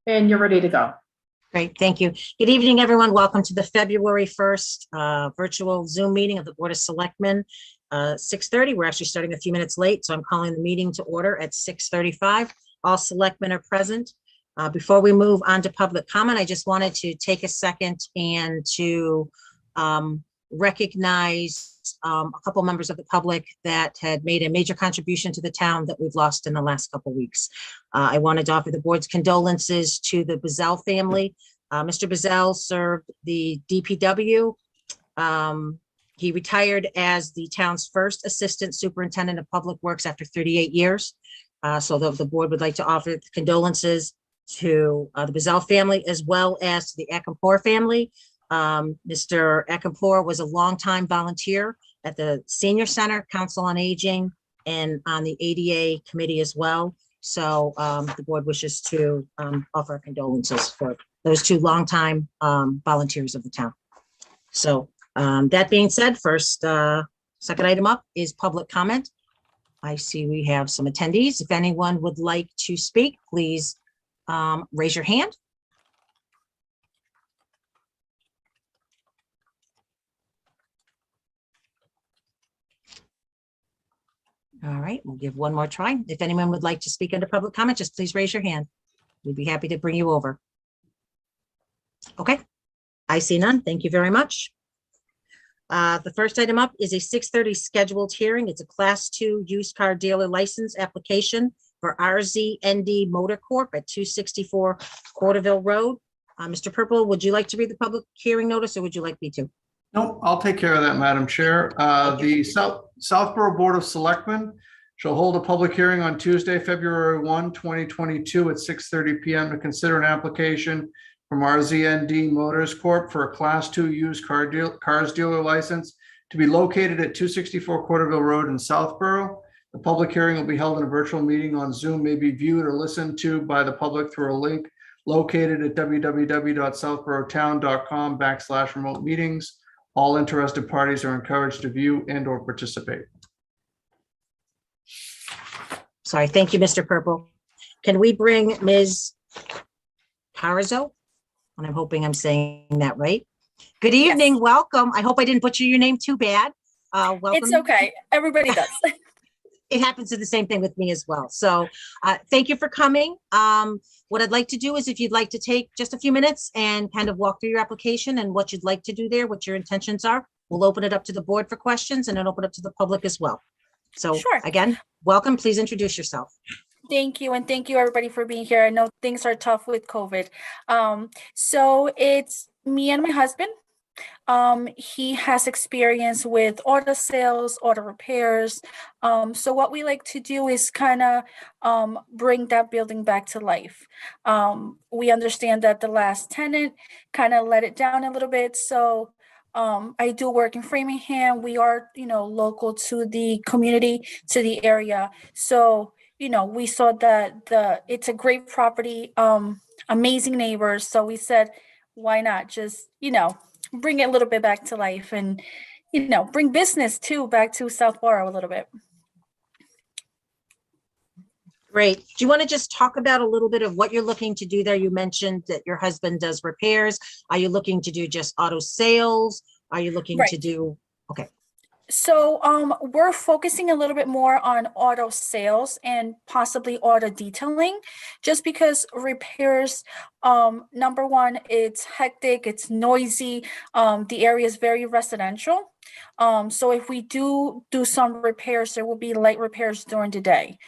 And you're ready to go. Great, thank you. Good evening, everyone. Welcome to the February 1st virtual Zoom meeting of the Board of Selectmen. 6:30, we're actually starting a few minutes late, so I'm calling the meeting to order at 6:35. All selectmen are present. Before we move on to public comment, I just wanted to take a second and to recognize a couple members of the public that had made a major contribution to the town that we've lost in the last couple weeks. I wanted to offer the board's condolences to the Bazell family. Mr. Bazell served the DPW. He retired as the town's first assistant superintendent of public works after 38 years. So the board would like to offer condolences to the Bazell family, as well as to the Akinpour family. Mr. Akinpour was a longtime volunteer at the Senior Center, Council on Aging, and on the ADA committee as well. So the board wishes to offer condolences for those two longtime volunteers of the town. So that being said, second item up is public comment. I see we have some attendees. If anyone would like to speak, please raise your hand. All right, we'll give one more try. If anyone would like to speak under public comment, just please raise your hand. We'd be happy to bring you over. Okay, I see none. Thank you very much. The first item up is a 6:30 scheduled hearing. It's a Class 2 used car dealer license application for RZND Motor Corp. at 264 Quarterville Road. Mr. Purple, would you like to read the public hearing notice, or would you like me to? No, I'll take care of that, Madam Chair. The Southborough Board of Selectmen shall hold a public hearing on Tuesday, February 1, 2022 at 6:30 p.m. to consider an application from RZND Motors Corp. for a Class 2 used cars dealer license to be located at 264 Quarterville Road in Southborough. The public hearing will be held in a virtual meeting on Zoom, may be viewed or listened to by the public through a link located at www.southboroughtown.com/remote meetings. All interested parties are encouraged to view and or participate. Sorry, thank you, Mr. Purple. Can we bring Ms. Carazo? And I'm hoping I'm saying that right. Good evening, Yes. Welcome. I hope I didn't butcher your name too bad. Welcome. It's okay. Everybody does. It happens to the same thing with me as well. So thank you for coming. What I'd like to do is, if you'd like to take just a few minutes and kind of walk through your application and what you'd like to do there, what your intentions are, we'll open it up to the board for questions and then open up to the public as well. So Sure. Again, welcome. Please introduce yourself. Thank you. And thank you everybody for being here. I know things are tough with COVID. So it's me and my husband. He has experience with auto sales, auto repairs. So what we like to do is kind of bring that building back to life. We understand that the last tenant kind of let it down a little bit. So I do work in Framingham. We are, local to the community, to the area. So, we saw that it's a great property, amazing neighbors. So we said, why not just, bring it a little bit back to life and, bring business too back to Southborough a little bit. Great. Do you want to just talk about a little bit of what you're looking to do there? You mentioned that your husband does repairs. Are you looking to do just auto sales? Are you looking to do, okay. So we're focusing a little bit more on auto sales and possibly auto detailing, just because repairs, number one, it's hectic, it's noisy. The area is very residential. So if we do some repairs, there will be light repairs during the day.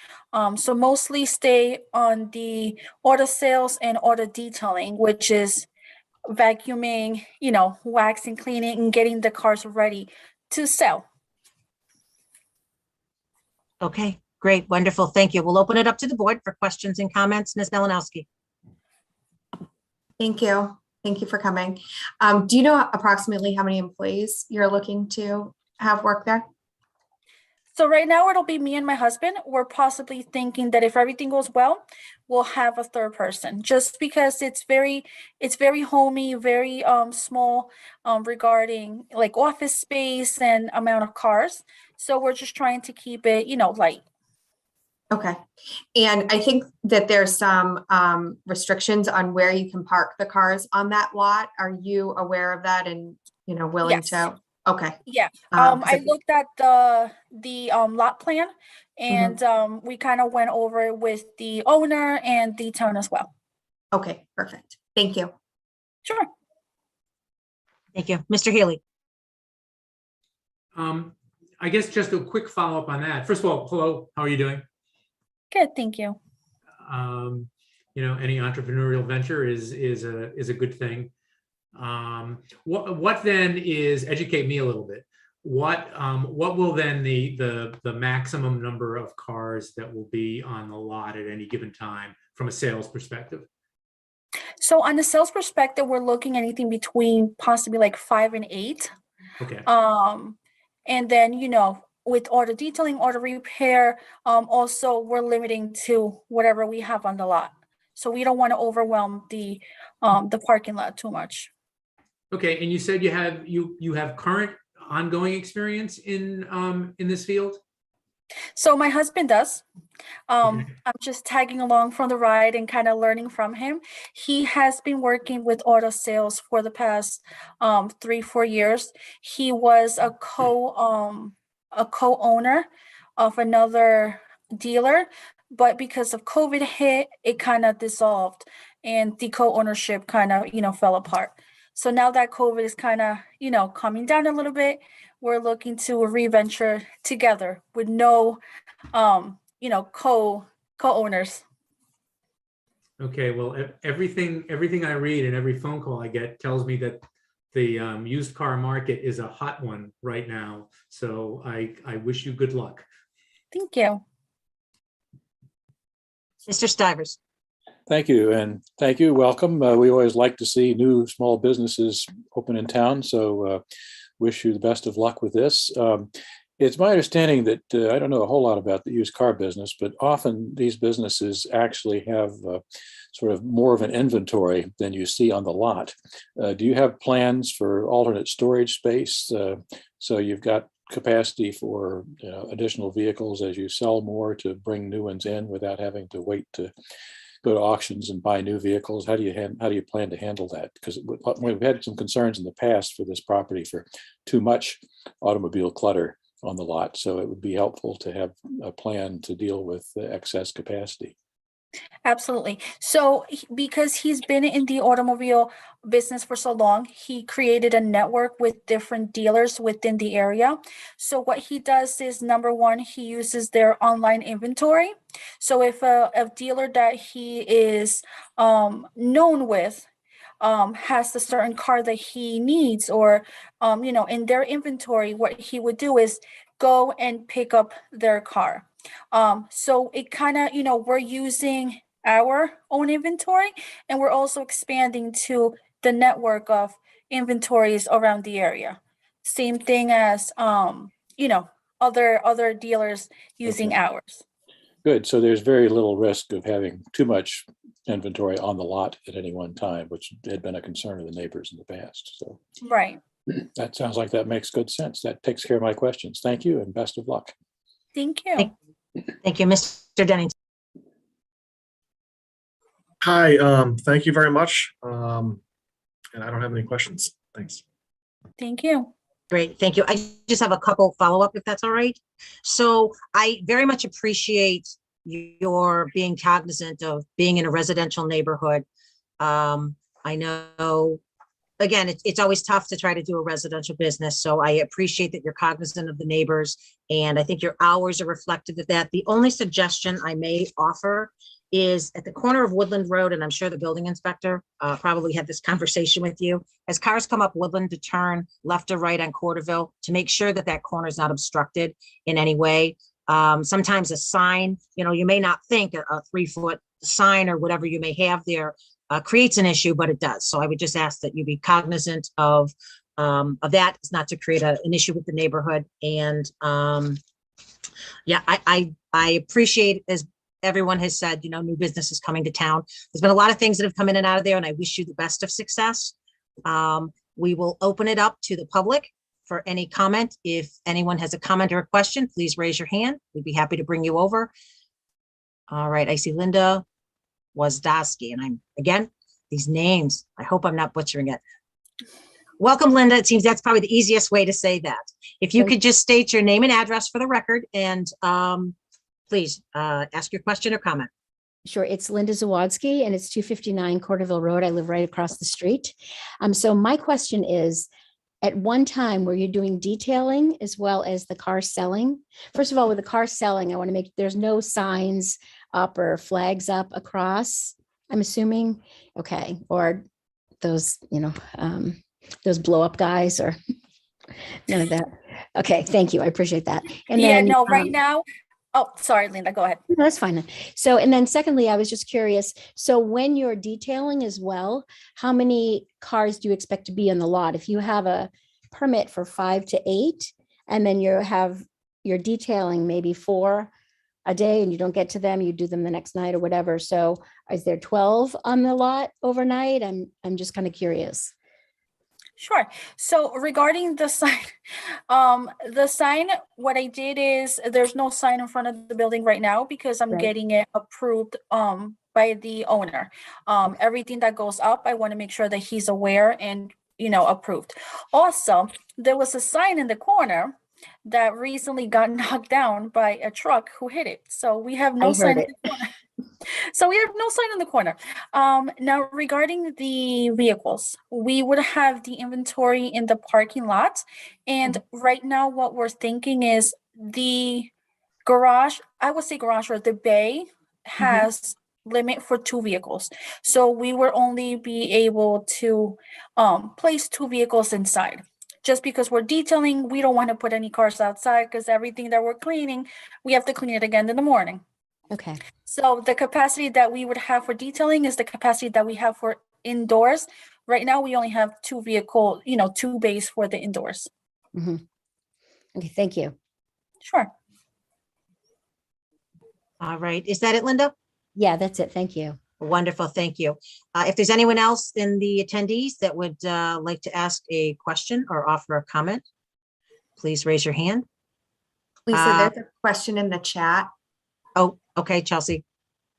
So mostly stay on the auto sales and auto detailing, which is vacuuming, waxing, cleaning, and getting the cars ready to sell. Okay, great, wonderful. Thank you. We'll open it up to the board for questions and comments. Ms. Malinowski. Thank you. Thank you for coming. Do you know approximately how many employees you're looking to have work there? So right now it'll be me and my husband. We're possibly thinking that if everything goes well, we'll have a third person, just because it's very homey, very small regarding like office space and amount of cars. So we're just trying to keep it, light. Okay. And I think that there's some restrictions on where you can park the cars on that lot. Are you aware of that and, willing Yes. to? Okay. Yeah, 'Cause I looked at the lot plan, and we kind of went over it with the owner and the town as well. Okay, perfect. Thank you. Sure. Thank you. Mr. Healy. I guess just a quick follow-up on that. First of all, hello, how are you doing? Good, thank you. Any entrepreneurial venture is a good thing. What then is, educate me a little bit. What will then the maximum number of cars that will be on the lot at any given time from a sales perspective? So on the sales perspective, we're looking anything between possibly like 5 and 8. Okay. And then, with auto detailing, auto repair, also we're limiting to whatever we have on the lot. So we don't want to overwhelm the parking lot too much. Okay, and you said you have current ongoing experience in this field? So my husband does. Okay. I'm just tagging along from the ride and kind of learning from him. He has been working with auto sales for the past 3-4 years. He was a co-owner of another dealer, but because of COVID hit, it kind of dissolved, and the co-ownership kind of fell apart. So now that COVID is kind of coming down a little bit, we're looking to re-venture together with no co-owners. Okay, well, everything I read and every phone call I get tells me that the used car market is a hot one right now. So I wish you good luck. Thank you. Mr. Stivers. Thank you, and thank you. Welcome. We always like to see new small businesses open in town, so wish you the best of luck with this. It's my understanding that I don't know a whole lot about the used car business, but often these businesses actually have sort of more of an inventory than you see on the lot. Do you have plans for alternate storage space? So you've got capacity for additional vehicles as you sell more to bring new ones in without having to wait to go to auctions and buy new vehicles? How do you plan to handle that? Because we've had some concerns in the past for this property for too much automobile clutter on the lot. So it would be helpful to have a plan to deal with the excess capacity. Absolutely. So because he's been in the automobile business for so long, he created a network with different dealers within the area. So what he does is, number one, he uses their online inventory. So if a dealer that he is known with has a certain car that he needs, or in their inventory, what he would do is go and pick up their car. So it kind of, we're using our own inventory, and we're also expanding to the network of inventories around the area. Same thing as, other dealers using Okay. ours. Good. So there's very little risk of having too much inventory on the lot at any one time, which had been a concern of the neighbors in the past. So Right. that sounds like that makes good sense. That takes care of my questions. Thank you and best of luck. Thank you. Thank you, Mr. Dennington. Hi, thank you very much. And I don't have any questions. Thanks. Thank you. Great, thank you. I just have a couple follow-up, if that's all right. So I very much appreciate your being cognizant of being in a residential neighborhood. I know, again, it's always tough to try to do a residential business, so I appreciate that you're cognizant of the neighbors, and I think your hours are reflective of that. The only suggestion I may offer is at the corner of Woodland Road, and I'm sure the building inspector probably had this conversation with you, as cars come up Woodland to turn left or right on Corderville, to make sure that that corner is not obstructed in any way. Sometimes a sign, you may not think a 3-foot sign or whatever you may have there creates an issue, but it does. So I would just ask that you be cognizant of that. It's not to create an issue with the neighborhood. And yeah, I appreciate, as everyone has said, new business is coming to town. There's been a lot of things that have come in and out of there, and I wish you the best of success. We will open it up to the public for any comment. If anyone has a comment or a question, please raise your hand. We'd be happy to bring you over. All right, I see Linda Wozdowski, and again, these names, I hope I'm not butchering it. Welcome, Linda. It seems that's probably the easiest way to say that. If you Thank could just state your name and address for the record, and please ask your question or comment. Sure. It's Linda Zawadzki and it's 259 Corderville Road. I live right across the street. So my question is, at one time, were you doing detailing as well as the car selling? First of all, with the car selling, I want to make, there's no signs up or flags up across, I'm assuming. Okay. Or those, those blow up guys or none of that. Okay. Thank you. I appreciate that. And Yeah, then, no, right now, oh, sorry, Linda, go ahead. No, that's fine. So, and then secondly, I was just curious. So when you're detailing as well, how many cars do you expect to be on the lot? If you have a permit for 5 to 8, and then you're detailing maybe 4 a day and you don't get to them, you do them the next night or whatever. So is there 12 on the lot overnight? I'm just kind of curious. Sure. So regarding the sign, what I did is there's no sign in front of the building right now because I'm Right. getting it approved by the owner. Everything that goes up, I want to make sure that he's aware and approved. Also, there was a sign in the corner that recently got knocked down by a truck who hit it. So we have no I sign heard in the corner. So we have no sign in the corner. Now regarding the vehicles, we would have the inventory in the parking lot. And right now what we're thinking is the garage, I would say garage or the bay has limit for 2 vehicles. So we will only be able to place 2 vehicles inside. Just because we're detailing, we don't want to put any cars outside because everything that we're cleaning, we have to clean it again in the morning. Okay. So the capacity that we would have for detailing is the capacity that we have for indoors. Right now, we only have 2 bays for the indoors. Okay. Thank you. Sure. All right, is that it, Linda? Yeah, that's it. Thank you. Wonderful, thank you. If there's anyone else in the attendees that would like to ask a question or offer a comment, please raise your hand. Lisa, there's a question in the chat. Oh, okay, Chelsea,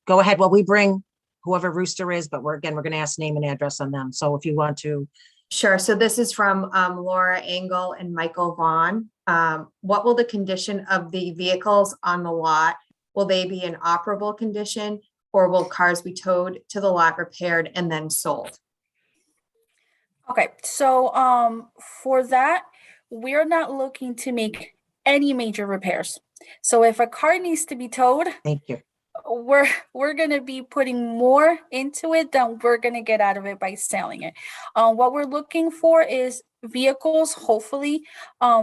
go ahead. Well, we bring whoever Rooster is, but we're going to ask name and address on them. So if you want to. Sure. So this is from Laura Engel and Michael Vaughn. What will the condition of the vehicles on the lot? Will they be in operable condition, or will cars be towed to the lot, repaired, and then sold? Okay, so for that, we're not looking to make any major repairs. So if a car needs to be towed, Thank you. we're going to be putting more into it than we're going to get out of it by selling it. What we're looking for is vehicles, hopefully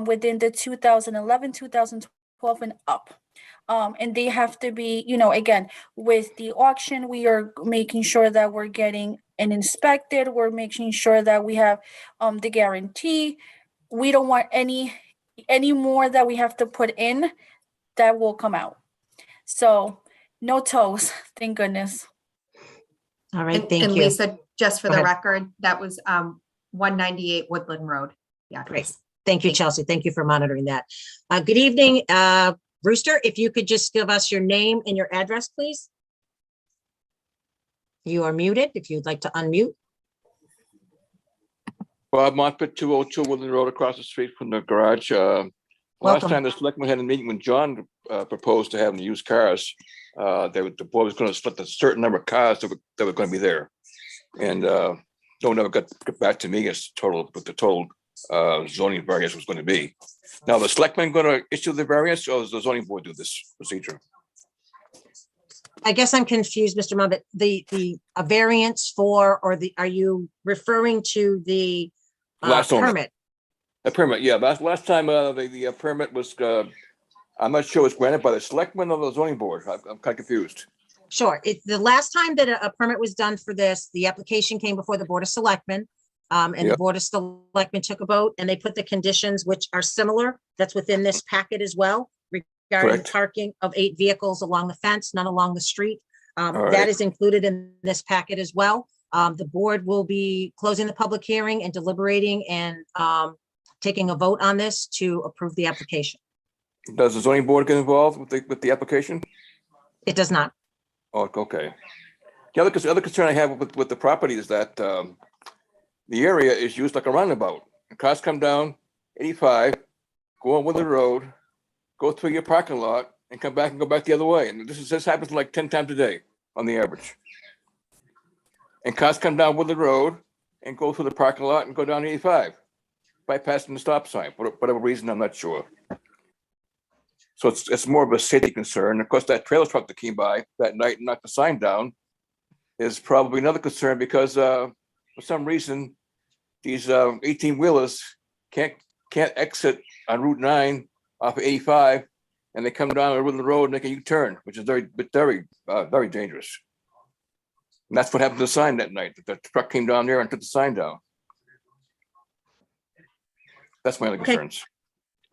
within the 2011, 2012 and up. And they have to be, again, with the auction, we are making sure that we're getting an inspected. We're making sure that we have the guarantee. We don't want any more that we have to put in that will come out. So no tows, thank goodness. All right, And thank you. Lisa, just for Go the ahead. record, that was 198 Woodland Road. Yeah. Great. Thank you, Chelsea. Thank you for monitoring that. Good evening, Rooster. If you could just give us your name and your address, please. You are muted. If you'd like to unmute. Bob Montfort, 202 Woodland Road, across the street from the garage. Last Welcome. time the selectmen had a meeting when John proposed to have them use cars, the board was going to select a certain number of cars that were going to be there. And no one ever got back to me as what the total zoning variance was going to be. Now, the selectmen going to issue the variance, or does the zoning board do this procedure? I guess I'm confused, Mr. Muppet. A variance for, are you referring to the Last owner. permit? A permit, yeah. Last time the permit was, I'm not sure it was granted by the selectmen or the zoning board. I'm kind of confused. Sure. The last time that a permit was done for this, the application came before the Board of Selectmen. And the Yep. Board of Selectmen took a vote and they put the conditions which are similar. That's within this packet as well, regarding Correct. parking of 8 vehicles along the fence, none along the street. All That right. is included in this packet as well. The board will be closing the public hearing and deliberating and taking a vote on this to approve the application. Does the zoning board get involved with the application? It does not. Oh, okay. The other concern I have with the property is that the area is used like a roundabout. Cars come down 85, go on Woodland Road, go through your parking lot, and come back and go back the other way. And this happens like 10 times a day on the average. And cars come down Woodland Road and go through the parking lot and go down 85, bypassing the stop sign for whatever reason, I'm not sure. So it's more of a safety concern. Of course, that trailer truck that came by that night and knocked the sign down is probably another concern because for some reason, these 18-wheelers can't exit on Route 9 off of 85, and they come down the road and make a U-turn, which is very dangerous. And that's what happened to the sign that night. The truck came down there and took the sign down. That's my only Okay. concerns.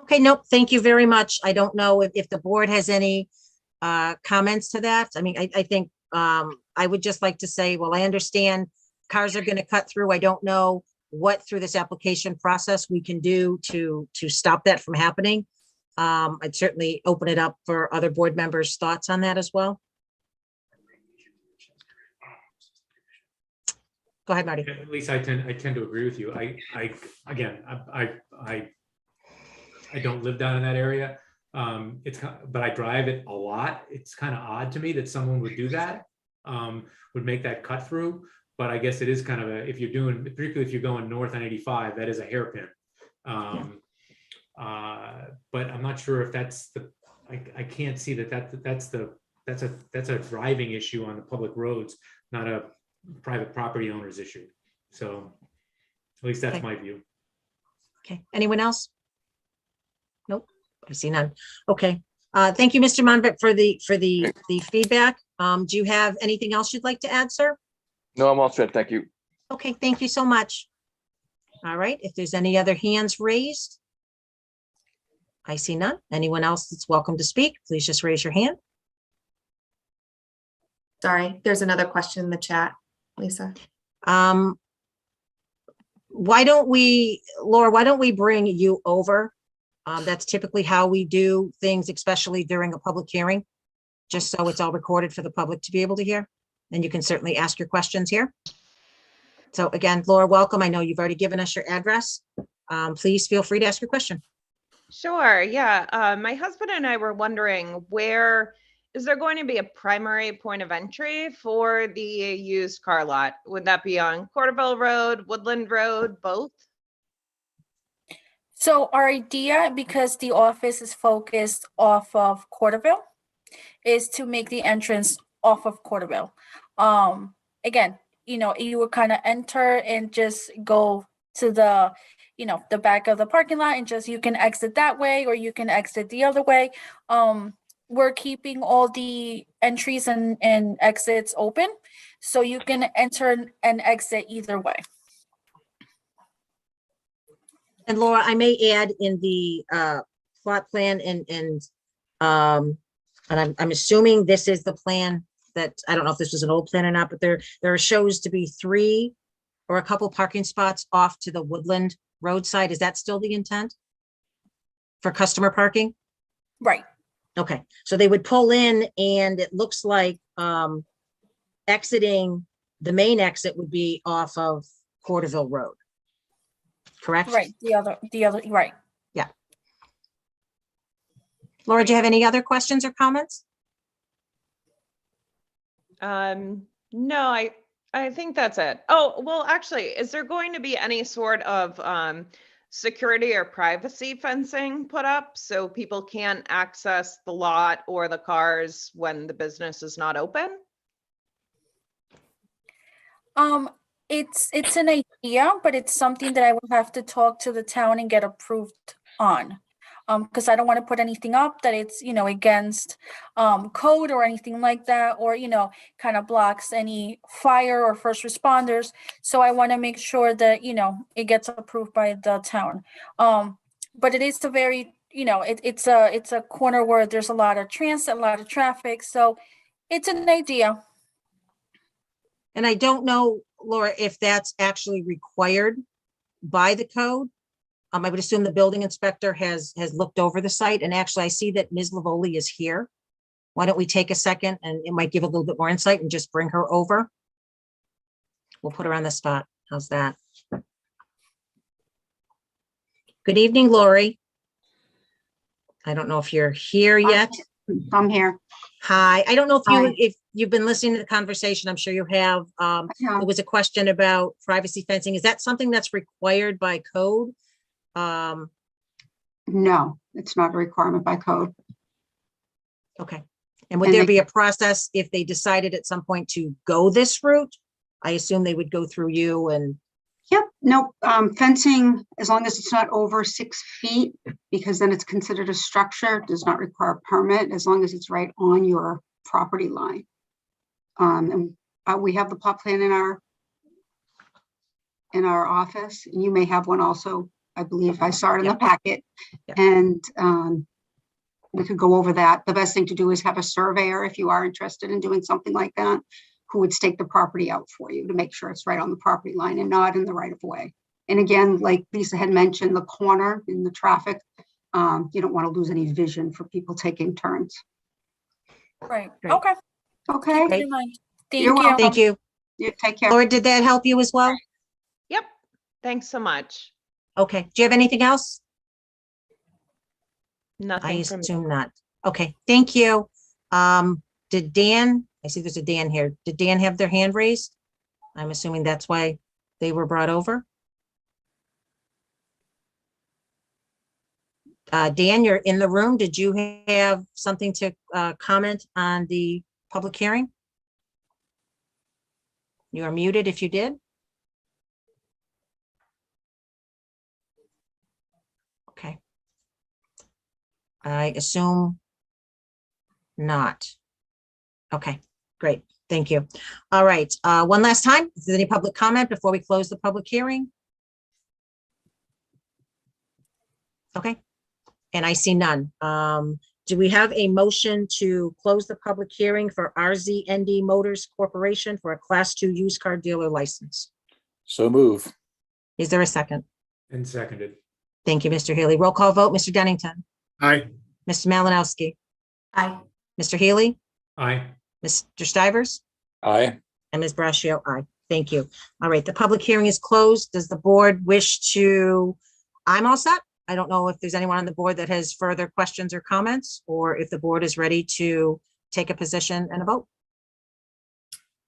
Okay, nope, thank you very much. I don't know if the board has any comments to that. I mean, I think I would just like to say, well, I understand cars are going to cut through. I don't know what through this application process we can do to stop that from happening. I'd certainly open it up for other board members' thoughts on that as well. Go ahead, Marty. At least I tend to agree with you. Again, I don't live down in that area. But I drive it a lot. It's kind of odd to me that someone would do that, would make that cut through. But I guess it is kind of if you're doing, particularly if you're going north on 85, that is a hairpin. But I'm not sure if that's I can't see that's a driving issue on the public roads, not a private property owner's issue. So at least that's Okay. my view. Okay, anyone else? Nope, I see none. Okay, thank you, Mr. Monvik, for the feedback. Do you have anything else you'd like to add, sir? No, I'm all set. Thank you. Okay, thank you so much. All right, if there's any other hands raised. I see none. Anyone else that's welcome to speak, please just raise your hand. Sorry, there's another question in the chat, Lisa. Why don't we, Laura, why don't we bring you over? That's typically how we do things, especially during a public hearing, just so it's all recorded for the public to be able to hear. And you can certainly ask your questions here. So again, Laura, welcome. I know you've already given us your address. Please feel free to ask your question. Sure, yeah. My husband and I were wondering, is there going to be a primary point of entry for the used car lot? Would that be on Corderville Road, Woodland Road, both? So our idea, because the office is focused off of Corderville, is to make the entrance off of Corderville. Again, you would kind of enter and just go to the back of the parking lot and you can exit that way, or you can exit the other way. We're keeping all the entries and exits open, so you can enter and exit either way. And Laura, I may add in the plot plan and I'm assuming this is the plan that, I don't know if this was an old plan or not, but there shows to be 3 or a couple parking spots off to the Woodland roadside. Is that still the intent for customer parking? Right. Okay, so they would pull in and it looks like exiting, the main exit would be off of Corderville Road. Correct? Right. The other, right. Yeah. Laura, do you have any other questions or comments? No, I think that's it. Oh, well, actually, is there going to be any sort of security or privacy fencing put up so people can't access the lot or the cars when the business is not open? It's an idea, but it's something that I would have to talk to the town and get approved on. Because I don't want to put anything up that it's, against code or anything like that, or, kind of blocks any fire or first responders. So I want to make sure that, it gets approved by the town. But it is a very, it's a corner where there's a lot of transit, a lot of traffic. So it's an idea. And I don't know, Laura, if that's actually required by the code. I would assume the building inspector has looked over the site, and actually I see that Ms. Lavoli is here. why don't we take a second, and it might give a little bit more insight, and just bring her over. We'll put her on the spot. How's that? Good evening, Lori. I don't know if you're here yet. I'm here. Hi, I don't know Hi. if you've been listening to the conversation. I'm sure you have. There was a question about privacy fencing. Is that something that's required by code? No, it's not a requirement by code. Okay. And would And there they- be a process if they decided at some point to go this route? I assume they would go through you and, Yep, no, fencing, as long as it's not over 6 feet, because then it's considered a structure, does not require a permit, as long as it's right on your property line. And we have the plot plan in our office, and you may have one also, I believe. I saw it in the packet. Yeah. And we could go over that. The best thing to do is have a surveyor, if you are interested in doing something like that, who would stake the property out for you to make sure it's right on the property line and not in the right of way. And again, like Lisa had mentioned, the corner in the traffic, you don't want to lose any vision for people taking turns. Right. Great. Okay. Okay, Keep it in mind. Thank You're you. welcome. thank you. you take care. Laura, did that help you as well? Yep. Thanks so much. Okay. Do you have anything else? I Nothing from me. assume not. Okay, thank you. Did Dan, I see there's a Dan here. Did Dan have their hand raised? I'm assuming that's why they were brought over. Dan, you're in the room. Did you have something to comment on the public hearing? You are muted if you did. Okay. I assume not. Okay, great. Thank you. All right, one last time, if there's any public comment before we close the public hearing? Okay, and I see none. Do we have a motion to close the public hearing for RZND Motors Corporation for a Class 2 used car dealer license? So move. Is there a second? And seconded. Thank you, Mr. Healy. Roll call vote, Mr. Dennington, Aye. Mr. Malinowski, Aye. Mr. Healy, Aye. Mr. Stivers, Aye. and Ms. Brascio, aye. Thank you. All right, the public hearing is closed. Does the board wish to, I'm all set. I don't know if there's anyone on the board that has further questions or comments, or if the board is ready to take a position and a vote.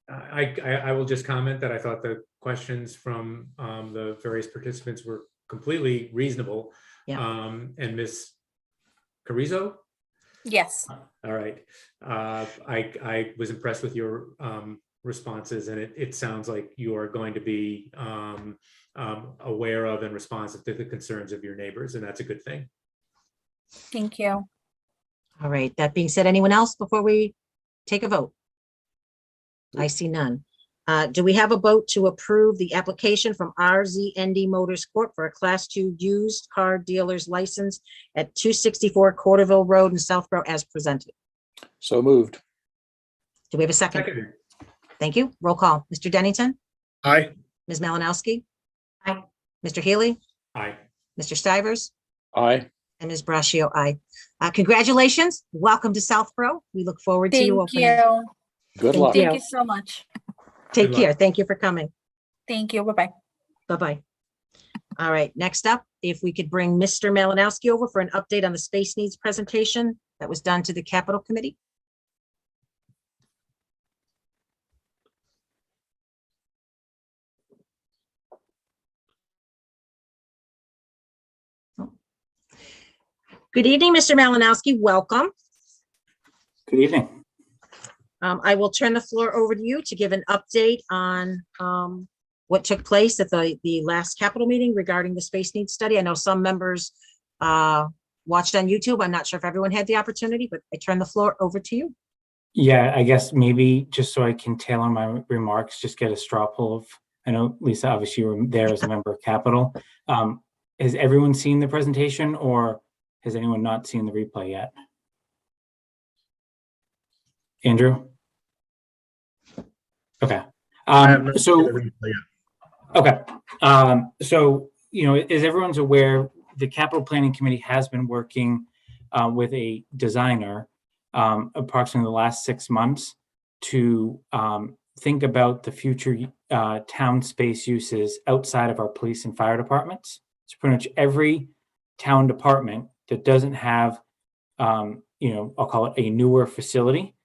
I will just comment that I thought the questions from the various participants were completely reasonable. Yeah. And Ms. Carrizo? Yes. All right. I was impressed with your responses, and it sounds like you are going to be aware of and responsive to the concerns of your neighbors, and that's a good thing. Thank you. All right, that being said, anyone else before we take a vote? I see none. Do we have a vote to approve the application from RZND Motors Corp. for a Class 2 used car dealer's license at 264 Corderville Road in Southborough as presented? So moved. Do we have a second? Seconded. Thank you. Roll call. Mr. Dennington, Aye. Ms. Malinowski. Aye. Mr. Healy, Aye. Mr. Stivers, Aye. and Ms. Brascio, aye. Congratulations. Welcome to Southborough. We look forward to you Thank opening. you. Good Thank luck. you. Thank you so much. Take Good luck. care. Thank you for coming. Thank you. Bye-bye. Bye-bye. All right, next up, if we could bring Mr. Malinowski over for an update on the space needs presentation that was done to the Capital Committee. Good evening, Mr. Malinowski. Welcome. Good evening. I will turn the floor over to you to give an update on what took place at the last Capitol meeting regarding the space needs study. I know some members watched on YouTube. I'm not sure if everyone had the opportunity, but I turn the floor over to you. Yeah, I guess maybe just so I can tailor my remarks, just get a straw poll of, I know Lisa, obviously you were there as a member of Capitol. Has everyone seen the presentation, or has anyone not seen the replay yet? Andrew? Okay. I have not seen So, the replay yet. okay. So, you know, as everyone's aware, the Capital Planning Committee has been working with a designer approximately the last 6 months to think about the future town space uses outside of our police and fire departments. So pretty much every town department that doesn't have, I'll call it a newer facility,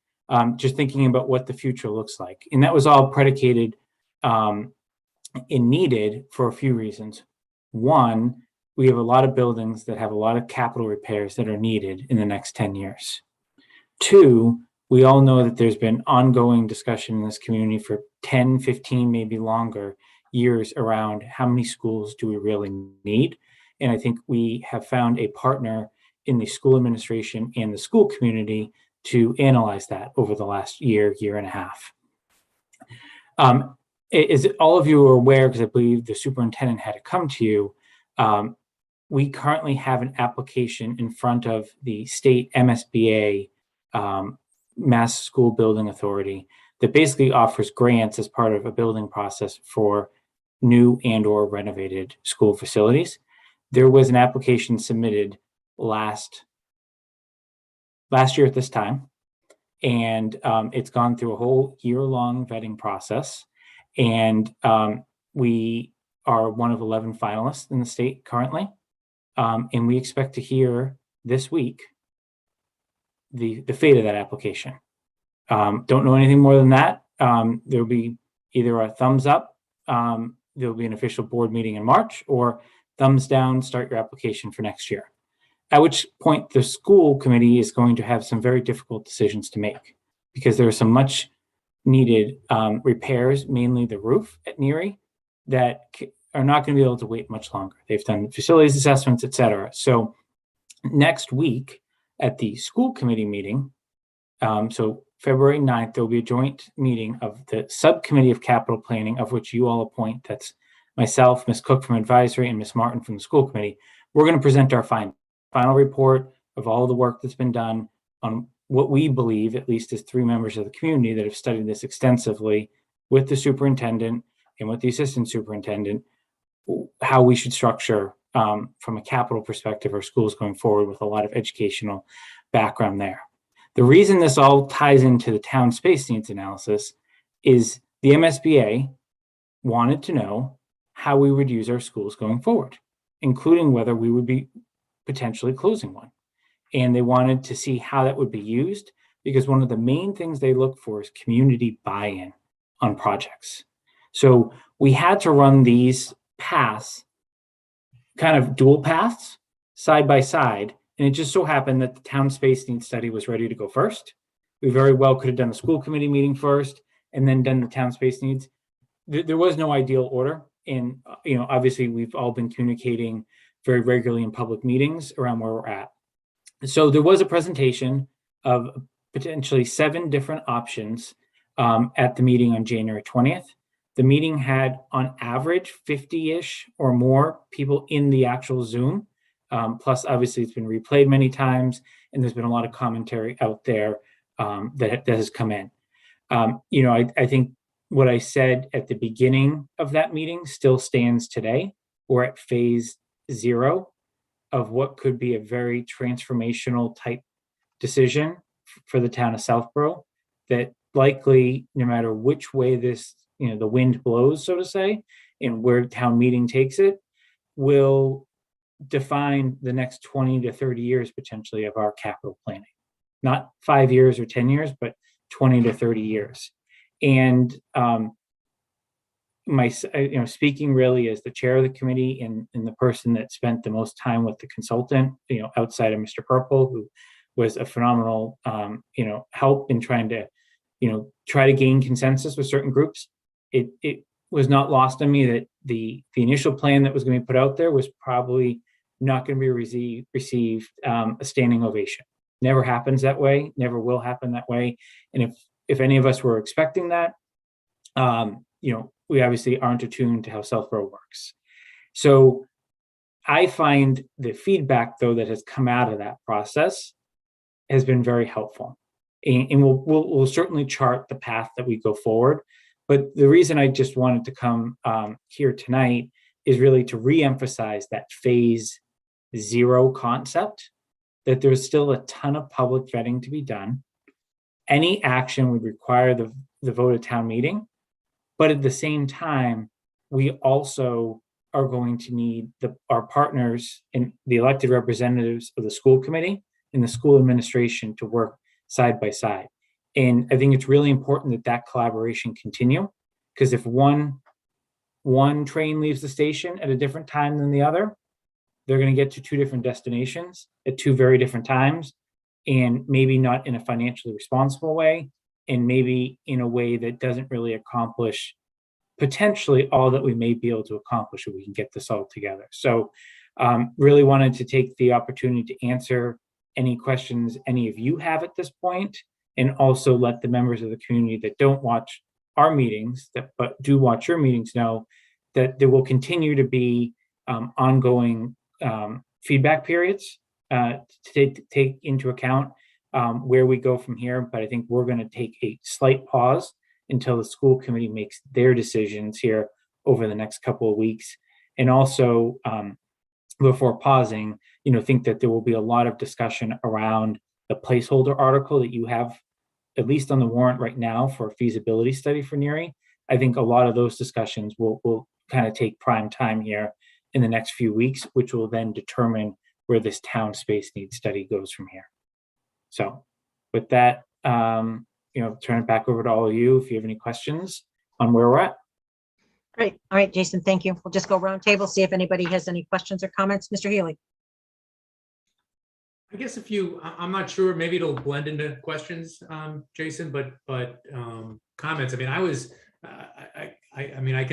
just thinking about what the future looks like. And that was all predicated and needed for a few reasons. One, we have a lot of buildings that have a lot of capital repairs that are needed in the next 10 years. Two, we all know that there's been ongoing discussion in this community for 10, 15, maybe longer years around how many schools do we really need. And I think we have found a partner in the school administration and the school community to analyze that over the last year, year and a half. As all of you are aware, because I believe the superintendent had to come to you, we currently have an application in front of the state MSBA, Mass School Building Authority, that basically offers grants as part of a building process for new and or renovated school facilities. There was an application submitted last year at this time, and it's gone through a whole year-long vetting process. And we are one of 11 finalists in the state currently. And we expect to hear this week the fate of that application. Don't know anything more than that. There'll be either a thumbs up, there'll be an official board meeting in March, or thumbs down, start your application for next year. At which point the school committee is going to have some very difficult decisions to make, because there are some much needed repairs, mainly the roof at Neary, that are not going to be able to wait much longer. They've done facilities assessments, et cetera. So next week at the school committee meeting, so February 9th, there will be a joint meeting of the subcommittee of capital planning, of which you all appoint. That's myself, Ms. Cook from advisory, and Ms. Martin from the school committee. We're going to present our final report of all the work that's been done on what we believe, at least as 3 members of the community that have studied this extensively with the superintendent and with the assistant superintendent, how we should structure from a capital perspective our schools going forward, with a lot of educational background there. The reason this all ties into the town space needs analysis is the MSBA wanted to know how we would use our schools going forward, including whether we would be potentially closing one. And they wanted to see how that would be used, because one of the main things they look for is community buy-in on projects. So we had to run these paths, kind of dual paths, side by side. And it just so happened that the town space needs study was ready to go first. We very well could have done the school committee meeting first and then done the town space needs. There was no ideal order. And, obviously we've all been communicating very regularly in public meetings around where we're at. So there was a presentation of potentially 7 different options at the meeting on January 20th. The meeting had on average 50-ish or more people in the actual Zoom. Plus, obviously, it's been replayed many times, and there's been a lot of commentary out there that has come in. I think what I said at the beginning of that meeting still stands today. We're at phase 0 of what could be a very transformational type decision for the town of Southborough, that likely, no matter which way this, the wind blows, so to say, and where town meeting takes it, will define the next 20 to 30 years potentially of our capital planning. Not 5 years or 10 years, but 20 to 30 years. And speaking really as the chair of the committee and the person that spent the most time with the consultant, outside of Mr. Purple, who was a phenomenal, help in trying to, try to gain consensus with certain groups. It was not lost on me that the initial plan that was going to be put out there was probably not going to be received a standing ovation. Never happens that way, never will happen that way. And if any of us were expecting that, we obviously aren't attuned to how Southborough works. So I find the feedback, though, that has come out of that process has been very helpful. And we'll certainly chart the path that we go forward. But the reason I just wanted to come here tonight is really to reemphasize that phase 0 concept that there's still a ton of public vetting to be done. Any action would require the vote of town meeting. But at the same time, we also are going to need our partners and the elected representatives of the school committee and the school administration to work side by side. And I think it's really important that collaboration continue, because if one train leaves the station at a different time than the other, they're going to get to two different destinations at two very different times, and maybe not in a financially responsible way, and maybe in a way that doesn't really accomplish potentially all that we may be able to accomplish if we can get this all together. So really wanted to take the opportunity to answer any questions any of you have at this point, and also let the members of the community that don't watch our meetings but do watch your meetings know that there will continue to be ongoing feedback periods to take into account where we go from here. But I think we're going to take a slight pause until the school committee makes their decisions here over the next couple of weeks. And also, before pausing, think that there will be a lot of discussion around the placeholder article that you have, at least on the warrant right now, for a feasibility study for Neary. I think a lot of those discussions will kind of take prime time here in the next few weeks, which will then determine where this town space needs study goes from here. So with that, turn it back over to all of you if you have any questions on where we're at. Great. All right, Jason, thank you. We'll just go round table, see if anybody has any questions or comments. Mr. Healy. I guess I'm not sure, maybe it'll blend into questions, Jason, but comments. I mean, I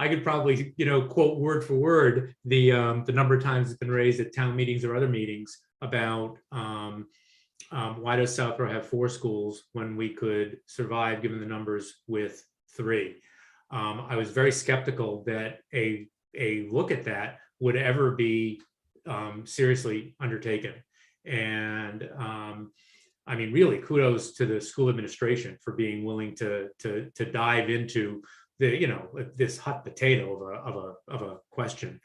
could probably, quote word for word the number of times it's been raised at town meetings or other meetings about why does Southborough have 4 schools when we could survive given the numbers with 3. I was very skeptical that a look at that would ever be seriously undertaken. And I mean, really kudos to the school administration for being willing to dive into this hot potato of a question.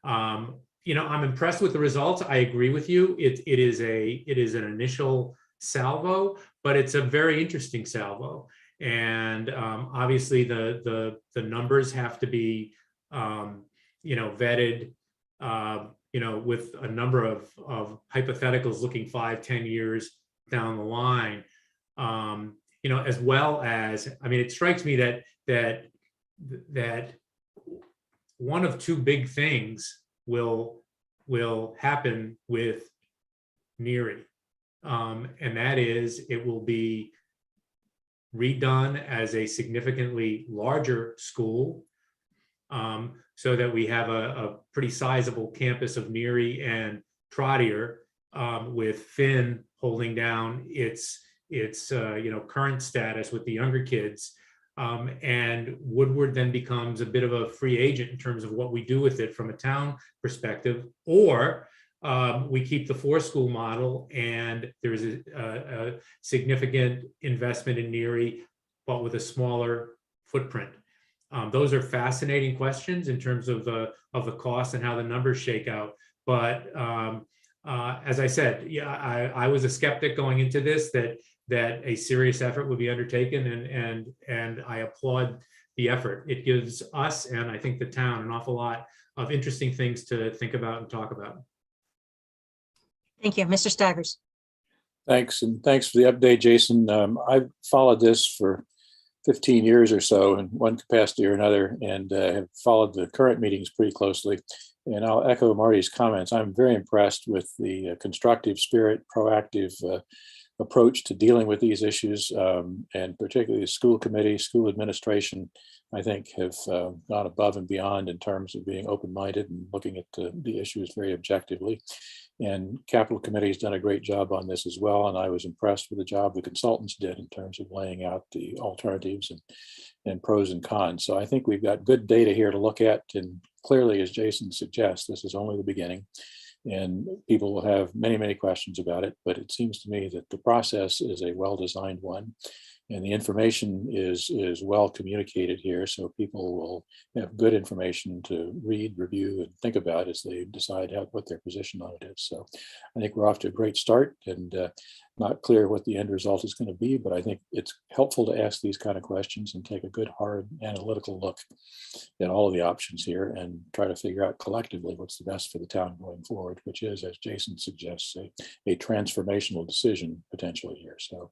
I'm impressed with the results. I agree with you. It is an initial salvo, but it's a very interesting salvo. And obviously the numbers have to be vetted with a number of hypotheticals looking 5-10 years down the line, as well as, I mean, it strikes me that one of 2 big things will happen with Neary, and that is it will be redone as a significantly larger school, so that we have a pretty sizable campus of Neary and Trotter, with Finn holding down its current status with the younger kids, and Woodward then becomes a bit of a free agent in terms of what we do with it from a town perspective, or we keep the 4-school model and there's a significant investment in Neary, but with a smaller footprint. Those are fascinating questions in terms of the cost and how the numbers shake out. But as I said, I was a skeptic going into this that a serious effort would be undertaken, and I applaud the effort. It gives us, and I think the town, an awful lot of interesting things to think about and talk about. Thank you. Mr. Stivers. Thanks, and thanks for the update, Jason. I've followed this for 15 years or so in one capacity or another, and have followed the current meetings pretty closely. And I'll echo Marty's comments. I'm very impressed with the constructive spirit, proactive approach to dealing with these issues, and particularly the school committee, school administration, I think have gone above and beyond in terms of being open-minded and looking at the issues very objectively. And Capital Committee has done a great job on this as well. And I was impressed with the job the consultants did in terms of laying out the alternatives and pros and cons. So I think we've got good data here to look at. And clearly, as Jason suggests, this is only the beginning. And people will have many, many questions about it. But it seems to me that the process is a well-designed one. And the information is well communicated here, so people will have good information to read, review, and think about as they decide what their position on it is. So I think we're off to a great start, and not clear what the end result is going to be, but I think it's helpful to ask these kind of questions and take a good, hard, analytical look at all of the options here and try to figure out collectively what's the best for the town going forward, which is, as Jason suggests, a transformational decision potentially here. So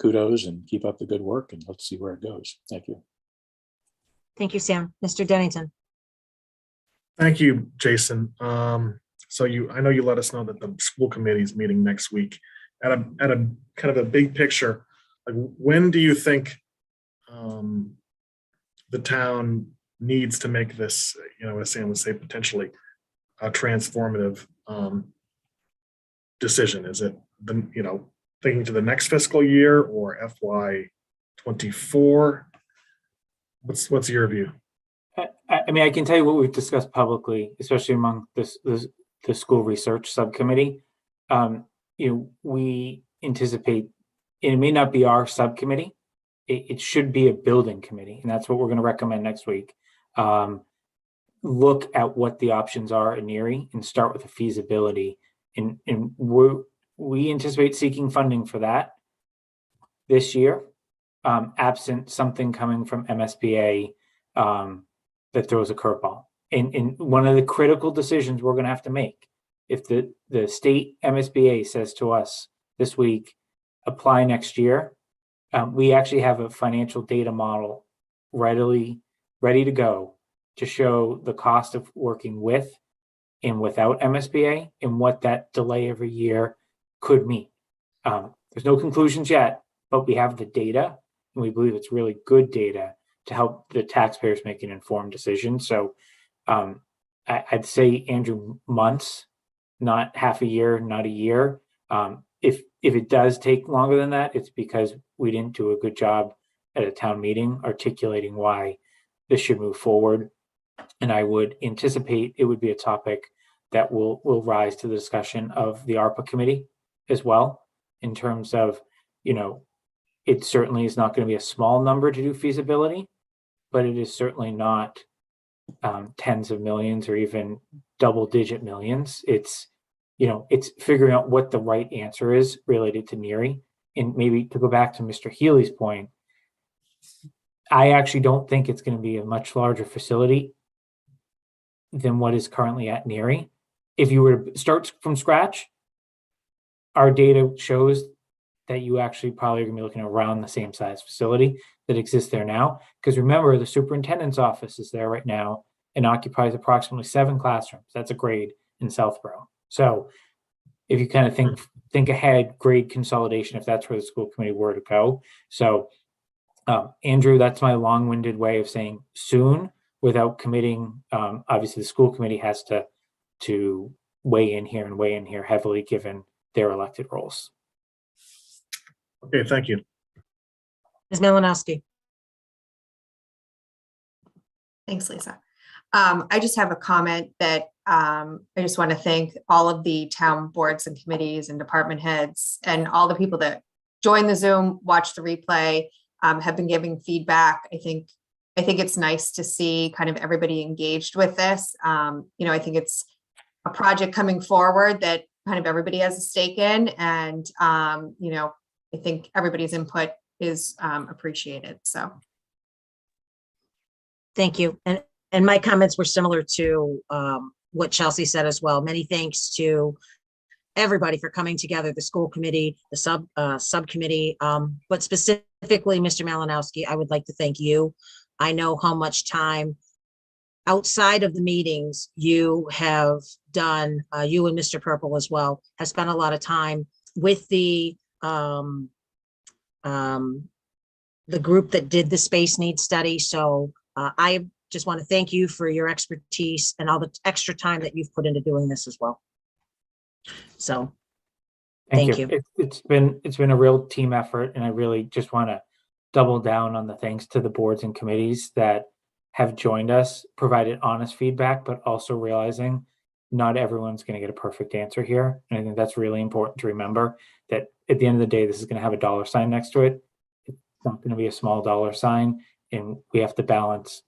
kudos and keep up the good work, and let's see where it goes. Thank you. Thank you, Sam. Mr. Dennington. Thank you, Jason. So I know you let us know that the school committee is meeting next week. At a kind of a big picture, like when do you think the town needs to make this, as Sam would say, potentially a transformative decision? Is it thinking to the next fiscal year or FY24? What's your view? I mean, I can tell you what we've discussed publicly, especially among the school research subcommittee. We anticipate, and it may not be our subcommittee, it should be a building committee, and that's what we're going to recommend next week. Look at what the options are in Erie and start with the feasibility. And we anticipate seeking funding for that this year, absent something coming from MSBA that throws a curveball. And one of the critical decisions we're going to have to make, if the state MSBA says to us this week, apply next year, we actually have a financial data model ready to go to show the cost of working with and without MSBA and what that delay every year could mean. There's no conclusions yet, but we have the data, and we believe it's really good data to help the taxpayers make an informed decision. So I'd say, Andrew, months, not half a year, not a year. If it does take longer than that, it's because we didn't do a good job at a town meeting articulating why this should move forward. And I would anticipate it would be a topic that will rise to the discussion of the ARPA committee as well, in terms of, it certainly is not going to be a small number to do feasibility, but it is certainly not tens of millions or even double-digit millions. It's figuring out what the right answer is related to Neary. And maybe to go back to Mr. Healy's point, I actually don't think it's going to be a much larger facility than what is currently at Neary. If you were to start from scratch, our data shows that you actually probably are going to be looking around the same size facility that exists there now. Because remember, the superintendent's office is there right now and occupies approximately 7 classrooms. That's a grade in Southborough. So if you kind of think ahead, grade consolidation, if that's where the school committee were to go. So Andrew, that's my long-winded way of saying soon without committing. Obviously, the school committee has to weigh in here heavily given their elected roles. Okay, thank you. Ms. Malinowski. Thanks, Lisa. I just have a comment that I just want to thank all of the town boards and committees and department heads and all the people that joined the Zoom, watched the replay, have been giving feedback. I think it's nice to see kind of everybody engaged with this. I think it's a project coming forward that kind of everybody has a stake in, and I think everybody's input is appreciated. So, Thank you. And my comments were similar to what Chelsea said as well. Many thanks to everybody for coming together, the school committee, the subcommittee, but specifically, Mr. Malinowski, I would like to thank you. I know how much time outside of the meetings you have done, you and Mr. Purple as well, have spent a lot of time with the group that did the space needs study. So I just want to thank you for your expertise and all the extra time that you've put into doing this as well. So thank you. It's been a real team effort, and I really just want to double down on the thanks to the boards and committees that have joined us, provided honest feedback, but also realizing not everyone's going to get a perfect answer here. And I think that's really important to remember, that at the end of the day, this is going to have a dollar sign next to it. not going to be a small dollar sign, and we have to balance,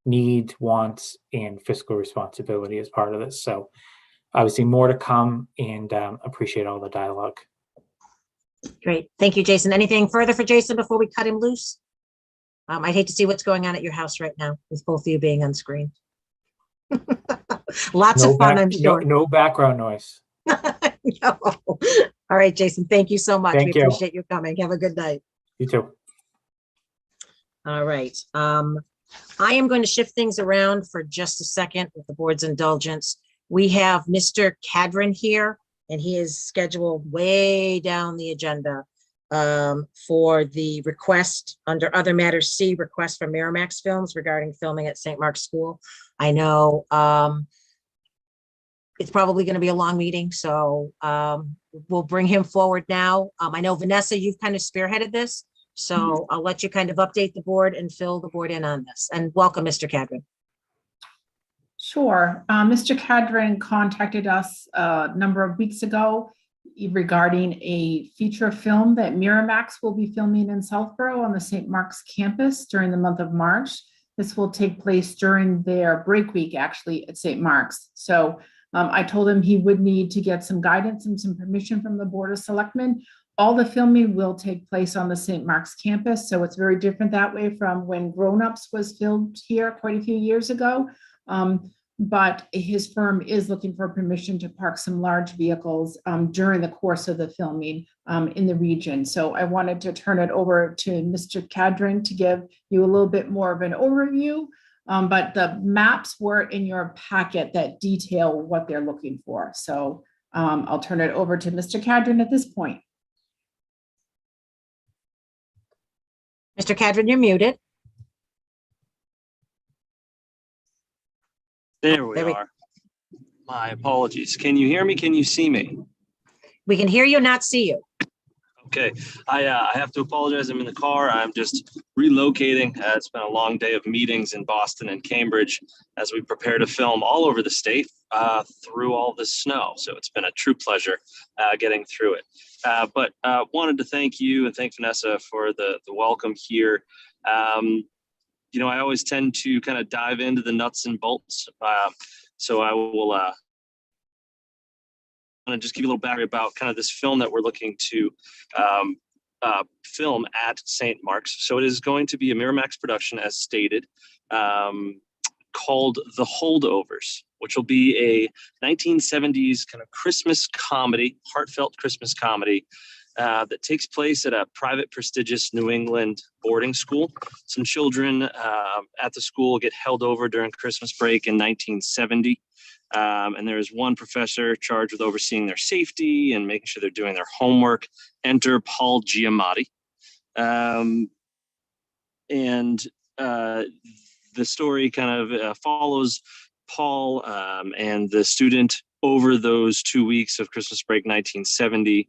needs, wants, and fiscal responsibility as part of this. So obviously more to come, and appreciate all the dialogue. Great. Thank you, Jason. Anything further for Jason before we cut him loose? I hate to see what's going on at your house right now with both of you being on screen. Lots of fun, I'm sure. No background noise. No. All right, Jason, thank you so much. Thank We you. appreciate you coming. Have a good night. You too. All right. I am going to shift things around for just a second with the board's indulgence. We have Mr. Cadron here, and he is scheduled way down the agenda for the request under other matters C, request from Miramax Films regarding filming at St. Mark's School. I know it's probably going to be a long meeting, so we'll bring him forward now. I know, Vanessa, you've kind of spearheaded this, so I'll let you kind of update the board and fill the board in on this. And welcome, Mr. Cadron. Sure. Mr. Cadron contacted us a number of weeks ago regarding a feature film that Miramax will be filming in Southborough on the St. Mark's campus during the month of March. This will take place during their break week, actually, at St. Mark's. So I told him he would need to get some guidance and some permission from the Board of Selectmen. All the filming will take place on the St. Mark's campus, so it's very different that way from when Grown Ups was filmed here quite a few years ago. But his firm is looking for permission to park some large vehicles during the course of the filming in the region. So I wanted to turn it over to Mr. Cadron to give you a little bit more of an overview. But the maps were in your packet that detail what they're looking for. So I'll turn it over to Mr. Cadron at this point. Mr. Cadron, you're muted. There we are. My apologies. Can you hear me? Can you see me? We can hear you, not see you. Okay. I have to apologize. I'm in the car. I'm just relocating. It's been a long day of meetings in Boston and Cambridge as we prepare to film all over the state through all this snow. So it's been a true pleasure getting through it. But wanted to thank you and thank Vanessa for the welcome here. I always tend to kind of dive into the nuts and bolts. So I will just give you a little background about kind of this film that we're looking to film at St. Mark's. So it is going to be a Miramax production, as stated, called The Holdovers, which will be a 1970s kind of Christmas comedy, heartfelt Christmas comedy, that takes place at a private, prestigious New England boarding school. Some children at the school get held over during Christmas break in 1970. And there is one professor charged with overseeing their safety and making sure they're doing their homework. Enter Paul Giamatti. The story kind of follows Paul and the student over those 2 weeks of Christmas break 1970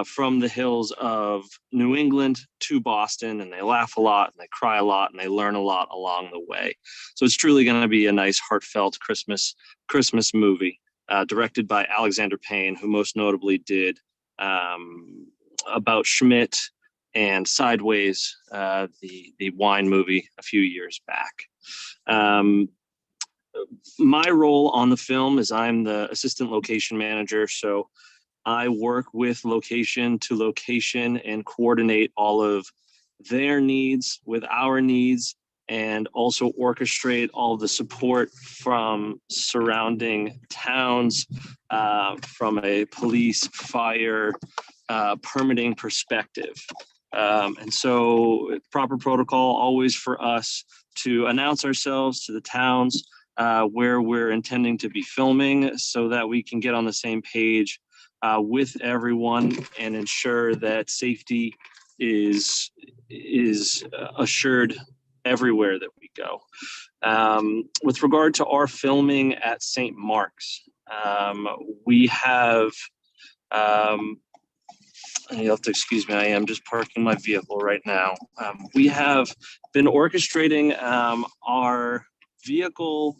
from the hills of New England to Boston, and they laugh a lot and they cry a lot and they learn a lot along the way. So it's truly going to be a nice heartfelt Christmas movie directed by Alexander Payne, who most notably did About Schmidt and Sideways, the wine movie a few years back. My role on the film is I'm the assistant location manager. So I work with location to location and coordinate all of their needs with our needs, and also orchestrate all the support from surrounding towns from a police, fire, permitting perspective. And so proper protocol always for us to announce ourselves to the towns where we're intending to be filming, so that we can get on the same page with everyone and ensure that safety is assured everywhere that we go. With regard to our filming at St. Mark's, we have, you'll have to excuse me, I am just parking my vehicle right now. We have been orchestrating our vehicle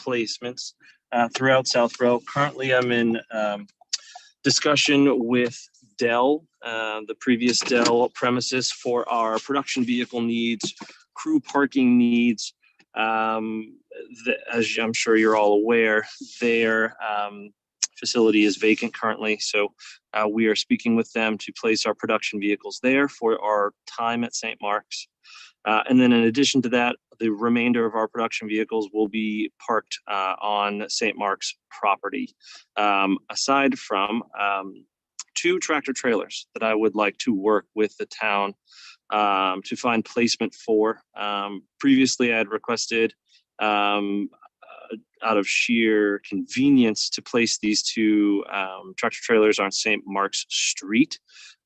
placements throughout Southborough. Currently, I'm in discussion with Dell, the previous Dell premises for our production vehicle needs, crew parking needs. As I'm sure you're all aware, their facility is vacant currently. So we are speaking with them to place our production vehicles there for our time at St. Mark's. And then in addition to that, the remainder of our production vehicles will be parked on St. Mark's property. Aside from 2 tractor trailers that I would like to work with the town to find placement for. Previously, I had requested out of sheer convenience to place these 2 tractor trailers on St. Mark's Street.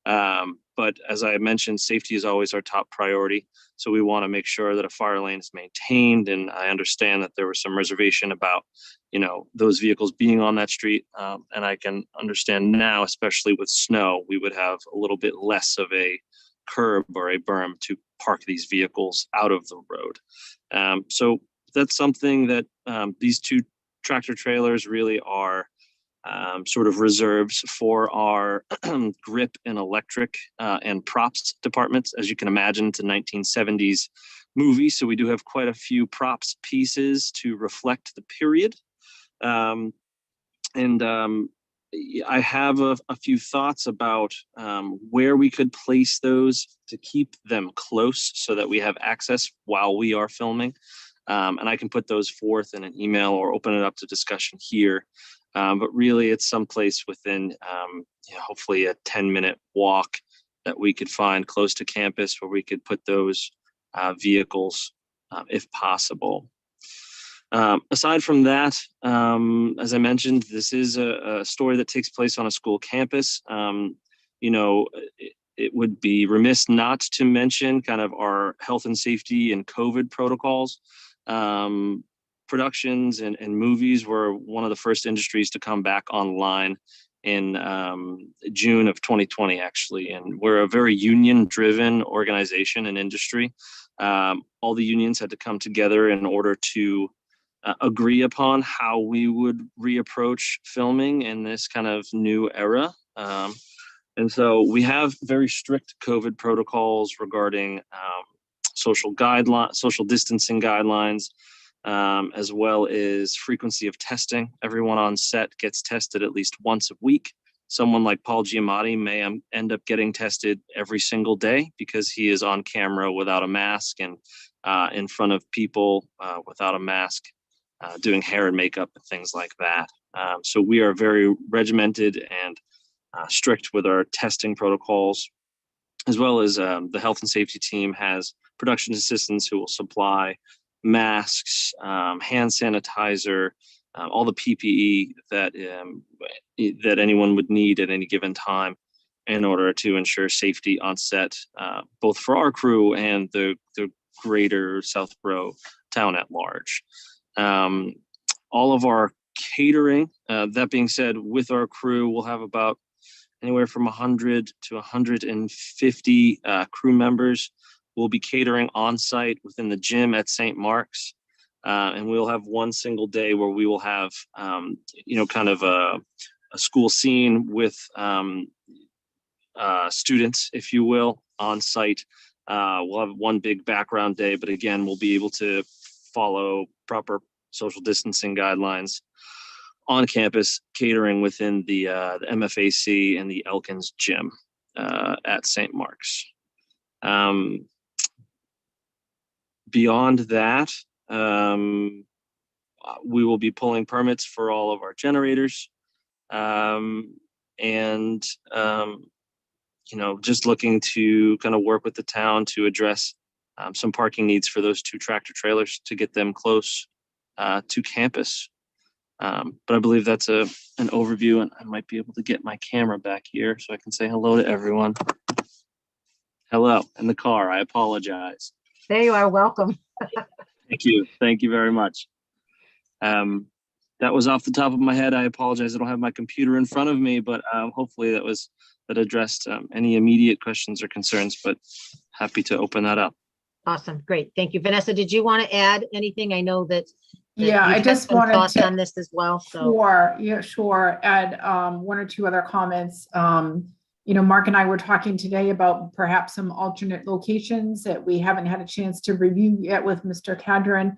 But as I mentioned, safety is always our top priority. So we want to make sure that a fire lane is maintained. And I understand that there was some reservation about, those vehicles being on that street. And I can understand now, especially with snow, we would have a little bit less of a curb or a berm to park these vehicles out of the road. So that's something that these 2 tractor trailers really are sort of reserves for our grip and electric and props departments. As you can imagine, it's a 1970s movie, so we do have quite a few props pieces to reflect the period. I have a few thoughts about where we could place those to keep them close so that we have access while we are filming. And I can put those forth in an email or open it up to discussion here. But really, it's someplace within, hopefully a 10-minute walk that we could find close to campus where we could put those vehicles if possible. Aside from that, as I mentioned, this is a story that takes place on a school campus. It would be remiss not to mention kind of our health and safety and COVID protocols. Productions and movies were one of the first industries to come back online in June of 2020, actually. And we're a very union-driven organization and industry. All the unions had to come together in order to agree upon how we would reapproach filming in this kind of new era. And so we have very strict COVID protocols regarding social distancing guidelines, as well as frequency of testing. Everyone on set gets tested at least once a week. Someone like Paul Giamatti may end up getting tested every single day because he is on camera without a mask and in front of people without a mask, doing hair and makeup and things like that. So we are very regimented and strict with our testing protocols, as well as the health and safety team has production assistants who will supply masks, hand sanitizer, all the PPE that anyone would need at any given time in order to ensure safety on set, both for our crew and the greater Southborough town at large. All of our catering, that being said, with our crew, we'll have about anywhere from 100 to 150 crew members. We'll be catering on site within the gym at St. Mark's. And we'll have one single day where we will have, kind of a school scene with students, if you will, on site. We'll have one big background day, but again, we'll be able to follow proper social distancing guidelines on campus, catering within the MFAC and the Elkins gym at St. Mark's. Beyond that, we will be pulling permits for all of our generators, just looking to kind of work with the town to address some parking needs for those 2 tractor trailers to get them close to campus. But I believe that's an overview, and I might be able to get my camera back here so I can say hello to everyone. Hello, in the car. I apologize. There you are. Welcome. Thank you. Thank you very much. That was off the top of my head. I apologize. I don't have my computer in front of me, but hopefully that addressed any immediate questions or concerns, but happy to open that up. Awesome. Great. Thank you. Vanessa, did you want to add anything? I know that. Yeah, I you've had just some wanted thoughts to. on this as well. So Sure. Yeah, sure. Add 1 or 2 other comments. Mark and I were talking today about perhaps some alternate locations that we haven't had a chance to review yet with Mr. Cadron.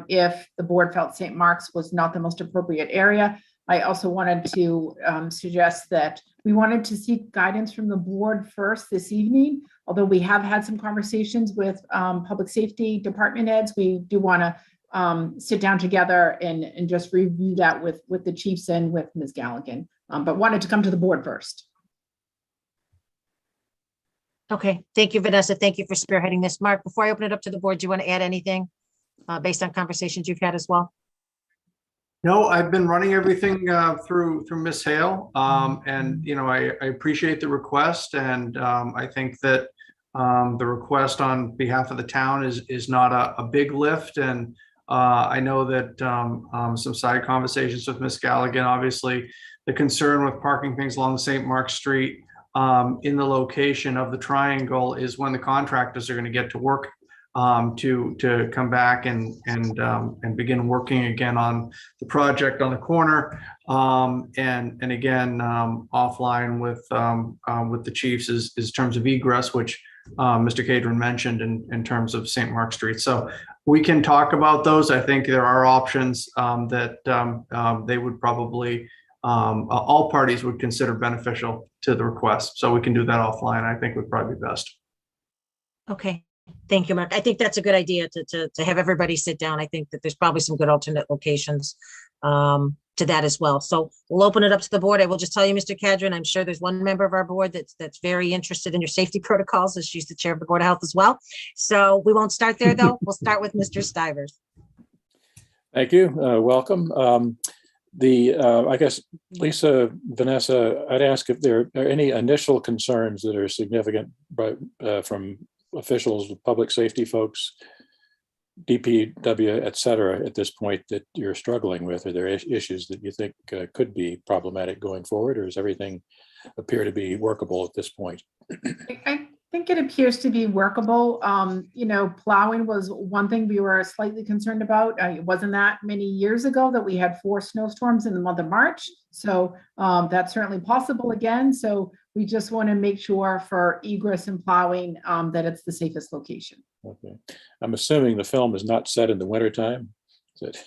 If the board felt St. Mark's was not the most appropriate area. I also wanted to suggest that we wanted to seek guidance from the board first this evening. Although we have had some conversations with public safety department heads, we do want to sit down together and just review that with the chiefs and with Ms. Galligan, but wanted to come to the board first. Okay, thank you, Vanessa. Thank you for spearheading this. Mark, before I open it up to the board, do you want to add anything based on conversations you've had as well? No, I've been running everything through Miss Hale, and I appreciate the request, and I think that the request on behalf of the town is not a big lift, and I know that some side conversations with Miss Galligan, obviously the concern with parking things along St. Mark's Street in the location of the triangle is when the contractors are going to get to work to come back and begin working again on the project on the corner, and again offline with the chiefs is terms of egress, which Mr. Cadron mentioned in terms of St. Mark Street. So we can talk about those. I think there are options that they would probably all parties would consider beneficial to the request. So we can do that offline. I think would probably be best. Okay. Thank you, Mark. I think that's a good idea to have everybody sit down. I think that there's probably some good alternate locations to that as well. So we'll open it up to the board. I will just tell you, Mr. Cadron, I'm sure there's one member of our board that's very interested in your safety protocols, as she's the chair of the Board of Health as well. So we won't start there, though. We'll start with Mr. Stivers. Thank you. Welcome. I guess, Lisa, Vanessa, I'd ask if there are any initial concerns that are significant from officials, public safety folks, DPW, et cetera, at this point that you're struggling with. Are there issues that you think could be problematic going forward, or does everything appear to be workable at this point? I think it appears to be workable. Plowing was one thing we were slightly concerned about. It wasn't that many years ago that we had 4 snowstorms in the month of March. So that's certainly possible again. So we just want to make sure for egress and plowing that it's the safest location. Okay. I'm assuming the film is not set in the wintertime. Is it?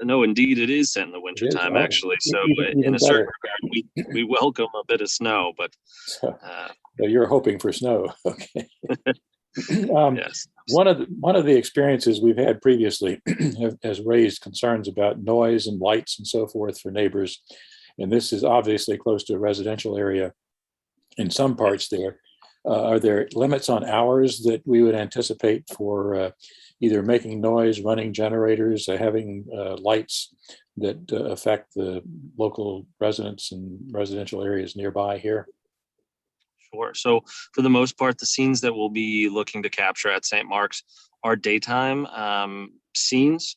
No, indeed, it is set in the wintertime, actually. So in a certain regard, we welcome a bit of snow, but so you're hoping for snow. Okay. Yes. One of the experiences we've had previously has raised concerns about noise and lights and so forth for neighbors. And this is obviously close to a residential area in some parts there. Are there limits on hours that we would anticipate for either making noise, running generators, having lights that affect the local residents and residential areas nearby here? Sure. So for the most part, the scenes that we'll be looking to capture at St. Mark's are daytime scenes.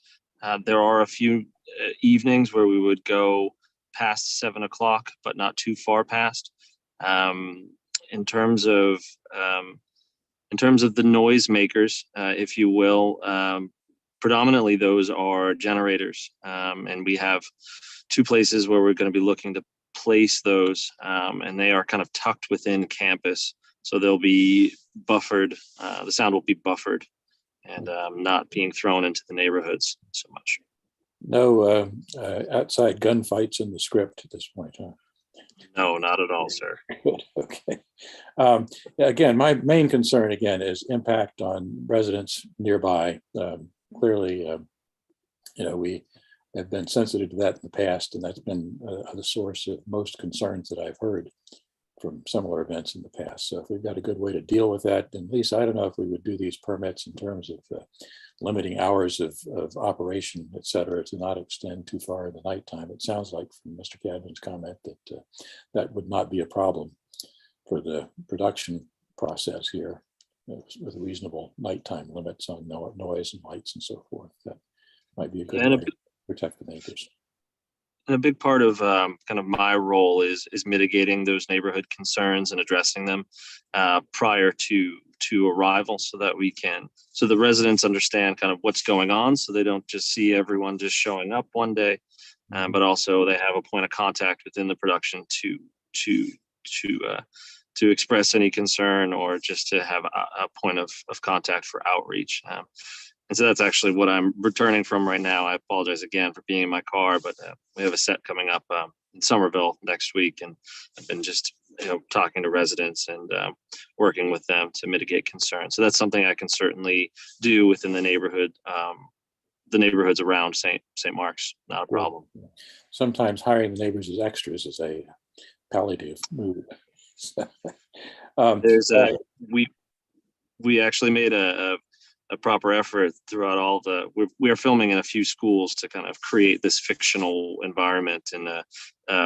There are a few evenings where we would go past 7 o'clock, but not too far past. In terms of the noise makers, if you will, predominantly those are generators, and we have 2 places where we're going to be looking to place those, and they are kind of tucked within campus, so they'll be buffered. The sound will be buffered and not being thrown into the neighborhoods so much. No outside gunfights in the script at this point, huh? No, not at all, sir. Good. Okay. Again, my main concern again is impact on residents nearby. Clearly, we have been sensitive to that in the past, and that's been the source of most concerns that I've heard from similar events in the past. So if we've got a good way to deal with that, then Lisa, I don't know if we would do these permits in terms of limiting hours of operation, et cetera, to not extend too far in the nighttime. It sounds like from Mr. Cadman's comment that that would not be a problem for the production process here, with reasonable nighttime limits on noise and lights and so forth. That might be a good way to protect the neighbors. And a big part of kind of my role is mitigating those neighborhood concerns and addressing them prior to arrival, so that so the residents understand kind of what's going on, so they don't just see everyone just showing up one day, but also they have a point of contact within the production to to express any concern or just to have a point of contact for outreach. And so that's actually what I'm returning from right now. I apologize again for being in my car, but we have a set coming up in Somerville next week, and I've been just talking to residents and working with them to mitigate concerns. So that's something I can certainly do within the neighborhood. The neighborhoods around St. Mark's, not a problem. Sometimes hiring the neighbors as extras is a palliative move. There's we actually made a proper effort throughout all we are filming in a few schools to kind of create this fictional environment, and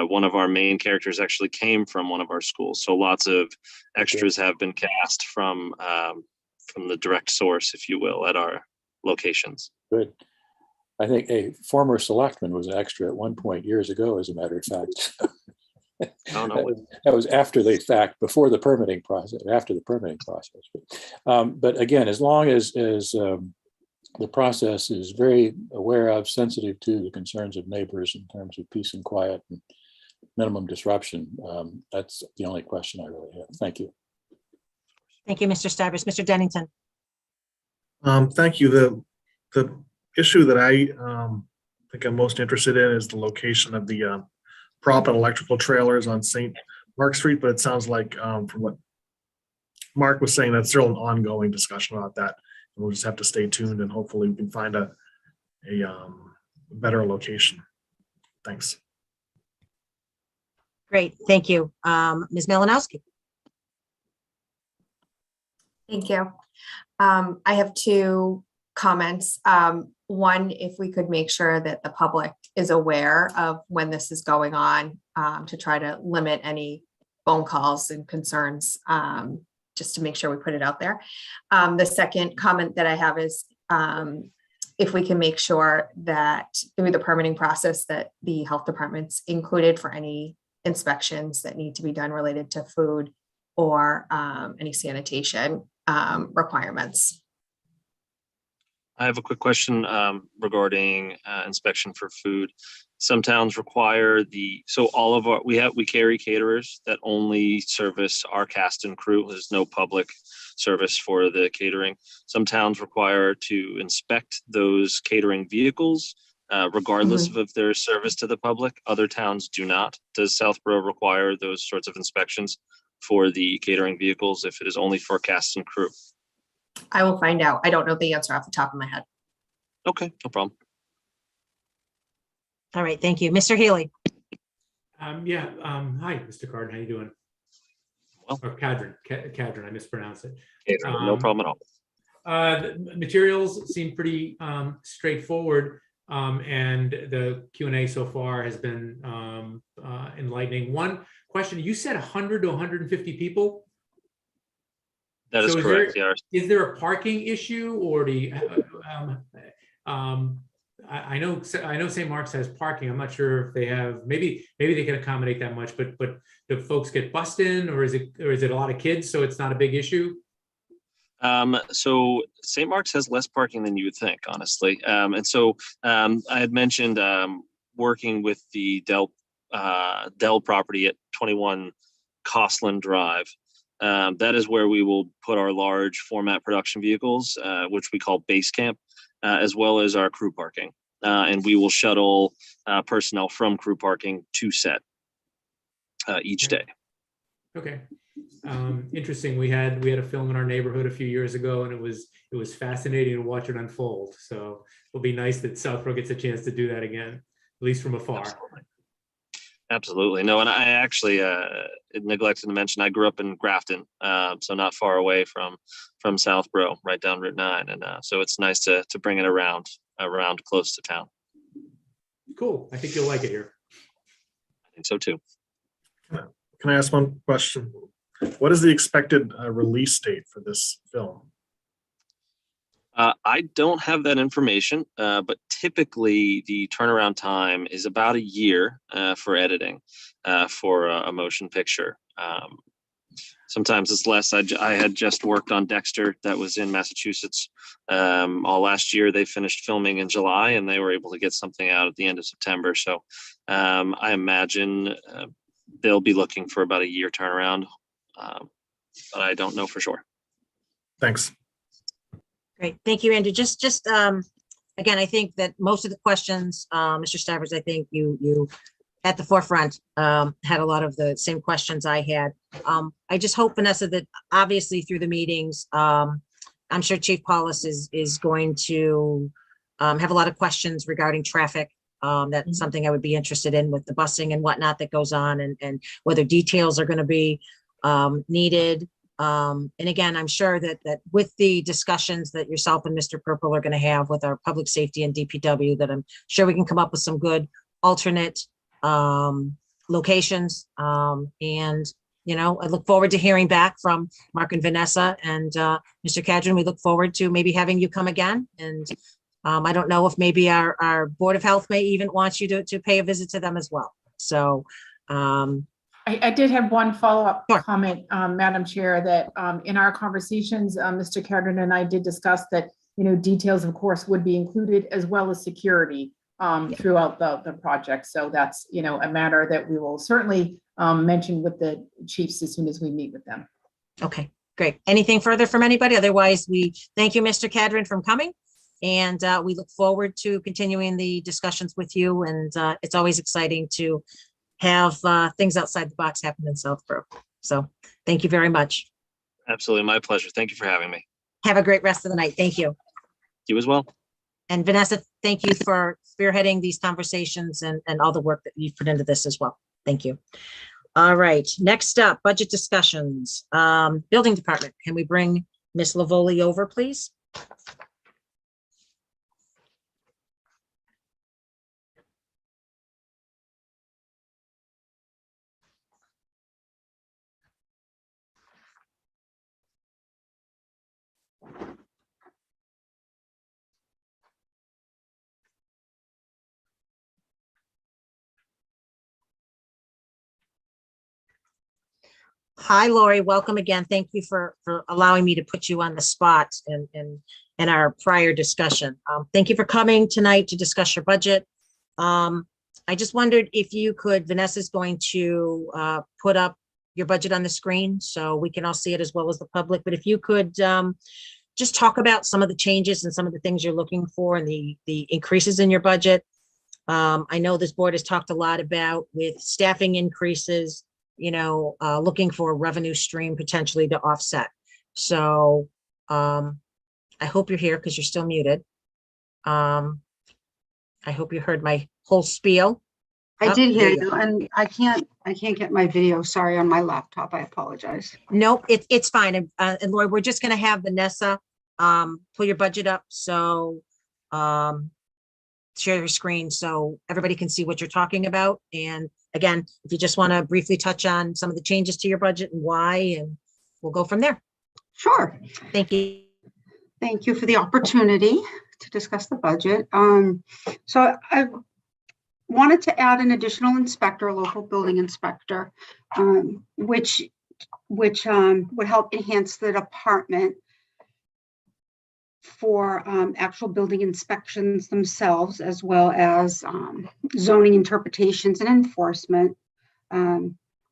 one of our main characters actually came from one of our schools, so lots of extras have been cast from the direct source, if you will, at our locations. Good. I think a former selectman was an extra at one point years ago, as a matter of fact. That was after the fact, before the permitting process, after the permitting process. But again, as long as the process is very aware of, sensitive to the concerns of neighbors in terms of peace and quiet and minimum disruption, that's the only question I really have. Thank you. Thank you, Mr. Stivers. Mr. Dennington. Thank you. The issue that I think I'm most interested in is the location of the prop and electrical trailers on St. Mark Street, but it sounds like from what Mark was saying, that's still an ongoing discussion about that. And we'll just have to stay tuned, and hopefully we can find a better location. Thanks. Great, thank you. Ms. Malinowski. Thank you. I have two comments. One, if we could make sure that the public is aware of when this is going on, to try to limit any phone calls and concerns, just to make sure we put it out there. The second comment that I have is if we can make sure that through the permitting process that the health department's included for any inspections that need to be done related to food or any sanitation requirements. I have a quick question regarding inspection for food. Some towns require so all of we carry caterers that only service our cast and crew. There's no public service for the catering. Some towns require to inspect those catering vehicles, regardless of their service to the public. Other towns do not. Does Southborough require those sorts of inspections for the catering vehicles if it is only for cast and crew? I will find out. I don't know the answer off the top of my head. Okay, no problem. All right, thank you. Mr. Healy. Hi, Mr. Carden, how you doing? Well, or Cadron, I mispronounced it. No problem at all. The materials seem pretty straightforward, and the Q&A so far has been enlightening. One question, you said 100 to 150 people? That is correct. Is there a parking issue, or do you, I know St. Mark's has parking. I'm not sure if they have. Maybe they can accommodate that much. But do folks get bussed in, or is it a lot of kids, so it's not a big issue? So St. Mark's has less parking than you would think, honestly. And so I had mentioned working with the Dell property at 21 Costland Drive. That is where we will put our large format production vehicles, which we call base camp, as well as our crew parking. And we will shuttle personnel from crew parking to set each day. Okay. Interesting. We had a film in our neighborhood a few years ago, and it was fascinating to watch it unfold. So it'll be nice that Southborough gets a chance to do that again, at least from afar. Absolutely. No, and I actually neglected to mention I grew up in Grafton, so not far away from Southborough, right down Route 9, and so it's nice to bring it around close to town. Cool. I think you'll like it here. I think so too. Can I ask one question? What is the expected release date for this film? I don't have that information, but typically the turnaround time is about a year for editing for a motion picture. Sometimes it's less. I had just worked on Dexter, that was in Massachusetts. All last year, they finished filming in July, and they were able to get something out at the end of September. So I imagine they'll be looking for about a year turnaround. But I don't know for sure. Thanks. Great. Thank you, Andrew. Again, I think that most of the questions, Mr. Stivers, I think you at the forefront had a lot of the same questions I had. I just hope, Vanessa, that obviously through the meetings, I'm sure Chief Paulus is going to have a lot of questions regarding traffic. That's something I would be interested in with the busing and whatnot that goes on, and whether details are going to be needed. And again, I'm sure that with the discussions that yourself and Mr. Purple are going to have with our public safety and DPW, that I'm sure we can come up with some good alternate locations. And, you know, I look forward to hearing back from Mark and Vanessa and Mr. Cadron. We look forward to maybe having you come again. And I don't know if maybe our Board of Health may even want you to pay a visit to them as well. So I did have one follow-up Sure. comment, Madam Chair, that in our conversations, Mr. Cadron and I did discuss that, you know, details, of course, would be included, as well as security throughout the project. So that's, you know, a matter that we will certainly mention with the chiefs as soon as we meet with them. Okay, great. Anything further from anybody? Otherwise, we thank you, Mr. Cadron, for coming. And we look forward to continuing the discussions with you. And it's always exciting to have things outside the box happen in Southborough. So thank you very much. Absolutely. My pleasure. Thank you for having me. Have a great rest of the night. Thank you. You as well. And Vanessa, thank you for spearheading these conversations and all the work that you've put into this as well. Thank you. All right, next up, budget discussions. Building Department, can we bring Ms. Lavoli over, please? Hi, Lori. Welcome again. Thank you for allowing me to put you on the spot in our prior discussion. Thank you for coming tonight to discuss your budget. I just wondered if you could, Vanessa's going to put up your budget on the screen so we can all see it as well as the public. But if you could just talk about some of the changes and some of the things you're looking for and the increases in your budget. I know this board has talked a lot about with staffing increases, you know, looking for a revenue stream potentially to offset. So I hope you're here because you're still muted. I hope you heard my whole spiel. I Oh, did hear there you you, go. and I can't get my video, sorry, on my laptop. I apologize. Nope, it's fine. And Lori, we're just gonna have Vanessa pull your budget up. So share your screen so everybody can see what you're talking about. And again, if you just want to briefly touch on some of the changes to your budget and why, and we'll go from there. Sure. Thank you. Thank you for the opportunity to discuss the budget. So I wanted to add an additional inspector, a local building inspector, which would help enhance the department for actual building inspections themselves, as well as zoning interpretations and enforcement.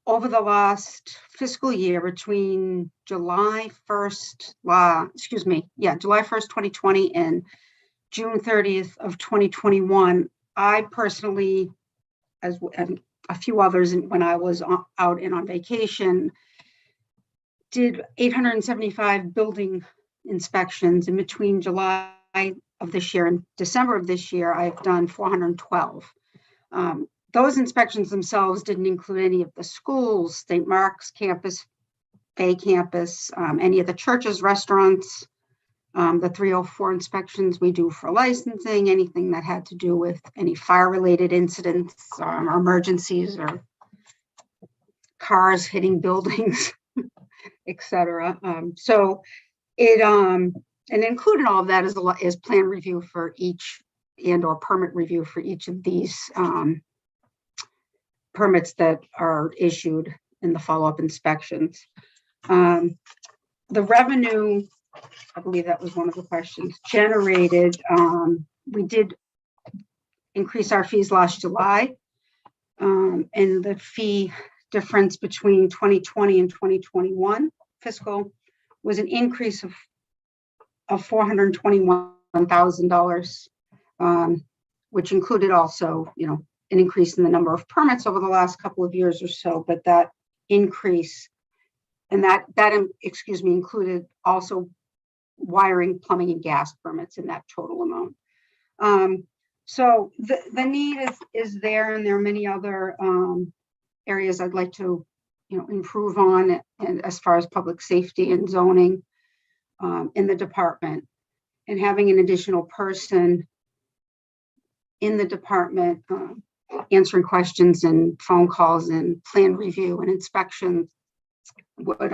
Over the last fiscal year, between July 1st, July 1st, 2020 and June 30th of 2021, I personally, and a few others when I was out and on vacation, did 875 building inspections. In between July of this year and December of this year, I've done 412. Those inspections themselves didn't include any of the schools, St. Mark's campus, Bay campus, any of the churches, restaurants, the 304 inspections we do for licensing, anything that had to do with any fire-related incidents or emergencies or cars hitting buildings, etc. So it and included all of that is plan review for each and/or permit review for each of these permits that are issued in the follow-up inspections. The revenue, I believe that was one of the questions, generated, we did increase our fees last July, and the fee difference between 2020 and 2021 fiscal was an increase of $421,000, which included also, an increase in the number of permits over the last couple of years or so. But that increase, and that included also wiring, plumbing, and gas permits in that total amount. So the need is there, and there are many other areas I'd like to, improve on, and as far as public safety and zoning in the department, and having an additional person in the department answering questions and phone calls and plan review and inspections would,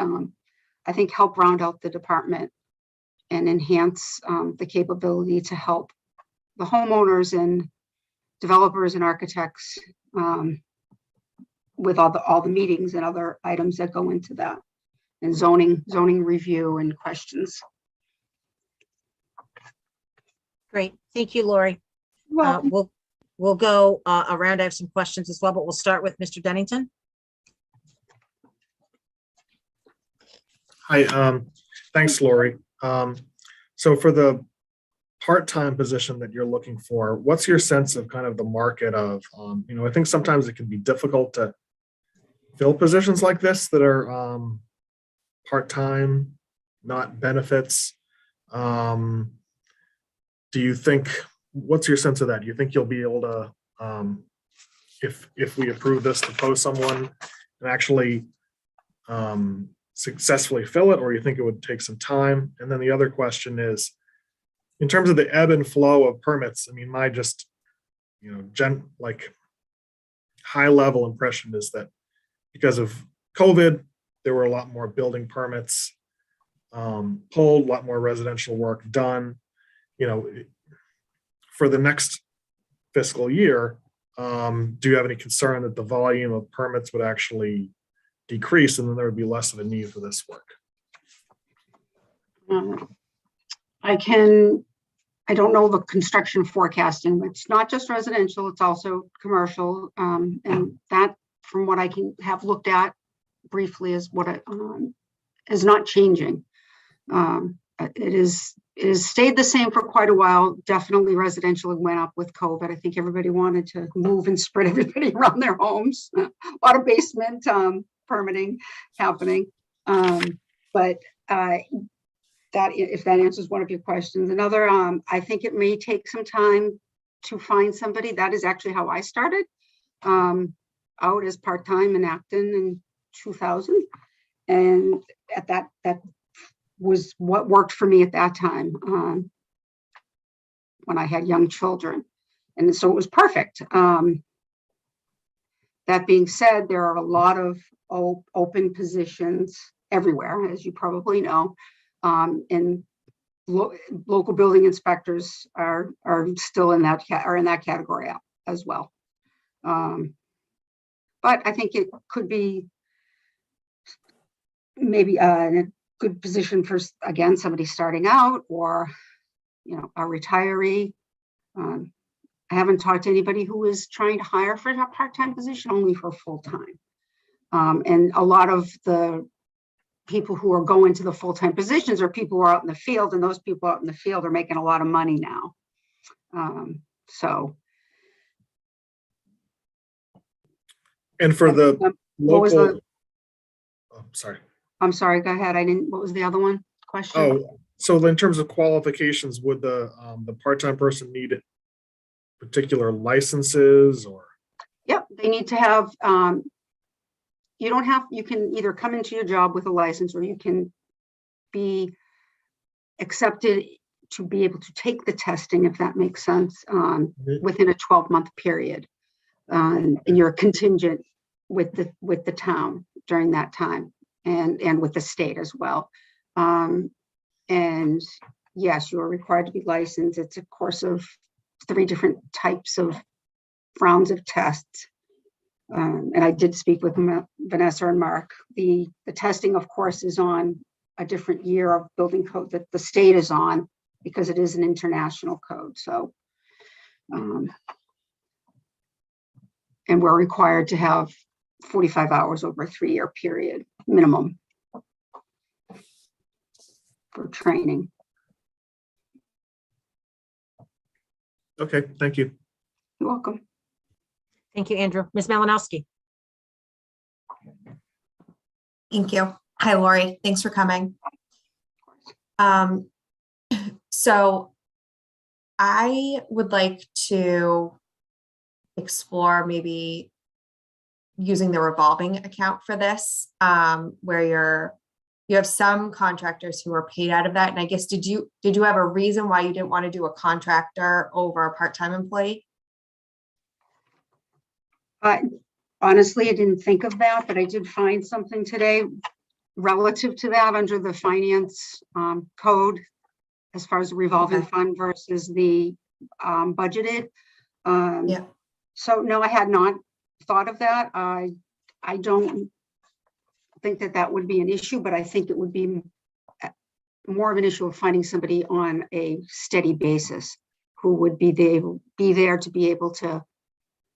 I think, help round out the department and enhance the capability to help the homeowners and developers and architects with all the meetings and other items that go into that, and zoning review and questions. Great. Thank you, Lori. Well, We'll go around. I have some questions as well, but we'll start with Mr. Dennington. Hi, thanks, Lori. So for the part-time position that you're looking for, what's your sense of kind of the market of, I think sometimes it can be difficult to fill positions like this that are part-time, not benefits. Do you think, what's your sense of that? Do you think you'll be able to, if we approve this, to post someone and actually successfully fill it, or you think it would take some time? And then the other question is, in terms of the ebb and flow of permits, I mean, my just, high level impression is that because of COVID, there were a lot more building permits pulled, a lot more residential work done. For the next fiscal year, do you have any concern that the volume of permits would actually decrease and then there would be less of a need for this work? I don't know the construction forecasting. It's not just residential, it's also commercial. And that, from what I can have looked at briefly, is what is not changing. It is stayed the same for quite a while. Definitely residential went up with COVID. I think everybody wanted to move and spread everybody around their homes. A lot of basement permitting happening. But that, if that answers one of your questions. Another, I think it may take some time to find somebody. That is actually how I started out as part-time in Acton in 2000. And at that was what worked for me at that time when I had young children. And so it was perfect. That being said, there are a lot of open positions everywhere, as you probably know. And local building inspectors are still in that category as well. But I think it could be maybe a good position for, again, somebody starting out, or a retiree. I haven't talked to anybody who is trying to hire for a part-time position, only for full-time. And a lot of the people who are going to the full-time positions are people who are out in the field, and those people out in the field are making a lot of money now. And for the what was local, sorry. I'm sorry, go ahead. What was the other one question? Oh, so in terms of qualifications, would the part-time person need particular licenses, or? Yep, they need to have, you can either come into your job with a license, or you can be accepted to be able to take the testing, if that makes sense, within a 12-month period. And you're contingent with the town during that time, and with the state as well. And yes, you are required to be licensed. It's a course of 3 different types of rounds of tests. And I did speak with Vanessa and Mark. The testing, of course, is on a different year of building code that the state is on, because it is an international code. So, and we're required to have 45 hours over a 3-year period minimum for training. Okay, thank you. You're welcome. Thank you, Andrew. Ms. Malinowski. Thank you. Hi, Lori. Thanks for coming. So I would like to explore maybe using the revolving account for this, where you have some contractors who are paid out of that. And I guess, did you have a reason why you didn't want to do a contractor over a part-time employee? Honestly, I didn't think of that, but I did find something today relative to that under the finance code, as far as the revolving fund versus the budgeted. Yeah. So no, I had not thought of that. I don't think that that would be an issue, but I think it would be more of an issue of finding somebody on a steady basis who would be there to be able to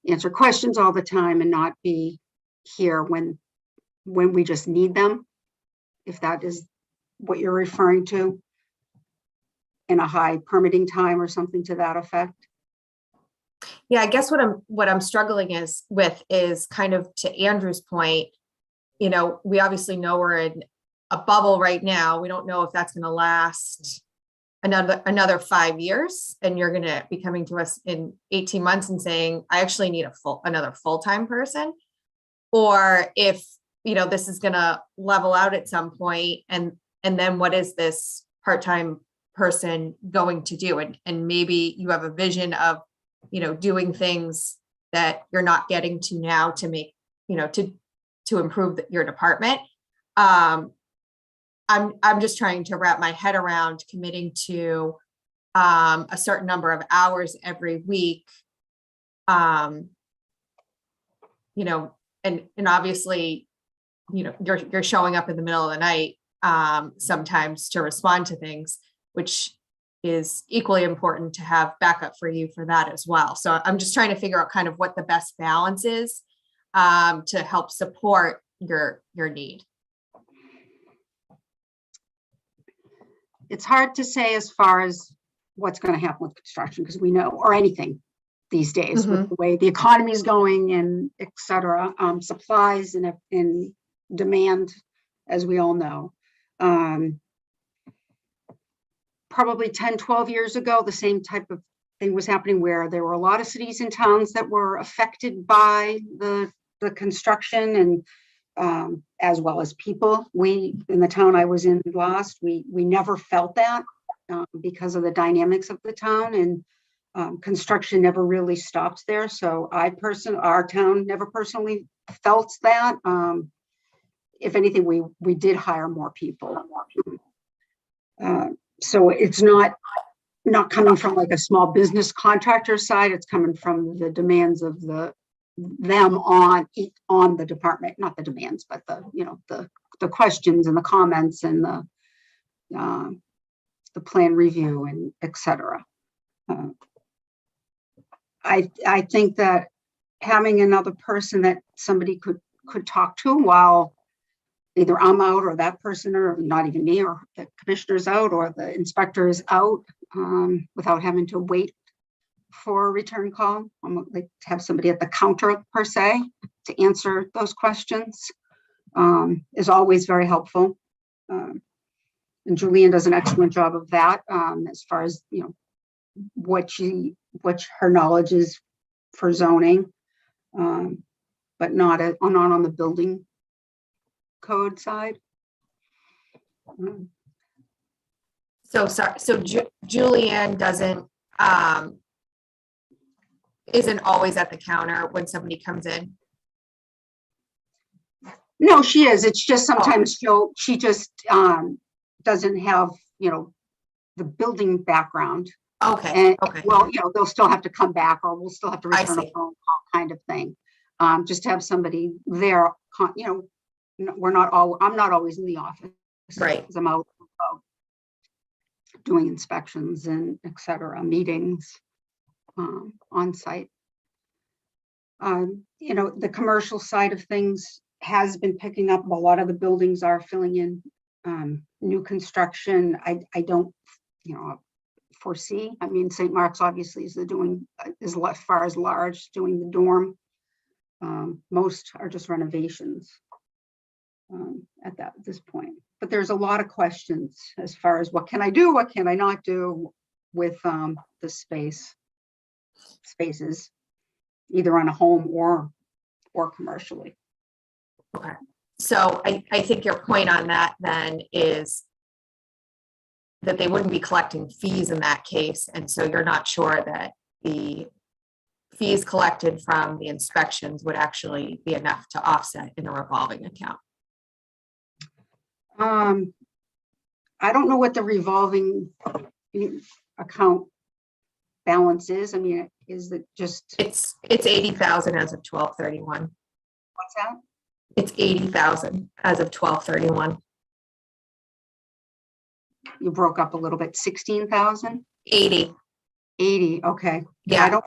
answer questions all the time and not be here when we just need them, if that is what you're referring to, in a high permitting time or something to that effect. Yeah, I guess what I'm struggling with is kind of to Andrew's point, you know, we obviously know we're in a bubble right now. We don't know if that's going to last another 5 years, and you're going to be coming to us in 18 months and saying, I actually need another full-time person, or if, you know, this is going to level out at some point, and then what is this part-time person going to do? And maybe you have a vision of, you know, doing things that you're not getting to now to make, you know, to improve your department. I'm just trying to wrap my head around committing to a certain number of hours every week. You know, and obviously, you know, you're showing up in the middle of the night sometimes to respond to things, which is equally important to have backup for you for that as well. So I'm just trying to figure out kind of what the best balance is to help support your need. It's hard to say as far as what's going to happen with construction, because we know, or anything these days, with the way the economy is going and et cetera, supplies and demand, as we all know. Probably 10, 12 years ago, the same type of thing was happening, where there were a lot of cities and towns that were affected by the construction, and as well as people. We, in the town I was in last, we never felt that because of the dynamics of the town, and construction never really stopped there. So our town never personally felt that. If anything, we did hire more people. So it's not coming from like a small business contractor side. It's coming from the demands of them on the department, not the demands, but the questions and the comments and the plan review and et cetera. I think that having another person that somebody could talk to while either I'm out, or that person, or not even me, or the commissioner's out, or the inspector is out, without having to wait for a return call. I'm like to have somebody at the counter per se to answer those questions is always very helpful. And Julian does an excellent job of that, as far as, you know, what her knowledge is for zoning, but not on the building code side. So sorry. So Julianne isn't always at the counter when somebody comes in. No, she is. It's just sometimes she just doesn't have, you know, the building background. Okay. And, okay. well, you know, they'll still have to come back, or we'll still have to return a phone call, kind of thing. Just to have somebody there, you know, I'm not always in the office, right? Because I'm out doing inspections and et cetera, meetings on site. You know, the commercial side of things has been picking up. A lot of the buildings are filling in new construction. I don't, you know, foresee. I mean, St. Mark's obviously is doing, as far as large, doing the dorm. Most are just renovations at this point. But there's a lot of questions as far as what can I do, what can I not do with the spaces, either on a home or commercially. Okay. So I think your point on that then is that they wouldn't be collecting fees in that case. And so you're not sure that the fees collected from the inspections would actually be enough to offset in a revolving account. I don't know what the revolving account balance is. I mean, is it just? It's 80,000 as of 12/31. What's that? It's 80,000 as of 12/31. You broke up a little bit. 16,000? 80. 80. Okay. Yeah. I don't.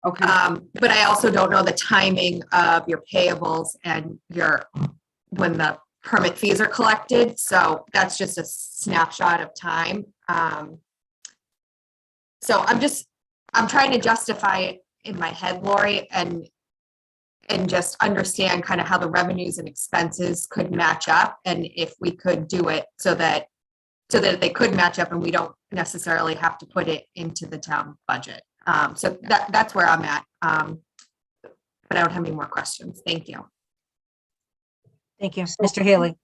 Okay. But I also don't know the timing of your payables and when the permit fees are collected. So that's just a snapshot of time. So I'm trying to justify it in my head, Lori, and just understand kind of how the revenues and expenses could match up, and if we could do it so that they could match up and we don't necessarily have to put it into the town budget. So that's where I'm at. But I don't have any more questions. Thank you. Thank you. Mr. Haley.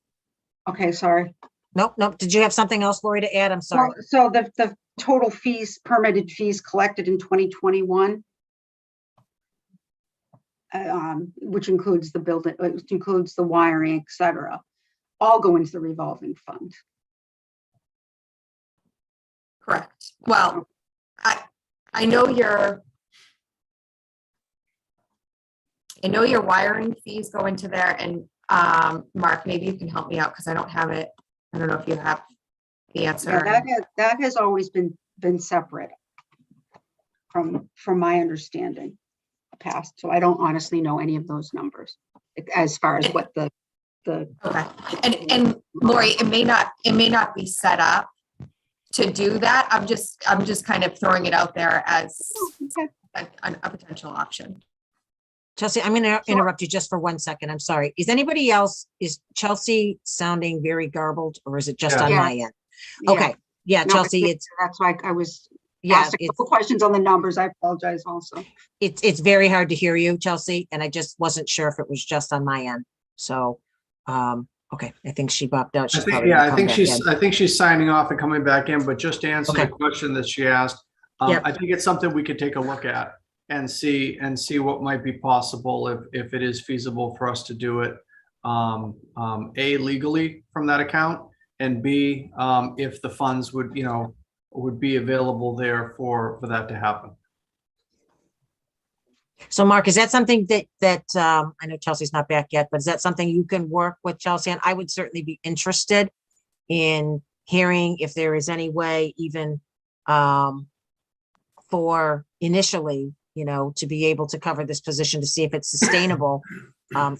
Okay, sorry. Nope. Did you have something else, Lori, to add? I'm sorry. Well, so the total fees, permitted fees collected in 2021, which includes the building, which includes the wiring, et cetera, all go into the revolving fund. Correct. Well, I know your wiring fees go into there, and Mark, maybe you can help me out because I don't have it. I don't know if you have the answer. Yeah, that has always been separate from my understanding past. So I don't honestly know any of those numbers as far as what the okay. And Lori, it may not be set up to do that. I'm just kind of throwing it out there as a potential option. Chelsea, I'm going to interrupt you just for 1 second. I'm sorry. Is Chelsea sounding very garbled, or is it just on my end? Okay. Yeah, No, Chelsea, that's why I was yeah, asked a couple questions on the numbers. I apologize also. It's very hard to hear you, Chelsea, and I just wasn't sure if it was just on my end. So, okay, I think she popped out. I think she's signing off and coming back in, but just to answer the question that she asked, I think it's something we could take a look at and see what might be possible if it is feasible for us to do it, A, legally from that account, and B, if the funds would be available there for that to happen. So Mark, is that something that I know Chelsea's not back yet, but is that something you can work with Chelsea? And I would certainly be interested in hearing if there is any way, even for initially, to be able to cover this position to see if it's sustainable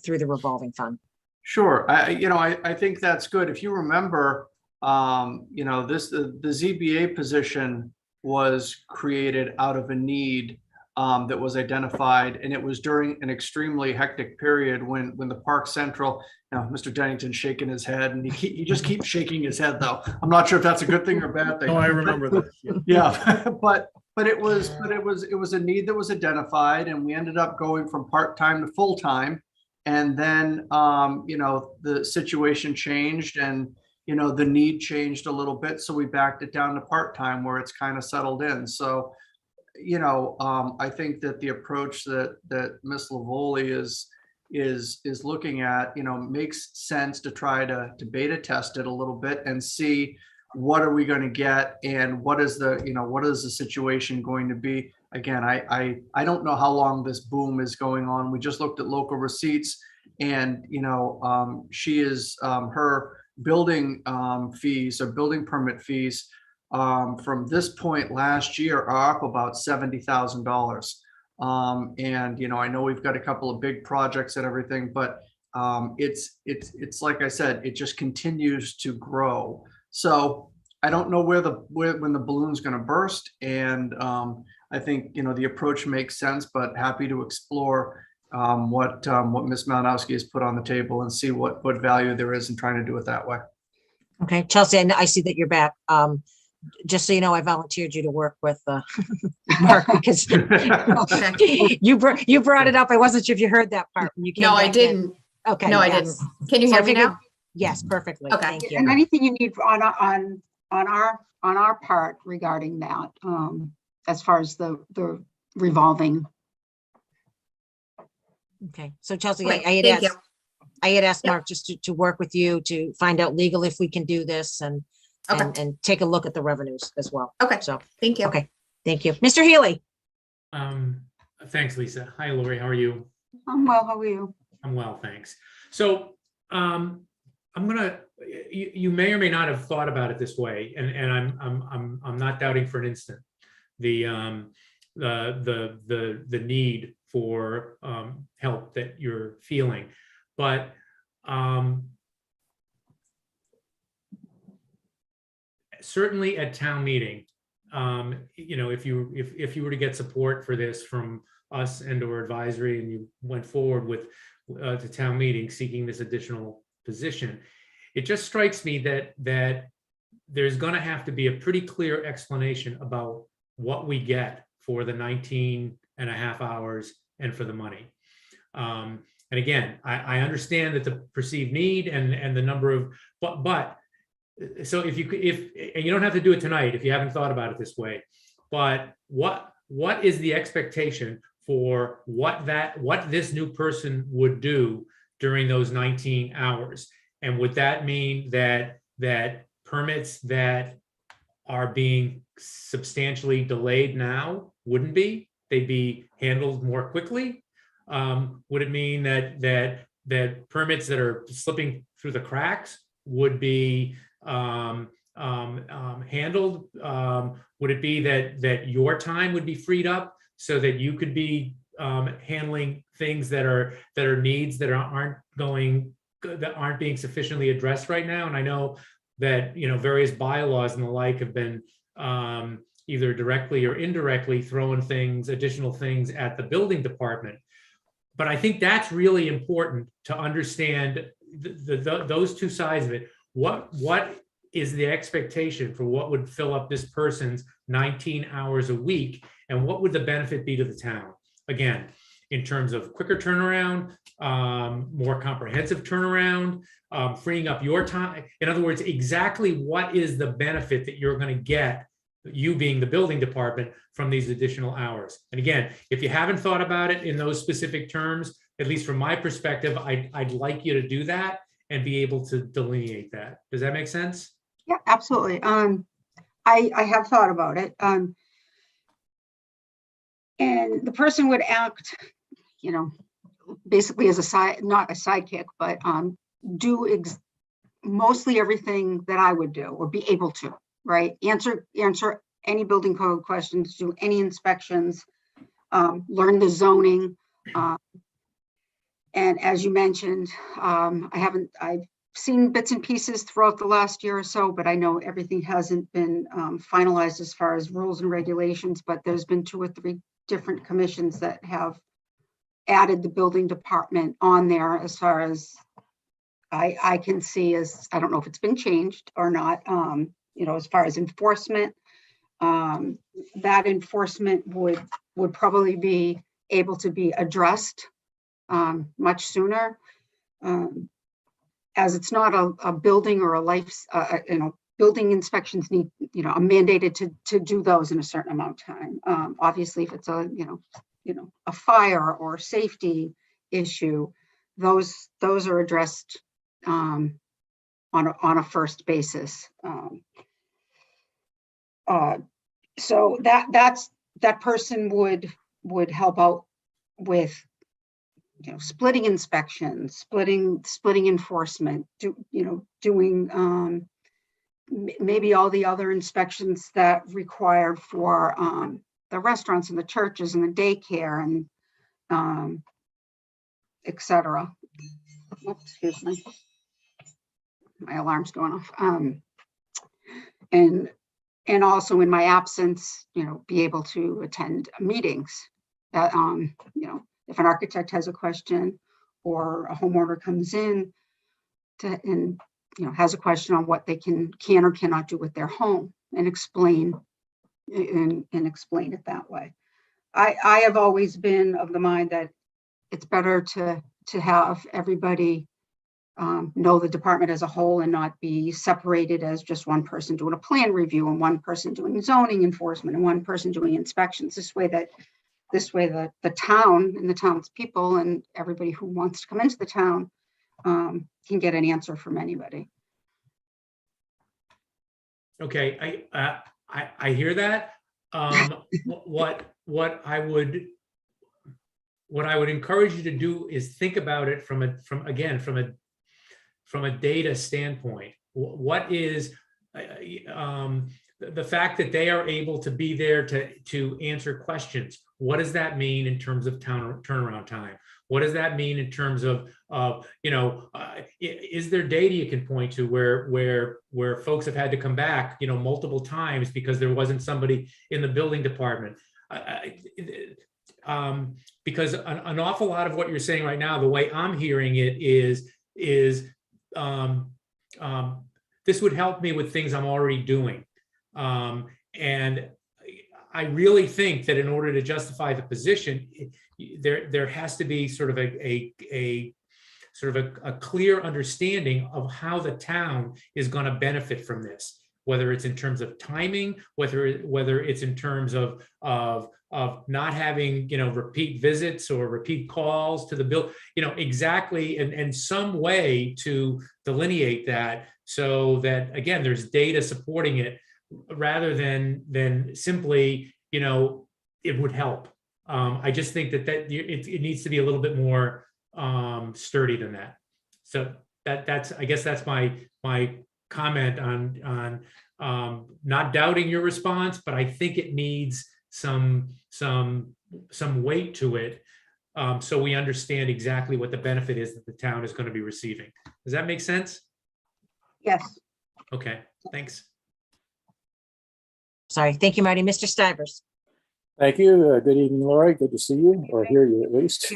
through the revolving fund. Sure. I think that's good. If you remember, the ZBA position was created out of a need that was identified, and it was during an extremely hectic period when the Park Central, Mr. Dennington's shaking his head, and he just keeps shaking his head, though. I'm not sure if that's a good thing or bad thing. No, I remember that. Yeah, but it was a need that was identified, and we ended up going from part-time to full-time, and then the situation changed, and the need changed a little bit, so we backed it down to part-time, where it's kind of settled in. So I think that the approach that Ms. Lavoli is looking at, makes sense to try to beta test it a little bit and see what are we going to get, and what is the situation going to be. Again, I don't know how long this boom is going on. We just looked at local receipts, and she is her building fees or building permit fees from this point last year are up about $70,000. And, I know we've got a couple of big projects and everything, but it's like I said, it just continues to grow. So I don't know when the balloon's going to burst. And I think, the approach makes sense, but happy to explore what Ms. Malinowski has put on the table and see what value there is in trying to do it that way. Okay, Chelsea, I see that you're back. Just so you know, I volunteered you to work with Mark because you brought it up. I wasn't sure if you heard that part when you came. No, I back in. didn't. Okay. No, I yes. didn't. Can you So I hear me figured- now? Yes, perfectly. Okay. Thank you. And anything you need on our part regarding that, as far as the revolving. Okay, so Chelsea, Great, I thank you. had asked Yep. Mark just to work with you to find out legal if we can do this and take a look at the revenues as well. Okay. So, Thank you. okay, thank you. Mr. Healy. Thanks, Lisa. Hi, Lori. How are you? I'm well, how are you? I'm well, thanks. So you may or may not have thought about it this way, and I'm not doubting for an instant the need for help that you're feeling, but certainly at town meeting, if you were to get support for this from us and or advisory, and you went forward with the town meeting seeking this additional position, it just strikes me that there's going to have to be a pretty clear explanation about what we get for the 19 and a half hours and for the money. And again, I understand that the perceived need and the number of, but so if and you don't have to do it tonight if you haven't thought about it this way, but what is the expectation for what this new person would do during those 19 hours? And would that mean that permits that are being substantially delayed now wouldn't be? They'd be handled more quickly? Would it mean that permits that are slipping through the cracks would be handled? Would it be that your time would be freed up so that you could be handling things that are needs that aren't being sufficiently addressed right now? And I know that various bylaws and the like have been either directly or indirectly throwing additional things at the building department. But I think that's really important to understand those two sides of it. What is the expectation for what would fill up this person's 19 hours a week, and what would the benefit be to the town? Again, in terms of quicker turnaround, more comprehensive turnaround, freeing up your time. In other words, exactly what is the benefit that you're going to get, you being the building department, from these additional hours? And again, if you haven't thought about it in those specific terms, at least from my perspective, I'd like you to do that and be able to delineate that. Does that make sense? Yeah, absolutely. I have thought about it. And the person would act, basically as not a sidekick, but do mostly everything that I would do or be able to, right? Answer any building code questions, do any inspections, learn the zoning. And as you mentioned, I've seen bits and pieces throughout the last year or so, but I know everything hasn't been finalized as far as rules and regulations, but there's been 2 or 3 different commissions that have added the building department on there as far as I can see. As I don't know if it's been changed or not, as far as enforcement, that enforcement would probably be able to be addressed much sooner, as it's not a building or a life, building inspections need, are mandated to do those in a certain amount of time. Obviously, if it's a fire or safety issue, those are addressed on a first basis. So that person would help out with splitting inspections, splitting enforcement, doing maybe all the other inspections that required for the restaurants and the churches and the daycare and et cetera. Oops, excuse me. My alarm's going off. And also in my absence, be able to attend meetings. That, if an architect has a question or a homeowner comes in and has a question on what they can or cannot do with their home, and explain it that way. I have always been of the mind that it's better to have everybody know the department as a whole and not be separated as just one person doing a plan review and one person doing zoning enforcement and one person doing inspections. This way the town and the town's people and everybody who wants to come into the town can get an answer from anybody. Okay, I hear that. What I would encourage you to do is think about it from a data standpoint. What is the fact that they are able to be there to answer questions? What does that mean in terms of turnaround time? What does that mean in terms of is there data you can point to where folks have had to come back multiple times because there wasn't somebody in the building department? Because an awful lot of what you're saying right now, the way I'm hearing it is this would help me with things I'm already doing. And I really think that in order to justify the position, there has to be sort of a clear understanding of how the town is going to benefit from this, whether it's in terms of timing, whether it's in terms of not having repeat visits or repeat calls to the bill, exactly, and some way to delineate that so that, again, there's data supporting it rather than simply it would help. I just think that it needs to be a little bit more sturdy than that. So I guess that's my comment on not doubting your response, but I think it needs some weight to it, so we understand exactly what the benefit is that the town is going to be receiving. Does that make sense? Yes. Okay, thanks. Sorry. Thank you, Marty. Mr. Stivers. Thank you. Good evening, Lori. Good to see you, or hear you at least.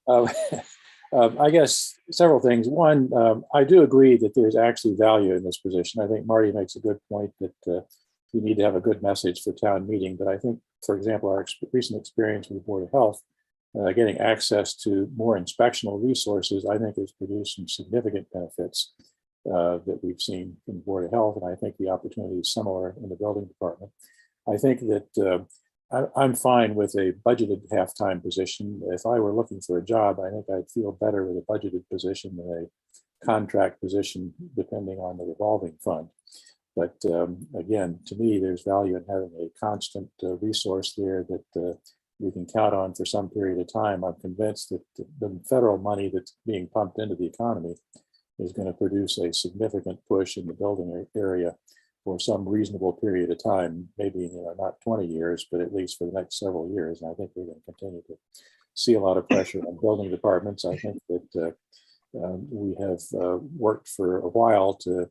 I guess several things. One, I do agree that there's actually value in this position. I think Marty makes a good point that we need to have a good message for town meeting. But I think, for example, our recent experience with the Board of Health, getting access to more inspectional resources, I think has produced some significant benefits that we've seen from the Board of Health. And I think the opportunity is similar in the building department. I think that I'm fine with a budgeted half-time position. If I were looking for a job, I think I'd feel better with a budgeted position than a contract position, depending on the revolving fund. But again, to me, there's value in having a constant resource there that we can count on for some period of time. I'm convinced that the federal money that's being pumped into the economy is going to produce a significant push in the building area for some reasonable period of time, maybe not 20 years, but at least for the next several years. And I think we're going to continue to see a lot of pressure on building departments. I think that we have worked for a while to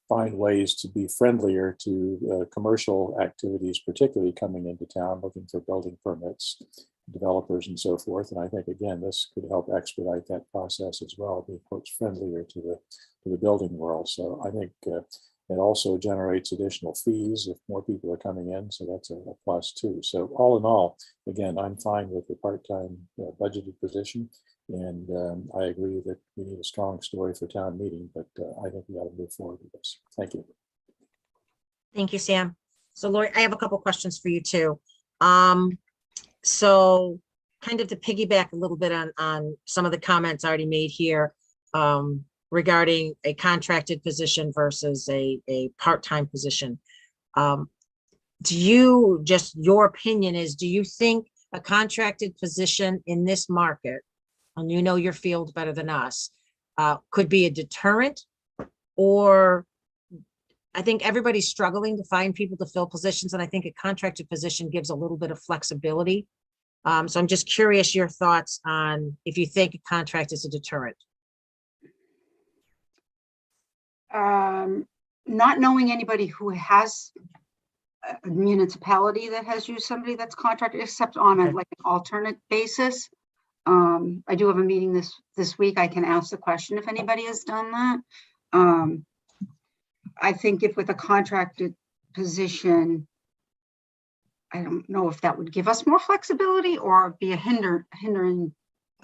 find ways to be friendlier to commercial activities, particularly coming into town, looking for building permits, developers and so forth. And I think, again, this could help expedite that process as well, be friendlier to the building world. So I think it also generates additional fees if more people are coming in. So that's a plus too. So all in all, again, I'm fine with the part-time budgeted position. And I agree that we need a strong story for town meeting, but I think we got to move forward with this. Thank you. Thank you, Sam. So Lori, I have a couple questions for you too. So kind of to piggyback a little bit on some of the comments already made here regarding a contracted position versus a part-time position. Your opinion is, do you think a contracted position in this market, and you know your field better than us, could be a deterrent, or I think everybody's struggling to find people to fill positions, and I think a contracted position gives a little bit of flexibility. So I'm just curious your thoughts on if you think a contract is a deterrent. Not knowing anybody who has a municipality that has used somebody that's contracted, except on Okay. like an alternate basis. I do have a meeting this week. I can ask the question if anybody has done that. I think if with a contracted position, I don't know if that would give us more flexibility or be a hindering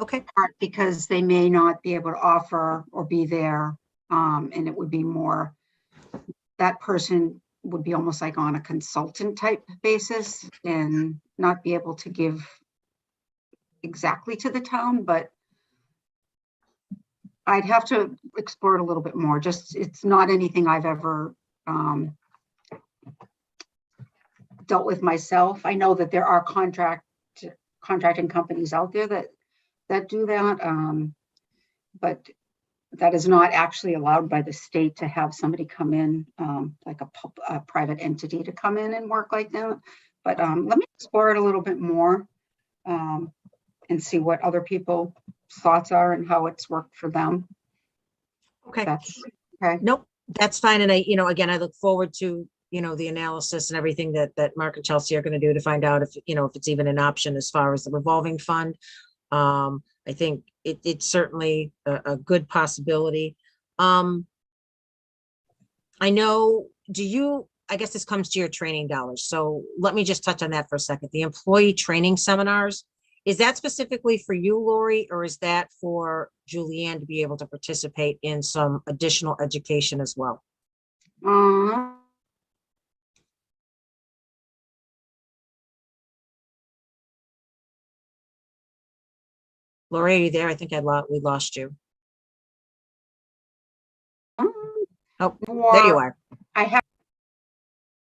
Okay. part, because they may not be able to offer or be there. And it would be more, that person would be almost like on a consultant type basis and not be able to give exactly to the town, but I'd have to explore it a little bit more. Just, it's not anything I've ever dealt with myself. I know that there are contracting companies out there that do that, but that is not actually allowed by the state to have somebody come in, like a private entity to come in and work like that. But let me explore it a little bit more and see what other people's thoughts are and how it's worked for them. Okay. That's okay. Nope, that's fine. And I, again, I look forward to, the analysis and everything that Mark and Chelsea are going to do to find out if, if it's even an option as far as the revolving fund. I think it's certainly a good possibility. I know, I guess this comes to your training dollars. So let me just touch on that for a second. The employee training seminars, is that specifically for you, Lori, or is that for Julianne to be able to participate in some additional education as well? Lori, are you there? I think we lost you. Oh, there you are. I have.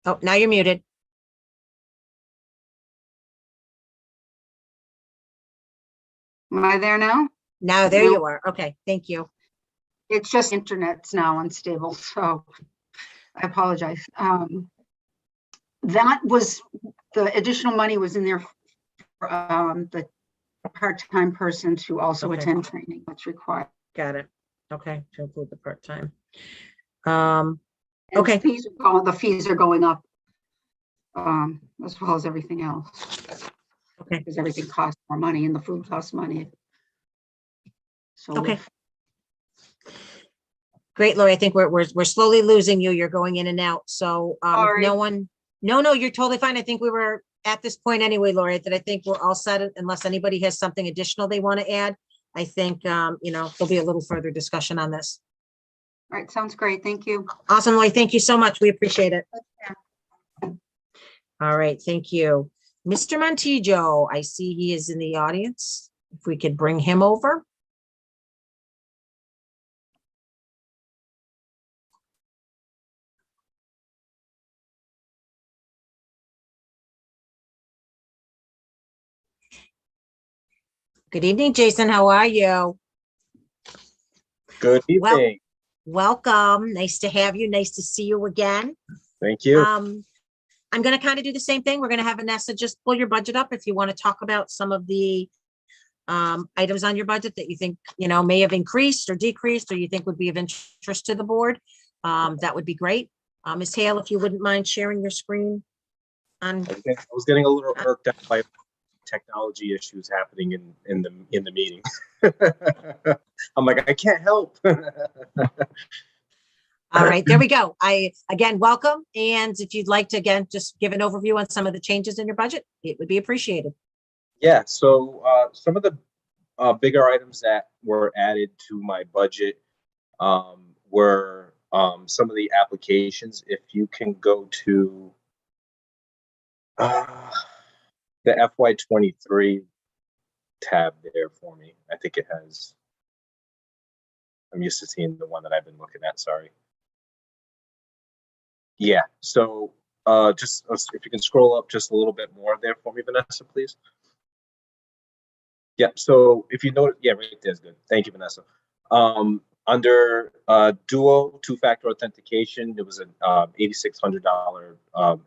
Oh, now you're muted. Am I there now? Now there No. you are. Okay, thank you. It's just internet's now unstable, so I apologize. That was, the additional money was in there for the part-time person to also Okay. attend training that's required. Got it. Okay, to include the part-time. And Okay. the fees are going up as well as everything else. Okay. Because everything costs more money and the food costs money. So Okay. Great, Lori. I think we're slowly losing you. You're going in and out. So if Sorry. no, you're totally fine. I think we were at this point anyway, Lori, that I think we're all set unless anybody has something additional they want to add. I think, there'll be a little further discussion on this. All right, sounds great. Thank you. Awesome, Lori. Thank you so much. We appreciate it. All right, thank you. Mr. Montijo, I see he is in the audience. If we could bring him over. Good evening, Jason. How are you? Good evening. Welcome. Nice to have you. Nice to see you again. Thank you. I'm going to kind of do the same thing. We're going to have Vanessa just pull your budget up if you want to talk about some of the items on your budget that you think, may have increased or decreased, or you think would be of interest to the board. That would be great. Ms. Hale, if you wouldn't mind sharing your screen. I was getting a little irked out by technology issues happening in the meeting. I'm like, I can't help. All right, there we go. Again, welcome. And if you'd like to, again, just give an overview on some of the changes in your budget, it would be appreciated. Yeah, so some of the bigger items that were added to my budget were some of the applications. If you can go to the FY23 tab there for me. I think it has, I'm used to seeing the one that I've been looking at, sorry. Yeah, so just if you can scroll up just a little bit more there for me, Vanessa, please. Yeah, so if you notice, yeah, right there's good. Thank you, Vanessa. Under Duo two-factor authentication, it was an $8,600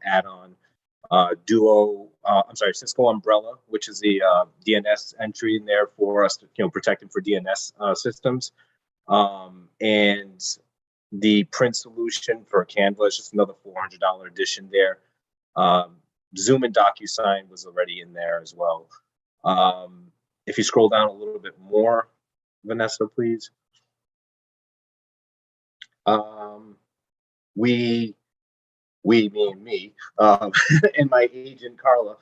add-on. Cisco Umbrella, which is the DNS entry in there for us to, protecting for DNS systems. And the print solution for Canva is just another $400 addition there. Zoom and DocuSign was already in there as well. If you scroll down a little bit more, Vanessa, please. We mean me, and my agent Carla,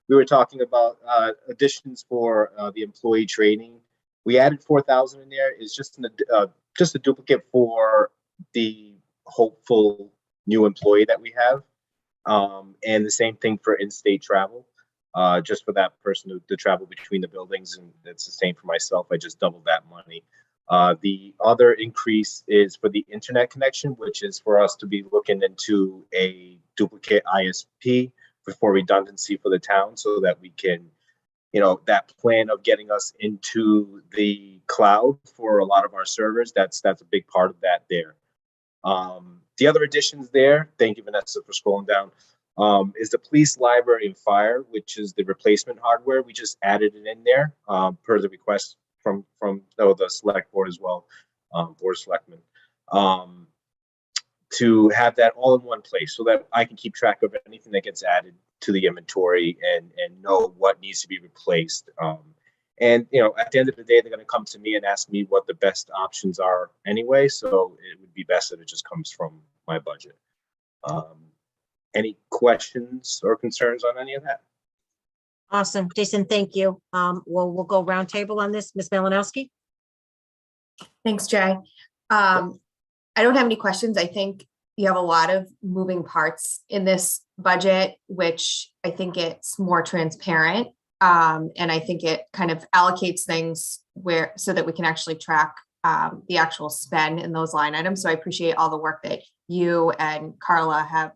we were talking about additions for the employee training. We added 4,000 in there. It's just a duplicate for the hopeful new employee that we have, and the same thing for in-state travel. Just for that person to travel between the buildings, and it's the same for myself. I just doubled that money. The other increase is for the internet connection, which is for us to be looking into a duplicate ISP for redundancy for the town, so that we can, that plan of getting us into the cloud for a lot of our servers. That's a big part of that there. The other additions there, thank you, Vanessa, for scrolling down, is the police, library, and fire, which is the replacement hardware. We just added it in there per the request from the select board as well, board of selectmen, to have that all in one place, so that I can keep track of anything that gets added to the inventory and know what needs to be replaced. And at the end of the day, they're going to come to me and ask me what the best options are anyway. So it would be best that it just comes from my budget. Any questions or concerns on any of that? Awesome. Jason, thank you. We'll go round table on this. Ms. Malinowski? Thanks, Jay. I don't have any questions. I think you have a lot of moving parts in this budget, which I think it's more transparent. And I think it kind of allocates things so that we can actually track the actual spend in those line items. So I appreciate all the work that you and Carla have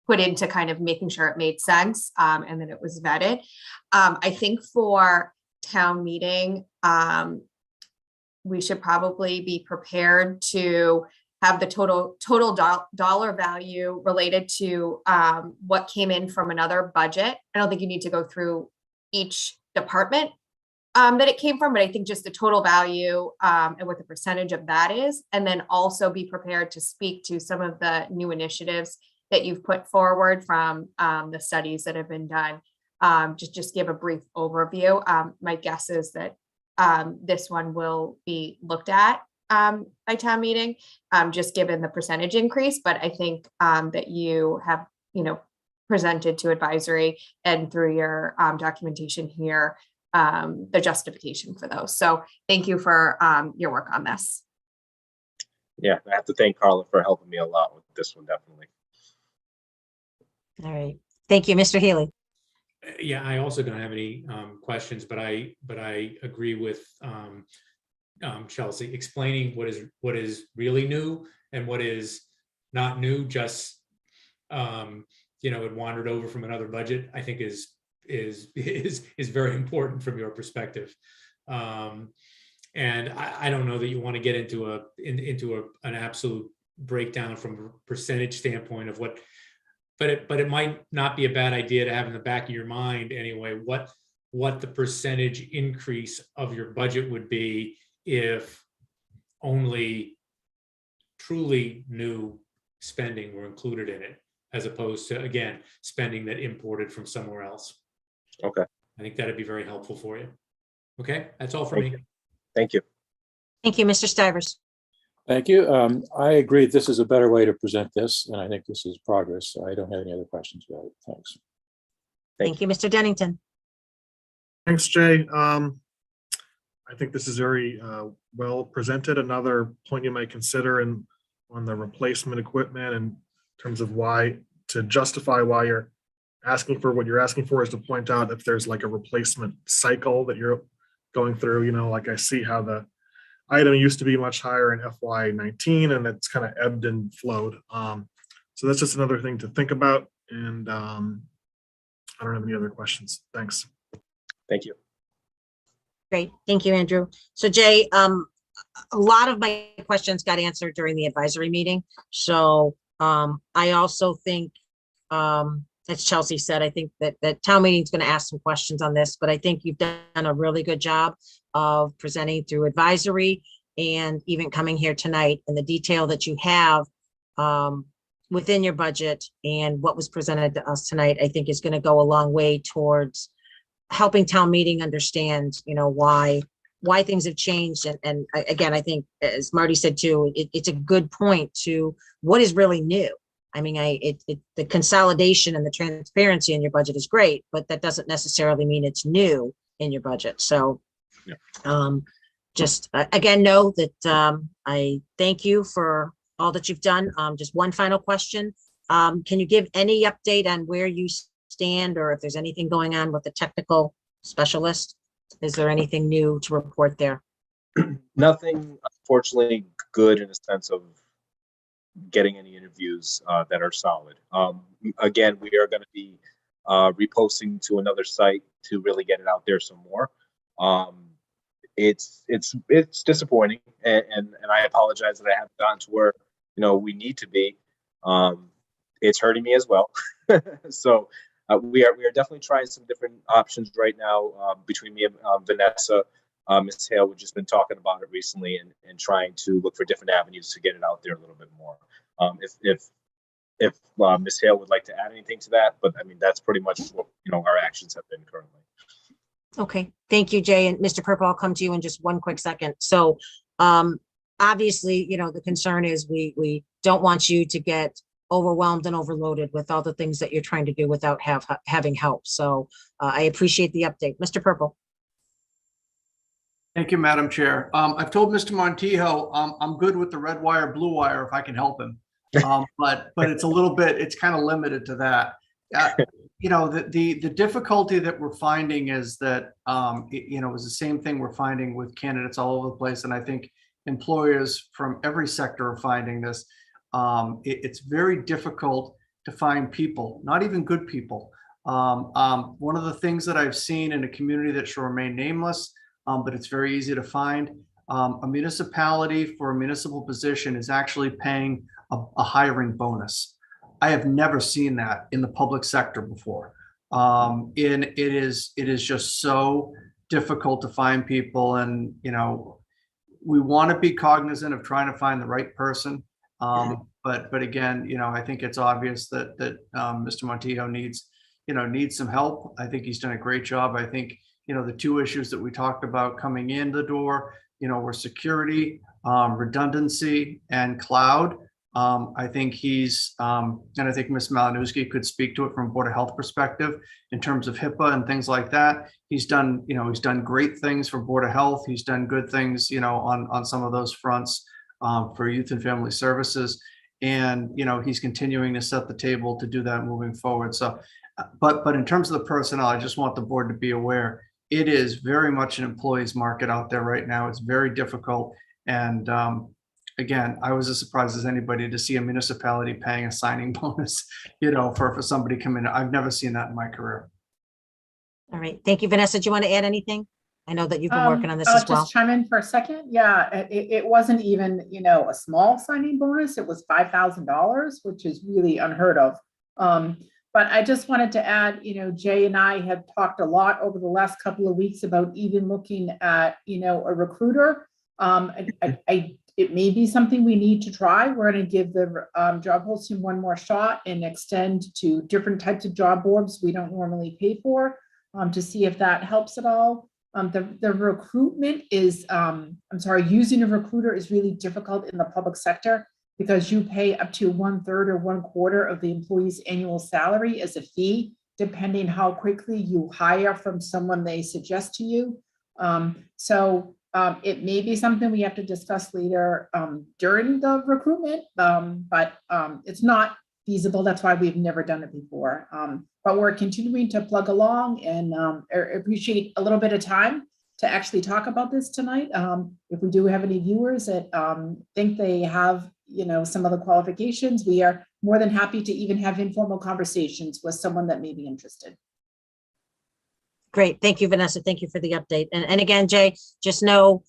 put into kind of making sure it made sense, and that it was vetted. I think for town meeting, we should probably be prepared to have the total dollar value related to what came in from another budget. I don't think you need to go through each department that it came from, but I think just the total value and what the percentage of that is, and then also be prepared to speak to some of the new initiatives that you've put forward from the studies that have been done. Just give a brief overview. My guess is that this one will be looked at by town meeting, just given the percentage increase. But I think that you have, presented to advisory and through your documentation here, the justification for those. So thank you for your work on this. Yeah, I have to thank Carla for helping me a lot with this one, definitely. All right. Thank you, Mr. Healy. Yeah, I also don't have any questions, but I agree with Chelsea explaining what is really new and what is not new. Just it wandered over from another budget, I think is very important from your perspective. And I don't know that you want to get into an absolute breakdown from a percentage standpoint of what. But it might not be a bad idea to have in the back of your mind anyway, what the percentage increase of your budget would be if only truly new spending were included in it, as opposed to, again, spending that imported from somewhere else. Okay. I think that'd be very helpful for you. Okay, that's all for me. Thank you. Thank you, Mr. Stivers. Thank you. I agree this is a better way to present this, and I think this is progress. So I don't have any other questions about it. Thanks. Thank you, Mr. Dennington. Thanks, Jay. I think this is very well presented. Another point you might consider on the replacement equipment in terms of why to justify why you're asking for what you're asking for is to point out if there's like a replacement cycle that you're going through. Like I see how the item used to be much higher in FY19 and it's kind of ebbed and flowed. So that's just another thing to think about. And I don't have any other questions. Thanks. Thank you. Great. Thank you, Andrew. So Jay, a lot of my questions got answered during the advisory meeting. So I also think, as Chelsea said, I think that town meeting's going to ask some questions on this, but I think you've done a really good job of presenting through advisory and even coming here tonight, and the detail that you have within your budget and what was presented to us tonight, I think is going to go a long way towards helping town meeting understand, why things have changed. And again, I think, as Marty said too, it's a good point to what is really new. I mean, the consolidation and the transparency in your budget is great, but that doesn't necessarily mean it's new in your budget. So just again, know that I thank you for all that you've done. Just one final question. Can you give any update on where you stand, or if there's anything going on with the technical specialist? Is there anything new to report there? Nothing, unfortunately, good in the sense of getting any interviews that are solid. Again, we are going to be reposting to another site to really get it out there some more. It's disappointing, and I apologize that I haven't gotten to where we need to be. It's hurting me as well. So we are definitely trying some different options right now between me and Vanessa. Ms. Hale, we've just been talking about it recently and trying to look for different avenues to get it out there a little bit more. If Ms. Hale would like to add anything to that, but I mean, that's pretty much what our actions have been currently. Okay, thank you, Jay. And Mr. Purple, I'll come to you in just one quick second. So obviously, the concern is we don't want you to get overwhelmed and overloaded with all the things that you're trying to do without having help. So I appreciate the update. Mr. Purple. Thank you, Madam Chair. I've told Mr. Montijo I'm good with the red wire, blue wire if I can help him. But it's a little bit, it's kind of limited to that. The difficulty that we're finding is that, it's the same thing we're finding with candidates all over the place. And I think employers from every sector are finding this. It's very difficult to find people, not even good people. One of the things that I've seen in a community that shall remain nameless, but it's very easy to find, a municipality for a municipal position is actually paying a hiring bonus. I have never seen that in the public sector before. It is just so difficult to find people, and we want to be cognizant of trying to find the right person. But again, I think it's obvious that Mr. Montijo needs some help. I think he's done a great job. I think the two issues that we talked about coming in the door, were security, redundancy, and cloud. I think he's, and I think Ms. Malinowski could speak to it from a Board of Health perspective in terms of HIPAA and things like that. He's done great things for Board of Health. He's done good things, on some of those fronts for Youth and Family Services. And, he's continuing to set the table to do that moving forward. So, but in terms of the personnel, I just want the board to be aware, it is very much an employee's market out there right now. It's very difficult. And, again, I was as surprised as anybody to see a municipality paying a signing bonus, for somebody coming in. I've never seen that in my career. All right. Thank you, Vanessa. Do you want to add anything? I know that you've been working on this as well. Just chime in for a second. Yeah, it wasn't even, a small signing bonus. It was $5,000, which is really unheard of. But I just wanted to add, Jay and I have talked a lot over the last couple of weeks about even looking at, a recruiter. It may be something we need to try. We're going to give the job posting one more shot and extend to different types of job boards we don't normally pay for, to see if that helps at all. The recruitment is, using a recruiter is really difficult in the public sector because you pay up to 1/3 or 1/4 of the employee's annual salary as a fee, depending how quickly you hire from someone they suggest to you. It may be something we have to discuss later during the recruitment, but it's not feasible. That's why we've never done it before. But we're continuing to plug along, and appreciate a little bit of time to actually talk about this tonight. If we do have any viewers that think they have, some of the qualifications, we are more than happy to even have informal conversations with someone that may be interested. Great. Thank you, Vanessa. Thank you for the update. And again, Jay, just know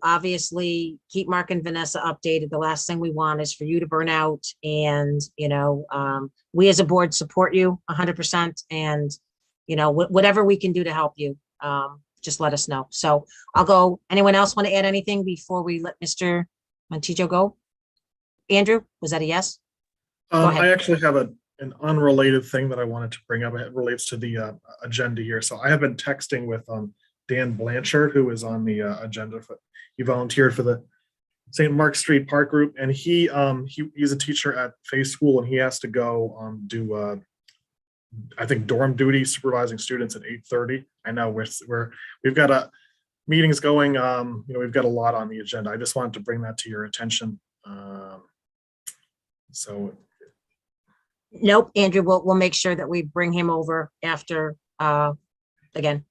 obviously keep Mark and Vanessa updated. The last thing we want is for you to burn out, and, we as a board support you 100%, and, whatever we can do to help you, just let us know. So I'll go. Anyone else want to add anything before we let Mr. Montijo go? Andrew, was that a yes? Go ahead. I actually have an unrelated thing that I wanted to bring up. It relates to the agenda here. So I have been texting with Dan Blanchard, who is on the agenda. He volunteered for the St. Mark Street Park Group, and he's a teacher at Faith School, and he has to go do I think dorm duty supervising students at 8:30. I know we've got meetings going. We've got a lot on the agenda. I just wanted to bring that to your attention. So. Nope, Andrew, we'll make sure that we bring him over after, again,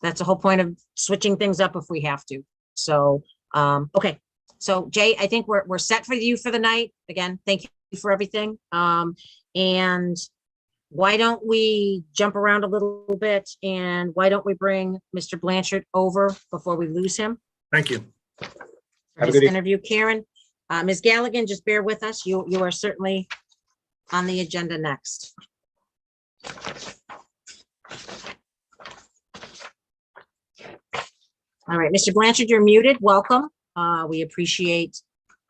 that's the whole point of switching things up if we have to. So, okay. So Jay, I think we're set for you for the night. Again, thank you for everything. And why don't we jump around a little bit, and why don't we bring Mr. Blanchard over before we lose him? Thank you. For Have a his good evening. interview, Karen. Ms. Galligan, just bear with us. You are certainly on the agenda next. All right, Mr. Blanchard, you're muted. Welcome. We appreciate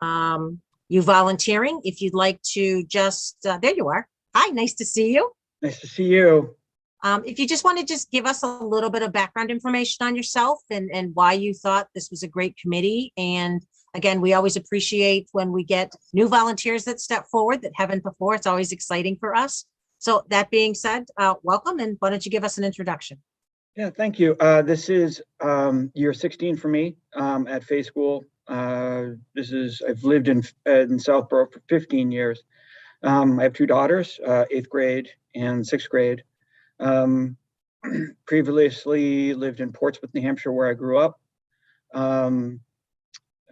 you volunteering. If you'd like to just, there you are. Hi, nice to see you. Nice to see you. If you just want to just give us a little bit of background information on yourself and why you thought this was a great committee. And again, we always appreciate when we get new volunteers that step forward that haven't before. It's always exciting for us. So that being said, welcome, and why don't you give us an introduction? Yeah, thank you. This is year 16 for me at Faith School. I've lived in Southborough for 15 years. I have two daughters, 8th grade and 6th grade. Previously lived in Portsmouth, New Hampshire, where I grew up.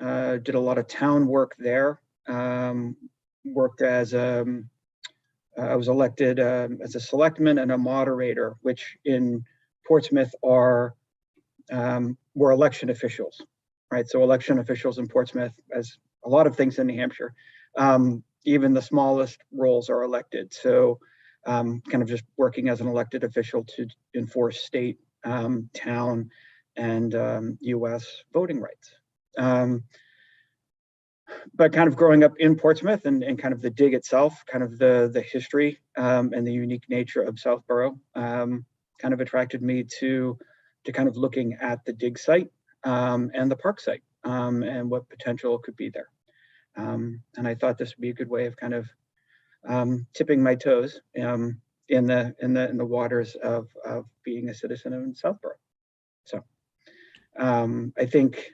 Did a lot of town work there. Worked as I was elected as a selectman and a moderator, which in Portsmouth were election officials, right? So election officials in Portsmouth, as a lot of things in New Hampshire, even the smallest roles are elected. So kind of just working as an elected official to enforce state, town, and US voting rights. But kind of growing up in Portsmouth and kind of the dig itself, kind of the history and the unique nature of Southborough kind of attracted me to kind of looking at the dig site and the park site and what potential could be there. And I thought this would be a good way of kind of tipping my toes in the waters of being a citizen of Southborough. So I think,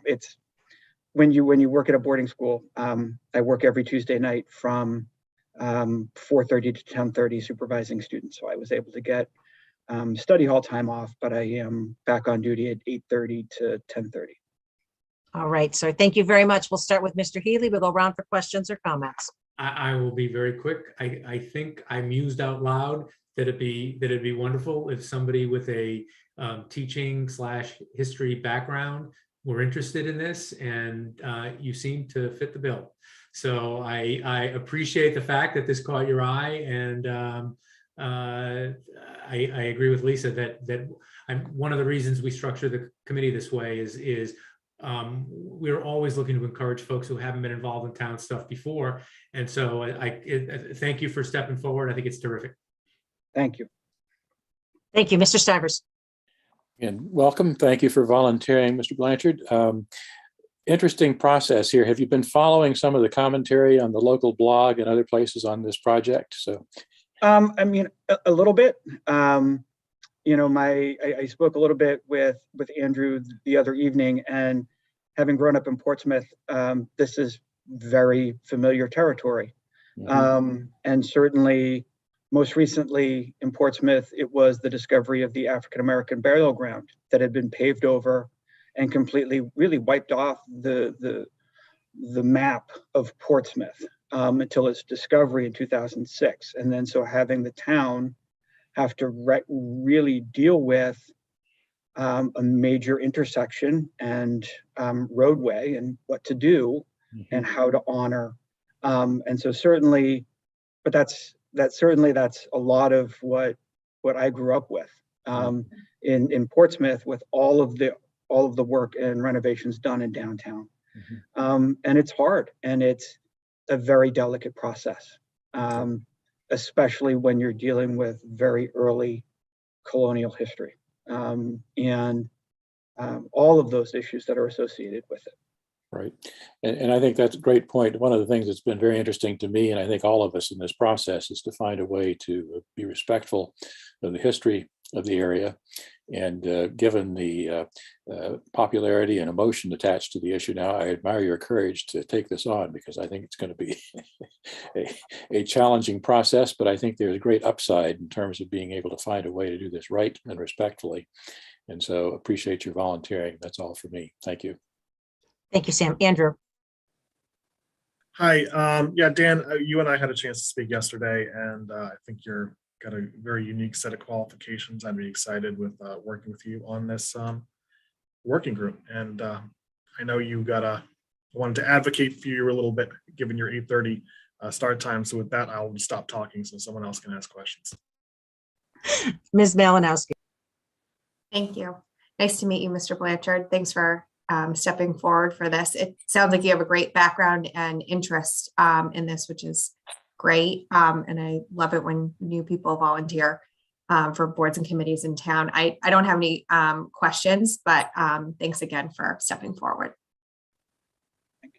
it's when you work at a boarding school. I work every Tuesday night from 4:30 to 10:30 supervising students. So I was able to get study hall time off, but I am back on duty at 8:30 to 10:30. All right, sir. Thank you very much. We'll start with Mr. Healy. We'll go around for questions or comments. I will be very quick. I think I mused out loud that it'd be wonderful if somebody with a teaching / history background were interested in this, and you seem to fit the bill. So I appreciate the fact that this caught your eye, and I agree with Lisa that one of the reasons we structure the committee this way is we're always looking to encourage folks who haven't been involved in town stuff before. And so thank you for stepping forward. I think it's terrific. Thank you. Thank you, Mr. Stivers. And welcome. Thank you for volunteering, Mr. Blanchard. Interesting process here. Have you been following some of the commentary on the local blog and other places on this project? So, I mean, a little bit. You know, I spoke a little bit with Andrew the other evening, and having grown up in Portsmouth, this is very familiar territory. Mhm. And certainly, most recently in Portsmouth, it was the discovery of the African-American burial ground that had been paved over and completely really wiped off the map of Portsmouth until its discovery in 2006. And then so having the town have to really deal with a major intersection and roadway, and what to do and how to honor. And so certainly, but that's a lot of what I grew up with in Portsmouth, with all of the work and renovations done in downtown. And it's hard, and it's a very delicate process, especially when you're dealing with very early colonial history, and all of those issues that are associated with it. Right. And I think that's a great point. One of the things that's been very interesting to me, and I think all of us in this process, is to find a way to be respectful of the history of the area. And given the popularity and emotion attached to the issue now, I admire your courage to take this on, because I think it's going to be a challenging process, but I think there's a great upside in terms of being able to find a way to do this right and respectfully. And so appreciate your volunteering. That's all for me. Thank you. Thank you, Sam. Andrew. Hi, yeah, Dan, you and I had a chance to speak yesterday, and I think you're got a very unique set of qualifications. I'd be excited with working with you on this working group. And I know you wanted to advocate for you a little bit, given your 8:30 start time. So with that, I'll stop talking so someone else can ask questions. Ms. Malinowski. Thank you. Nice to meet you, Mr. Blanchard. Thanks for stepping forward for this. It sounds like you have a great background and interest in this, which is great. And I love it when new people volunteer for boards and committees in town. I don't have any questions, but thanks again for stepping forward.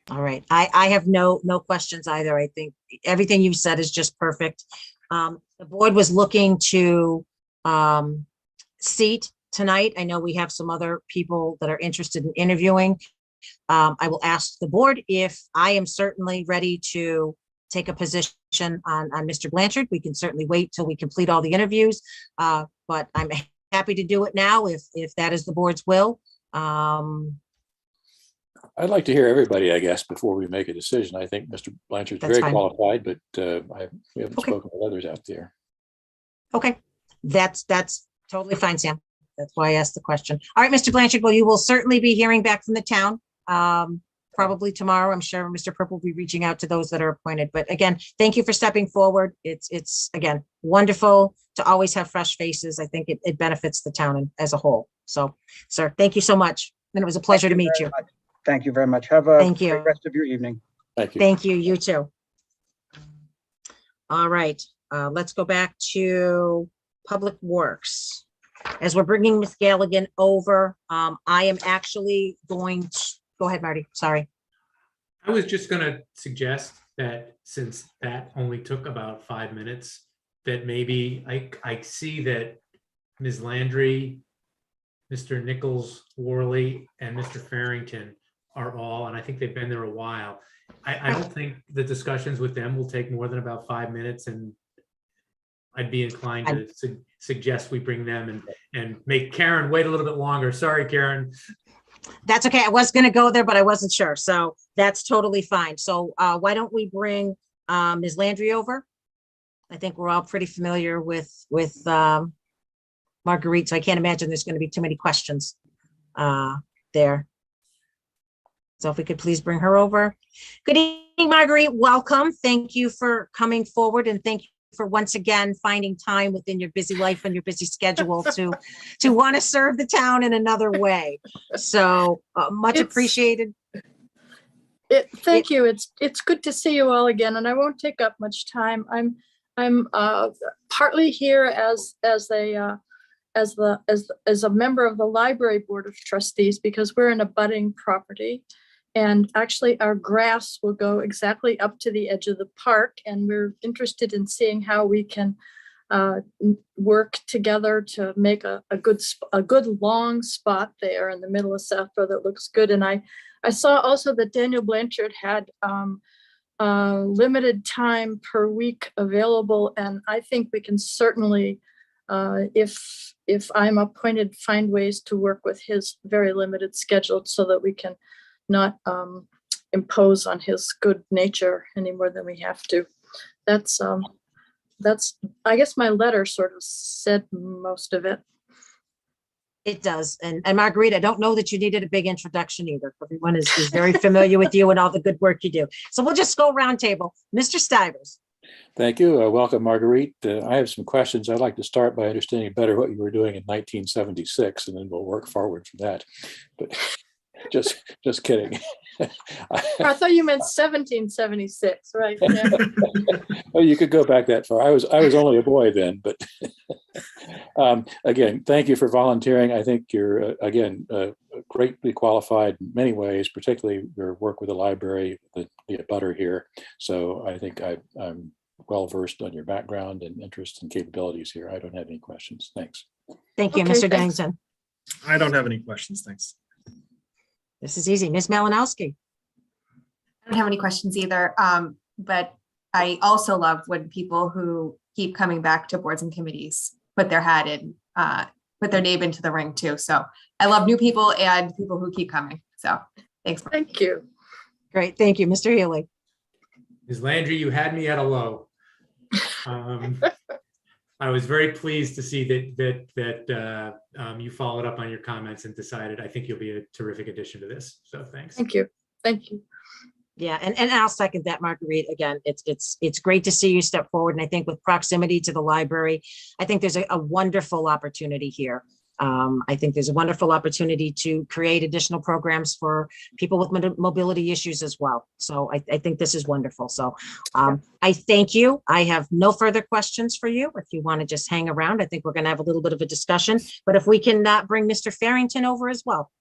All right. I have no questions either. I think everything you've said is just perfect. The board was looking to seat tonight. I know we have some other people that are interested in interviewing. I will ask the board if I am certainly ready to take a position on Mr. Blanchard. We can certainly wait till we complete all the interviews, but I'm happy to do it now if that is the board's will. I'd like to hear everybody, I guess, before we make a decision. I think Mr. Blanchard's That's very fine. qualified, but we haven't Okay. spoken with others out there. Okay, that's totally fine, Sam. That's why I asked the question. All right, Mr. Blanchard, well, you will certainly be hearing back from the town. Probably tomorrow. I'm sure Mr. Purple will be reaching out to those that are appointed. But again, thank you for stepping forward. It's again, wonderful to always have fresh faces. I think it benefits the town as a whole. So, sir, thank you so much. And it was a pleasure to meet you. Thank you very much. Have a Thank you. great rest of your evening. Thank you. Thank you. You too. All right, let's go back to Public Works. As we're bringing Ms. Galligan over, I am actually going to, go ahead, Marty, sorry. I was just going to suggest that since that only took about 5 minutes, that maybe I see that Ms. Landry, Mr. Nichols, Worley, and Mr. Farrington are all, and I think they've been there a while. I don't think the discussions with them will take more than about 5 minutes, and I'd be inclined to suggest we bring them and make Karen wait a little bit longer. Sorry, Karen. That's okay. I was going to go there, but I wasn't sure. So that's totally fine. So why don't we bring Ms. Landry over? I think we're all pretty familiar with Marguerite, so I can't imagine there's going to be too many questions there. So if we could please bring her over. Good evening, Marguerite. Welcome. Thank you for coming forward, and thank you for once again finding time within your busy life and your busy schedule to want to serve the town in another way. So much appreciated. Thank you. It's good to see you all again, and I won't take up much time. I'm partly here as a member of the library board of trustees, because we're in a budding property. And actually our grass will go exactly up to the edge of the park. And we're interested in seeing how we can work together to make a good long spot there in the middle of Southborough that looks good. And I saw also that Daniel Blanchard had limited time per week available. And I think we can certainly, if I'm appointed, find ways to work with his very limited schedule so that we can not impose on his good nature any more than we have to. That's I guess my letter sort of said most of it. It does. And Marguerite, I don't know that you needed a big introduction either. Everyone is very familiar with you and all the good work you do. So we'll just go round table. Mr. Stivers. Thank you. Welcome, Marguerite. I have some questions. I'd like to start by understanding better what you were doing in 1976, and then we'll work forward from that. But just kidding. I thought you meant 1776, right? Yeah. Well, you could go back that far. I was only a boy then, but again, thank you for volunteering. I think you're again greatly qualified in many ways, particularly your work with the library, the abutter here. So I think I'm well versed on your background and interests and capabilities here. I don't have any questions. Thanks. Thank you, Okay, Mr. thanks. Dennington. I don't have any questions. Thanks. This is easy. Ms. Malinowski. I don't have any questions either. But I also love when people who keep coming back to boards and committees put their hat in, put their name into the ring too. So I love new people and people who keep coming. So thanks. Thank you. Great. Thank you, Mr. Healy. Ms. Landry, you had me at a low. I was very pleased to see that you followed up on your comments and decided I think you'll be a terrific addition to this. So thanks. Thank you. Thank you. Yeah, and I'll second that, Marguerite. Again, it's great to see you step forward. And I think with proximity to the library, I think there's a wonderful opportunity here. I think there's a wonderful opportunity to create additional programs for people with mobility issues as well. So I think this is wonderful. So I thank you. I have no further questions for you. If you want to just hang around, I think we're going to have a little bit of a discussion. But if we can bring Mr. Farrington over as well.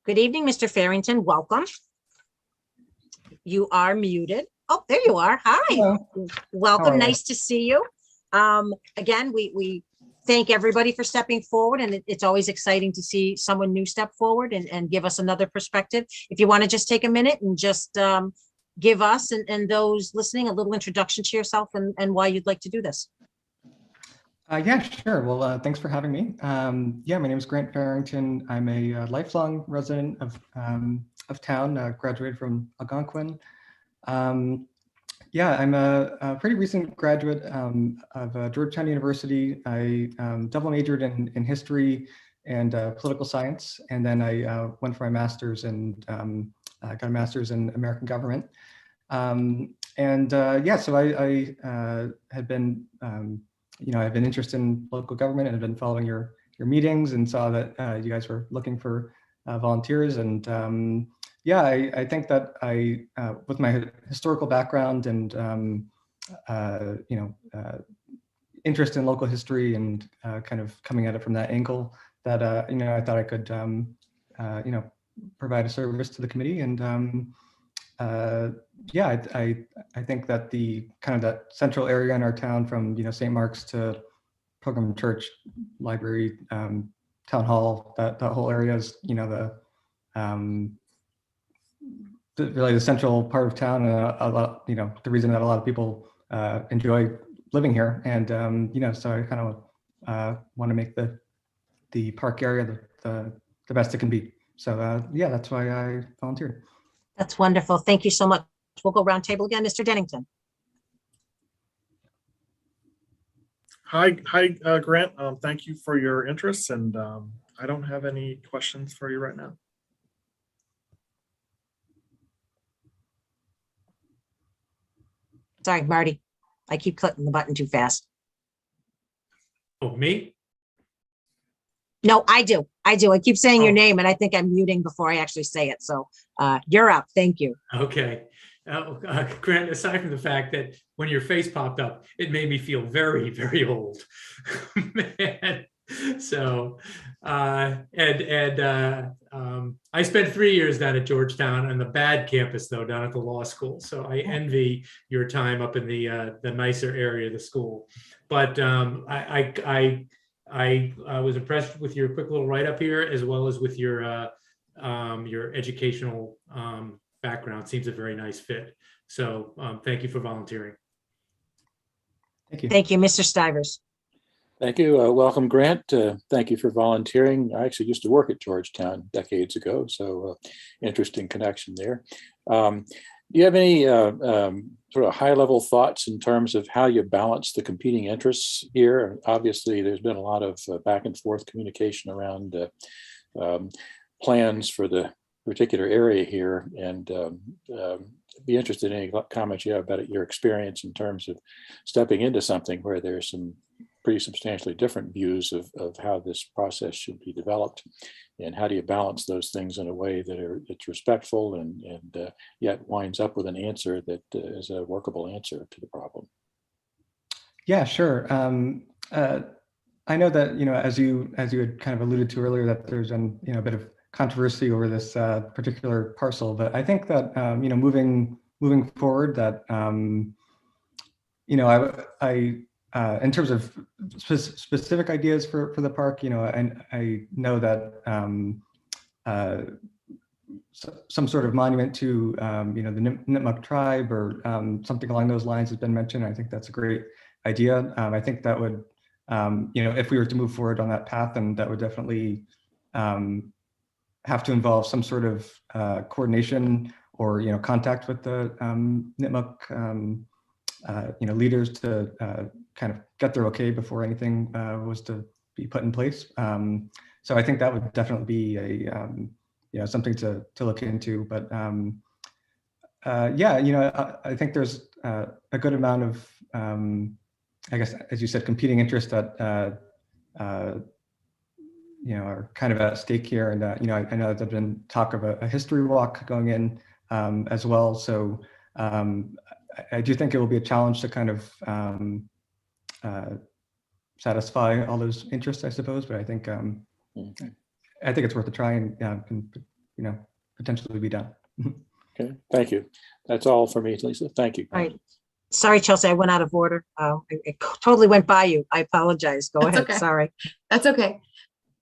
Good evening, Mr. Farrington. Welcome. You are muted. Oh, there you are. Hi. Hello. Welcome. How are you? Nice to see you. Again, we thank everybody for stepping forward, and it's always exciting to see someone new step forward and give us another perspective. If you want to just take a minute and just give us and those listening a little introduction to yourself and why you'd like to do this. Yeah, sure. Well, thanks for having me. Yeah, my name is Grant Farrington. I'm a lifelong resident of town, graduated from Algonquin. Yeah, I'm a pretty recent graduate of Georgetown University. I double majored in history and political science, and then I went for my master's and got a master's in American government. Yeah, so I had been I've been interested in local government and have been following your meetings and saw that you guys were looking for volunteers. And yeah, I think that with my historical background and interest in local history and kind of coming at it from that angle, that I thought I could provide a service to the committee. And yeah, I think that the kind of that central area in our town from, St. Mark's to Pilgrim Church, library, town hall, that whole area is, really the central part of town. And a lot, the reason that a lot of people enjoy living here. And, so I kind of want to make the park area the best it can be. So yeah, that's why I volunteered. That's wonderful. Thank you so much. We'll go round table again. Mr. Dennington. Hi, Grant. Thank you for your interest, and I don't have any questions for you right now. Sorry, Marty. I keep clicking the button too fast. Oh, me? No, I do. I keep saying your name, and I think I'm muting before I actually say it. So you're up. Thank you. Okay. Grant, aside from the fact that when your face popped up, it made me feel very, very old. Man. So, I spent 3 years down at Georgetown on the bad campus, though, down at the law school. So I envy your time up in the nicer area of the school. But I was impressed with your quick little write-up here, as well as with your educational background. Seems a very nice fit. So thank you for volunteering. Thank you. Thank you, Mr. Stivers. Thank you. Welcome, Grant. Thank you for volunteering. I actually used to work at Georgetown decades ago, so interesting connection there. Do you have any sort of high-level thoughts in terms of how you balance the competing interests here? Obviously, there's been a lot of back and forth communication around plans for the particular area here, and be interested in any comments you have about your experience in terms of stepping into something where there's some pretty substantially different views of how this process should be developed, and how do you balance those things in a way that it's respectful and yet winds up with an answer that is a workable answer to the problem. Yeah, sure. I know that, as you had kind of alluded to earlier, that there's been, a bit of controversy over this particular parcel, but I think that, moving forward, that, in terms of specific ideas for the park, I know that some sort of monument to the Nipmuc tribe or something along those lines has been mentioned. I think that's a great idea. I think that would, if we were to move forward on that path, then that would definitely have to involve some sort of coordination or contact with the Nipmuc leaders to kind of get their okay before anything was to be put in place. So I think that would definitely be a something to look into. But yeah, I think there's a good amount of I guess, as you said, competing interests that are kind of at stake here. And I know there's been talk of a history walk going in as well. So I do think it will be a challenge to kind of satisfy all those interests, I suppose. But I think it's worth a try, and can potentially be done. Okay, thank you. That's all for me, Lisa. Thank you. All right. Sorry, Chelsea, I went out of order. It totally went by you. I apologize. Go That's ahead. okay. Sorry. That's okay.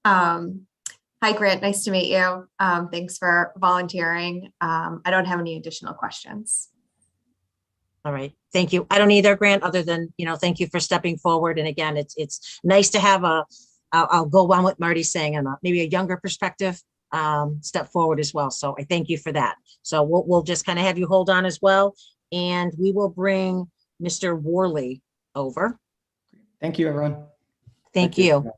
Hi, Grant. Nice to meet you. Thanks for volunteering. I don't have any additional questions. All right. Thank you. I don't either, Grant, other than, thank you for stepping forward. And again, it's nice to have I'll go on what Marty's saying, and maybe a younger perspective step forward as well. So I thank you for that. So we'll just kind of have you hold on as well. And we will bring Mr. Worley over. Thank you, everyone. Thank you.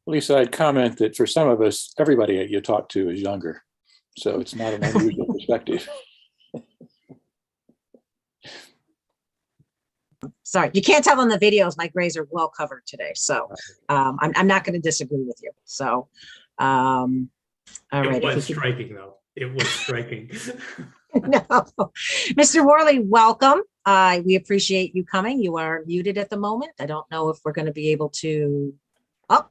Lisa, I'd comment that for some of us, everybody you talk to is younger. So it's not an unusual perspective. Sorry, you can't tell on the videos, my grays are well covered today. So I'm not going to disagree with you. So, all right. It was striking though. It was striking. No, Mr. Worley, welcome. We appreciate you coming. You are muted at the moment. I don't know if we're going to be able to. Oh,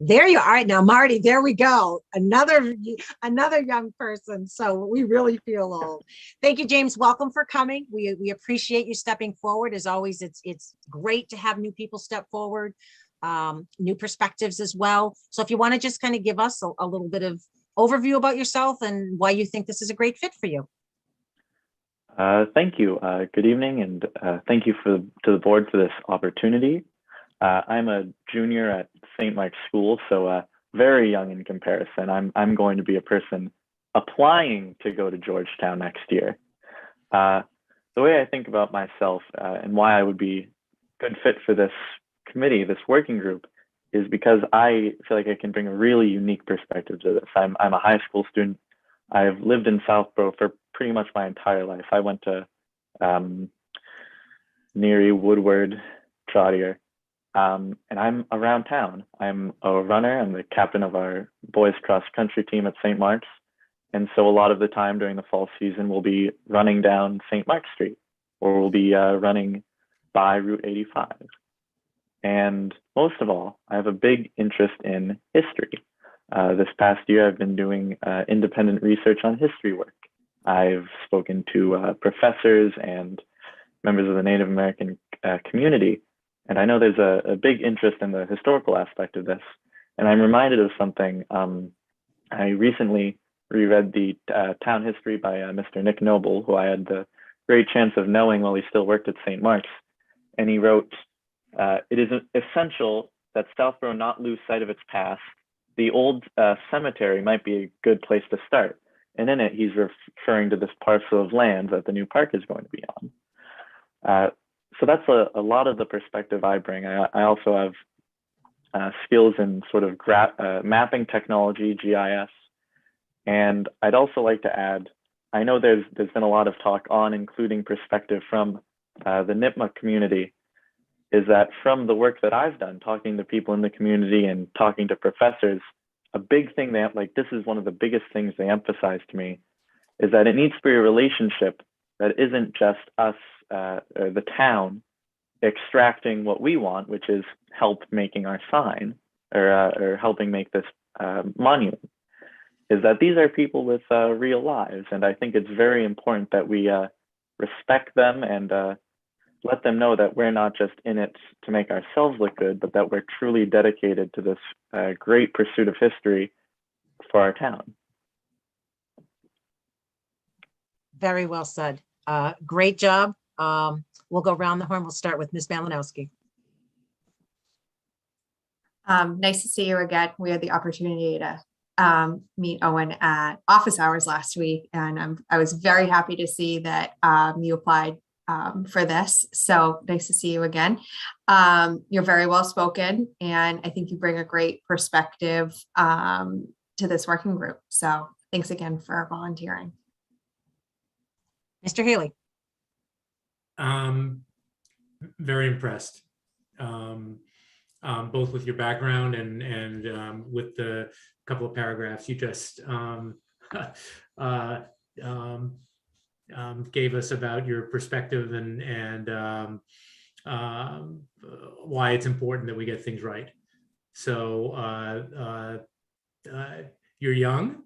there you are. All right, now, Marty, there we go. Another young person. So we really feel old. Thank you, James. Welcome for coming. We appreciate you stepping forward. As always, it's great to have new people step forward, new perspectives as well. So if you want to just kind of give us a little bit of overview about yourself and why you think this is a great fit for you. Thank you. Good evening, and thank you to the board for this opportunity. I'm a junior at St. Mark's School, so very young in comparison. I'm going to be a person applying to go to Georgetown next year. The way I think about myself and why I would be a good fit for this committee, this working group, is because I feel like I can bring a really unique perspective to this. I'm a high school student. I've lived in Southborough for pretty much my entire life. I went to Neary, Woodward, Chaudier, and I'm around town. I'm a runner. I'm the captain of our boys cross country team at St. Mark's. And so a lot of the time during the fall season, we'll be running down St. Mark's Street, or we'll be running by Route 85. And most of all, I have a big interest in history. This past year, I've been doing independent research on history work. I've spoken to professors and members of the Native American community. And I know there's a big interest in the historical aspect of this. And I'm reminded of something. I recently reread the town history by Mr. Nick Noble, who I had the great chance of knowing while he still worked at St. Mark's. And he wrote It is essential that Southborough not lose sight of its past. The old cemetery might be a good place to start. And in it, he's referring to this parcel of land that the new park is going to be on. So that's a lot of the perspective I bring. I also have skills in sort of mapping technology, GIS. And I'd also like to add, I know there's been a lot of talk on including perspective from the NIPMA community, is that from the work that I've done, talking to people in the community and talking to professors, a big thing this is one of the biggest things they emphasize to me, is that it needs to be a relationship that isn't just us, or the town, extracting what we want, which is help making our sign or helping make this monument, is that these are people with real lives. And I think it's very important that we respect them and let them know that we're not just in it to make ourselves look good, but that we're truly dedicated to this great pursuit of history for our town. Very well said. Great job. We'll go around the horn. We'll start with Ms. Malinowski. Nice to see you again. We had the opportunity to meet Owen at office hours last week, and I was very happy to see that you applied for this. So nice to see you again. You're very well spoken, and I think you bring a great perspective to this working group. So thanks again for volunteering. Mr. Haley. Very impressed, both with your background and with the couple of paragraphs you just gave us about your perspective and why it's important that we get things right. So you're young,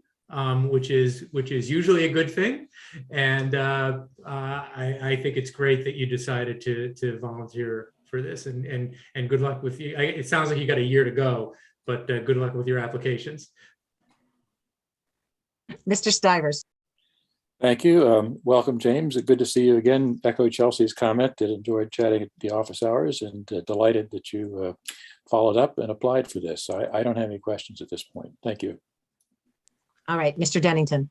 which is usually a good thing, and I think it's great that you decided to volunteer for this. And good luck with you. It sounds like you got a year to go, but good luck with your applications. Mr. Stivers. Thank you. Welcome, James. Good to see you again. Echo Chelsea's comment that enjoyed chatting at the office hours, and delighted that you followed up and applied for this. I don't have any questions at this point. Thank you. All right, Mr. Dennington.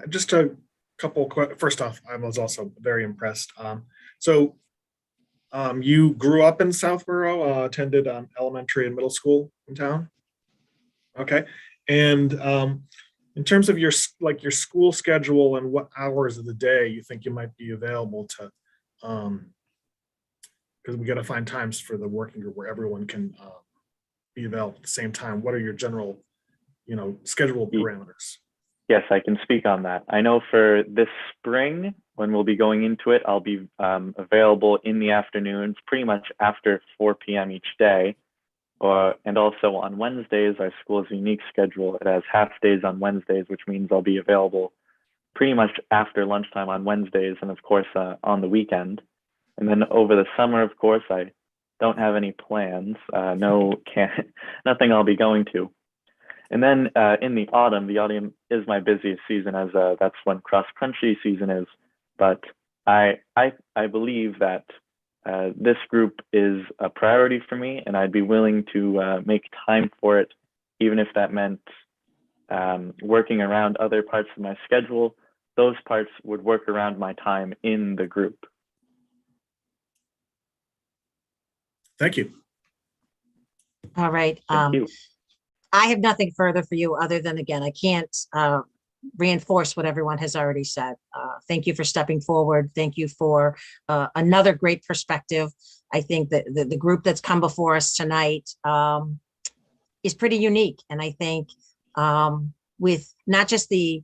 Just a couple. First off, I was also very impressed. So you grew up in Southborough, attended elementary and middle school in town. Okay, and in terms of your school schedule and what hours of the day you think you might be available to, because we got to find times for the working group where everyone can be available at the same time. What are your general, schedule parameters? Yes, I can speak on that. I know for this spring, when we'll be going into it, I'll be available in the afternoons, pretty much after 4 p.m. each day. And also on Wednesdays, our school has a unique schedule. It has half days on Wednesdays, which means I'll be available pretty much after lunchtime on Wednesdays, and of course on the weekend. And then over the summer, of course, I don't have any plans. Nothing I'll be going to. And then in the autumn is my busiest season, as that's when cross-country season is. But I believe that this group is a priority for me, and I'd be willing to make time for it, even if that meant working around other parts of my schedule. Those parts would work around my time in the group. Thank you. All right. Thank you. I have nothing further for you other than, again, I can't reinforce what everyone has already said. Thank you for stepping forward. Thank you for another great perspective. I think that the group that's come before us tonight is pretty unique. And I think with not just the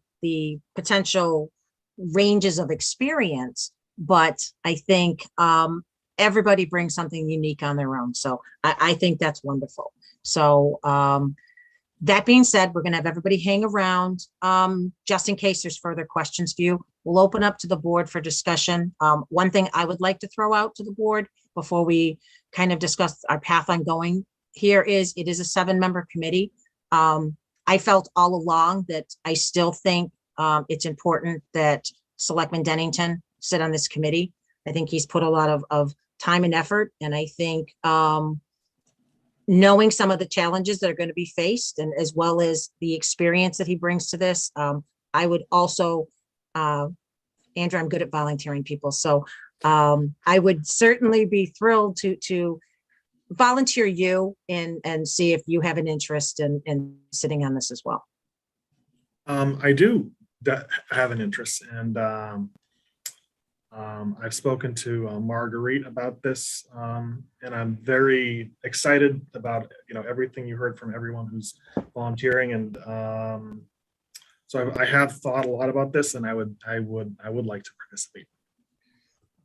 potential ranges of experience, but I think everybody brings something unique on their own. So I think that's wonderful. So that being said, we're going to have everybody hang around just in case there's further questions for you. We'll open up to the board for discussion. One thing I would like to throw out to the board before we kind of discuss our path on going here is it is a 7-member committee. I felt all along that I still think it's important that Selectman Dennington sit on this committee. I think he's put a lot of time and effort. And I think knowing some of the challenges that are going to be faced, and as well as the experience that he brings to this, I would also, Andrew, I'm good at volunteering people. So I would certainly be thrilled to volunteer you and see if you have an interest in sitting on this as well. I do have an interest, and I've spoken to Marguerite about this, and I'm very excited about everything you heard from everyone who's volunteering, and so I have thought a lot about this, and I would like to participate.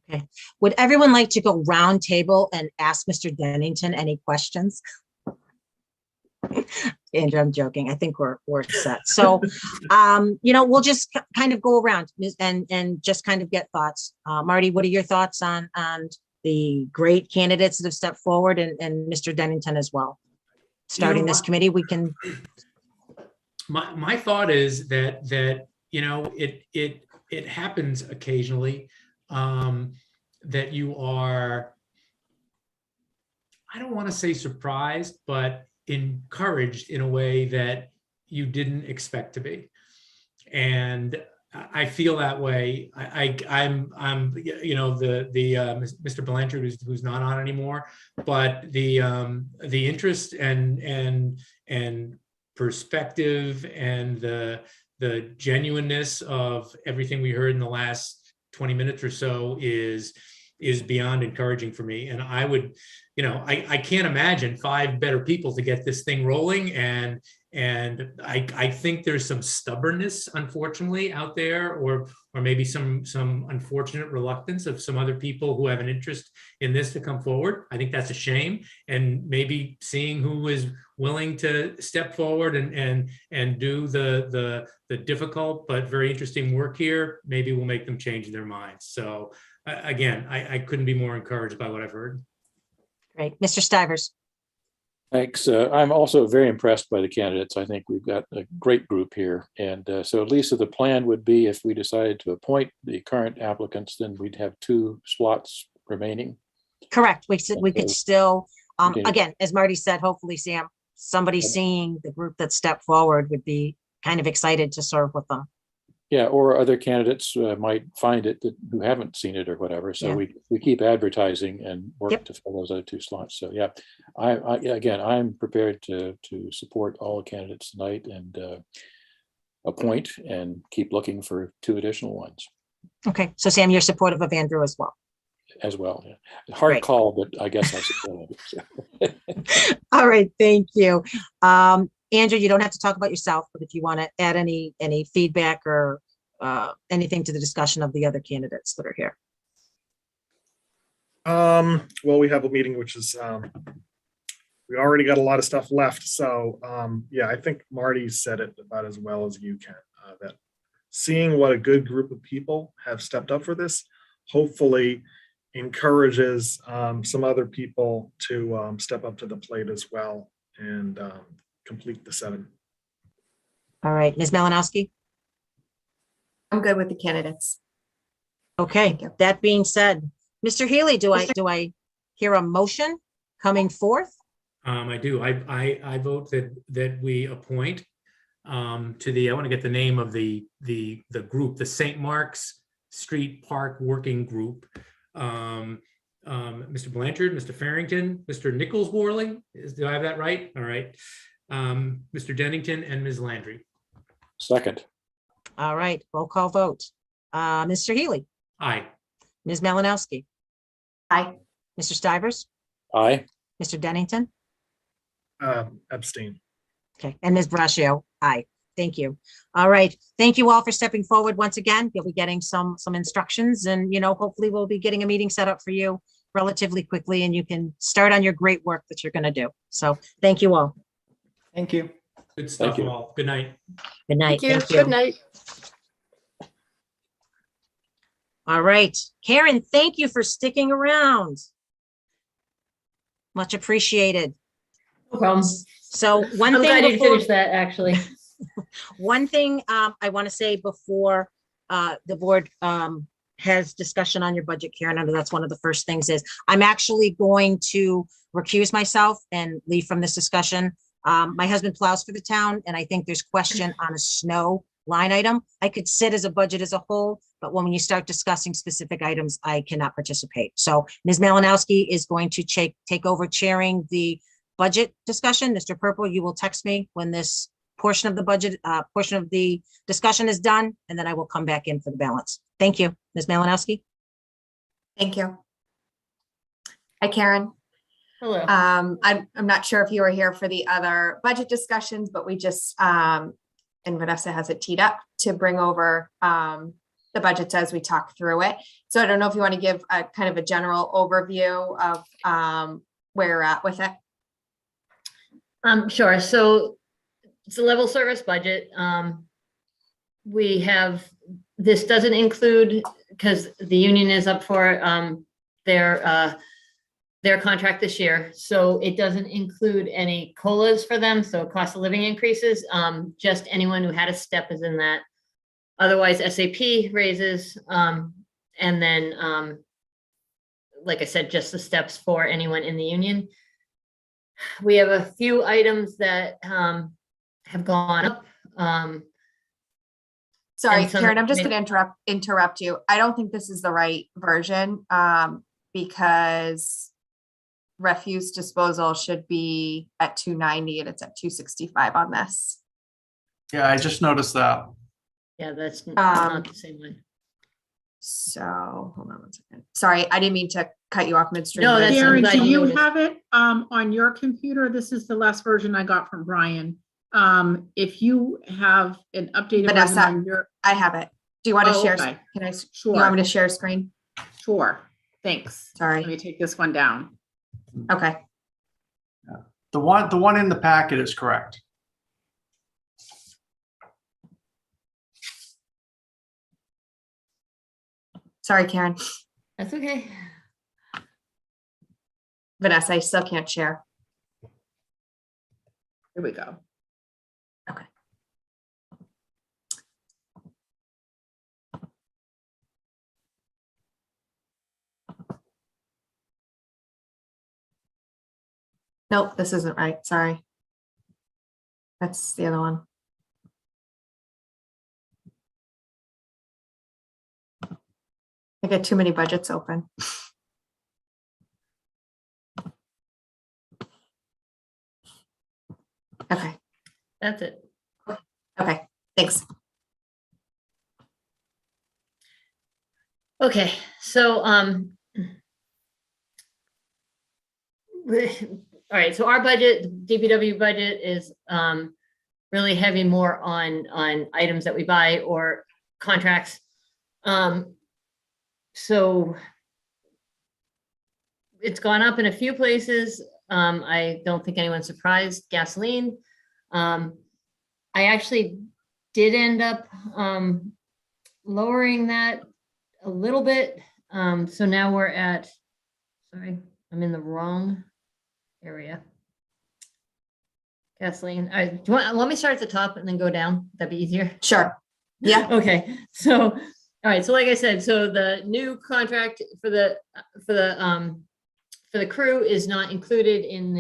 Okay. Would everyone like to go round table and ask Mr. Dennington any questions? Andrew, I'm joking. I think we're set. So, we'll just kind of go around and just kind of get thoughts. Marty, what are your thoughts on the great candidates that have stepped forward, and Mr. Dennington as well? Starting this committee, we can. My thought is that it happens occasionally that you are, I don't want to say surprised, but encouraged in a way that you didn't expect to be. And I feel that way. I'm Mr. Blanchard, who's not on anymore, but the interest and perspective and the genuineness of everything we heard in the last 20 minutes or so is beyond encouraging for me. And I would, I can't imagine 5 better people to get this thing rolling. And I think there's some stubbornness, unfortunately, out there, or maybe some unfortunate reluctance of some other people who have an interest in this to come forward. I think that's a shame. And maybe seeing who is willing to step forward and do the difficult but very interesting work here, maybe will make them change their minds. So again, I couldn't be more encouraged by what I've heard. Great. Mr. Stivers. Thanks. I'm also very impressed by the candidates. I think we've got a great group here. And so Lisa, the plan would be, if we decided to appoint the current applicants, then we'd have 2 slots remaining. Correct. We could still, again, as Marty said, hopefully, Sam, somebody seeing the group that stepped forward would be kind of excited to serve with them. Yeah, or other candidates might find it who haven't seen it or whatever. So Yeah. we keep advertising and work Yep. to fill those other 2 slots. So yeah, I'm prepared to support all the candidates tonight and appoint and keep looking for 2 additional ones Okay. So Sam, you're supportive of Andrew as well. as well. Yeah. Hard Great. call, but I guess I support it. So. All right. Thank you. Andrew, you don't have to talk about yourself, but if you want to add any feedback or anything to the discussion of the other candidates that are here. Well, we have a meeting, which is, we already got a lot of stuff left. So yeah, I think Marty said it about as well as you can, that seeing what a good group of people have stepped up for this, hopefully encourages some other people to step up to the plate as well and complete the 7. All right. Ms. Malinowski. I'm good with the candidates. Okay. That being said, Mr. Healy, do I hear a motion coming forth? I do. I vote that we appoint to the, I want to get the name of the group, the St. Mark's Street Park Working Group. Mr. Blanchard, Mr. Farrington, Mr. Nichols Worley. Do I have that right? All right. Mr. Dennington and Ms. Landry. Second. All right. Roll call vote. Mr. Healy. Aye. Ms. Malinowski. Aye. Mr. Stivers. Aye. Mr. Dennington. Abstain. Okay. And Ms. Braccio. Aye. Thank you. All right. Thank you all for stepping forward once again. You'll be getting some instructions, and hopefully we'll be getting a meeting set up for you relatively quickly, and you can start on your great work that you're going to do. So thank you all. Thank you. Good stuff, you. all. Good night. Good night. Thank you. Thank you. Good night. All right. Karen, thank you for sticking around. Much appreciated. No problem. So one I'm thing glad you before- finished that, actually. One thing I want to say before the board has discussion on your budget, Karen. I know that's one of the first things is I'm actually going to recuse myself and leave from this discussion. My husband plows for the town, and I think there's question on a snow line item. I could sit as a budget as a whole, but when you start discussing specific items, I cannot participate. So Ms. Malinowski is going to take over chairing the budget discussion. Mr. Purple, you will text me when this portion of the budget, portion of the discussion is done, and then I will come back in for the balance. Thank you, Ms. Malinowski. Thank you. Hi, Karen. Hello. I'm not sure if you were here for the other budget discussions, but we just, and Vanessa has it teed up to bring over the budgets as we talk through it. So I don't know if you want to give a kind of a general overview of where you're at with it. Sure. So it's a level service budget. We have, this doesn't include, because the union is up for their contract this year. So it doesn't include any COLAs for them. So cost of living increases, just anyone who had a step is in that. Otherwise SAP raises, and then, like I said, just the steps for anyone in the union. We have a few items that have gone up. Sorry, and some Karen, I'm just maybe- going to interrupt you. I don't think this is the right version because refuse disposal should be at 290 and it's at 265 on this. Yeah, I just noticed that. Yeah, that's not the same one. So hold on one second. Sorry, I didn't mean to cut you off midstream. No, but that's- Karen, glad do you you noticed. have it on your computer? This is the last version I got from Brian. If you have an updated version Vanessa, on your, I have it. Do you want to Oh, share? okay. Can I? Sure. You want me to share screen? Sure, thanks. Sorry. Let me take this one down. Okay. The one in the packet is correct. Sorry, Karen. That's okay. Vanessa, I still can't share. Here we go. Okay. Nope, this isn't right. Sorry. That's the other one. I got too many budgets open. Okay. That's it. Okay, thanks. Okay, so all right, so our budget, DPW budget is really heavy more on items that we buy or contracts. So it's gone up in a few places. I don't think anyone's surprised. Gasoline. I actually did end up lowering that a little bit. So now we're at, sorry, I'm in the wrong area. Gasoline. All right, do you want, let me start at the top and then go down. That'd be easier. Sure. Yeah. Okay. So, all right. So like I said, so the new contract for the crew is not included in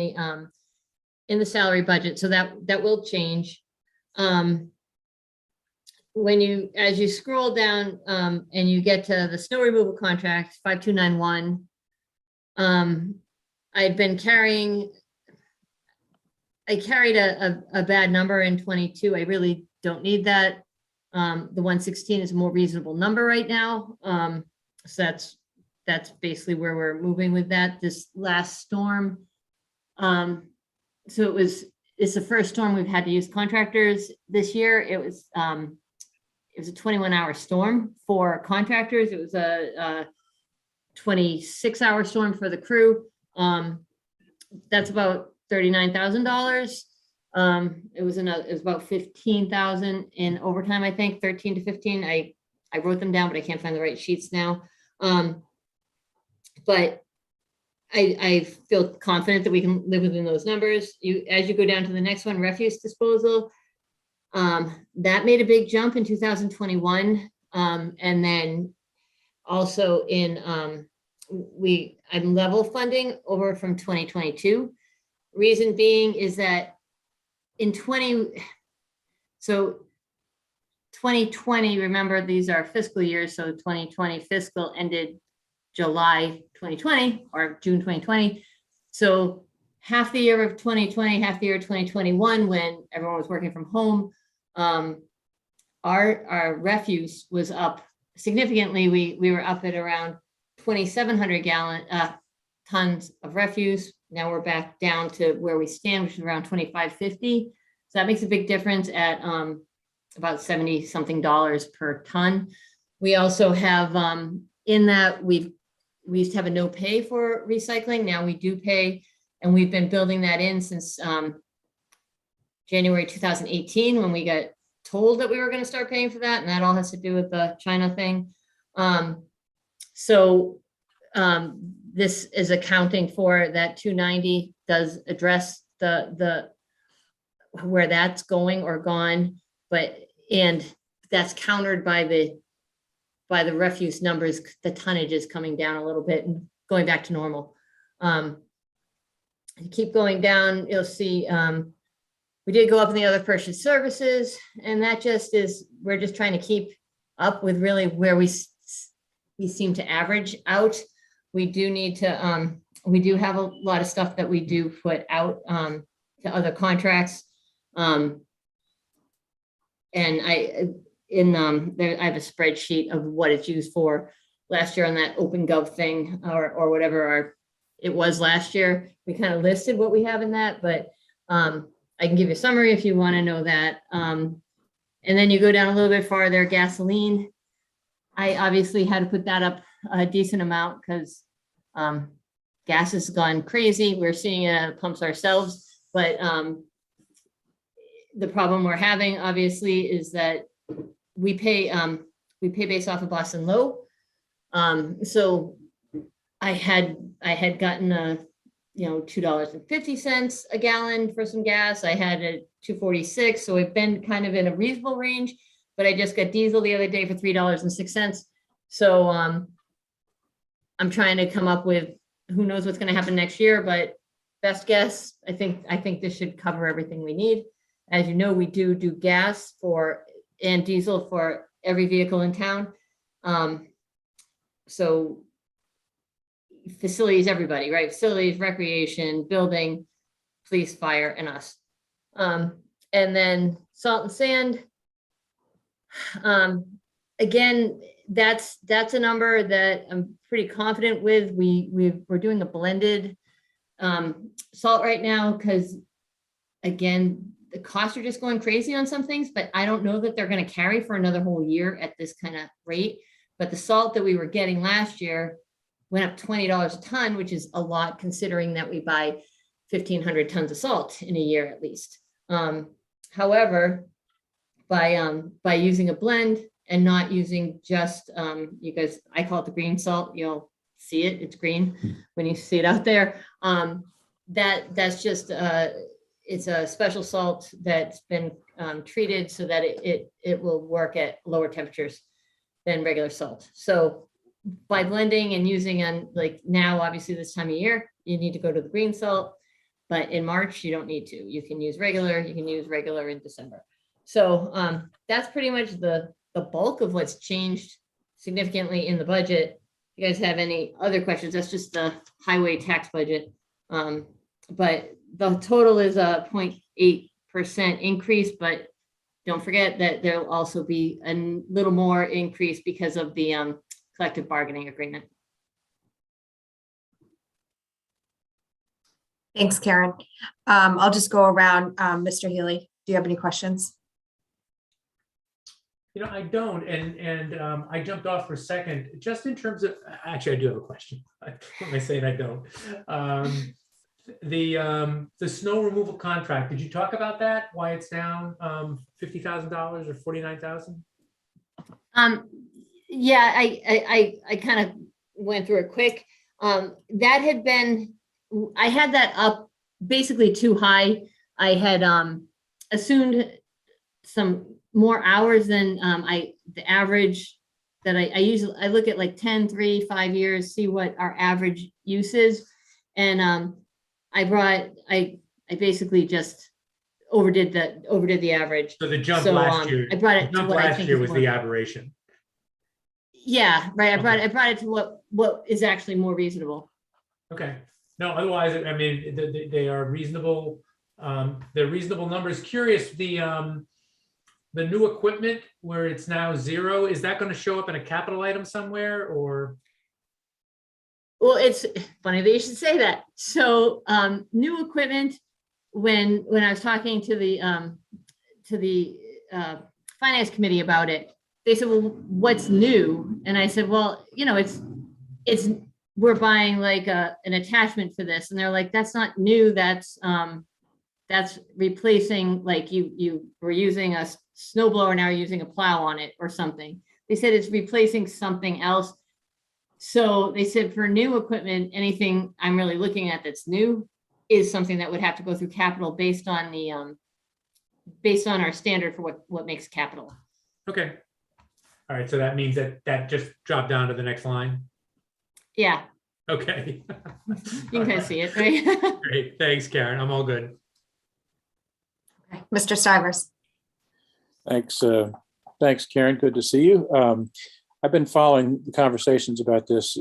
the salary budget. So that will change. When you, as you scroll down and you get to the snow removal contract, 5291, I'd been carrying, I carried a bad number in 22. I really don't need that. The 116 is a more reasonable number right now. So that's basically where we're moving with that. This last storm, so it's the first storm we've had to use contractors this year. It was a 21-hour storm for contractors. It was a 26-hour storm for the crew. That's about $39,000. It was about 15,000 in overtime, I think, 13 to 15. I wrote them down, but I can't find the right sheets now. But I feel confident that we can live within those numbers. As you go down to the next one, refuse disposal, that made a big jump in 2021. And then also in, I'm level funding over from 2022. Reason being is that in 2020, remember, these are fiscal years, so 2020 fiscal ended July 2020 or June 2020. So half the year of 2020, half the year of 2021, when everyone was working from home, our refuse was up significantly. We were up at around 2,700 tons of refuse. Now we're back down to where we stand, which is around 2,550. So that makes a big difference at about $70 something per ton. We also have in that we used to have a no pay for recycling. Now we do pay, and we've been building that in since January 2018, when we got told that we were going to start paying for that, and that all has to do with the China thing. This is accounting for that 290 does address the where that's going or gone, and that's countered by the refuse numbers. The tonnage is coming down a little bit and going back to normal. You keep going down, you'll see we did go up in the other purchase services, and that just is, we're just trying to keep up with really where we seem to average out. We do need to, we do have a lot of stuff that we do put out to other contracts. And I have a spreadsheet of what it's used for last year on that OpenGov thing, or whatever it was last year. We kind of listed what we have in that, but I can give you a summary if you want to know that. And then you go down a little bit farther, gasoline. I obviously had to put that up a decent amount because gas has gone crazy. We're seeing it at pumps ourselves, but the problem we're having obviously is that we pay based off of Boston Low. So I had gotten a $2.50 a gallon for some gas. I had a $2.46, so we've been kind of in a reasonable range. But I just got diesel the other day for $3.06. So I'm trying to come up with, who knows what's going to happen next year, but best guess, I think this should cover everything we need. As you know, we do gas and diesel for every vehicle in town. So facilities, everybody, right? Facilities, recreation, building, police, fire, and us. And then salt and sand. Again, that's a number that I'm pretty confident with. We're doing a blended salt right now because, again, the costs are just going crazy on some things, but I don't know that they're going to carry for another whole year at this kind of rate. But the salt that we were getting last year went up $20 a ton, which is a lot considering that we buy 1,500 tons of salt in a year at least. However, by using a blend and not using just, you guys, I call it the green salt, you'll see it, it's green when you see it out there. That's just, it's a special salt that's been treated so that it will work at lower temperatures than regular salt. So by blending and using like now, obviously this time of year, you need to go to the green salt, but in March, you don't need to. You can use regular in December. So that's pretty much the bulk of what's changed significantly in the budget. If you guys have any other questions, that's just the highway tax budget. But the total is a 0.8% increase, but don't forget that there'll also be a little more increase because of the collective bargaining agreement. Thanks, Karen. I'll just go around. Mr. Healy, do you have any questions? I don't, and I jumped off for a second, just in terms of, actually, I do have a question. What am I saying I don't? The snow removal contract, did you talk about that? Why it's down $50,000 or $49,000? Yeah, I kind of went through it quick. That had been, I had that up basically too high. I had assumed some more hours than the average that I usually, I look at like 10, 3, 5 years, see what our average use is. And I basically just overdid the average. So the jump So, last year, I brought the it to jump what I last think year is was more. the aberration. Yeah, right. I Okay. brought it to what is actually more reasonable. Okay. No, otherwise, I mean, they are reasonable. They're reasonable numbers. Curious, the new equipment where it's now 0, is that going to show up in a capital item somewhere, or? Well, it's funny that you should say that. So, new equipment, when I was talking to the finance committee about it, they said, well, what's new? And I said, well, it's we're buying like an attachment for this. And they're like, that's not new. That's replacing, like you were using a snow blower, now you're using a plow on it or something. They said it's replacing something else. So they said for new equipment, anything I'm really looking at that's new is something that would have to go through capital based on our standard for what makes capital. Okay. All right. So that means that just dropped down to the next line. Yeah. Okay. You can kind of see it, right? Great. Thanks, Karen. I'm all good. Mr. Stivers. Thanks. Thanks, Karen. Good to see you. I've been following the conversations about this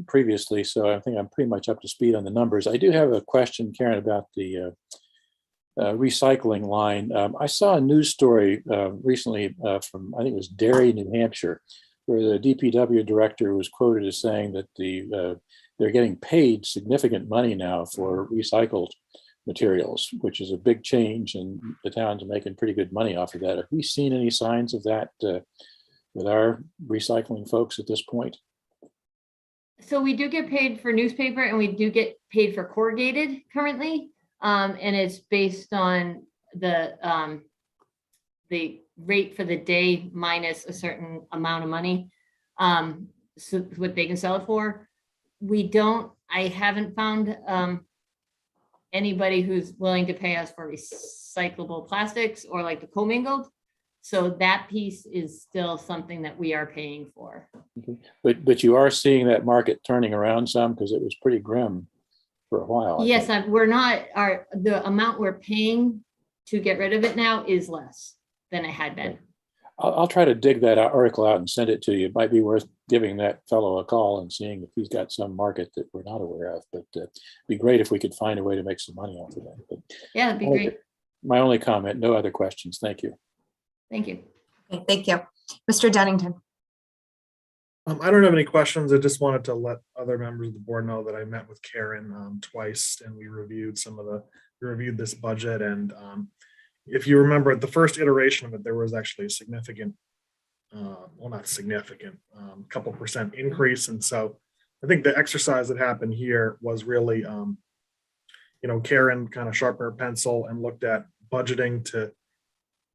previously, so I think I'm pretty much up to speed on the numbers. I do have a question, Karen, about the recycling line. I saw a news story recently from, I think it was Derry, New Hampshire, where the DPW director was quoted as saying that they're getting paid significant money now for recycled materials, which is a big change, and the town's making pretty good money off of that. Have we seen any signs of that with our recycling folks at this point? So we do get paid for newspaper and we do get paid for corrugated currently. And it's based on the rate for the day minus a certain amount of money. So what they can sell it for. I haven't found anybody who's willing to pay us for recyclable plastics or like the commingled. So that piece is still something that we are paying for. Okay. But you are seeing that market turning around some, because it was pretty grim for a while. Yes, the amount we're paying to get rid of it now is less than it had been. I'll try to dig that article out and send it to you. It might be worth giving that fellow a call and seeing if he's got some market that we're not aware of. But it'd be great if we could find a way to make some money off of that. But yeah, it'd be great. My only comment, no other questions. Thank you. Thank you. Okay, thank you. Mr. Dennington. I don't have any questions. I just wanted to let other members of the board know that I met with Karen twice, and we reviewed this budget. And if you remember, the first iteration of it, there was actually a significant, well, not significant, couple percent increase. And so I think the exercise that happened here was really, Karen kind of sharpened her pencil and looked at budgeting to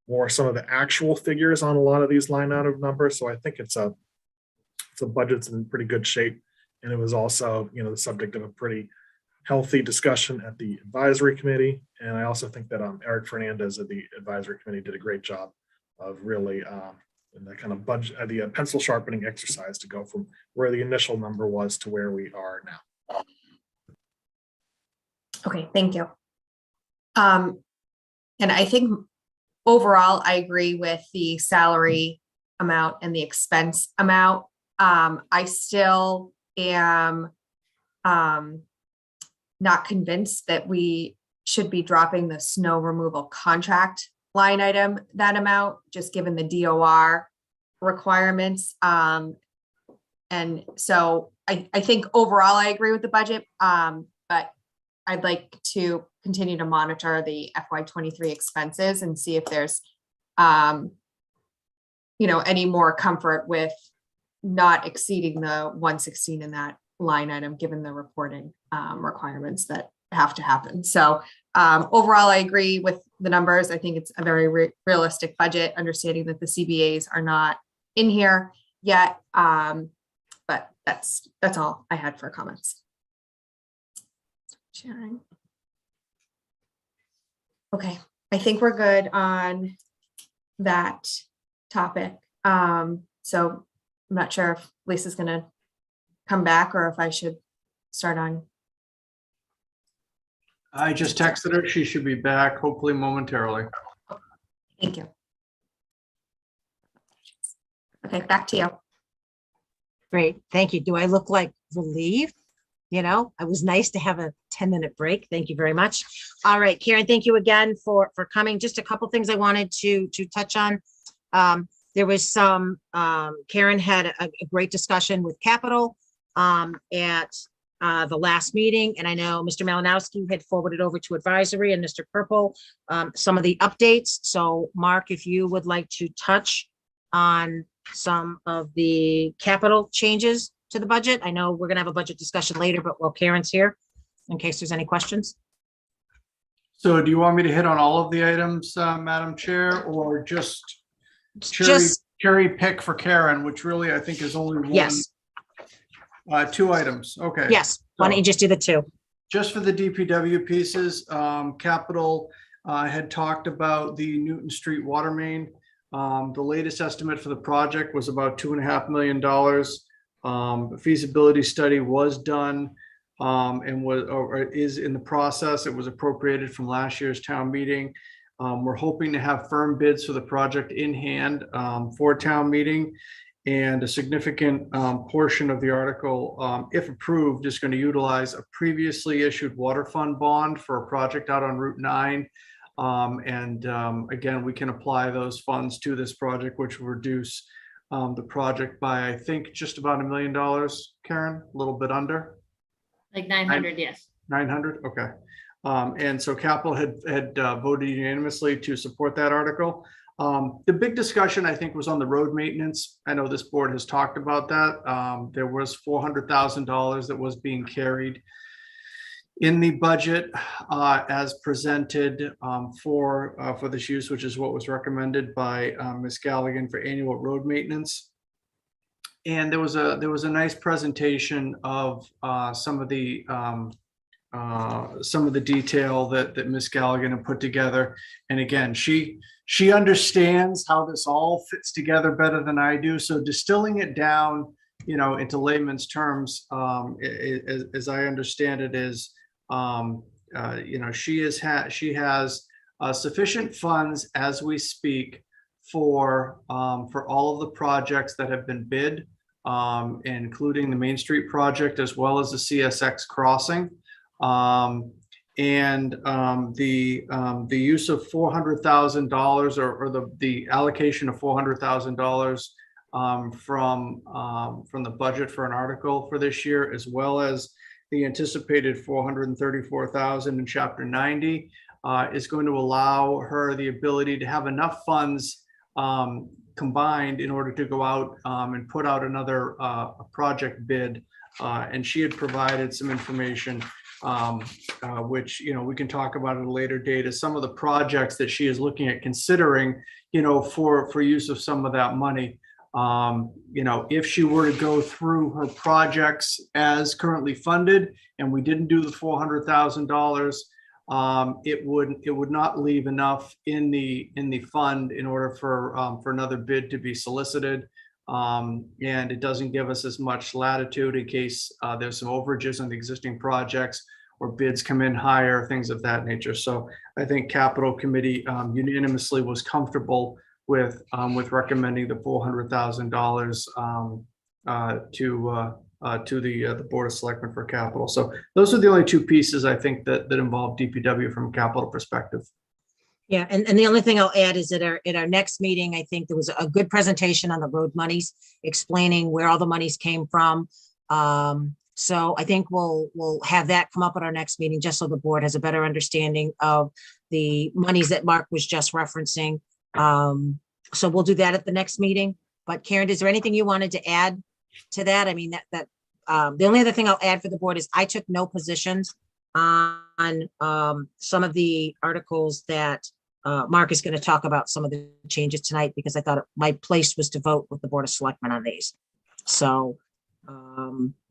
more some of the actual figures on a lot of these line item numbers. So I think it's a budget's in pretty good shape. And it was also, the subject of a pretty healthy discussion at the advisory committee. And I also think that Eric Fernandez at the advisory committee did a great job of really in the kind of budget, the pencil sharpening exercise to go from where the initial number was to where we are now. Okay, thank you. And I think overall, I agree with the salary amount and the expense amount. I still am not convinced that we should be dropping the snow removal contract line item, that amount, just given the DOR requirements. And so I think overall I agree with the budget, but I'd like to continue to monitor the FY23 expenses and see if there's, any more comfort with not exceeding the 116 in that line item, given the reporting requirements that have to happen. So overall, I agree with the numbers. I think it's a very realistic budget, understanding that the CBAs are not in here yet. But that's all I had for comments. Okay, I think we're good on that topic. So I'm not sure if Lisa's gonna come back or if I should start on. I just texted her. She should be back hopefully momentarily. Thank you. Okay, back to you. Great, thank you. Do I look like relieved? You know, it was nice to have a 10-minute break. Thank you very much. All right, Karen, thank you again for coming. Just a couple things I wanted to touch on. There was some, Karen had a great discussion with Capital at the last meeting, and I know Mr. Malinowski had forwarded over to advisory and Mr. Purple some of the updates. So Mark, if you would like to touch on some of the capital changes to the budget. I know we're gonna have a budget discussion later, but while Karen's here, in case there's any questions. So do you want me to hit on all of the items, Madam Chair, or just cherry pick for Karen, which really I think is only one? Yes. 2 items. Okay. Yes, why don't you just do the 2? Just for the DPW pieces, Capital had talked about the Newton Street water main. The latest estimate for the project was about $2.5 million. The feasibility study was done and is in the process. It was appropriated from last year's town meeting. We're hoping to have firm bids for the project in hand for town meeting, and a significant portion of the article, if approved, is going to utilize a previously issued water fund bond for a project out on Route 9. Again, we can apply those funds to this project, which will reduce the project by, I think, just about $1 million, Karen, a little bit under. Like 900, yes. 900, okay. And so Capital had voted unanimously to support that article. The big discussion, I think, was on the road maintenance. I know this board has talked about that. There was $400,000 that was being carried in the budget as presented for this use, which is what was recommended by Ms. Galligan for annual road maintenance. And there was a nice presentation of some of the detail that Ms. Galligan had put together. And again, she understands how this all fits together better than I do. So distilling it down, into layman's terms, as I understand it, is she has sufficient funds as we speak for all of the projects that have been bid, including the Main Street project as well as the CSX crossing. The use of $400,000 or the allocation of $400,000 from the budget for an article for this year, as well as the anticipated $434,000 in Chapter 90, is going to allow her the ability to have enough funds combined in order to go out and put out another project bid. And she had provided some information which, we can talk about at a later date, as some of the projects that she is looking at considering, for use of some of that money. If she were to go through her projects as currently funded and we didn't do the $400,000, it would not leave enough in the fund in order for another bid to be solicited. And it doesn't give us as much latitude in case there's some overages on the existing projects or bids come in higher, things of that nature. So I think Capital Committee unanimously was comfortable with recommending the $400,000 to the Board of Selectmen for capital. So those are the only 2 pieces I think that involve DPW from a capital perspective. Yeah, and the only thing I'll add is that at our next meeting, I think there was a good presentation on the road monies, explaining where all the monies came from. So I think we'll have that come up at our next meeting, just so the board has a better understanding of the monies that Mark was just referencing. So we'll do that at the next meeting. But Karen, is there anything you wanted to add to that? I mean, the only other thing I'll add for the board is I took no positions on some of the articles that Mark is going to talk about, some of the changes tonight, because I thought my place was to vote with the Board of Selectmen on these. So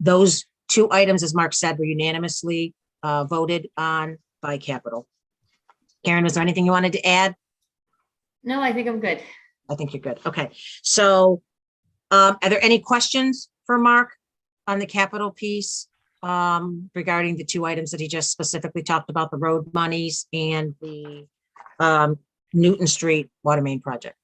those 2 items, as Mark said, were unanimously voted on by Capital. Karen, was there anything you wanted to add? No, I think I'm good. I think you're good. Okay, so Are there any questions for Mark on the capital piece regarding the two items that he just specifically talked about, the road monies and the Newton Street water main project?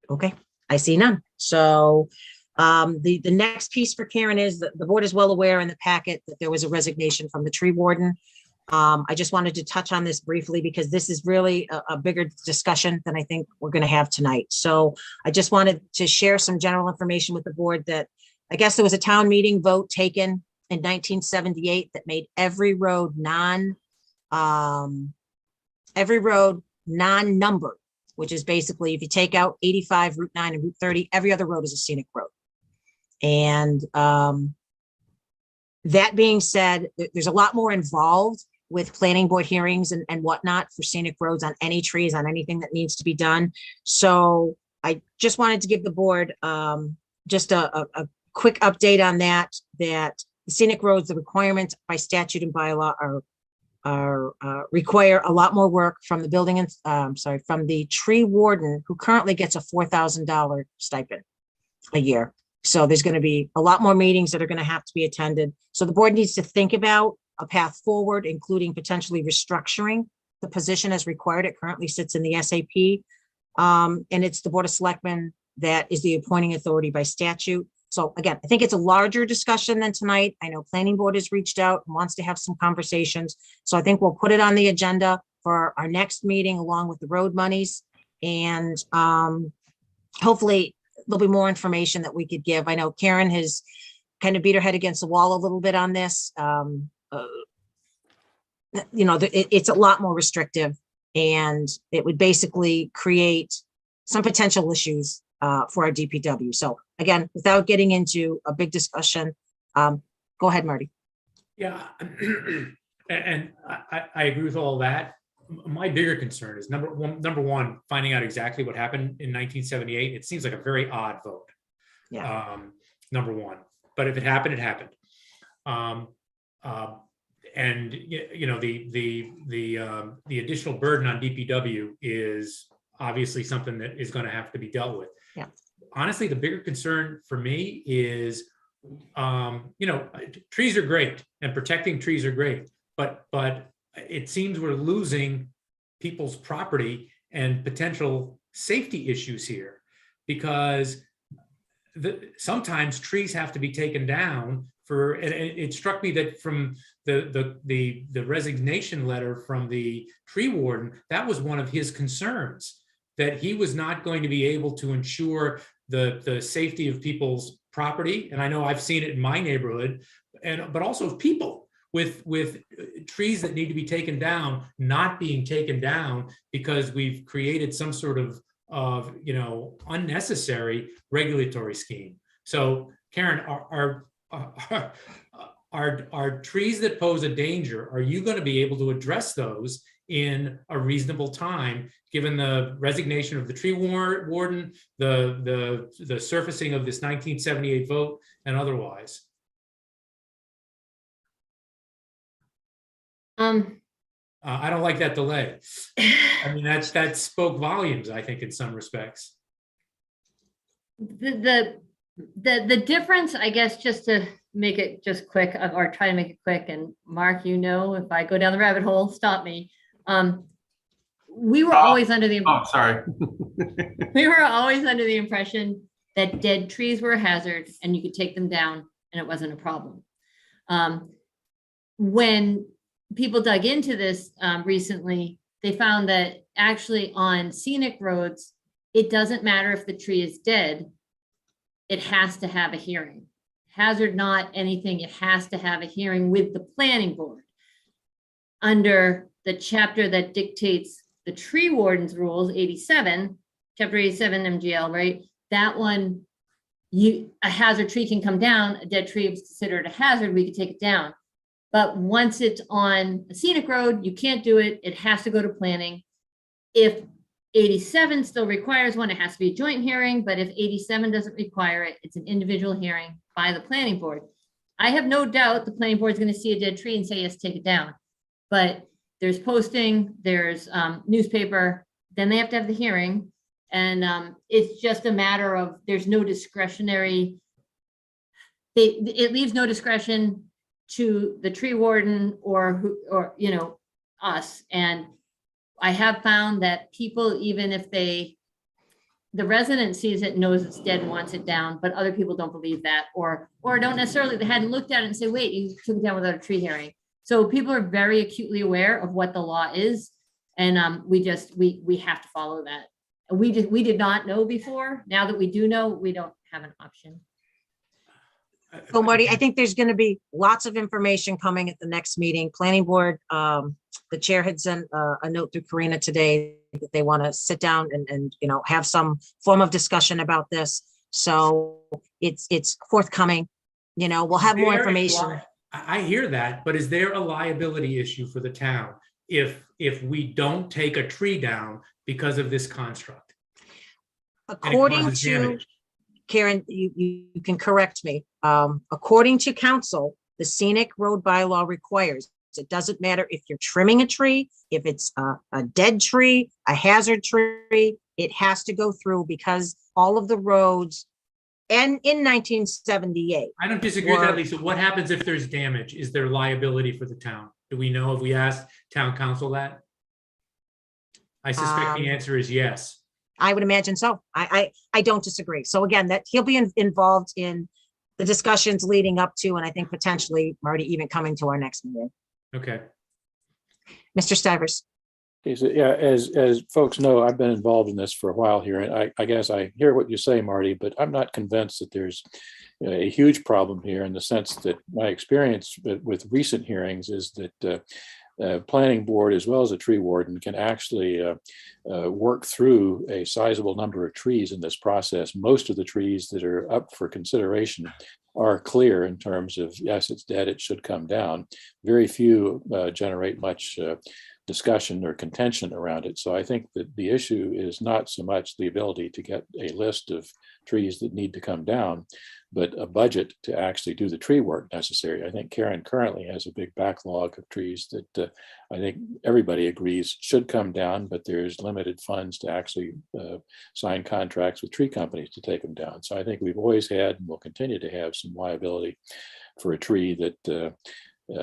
Okay, I see none. So the next piece for Karen is that the board is well aware in the packet that there was a resignation from the tree warden. I just wanted to touch on this briefly because this is really a bigger discussion than I think we're going to have tonight. So I just wanted to share some general information with the board that I guess there was a town meeting vote taken in 1978 that made every road non-numbered, which is basically if you take out 85, Route 9 and Route 30, every other road is a scenic road. And that being said, there's a lot more involved with planning board hearings and whatnot for scenic roads on any trees, on anything that needs to be done. So I just wanted to give the board just a quick update on that the scenic roads, the requirements by statute and bylaw require a lot more work from the building and from the tree warden, who currently gets a $4,000 stipend a year. So there's going to be a lot more meetings that are going to have to be attended. So the board needs to think about a path forward, including potentially restructuring the position as required. It currently sits in the SAP. And it's the Board of Selectmen that is the appointing authority by statute. So again, I think it's a larger discussion than tonight. I know planning board has reached out and wants to have some conversations. So I think we'll put it on the agenda for our next meeting along with the road monies. And hopefully there'll be more information that we could give. I know Karen has kind of beat her head against the wall a little bit on this. It's a lot more restrictive, and it would basically create some potential issues for our DPW. So again, without getting into a big discussion, go ahead, Marty. Yeah, and I agree with all that. My bigger concern is number one, finding out exactly what happened in 1978. It seems like a very odd vote. Yeah. Number one, but if it happened, it happened. And the additional burden on DPW is obviously something that is going to have to be dealt with. Yeah. Honestly, the bigger concern for me is, trees are great and protecting trees are great, but it seems we're losing people's property and potential safety issues here, because sometimes trees have to be taken down and it struck me that from the resignation letter from the tree warden, that was one of his concerns, that he was not going to be able to ensure the safety of people's property. And I know I've seen it in my neighborhood, but also of people with trees that need to be taken down, not being taken down because we've created some sort of unnecessary regulatory scheme. So Karen, are trees that pose a danger, are you going to be able to address those in a reasonable time, given the resignation of the tree warden, the surfacing of this 1978 vote, and otherwise? I don't like that delay. I mean, that spoke volumes, I think, in some respects. The difference, I guess, just to make it just quick, or try to make it quick, and Mark, if I go down the rabbit hole, stop me. We were always under the sorry. we were always under the impression that dead trees were a hazard and you could take them down and it wasn't a problem. When people dug into this recently, they found that actually on scenic roads, it doesn't matter if the tree is dead, it has to have a hearing. Hazard not anything, it has to have a hearing with the planning board. Under the chapter that dictates the tree warden's rules, 87, chapter 87 MGL, right? That one, a hazard tree can come down, a dead tree is considered a hazard, we could take it down. But once it's on a scenic road, you can't do it. It has to go to planning. If 87 still requires one, it has to be a joint hearing, but if 87 doesn't require it, it's an individual hearing by the planning board. I have no doubt the planning board is going to see a dead tree and say, yes, take it down. But there's posting, there's newspaper, then they have to have the hearing. And it's just a matter of, there's no discretionary, it leaves no discretion to the tree warden or us. And I have found that people, even if the resident sees it, knows it's dead and wants it down, but other people don't believe that, or don't necessarily, they hadn't looked at it and say, wait, you took it down without a tree hearing. So people are very acutely aware of what the law is. And we have to follow that. We did not know before. Now that we do know, we don't have an option. So Marty, I think there's going to be lots of information coming at the next meeting. Planning board, the chair had sent a note through Karina today that they want to sit down and have some form of discussion about this. So it's forthcoming. We'll have more information. I hear that, but is there a liability issue for the town if we don't take a tree down because of this construct? According to Karen, you can correct me. According to council, the scenic road bylaw requires, it doesn't matter if you're trimming a tree, if it's a dead tree, a hazard tree, it has to go through because all of the roads, and in 1978. I don't disagree with that, Lisa. What happens if there's damage? Is there liability for the town? Do we know if we asked town council that? I suspect the answer is yes. I would imagine so. I don't disagree. So again, that he'll be involved in the discussions leading up to, and I think potentially Marty even coming to our next meeting. Okay. Mr. Stivers. Okay, so yeah, as folks know, I've been involved in this for a while here, and I guess I hear what you say, Marty, but I'm not convinced that there's a huge problem here, in the sense that my experience with recent hearings is that planning board as well as a tree warden can actually work through a sizable number of trees in this process. Most of the trees that are up for consideration are clear in terms of, yes, it's dead, it should come down. Very few generate much discussion or contention around it. So I think that the issue is not so much the ability to get a list of trees that need to come down, but a budget to actually do the tree work necessary. I think Karen currently has a big backlog of trees that I think everybody agrees should come down, but there's limited funds to actually sign contracts with tree companies to take them down. So I think we've always had and will continue to have some liability for a tree that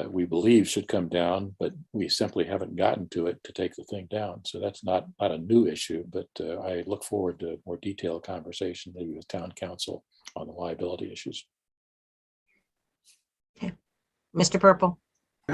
we believe should come down, but we simply haven't gotten to it to take the thing down. So that's not a new issue, but I look forward to more detailed conversation maybe with town council on the liability issues. Okay. Mr. Purple. I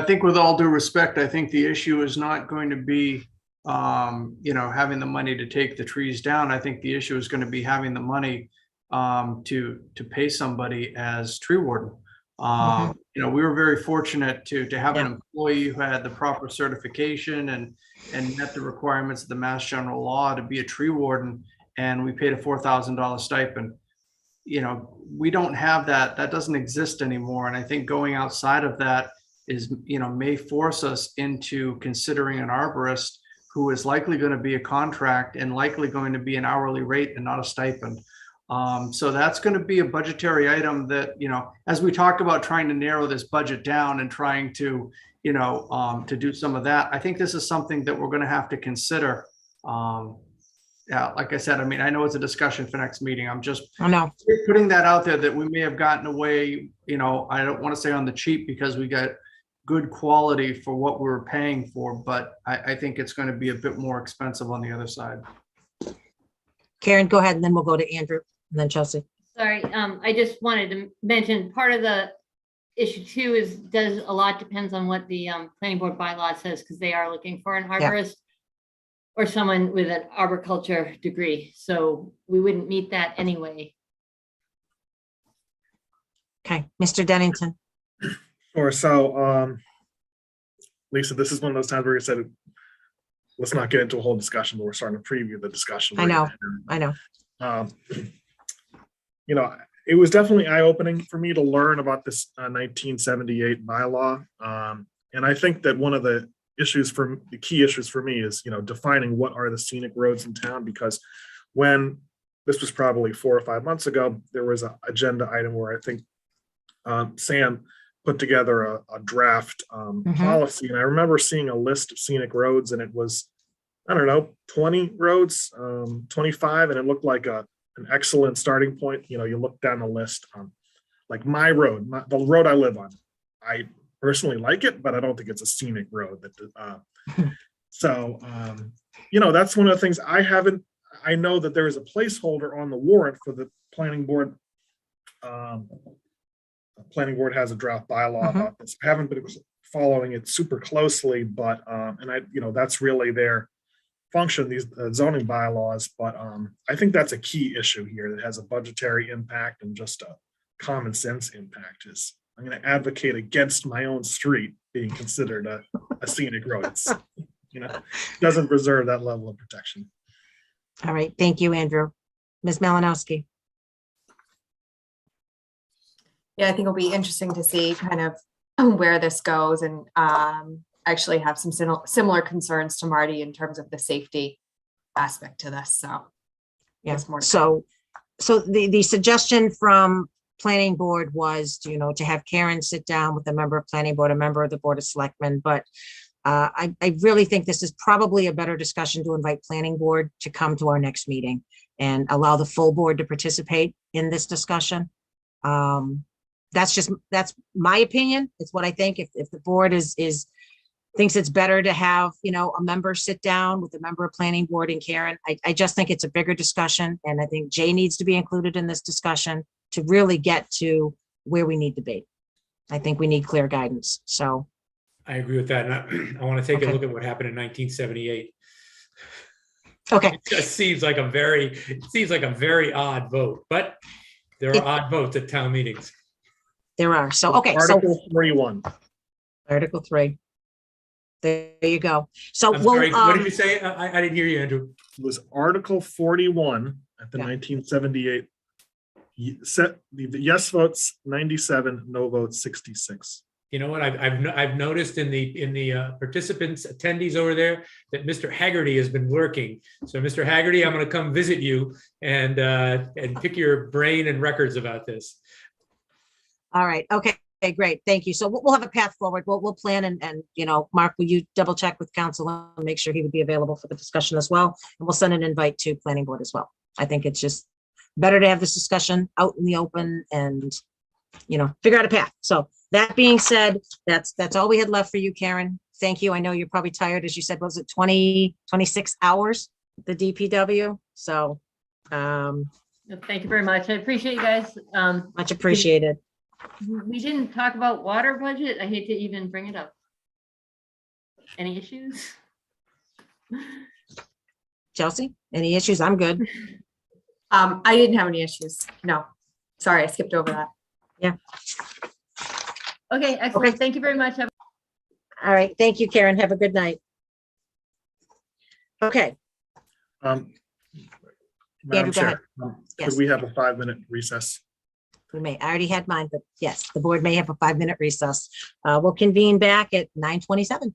think with all due respect, I think the issue is not going to be, having the money to take the trees down. I think the issue is going to be having the money to pay somebody as tree warden. We were very fortunate to have an employee who had the proper certification and met the requirements of the Mass General Law to be a tree warden, and we paid a $4,000 stipend. We don't have that. That doesn't exist anymore. And I think going outside of that is, may force us into considering an arborist who is likely going to be a contract and likely going to be an hourly rate and not a stipend. So that's going to be a budgetary item that, as we talk about trying to narrow this budget down and trying to, to do some of that, I think this is something that we're going to have to consider. Yeah, like I said, I know it's a discussion for next meeting. I'm just putting that out there that we may have gotten away, I don't want to say on the cheap because we got good quality for what we were paying for, but I think it's going to be a bit more expensive on the other side. Karen, go ahead, and then we'll go to Andrew and then Chelsea. Sorry, I just wanted to mention part of the issue too is a lot depends on what the planning board bylaw says, because they are looking for an arborist or someone with an arboriculture degree. So we wouldn't meet that anyway. Okay, Mr. Dennington. Sure. So, Lisa, this is one of those times where you said, let's not get into a whole discussion, but we're starting to preview the discussion. I know. It was definitely eye-opening for me to learn about this 1978 bylaw. And I think that one of the key issues for me is, defining what are the scenic roads in town, because when this was probably 4 or 5 months ago, there was an agenda item where I think Sam put together a draft policy. And I remember seeing a list of scenic roads, and it was I don't know, 20 roads, 25, and it looked like an excellent starting point. You know, you look down the list, like my road, the road I live on. I personally like it, but I don't think it's a scenic road. You know, that's one of the things I know that there is a placeholder on the warrant for the planning board. Planning board has a draft bylaw about this. I haven't been following it super closely, but you know, that's really their function, these zoning bylaws. But I think that's a key issue here that has a budgetary impact and just a common sense impact. Is I'm going to advocate against my own street being considered a scenic road. It's, you know, doesn't preserve that level of protection. All right, thank you, Andrew. Ms. Malinowski. Yeah, I think it'll be interesting to see kind of where this goes, and actually have some similar concerns to Marty in terms of the safety aspect to this. So Yeah, there's more to come. so the suggestion from planning board was, you know, to have Karen sit down with a member of planning board, a member of the Board of Selectmen, but I really think this is probably a better discussion to invite planning board to come to our next meeting and allow the full board to participate in this discussion. That's my opinion. It's what I think. If the board thinks it's better to have, you know, a member sit down with a member of planning board and Karen, I just think it's a bigger discussion. And I think Jay needs to be included in this discussion to really get to where we need to be. I think we need clear guidance. So I agree with that. And I want to take a look at what happened in 1978. Okay. It just seems like a very odd vote, but there are odd votes at town meetings. There are. So, okay. Article 41. Article 3. There you go. So I'm sorry, what did you say? I didn't hear you, Andrew. It was Article 41 at the 1978. Set the yes votes 97, no votes 66. You know what? I've noticed in the participants, attendees over there, that Mr. Haggerty has been working. So, Mr. Haggerty, I'm going to come visit you and pick your brain and records about this. All right. Okay. Great. Thank you. So we'll have a path forward. We'll plan and, you know, Mark, will you double check with council and make sure he would be available for the discussion as well? And we'll send an invite to planning board as well. I think it's just better to have this discussion out in the open and, you know, figure out a path. So that being said, that's all we had left for you, Karen. Thank you. I know you're probably tired, as you said, was it 26 hours, the DPW? So Thank you very much. I appreciate you guys. much appreciated. We didn't talk about water budget. I hate to even bring it up. Any issues? Chelsea, any issues? I'm good. I didn't have any issues. No, sorry, I skipped over that. Yeah. Okay, excellent. Okay. Thank you very much. All right. Thank you, Karen. Have a good night. Okay. Madam Andrew, go ahead. Chair, Yes. could we have a 5-minute recess? We may. I already had mine, but yes, the board may have a 5-minute recess. We'll convene back at 9:27.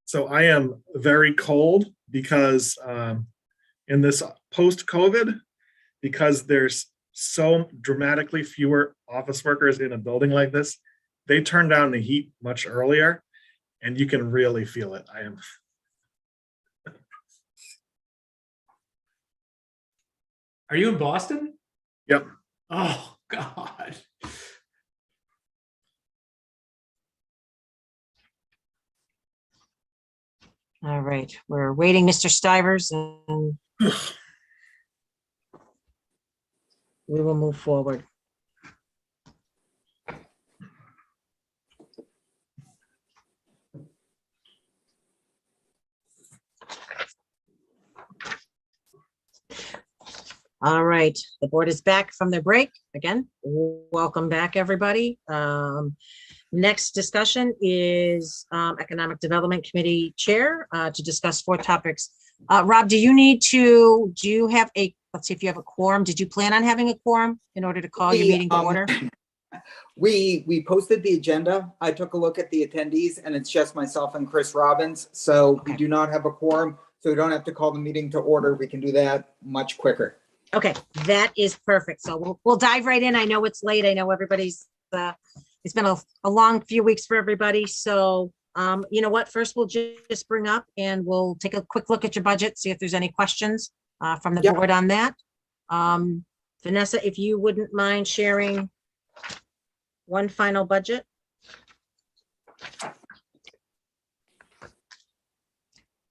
So I am very cold because in this post-COVID, because there's so dramatically fewer office workers in a building like this, they turn down the heat much earlier, and you can really feel it. I am. Are you in Boston? Yep. Oh, God. All right, we're waiting Mr. Stivers and we will move forward. All right, the board is back from their break. Again, welcome back, everybody. Next discussion is Economic Development Committee Chair to discuss 4 topics. Rob, do you have let's see if you have a quorum. Did you plan on having a quorum in order to call your meeting to order? We posted the agenda. I took a look at the attendees and it's just myself and Chris Robbins. So we do not have a quorum. So we don't have to call the meeting to order. We can do that much quicker. Okay, that is perfect. So we'll dive right in. I know it's late. I know everybody's, it's been a long few weeks for everybody. So you know what, first we'll just bring up and we'll take a quick look at your budget, see if there's any questions from the board on that. Vanessa, if you wouldn't mind sharing one final budget.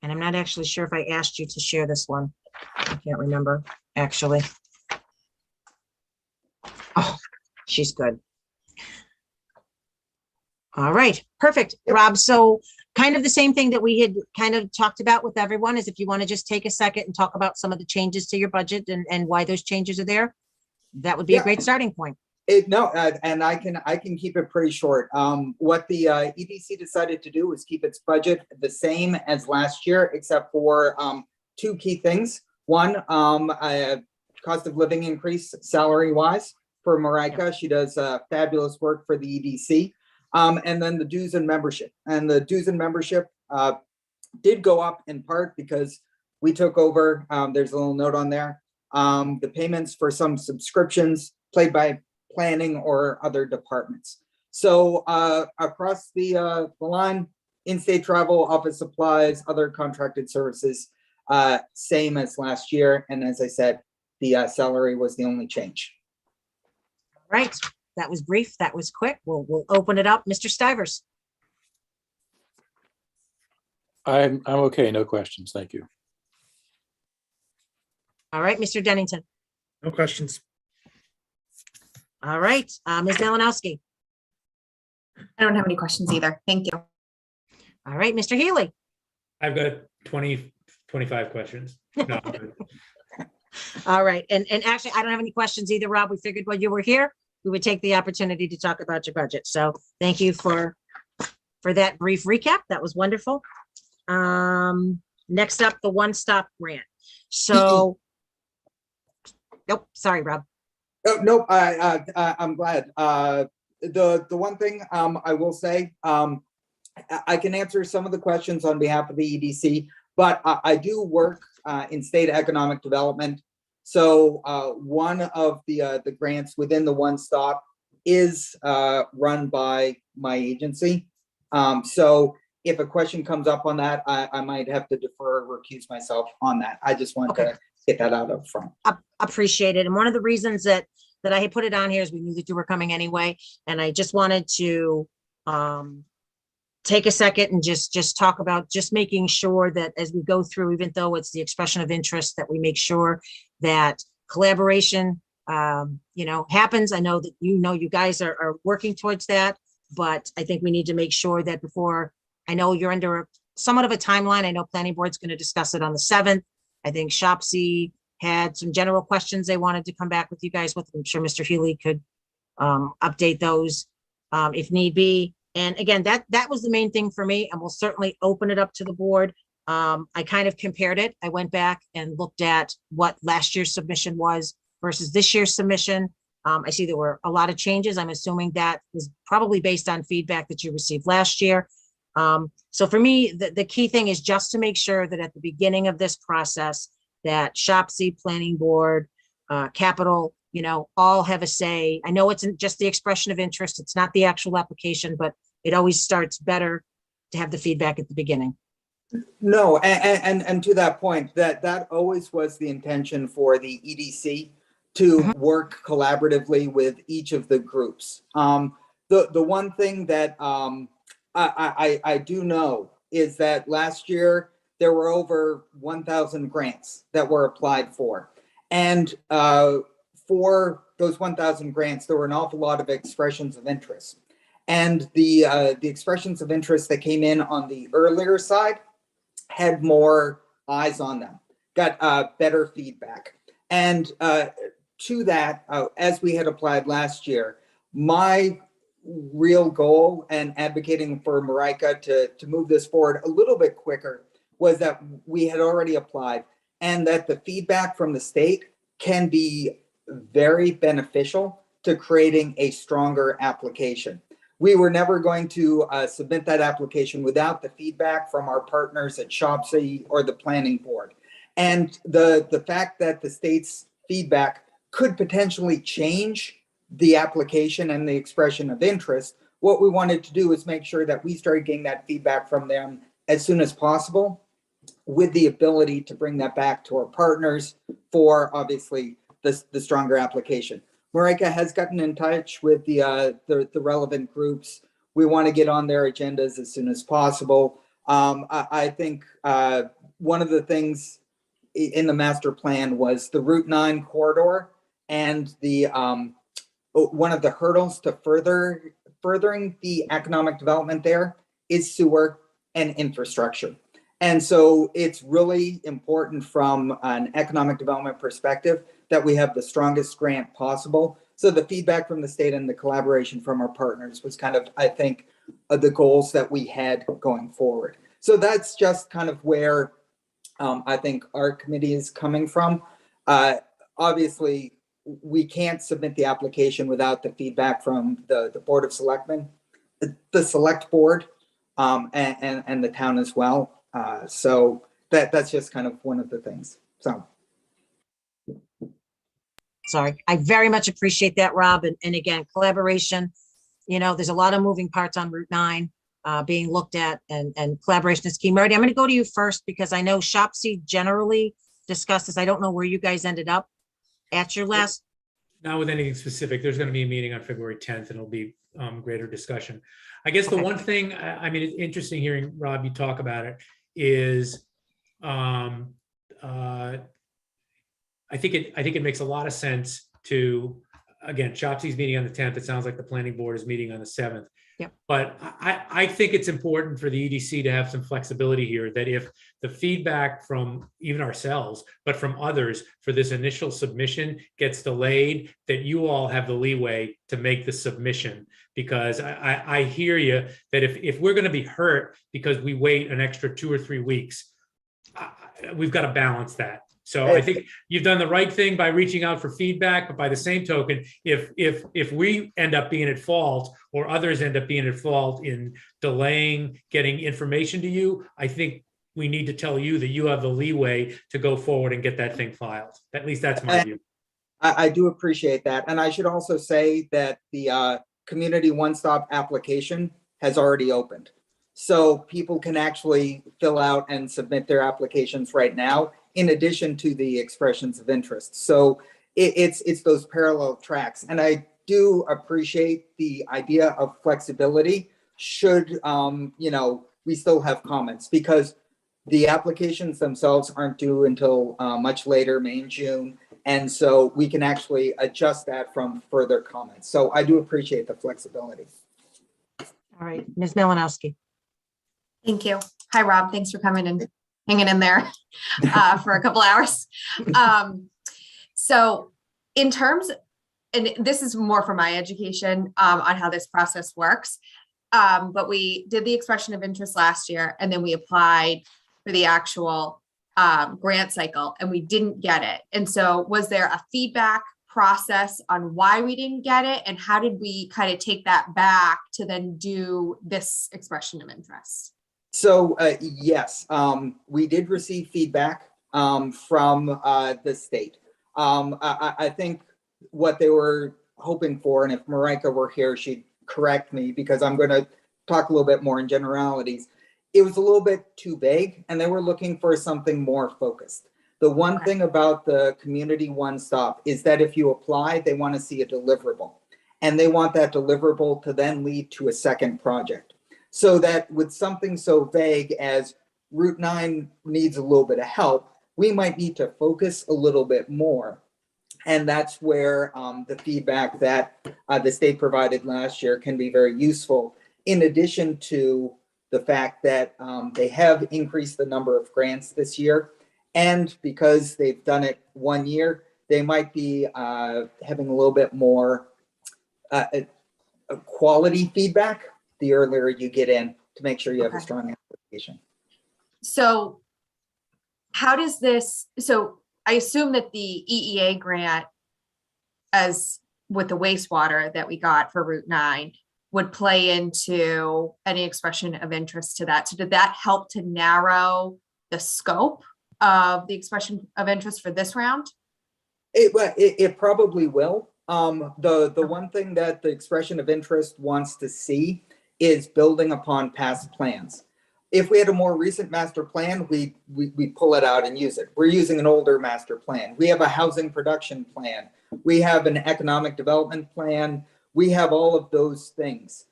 And I'm not actually sure if I asked you to share this one. I can't remember, actually. Oh, she's good. All right, perfect, Rob. So kind of the same thing that we had kind of talked about with everyone is if you want to just take a second and talk about some of the changes to your budget and why those changes are there, that would be a great starting point. And I can keep it pretty short. What the EDC decided to do was keep its budget the same as last year, except for 2 key things. One, cost of living increase salary wise for Marika. She does fabulous work for the EDC. And then the dues and membership. And the dues and membership did go up in part because we took over. There's a little note on there. The payments for some subscriptions played by planning or other departments. So across the line, in-state travel, office supplies, other contracted services, same as last year. And as I said, the salary was the only change. Right. That was brief. That was quick. We'll open it up. Mr. Stivers. I'm okay. No questions. Thank you. All right, Mr. Dennington. No questions. All right, Ms. Malinowski. I don't have any questions either. Thank you. All right, Mr. Healy. I've got 25 questions. No, I'm good. All right, and actually, I don't have any questions either, Rob. We figured while you were here, we would take the opportunity to talk about your budget. So thank you for that brief recap. That was wonderful. Next up, the one-stop grant. So, nope, sorry, Rob. Oh, nope, I'm glad. The one thing I will say, I can answer some of the questions on behalf of the EDC, but I do work in state economic development. So one of the grants within the One Stop is run by my agency. So if a question comes up on that, I might have to defer or recuse myself on that. I just want to get that out up front. Appreciate it. And one of the reasons that I had put it on here is we knew that you were coming anyway. And I just wanted to take a second and just talk about just making sure that as we go through, even though it's the expression of interest, that we make sure that collaboration, happens. I know that you guys are working towards that, but I think we need to make sure that before, I know you're under somewhat of a timeline. I know planning board's going to discuss it on the 7th. I think Shopsy had some general questions they wanted to come back with you guys with. I'm sure Mr. Healy could update those if need be. And again, that was the main thing for me, and we'll certainly open it up to the board. I kind of compared it. I went back and looked at what last year's submission was versus this year's submission. I see there were a lot of changes. I'm assuming that was probably based on feedback that you received last year. So for me, the key thing is just to make sure that at the beginning of this process, that SHOPC, Planning Board, Capital, all have a say. I know it's just the expression of interest. It's not the actual application, but it always starts better to have the feedback at the beginning. No, and to that point, that always was the intention for the EDC to work collaboratively with each of the groups. The one thing that I do know is that last year there were over 1,000 grants that were applied for. And for those 1,000 grants, there were an awful lot of expressions of interest. And the expressions of interest that came in on the earlier side had more eyes on them, got better feedback. And to that, as we had applied last year, my real goal and advocating for Marika to move this forward a little bit quicker was that we had already applied and that the feedback from the state can be very beneficial to creating a stronger application. We were never going to submit that application without the feedback from our partners at SHOPC or the Planning Board. And the fact that the state's feedback could potentially change the application and the expression of interest, what we wanted to do is make sure that we started getting that feedback from them as soon as possible, with the ability to bring that back to our partners for obviously the stronger application. Marika has gotten in touch with the relevant groups. We want to get on their agendas as soon as possible. I think one of the things in the master plan was the Route 9 corridor, and the one of the hurdles to furthering the economic development there is sewer and infrastructure. And so it's really important from an economic development perspective that we have the strongest grant possible. So the feedback from the state and the collaboration from our partners was kind of, I think, the goals that we had going forward. So that's just kind of where I think our committee is coming from. Obviously, we can't submit the application without the feedback from the Board of Selectmen, the Select Board, and the town as well. So that's just kind of one of the things. So. Sorry, I very much appreciate that, Rob. And again, collaboration, there's a lot of moving parts on Route 9 being looked at, and collaboration is key. Marty, I'm going to go to you first because I know SHOPC generally discussed this. I don't know where you guys ended up at your last. Not with anything specific. There's going to be a meeting on February 10th and it'll be greater discussion. I guess the one thing, I mean, it's interesting hearing Rob, you talk about it, is I think it makes a lot of sense to, again, SHOPC's meeting on the 10th. It sounds like the Planning Board is meeting on the 7th. Yep. But I think it's important for the EDC to have some flexibility here, that if the feedback from even ourselves, but from others for this initial submission gets delayed, that you all have the leeway to make the submission. Because I hear you that if we're going to be hurt because we wait an extra 2 or 3 weeks, we've got to balance that. So I think you've done the right thing by reaching out for feedback, but by the same token, if we end up being at fault or others end up being at fault in delaying getting information to you, I think we need to tell you that you have the leeway to go forward and get that thing filed. At least that's my view. I do appreciate that. And I should also say that the community one-stop application has already opened. So people can actually fill out and submit their applications right now, in addition to the expressions of interest. So it's those parallel tracks. And I do appreciate the idea of flexibility should, we still have comments, because the applications themselves aren't due until much later, May and June. And so we can actually adjust that from further comments. So I do appreciate the flexibility. All right, Ms. Malinowski. Thank you. Hi, Rob. Thanks for coming and hanging in there for a couple hours. So in terms, and this is more for my education on how this process works, but we did the expression of interest last year, and then we applied for the actual grant cycle, and we didn't get it. And so was there a feedback process on why we didn't get it? And how did we kind of take that back to then do this expression of interest? So yes, we did receive feedback from the state. I think what they were hoping for, and if Marika were here, she'd correct me because I'm going to talk a little bit more in generalities. It was a little bit too vague, and they were looking for something more focused. The one thing about the community one-stop is that if you apply, they want to see a deliverable, and they want that deliverable to then lead to a second project. So that with something so vague as Route 9 needs a little bit of help, we might need to focus a little bit more. And that's where the feedback that the state provided last year can be very useful, in addition to the fact that they have increased the number of grants this year. And because they've done it 1 year, they might be having a little bit more quality feedback the earlier you get in to make sure you have a strong application. So how does this, so I assume that the EEA grant, as with the wastewater that we got for Route 9, would play into any expression of interest to that. So did that help to narrow the scope of the expression of interest for this round? It probably will. The one thing that the expression of interest wants to see is building upon past plans. If we had a more recent master plan, we pull it out and use it. We're using an older master plan. We have a housing production plan. We have an economic development plan. We have all of those things.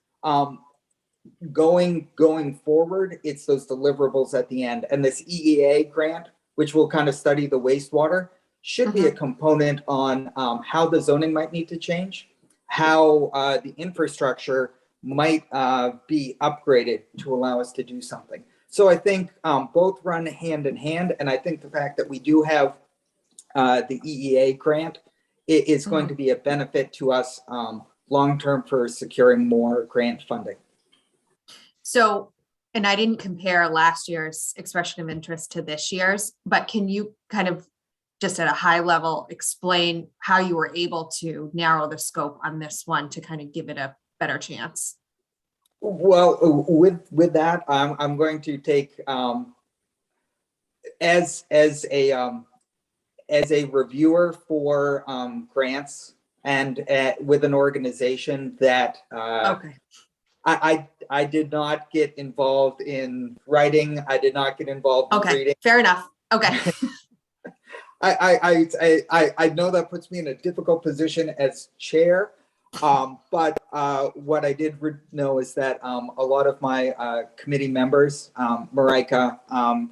Going forward, it's those deliverables at the end. And this EEA grant, which will kind of study the wastewater, should be a component on how the zoning might need to change, how the infrastructure might be upgraded to allow us to do something. So I think both run hand in hand. And I think the fact that we do have the EEA grant is going to be a benefit to us long-term for securing more grant funding. So, and I didn't compare last year's expression of interest to this year's, but can you kind of just at a high level explain how you were able to narrow the scope on this one to kind of give it a better chance? Well, with that, I'm going to take as a reviewer for grants and with an organization that I did not get involved in writing. I did not get involved in reading. Fair enough. Okay. I know that puts me in a difficult position as chair, but what I did know is that a lot of my committee members, Marika,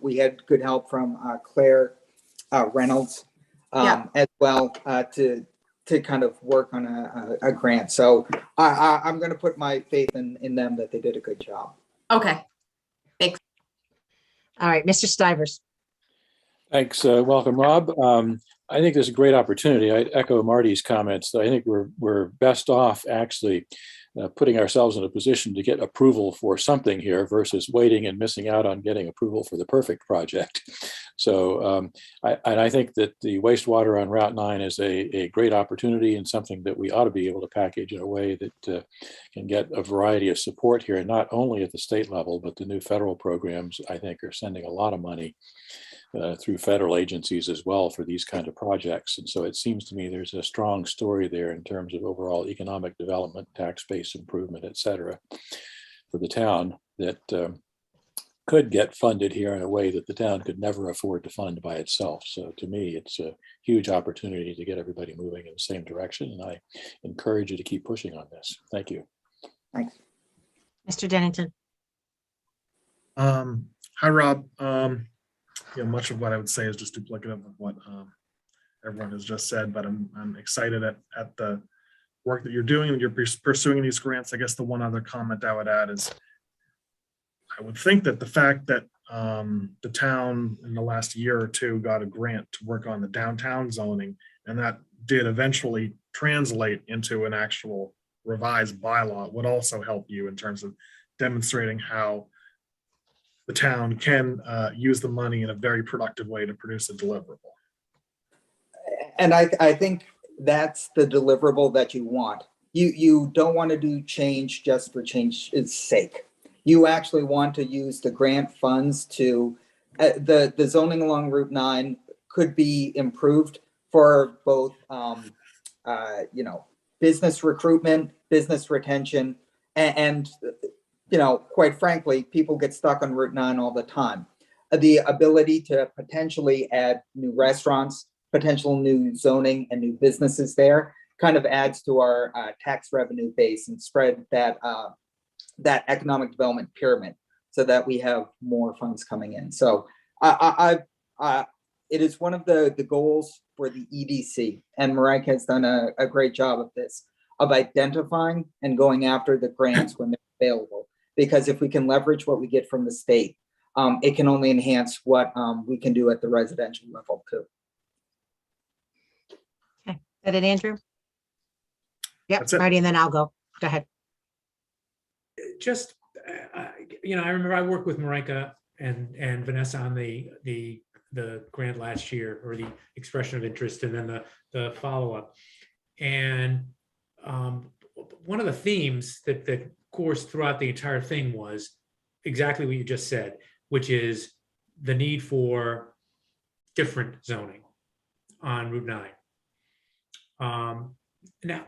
we had good help from Claire Reynolds as well to kind of work on a grant. So I'm going to put my faith in them that they did a good job. Okay. Thanks. All right, Mr. Stivers. Thanks. Welcome, Rob. I think there's a great opportunity. I echo Marty's comments. I think we're best off actually putting ourselves in a position to get approval for something here versus waiting and missing out on getting approval for the perfect project. So I think that the wastewater on Route 9 is a great opportunity and something that we ought to be able to package in a way that can get a variety of support here, not only at the state level, but the new federal programs, I think, are sending a lot of money through federal agencies as well for these kind of projects. And so it seems to me there's a strong story there in terms of overall economic development, tax base improvement, et cetera, for the town that could get funded here in a way that the town could never afford to fund by itself. So to me, it's a huge opportunity to get everybody moving in the same direction. And I encourage you to keep pushing on this. Thank you. Thanks. Mr. Dennington. Hi, Rob. Much of what I would say is just duplicative of what everyone has just said, but I'm excited at the work that you're doing and you're pursuing these grants. I guess the one other comment I would add is I would think that the fact that the town in the last year or two got a grant to work on the downtown zoning, and that did eventually translate into an actual revised bylaw, would also help you in terms of demonstrating how the town can use the money in a very productive way to produce a deliverable. And I think that's the deliverable that you want. You don't want to do change just for change's sake. You actually want to use the grant funds to, the zoning along Route 9 could be improved for both, you know, business recruitment, business retention, and you know, quite frankly, people get stuck on Route 9 all the time. The ability to potentially add new restaurants, potential new zoning and new businesses there kind of adds to our tax revenue base and spread that that economic development pyramid so that we have more funds coming in. So it is one of the goals for the EDC, and Marika has done a great job of this, of identifying and going after the grants when they're available. Because if we can leverage what we get from the state, it can only enhance what we can do at the residential level too. Okay, that it, Andrew? Yep, That's it. Marty, and then I'll go. Go ahead. Just, you know, I remember I worked with Marika and Vanessa on the grant last year, or the expression of interest, and then the follow-up. And one of the themes that coursed throughout the entire thing was exactly what you just said, which is the need for different zoning on Route 9. Now,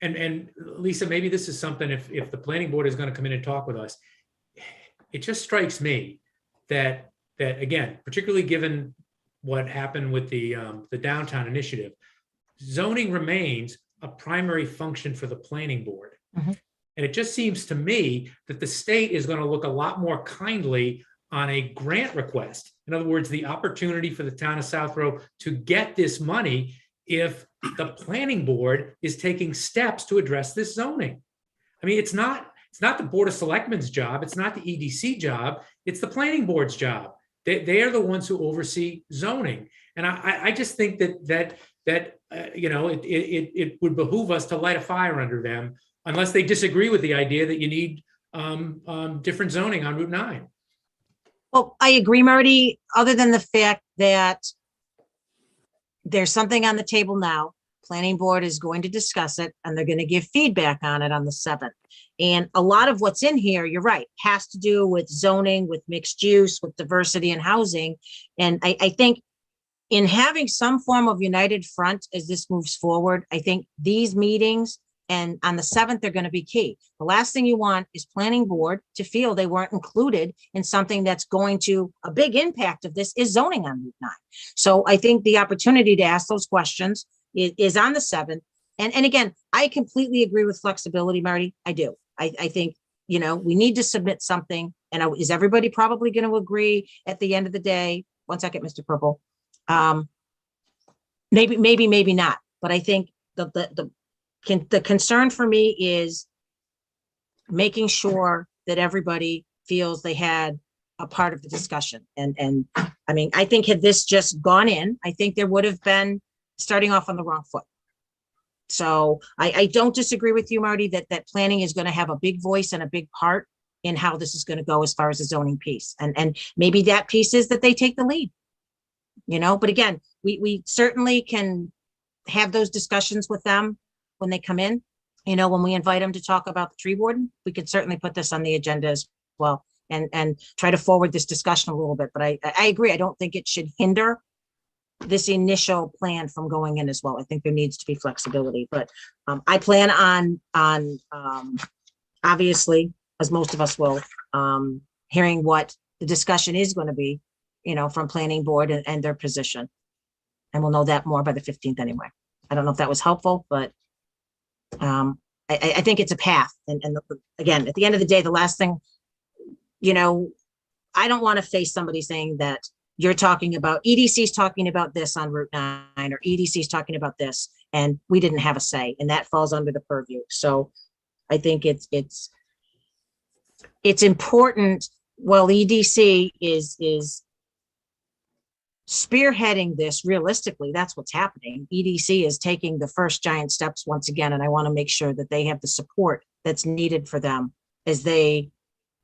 and Lisa, maybe this is something, if the planning board is going to come in and talk with us, it just strikes me that again, particularly given what happened with the downtown initiative, zoning remains a primary function for the planning board. Mhm. And it just seems to me that the state is going to look a lot more kindly on a grant request. In other words, the opportunity for the town of Southborough to get this money if the planning board is taking steps to address this zoning. I mean, it's not the Board of Selectmen's job. It's not the EDC job. It's the planning board's job. They are the ones who oversee zoning. And I just think that you know, it would behoove us to light a fire under them, unless they disagree with the idea that you need different zoning on Route 9. Well, I agree, Marty, other than the fact that there's something on the table now. Planning board is going to discuss it, and they're going to give feedback on it on the 7th. And a lot of what's in here, you're right, has to do with zoning, with mixed use, with diversity and housing. And I think in having some form of united front as this moves forward, I think these meetings and on the 7th, they're going to be key. The last thing you want is planning board to feel they weren't included in something that's going to, a big impact of this is zoning on Route 9. So I think the opportunity to ask those questions is on the 7th. And again, I completely agree with flexibility, Marty. I do. I think, you know, we need to submit something. And is everybody probably going to agree at the end of the day? One second, Mr. Purple. Maybe not. But I think the concern for me is making sure that everybody feels they had a part of the discussion. And I mean, I think had this just gone in, I think there would have been starting off on the wrong foot. So I don't disagree with you, Marty, that planning is going to have a big voice and a big part in how this is going to go as far as the zoning piece. And maybe that piece is that they take the lead, you know, but again, we certainly can have those discussions with them when they come in. You know, when we invite them to talk about the tree warden, we could certainly put this on the agenda as well and try to forward this discussion a little bit. But I agree. I don't think it should hinder this initial plan from going in as well. I think there needs to be flexibility, but I plan on obviously, as most of us will, hearing what the discussion is going to be, you know, from planning board and their position. And we'll know that more by the 15th anyway. I don't know if that was helpful, but I think it's a path. And again, at the end of the day, the last thing, you know, I don't want to face somebody saying that you're talking about EDC's talking about this on Route 9 or EDC's talking about this, and we didn't have a say, and that falls under the purview. So I think it's important. Well, EDC is spearheading this. Realistically, that's what's happening. EDC is taking the first giant steps once again, and I want to make sure that they have the support that's needed for them as they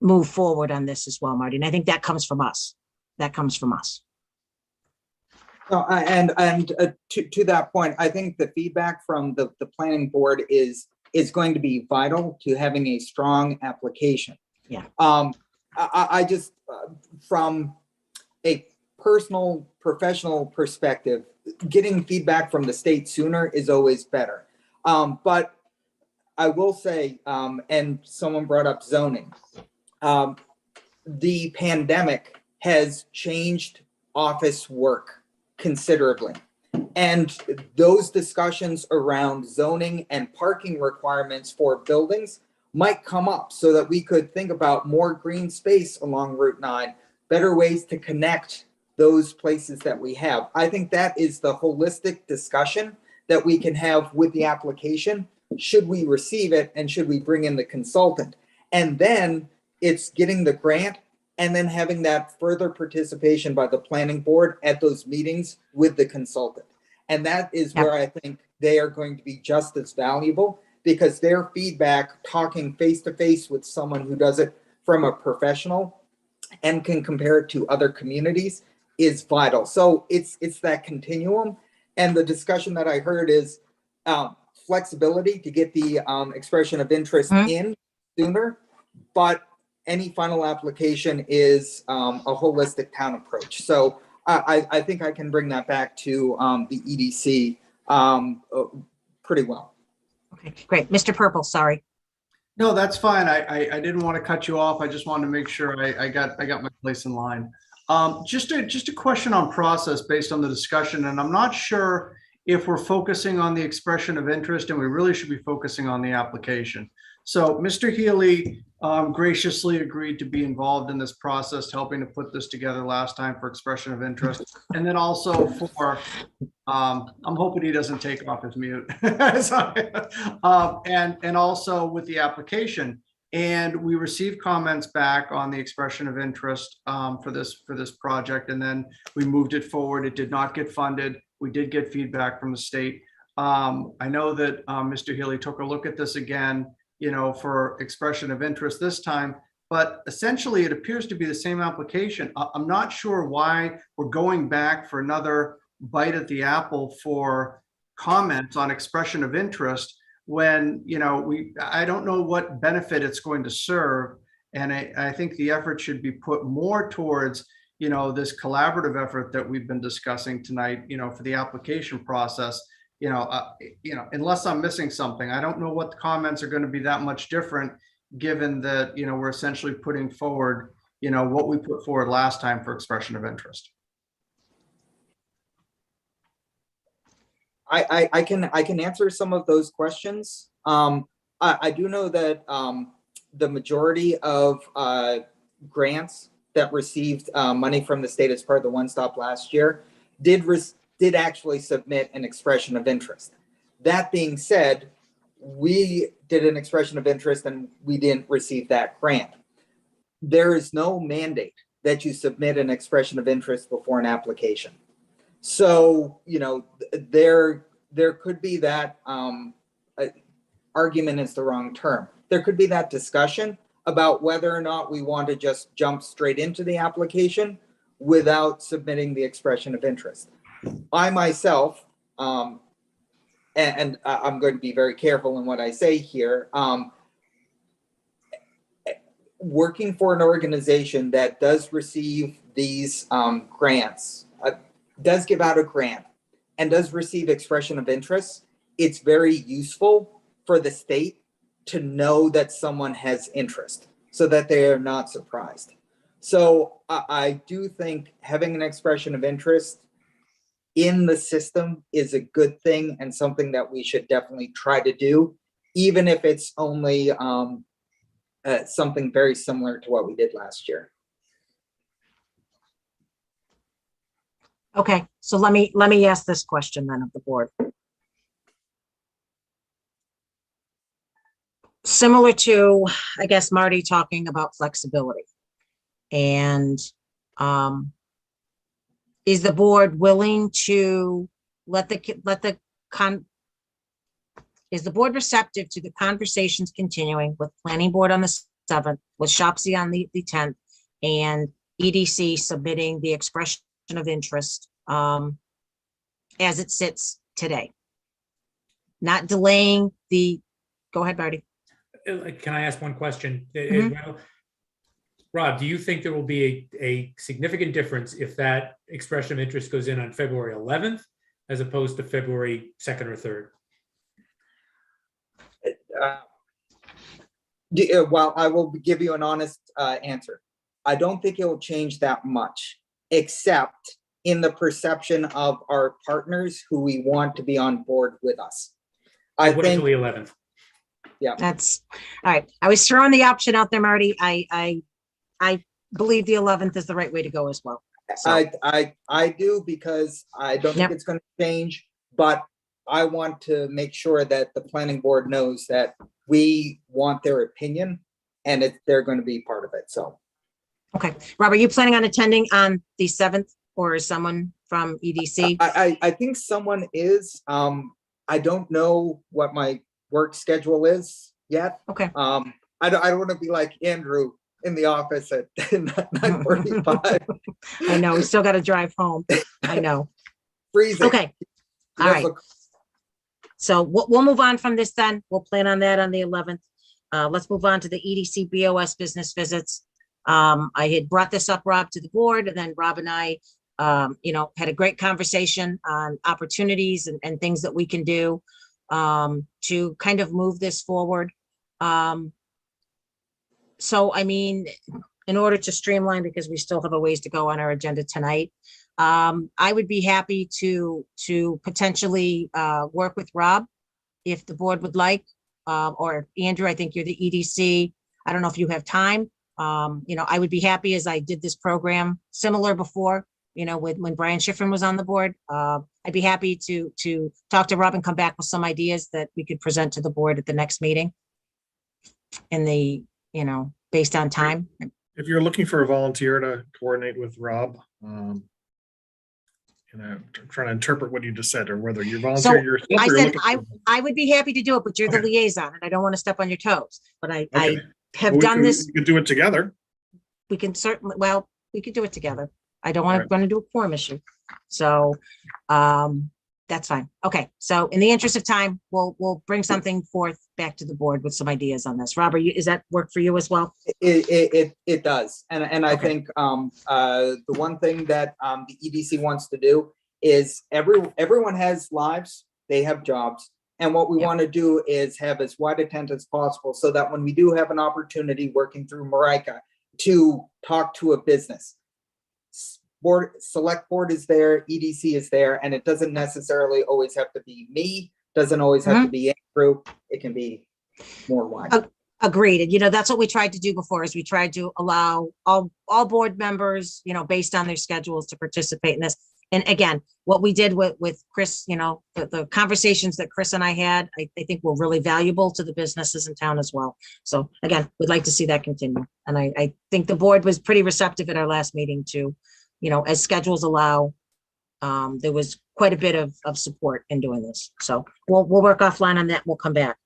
move forward on this as well, Marty. And I think that comes from us. That comes from us. No, to that point, I think the feedback from the planning board is going to be vital to having a strong application. Yeah. I just, from a personal, professional perspective, getting feedback from the state sooner is always better. But I will say, and someone brought up zoning, the pandemic has changed office work considerably. And those discussions around zoning and parking requirements for buildings might come up so that we could think about more green space along Route 9, better ways to connect those places that we have. I think that is the holistic discussion that we can have with the application. Should we receive it and should we bring in the consultant? And then it's getting the grant and then having that further participation by the planning board at those meetings with the consultant. And that is where I think they are going to be just as valuable, because their feedback, talking face to face with someone who does it from a professional and can compare it to other communities, is vital. So it's that continuum. And the discussion that I heard is flexibility to get the expression of interest in sooner, but any final application is a holistic town approach. So I think I can bring that back to the EDC pretty well. Okay, great. Mr. Purple, sorry. No, that's fine. I didn't want to cut you off. I just wanted to make sure I got my place in line. Just a question on process based on the discussion, and I'm not sure if we're focusing on the expression of interest, and we really should be focusing on the application. So Mr. Healy graciously agreed to be involved in this process, helping to put this together last time for expression of interest. And then also for, I'm hoping he doesn't take off his mute. And also with the application. And we received comments back on the expression of interest for this project. And then we moved it forward. It did not get funded. We did get feedback from the state. I know that Mr. Healy took a look at this again, for expression of interest this time, but essentially it appears to be the same application. I'm not sure why we're going back for another bite at the apple for comments on expression of interest when, I don't know what benefit it's going to serve. And I think the effort should be put more towards, this collaborative effort that we've been discussing tonight, for the application process. Unless I'm missing something, I don't know what the comments are going to be that much different, given that, we're essentially putting forward, what we put forward last time for expression of interest. I can answer some of those questions. I do know that the majority of grants that received money from the state as part of the One Stop last year did actually submit an expression of interest. That being said, we did an expression of interest and we didn't receive that grant. There is no mandate that you submit an expression of interest before an application. So, there could be that argument is the wrong term. There could be that discussion about whether or not we want to just jump straight into the application without submitting the expression of interest. I myself, and I'm going to be very careful in what I say here, working for an organization that does receive these grants, does give out a grant, and does receive expression of interest, it's very useful for the state to know that someone has interest so that they are not surprised. So I do think having an expression of interest in the system is a good thing and something that we should definitely try to do, even if it's only something very similar to what we did last year. Okay, so let me ask this question then of the board. Similar to, I guess, Marty talking about flexibility. And is the board willing to is the board receptive to the conversations continuing with planning board on the 7th, with Shopsy on the 10th, and EDC submitting the expression of interest as it sits today. Not delaying go ahead, Marty. Can I ask one question? Mhm. Rob, do you think there will be a significant difference if that expression of interest goes in on February 11th as opposed to February 2nd or 3rd? Well, I will give you an honest answer. I don't think it will change that much, except in the perception of our partners who we want to be on board with us. I Wait think until the 11th. Yeah, That's all right. I was throwing the option out there, Marty. I believe the 11th is the right way to go as well. So, I do, because I don't think Yep. it's going to change, but I want to make sure that the planning board knows that we want their opinion and they're going to be part of it. So, okay. Rob, are you planning on attending on the 7th, or is someone from EDC? I think someone is. I don't know what my work schedule is yet. Okay. I don't want to be like Andrew in the office at 9:45. I know, we still got to drive home. I know. Freezing. Okay. All right. So we'll move on from this then. We'll plan on that on the 11th. Let's move on to the EDC BOS business visits. I had brought this up, Rob, to the board, and then Rob and I, had a great conversation on opportunities and things that we can do to kind of move this forward. So, I mean, in order to streamline, because we still have a ways to go on our agenda tonight, I would be happy to potentially work with Rob if the board would like, or Andrew, I think you're the EDC. I don't know if you have time. I would be happy, as I did this program similar before, when Brian Schifrin was on the board. I'd be happy to talk to Rob and come back with some ideas that we could present to the board at the next meeting in the, based on time. If you're looking for a volunteer to coordinate with Rob, trying to interpret what you just said, or whether you're volunteering yourself. I or you're said looking for- I would be happy to do it, but you're the Okay. liaison, and I don't want to step on your toes. But I Okay. have Well, we done can- this. We could do it together. We can certainly, we could do it together. I don't All want right. to run into a quorum issue. So that's fine. Okay. So in the interest of time, we'll bring something forth back to the board with some ideas on this. Robert, is that work for you as well? It does. And I Okay. think the one thing that the EDC wants to do is everyone has lives, they have jobs. And what we want to do is have as wide a tent as possible, so that when we do have an opportunity working through Marika to talk to a business, select board is there, EDC is there, and it doesn't necessarily always have to be me, doesn't always have to be Andrew, it can be more wide. Agreed. And, that's what we tried to do before, is we tried to allow all board members, based on their schedules, to participate in this. And again, what we did with Chris, the conversations that Chris and I had, I think were really valuable to the businesses in town as well. So again, we'd like to see that continue. And I think the board was pretty receptive at our last meeting to, as schedules allow, there was quite a bit of support in doing this. So we'll work offline on that. We'll come back.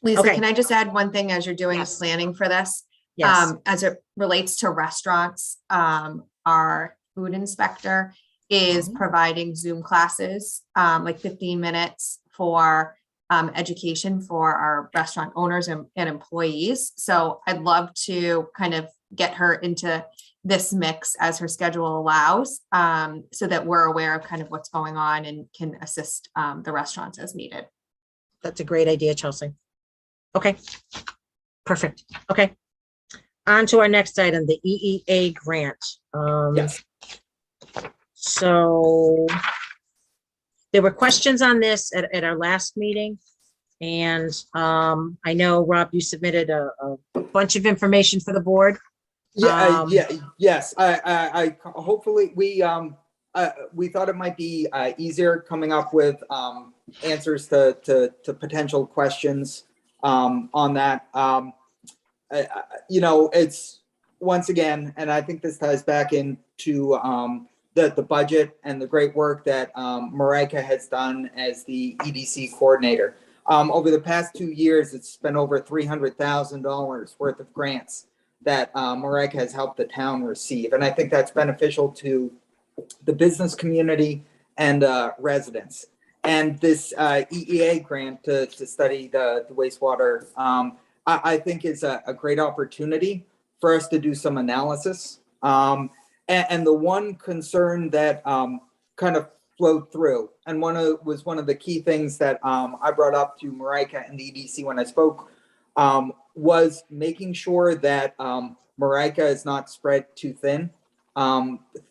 Lisa, Okay. can I just add one thing as you're doing planning for this? Yes. As it relates to restaurants, our food inspector is providing Zoom classes, like 15 minutes for education for our restaurant owners and employees. So I'd love to kind of get her into this mix as her schedule allows, so that we're aware of kind of what's going on and can assist the restaurants as needed. That's a great idea, Chelsea. Okay, perfect. Okay. On to our next item, the EEA grant. Yes. So there were questions on this at our last meeting. And I know, Rob, you submitted a bunch of information for the board. Yes. I hopefully we thought it might be easier coming up with answers to potential questions on that. It's once again, and I think this ties back into the budget and the great work that Marika has done as the EDC coordinator. Over the past 2 years, it's been over $300,000 worth of grants that Marika has helped the town receive. And I think that's beneficial to the business community and residents. And this EEA grant to study the wastewater, I think is a great opportunity for us to do some analysis. And the one concern that kind of flowed through, and was one of the key things that I brought up to Marika and the EDC when I spoke, was making sure that Marika is not spread too thin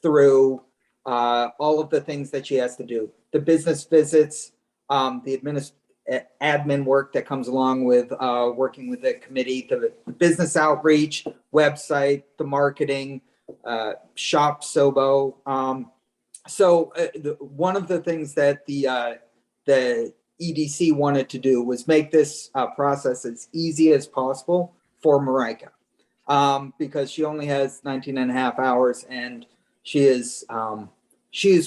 through all of the things that she has to do. The business visits, the admin work that comes along with working with the committee, the business outreach, website, the marketing, shop Sobo. One of the things that the EDC wanted to do was make this process as easy as possible for Marika, because she only has 19 and a half hours, and she is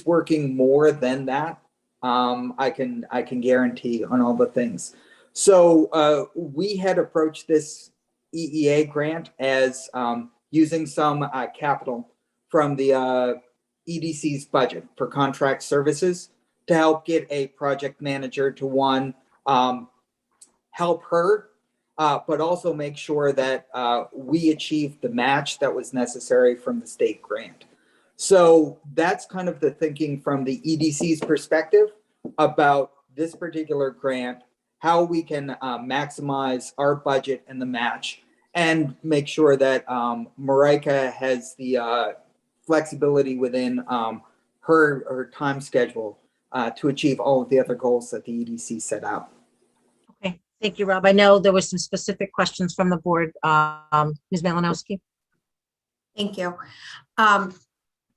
working more than that. I can guarantee on all the things. So we had approached this EEA grant as using some capital from the EDC's budget for contract services to help get a project manager to help her, but also make sure that we achieve the match that was necessary from the state grant. So that's kind of the thinking from the EDC's perspective about this particular grant, how we can maximize our budget and the match, and make sure that Marika has the flexibility within her time schedule to achieve all of the other goals that the EDC set out. Okay, thank you, Rob. I know there were some specific questions from the board. Ms. Malinowski. Thank you.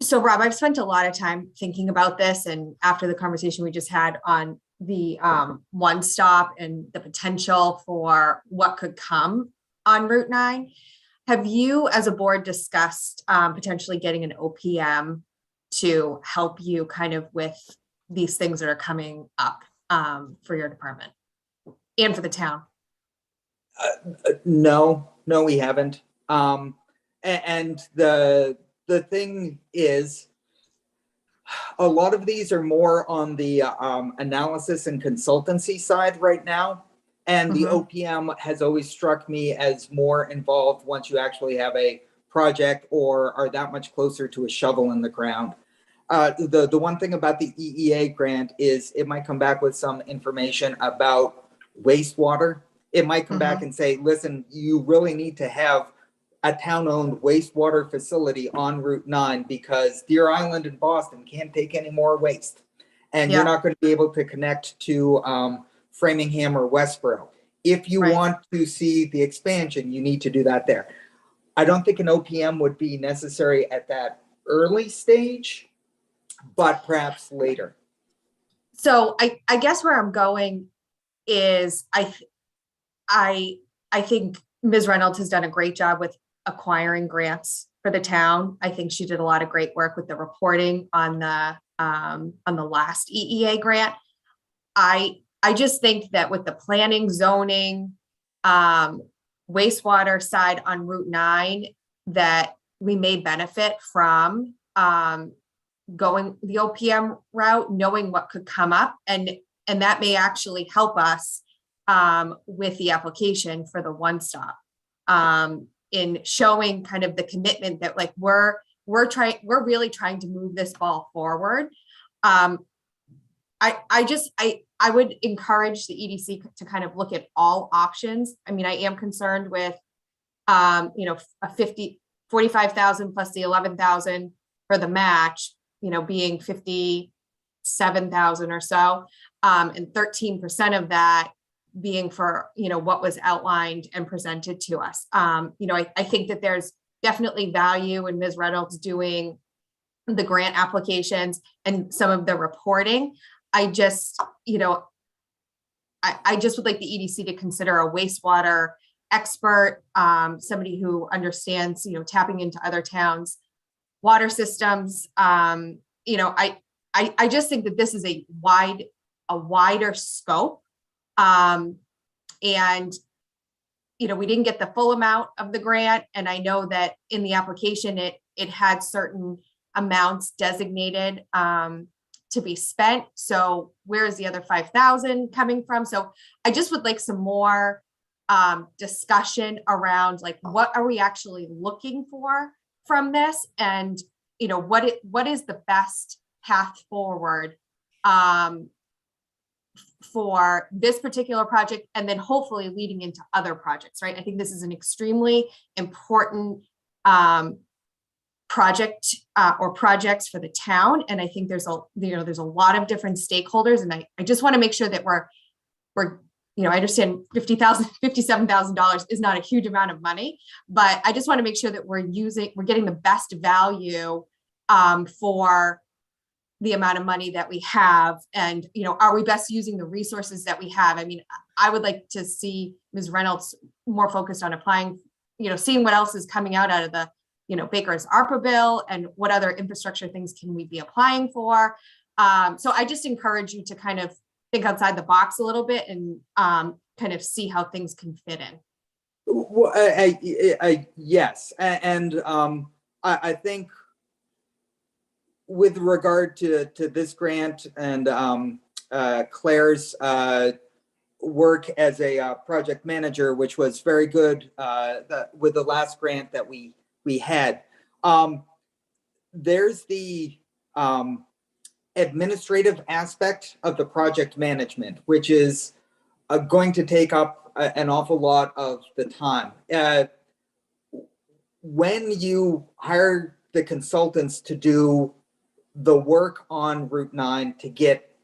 So Rob, I've spent a lot of time thinking about this, and after the conversation we just had on the one stop and the potential for what could come on Route 9, have you as a board discussed potentially getting an OPM to help you kind of with these things that are coming up for your department and for the town? No, we haven't. And the thing is, a lot of these are more on the analysis and consultancy side right now. And the OPM has always struck me as more involved once you actually have a project or are that much closer to a shovel in the ground. The one thing about the EEA grant is it might come back with some information about wastewater. It might come back and say, listen, you really need to have a town-owned wastewater facility on Route 9 because Deer Island and Boston can't take any more waste. And you're not going to be able to connect to Framingham or Westboro. If you want to see the expansion, you need to do that there. I don't think an OPM would be necessary at that early stage, but perhaps later. So I guess where I'm going is I think Ms. Reynolds has done a great job with acquiring grants for the town. I think she did a lot of great work with the reporting on the last EEA grant. I just think that with the planning, zoning, wastewater side on Route 9, that we may benefit from going the OPM route, knowing what could come up, and that may actually help us with the application for the one stop, in showing kind of the commitment that like we're really trying to move this ball forward. I would encourage the EDC to kind of look at all options. I mean, I am concerned with, a 45,000 plus the 11,000 for the match, being 57,000 or so, and 13% of that being for, what was outlined and presented to us. I think that there's definitely value in Ms. Reynolds doing the grant applications and some of the reporting. I just would like the EDC to consider a wastewater expert, somebody who understands, tapping into other towns' water systems. I just think that this is a wider scope. And, we didn't get the full amount of the grant. And I know that in the application, it had certain amounts designated to be spent. So where is the other 5,000 coming from? So I just would like some more discussion around like, what are we actually looking for from this? And, you know, what is the best path forward for this particular project, and then hopefully leading into other projects, right? I think this is an extremely important project or projects for the town. And I think there's a lot of different stakeholders. And I just want to make sure that we're, you know, I understand $57,000 is not a huge amount of money, but I just want to make sure that we're getting the best value for the amount of money that we have. And, you know, are we best using the resources that we have? I mean, I would like to see Ms. Reynolds more focused on applying, you know, seeing what else is coming out of the, you know, Baker's ARPA bill and what other infrastructure things can we be applying for. So I just encourage you to kind of think outside the box a little bit and kind of see how things can fit in. Well, yes, and I think with regard to this grant and Claire's work as a project manager, which was very good with the last grant that we had, there's the administrative aspect of the project management, which is going to take up an awful lot of the time. When you hire the consultants to do the work on Route 9 to get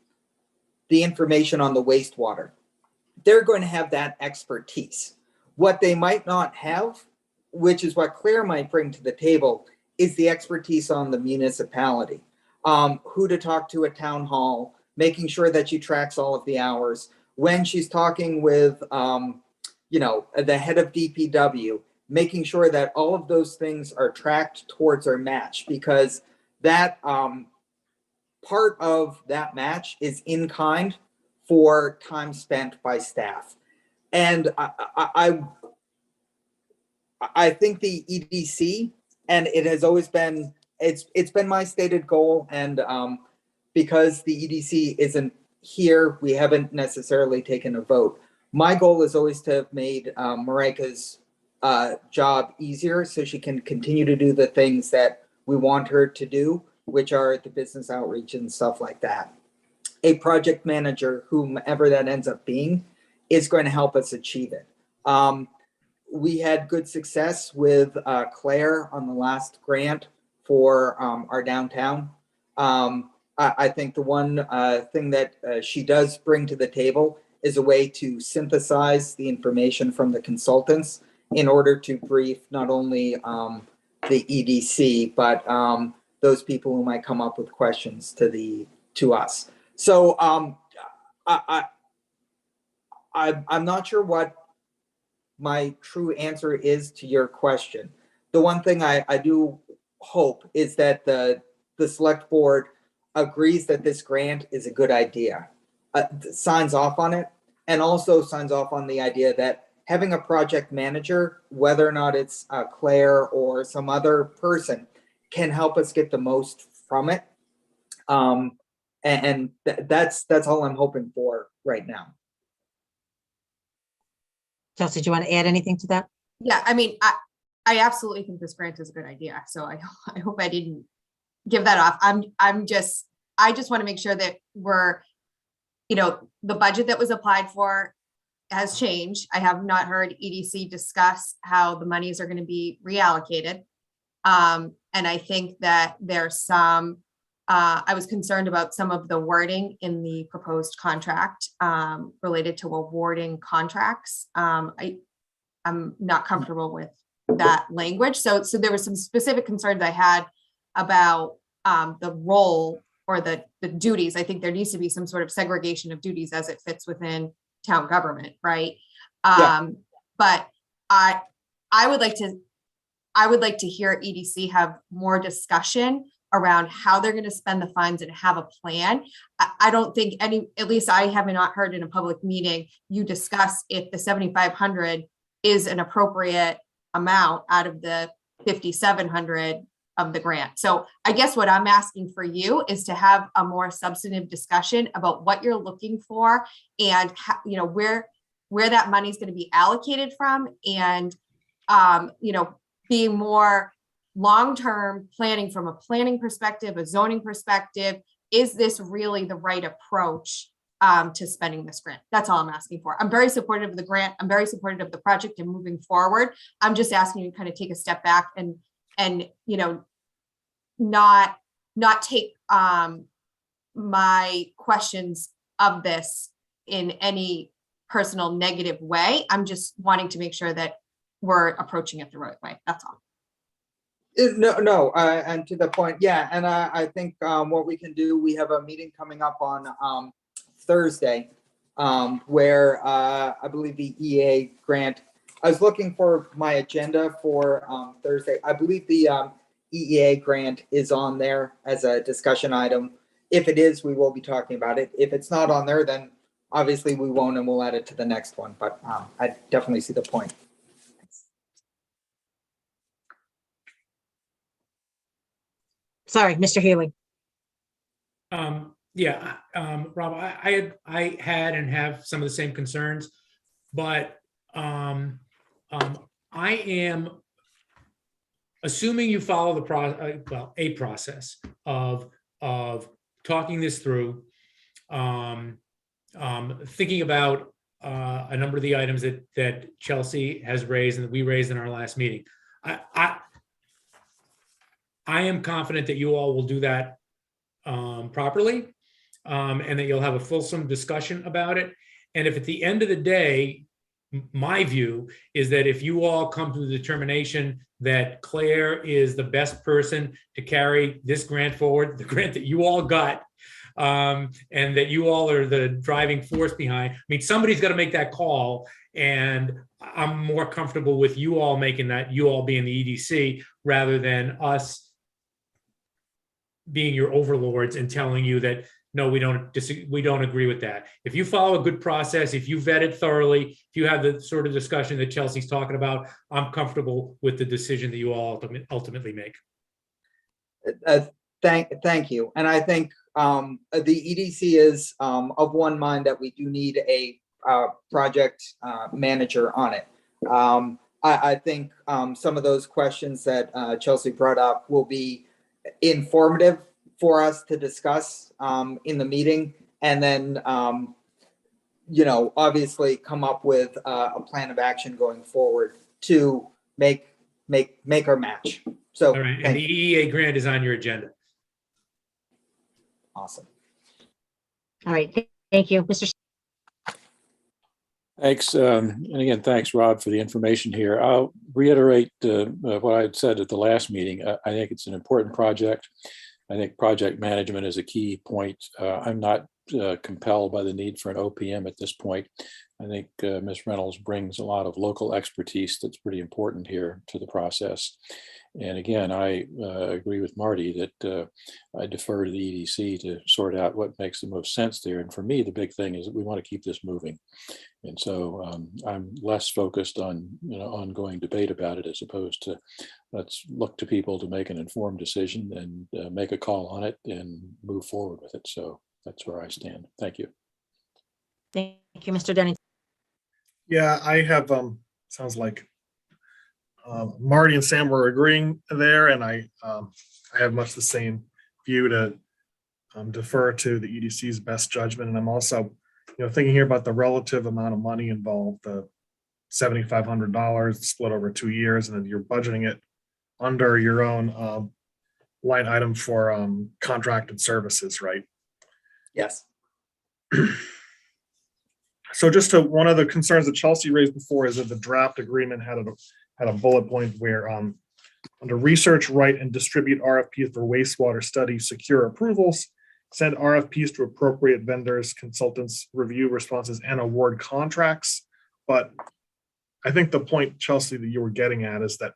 the information on the wastewater, they're going to have that expertise. What they might not have, which is what Claire might bring to the table, is the expertise on the municipality. Who to talk to at town hall, making sure that she tracks all of the hours. When she's talking with, you know, the head of DPW, making sure that all of those things are tracked towards our match, because that part of that match is in kind for time spent by staff. And I think the EDC, and it has always been, it's been my stated goal, and because the EDC isn't here, we haven't necessarily taken a vote. My goal is always to have made Marika's job easier so she can continue to do the things that we want her to do, which are the business outreach and stuff like that. A project manager, whomever that ends up being, is going to help us achieve it. We had good success with Claire on the last grant for our downtown. I think the one thing that she does bring to the table is a way to synthesize the information from the consultants in order to brief not only the EDC, but those people who might come up with questions to us. So I'm not sure what my true answer is to your question. The one thing I do hope is that the select board agrees that this grant is a good idea, signs off on it, and also signs off on the idea that having a project manager, whether or not it's Claire or some other person, can help us get the most from it. And that's all I'm hoping for right now. Chelsea, do you want to add anything to that? Yeah, I mean, I absolutely think this grant is a good idea. So I hope I didn't give that off. I just want to make sure that we're, you know, the budget that was applied for has changed. I have not heard EDC discuss how the monies are going to be reallocated. And I think that there's some, I was concerned about some of the wording in the proposed contract related to awarding contracts. I'm not comfortable with that language. So there were some specific concerns I had about the role or the duties. I think there needs to be some sort of segregation of duties as it fits within town government, right? Yeah. But I would like to hear EDC have more discussion around how they're going to spend the funds and have a plan. I don't think at least I have not heard in a public meeting, you discuss if the 7,500 is an appropriate amount out of the 5,700 of the grant. So I guess what I'm asking for you is to have a more substantive discussion about what you're looking for and you know, where that money is going to be allocated from, and you know, being more long-term planning from a planning perspective, a zoning perspective. Is this really the right approach to spending this grant? That's all I'm asking for. I'm very supportive of the grant. I'm very supportive of the project and moving forward. I'm just asking you to kind of take a step back and you know, not take my questions of this in any personal negative way. I'm just wanting to make sure that we're approaching it the right way. That's all. No, and to the point, yeah, and I think what we can do, we have a meeting coming up on Thursday, where I believe the EA grant, I was looking for my agenda for Thursday. I believe the EEA grant is on there as a discussion item. If it is, we will be talking about it. If it's not on there, then obviously we won't, and we'll add it to the next one, but I definitely see the point. Sorry, Mr. Healy. Yeah, Rob, I had and have some of the same concerns, but I am assuming you follow the a process of talking this through, thinking about a number of the items that Chelsea has raised and that we raised in our last meeting. I am confident that you all will do that properly, and that you'll have a fulsome discussion about it. And if at the end of the day, my view is that if you all come to the determination that Claire is the best person to carry this grant forward, the grant that you all got, and that you all are the driving force behind, I mean, somebody's got to make that call. And I'm more comfortable with you all making that, you all being the EDC, rather than us being your overlords and telling you that, no, we don't agree with that. If you follow a good process, if you vet it thoroughly, if you have the sort of discussion that Chelsea's talking about, I'm comfortable with the decision that you all ultimately make. Thank you. And I think the EDC is of one mind that we do need a project manager on it. I think some of those questions that Chelsea brought up will be informative for us to discuss in the meeting, and then you know, obviously come up with a plan of action going forward to make our match. So all right, and the EEA grant is on your agenda. Awesome. All right, thank you, Mr. Thanks. And again, thanks, Rob, for the information here. I'll reiterate what I had said at the last meeting. I think it's an important project. I think project management is a key point. I'm not compelled by the need for an OPM at this point. I think Ms. Reynolds brings a lot of local expertise that's pretty important here to the process. And again, I agree with Marty that I defer to the EDC to sort out what makes the most sense there. And for me, the big thing is that we want to keep this moving. And so I'm less focused on ongoing debate about it, as opposed to let's look to people to make an informed decision and make a call on it and move forward with it. So that's where I stand. Thank you. Thank you, Mr. Denny. Yeah, I have, sounds like Marty and Sam were agreeing there, and I have much the same view to defer to the EDC's best judgment. And I'm also, thinking here about the relative amount of money involved, the $7,500 split over 2 years, and then you're budgeting it under your own line item for contracted services, right? Yes. So just to one of the concerns that Chelsea raised before is that the draft agreement had a bullet point where under research, write and distribute RFPs for wastewater studies, secure approvals, send RFPs to appropriate vendors, consultants, review responses, and award contracts. But I think the point, Chelsea, that you were getting at is that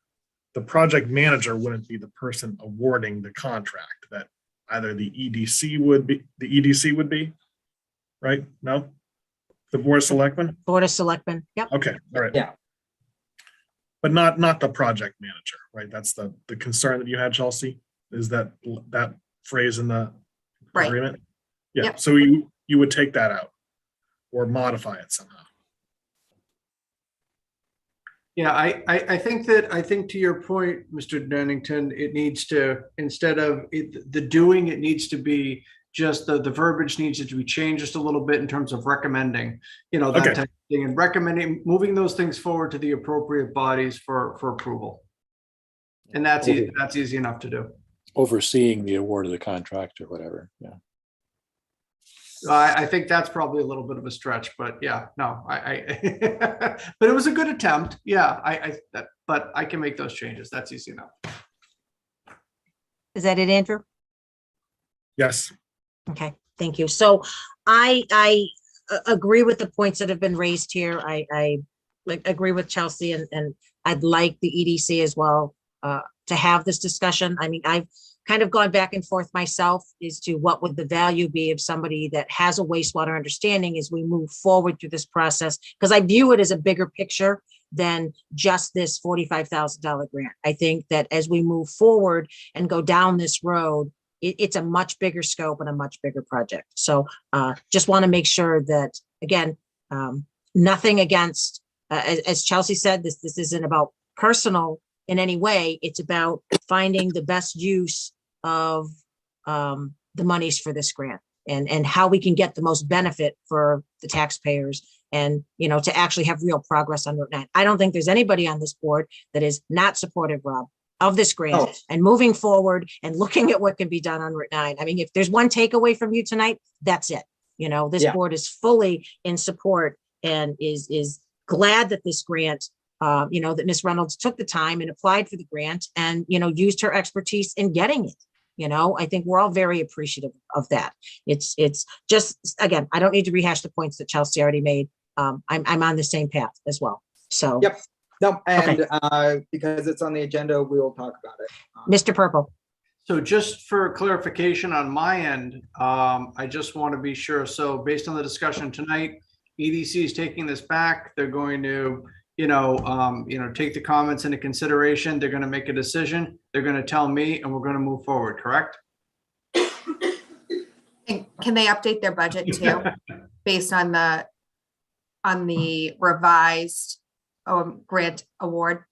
the project manager wouldn't be the person awarding the contract, that either the EDC would be, right? No? The Board of Selectmen? Board of Selectmen, yep. Okay, all right. Yeah. but not the project manager, right? That's the concern that you had, Chelsea, is that phrase in the Right. agreement? Yeah, Yep. so you would take that out or modify it somehow. Yeah, I think to your point, Mr. Dennington, it needs to, instead of the doing, it needs to be just the verbiage needs to be changed just a little bit in terms of recommending, that Okay. type of thing, and recommending, moving those things forward to the appropriate bodies for approval. And that's easy enough to do. Overseeing the award of the contract or whatever. Yeah. I think that's probably a little bit of a stretch, but yeah, no, but it was a good attempt. Yeah, but I can make those changes. That's easy enough. Is that it, Andrew? Yes. Okay, thank you. So I agree with the points that have been raised here. I agree with Chelsea, and I'd like the EDC as well to have this discussion. I mean, I've kind of gone back and forth myself as to what would the value be of somebody that has a wastewater understanding as we move forward through this process, because I view it as a bigger picture than just this $45,000 grant. I think that as we move forward and go down this road, it's a much bigger scope and a much bigger project. So just want to make sure that, again, nothing against, as Chelsea said, this isn't about personal in any way. It's about finding the best use of the monies for this grant and how we can get the most benefit for the taxpayers and, to actually have real progress on Route 9. I don't think there's anybody on this board that is not supportive, Rob, of this grant and moving forward and looking at what can be done on Route 9. I mean, if there's one takeaway from you tonight, that's it. This board is fully in support and is glad that this grant, that Ms. Reynolds took the time and applied for the grant and, used her expertise in getting it. I think we're all very appreciative of that. It's just, again, I don't need to rehash the points that Chelsea already made. I'm on the same path as well. So. Yep. No, and Okay. Because it's on the agenda, we will talk about it. Mr. Purple. So just for clarification on my end, I just want to be sure. So based on the discussion tonight, EDC is taking this back. They're going to, take the comments into consideration. They're going to make a decision. They're going to tell me, and we're going to move forward. Correct? And can they update their budget too, based on the revised grant award?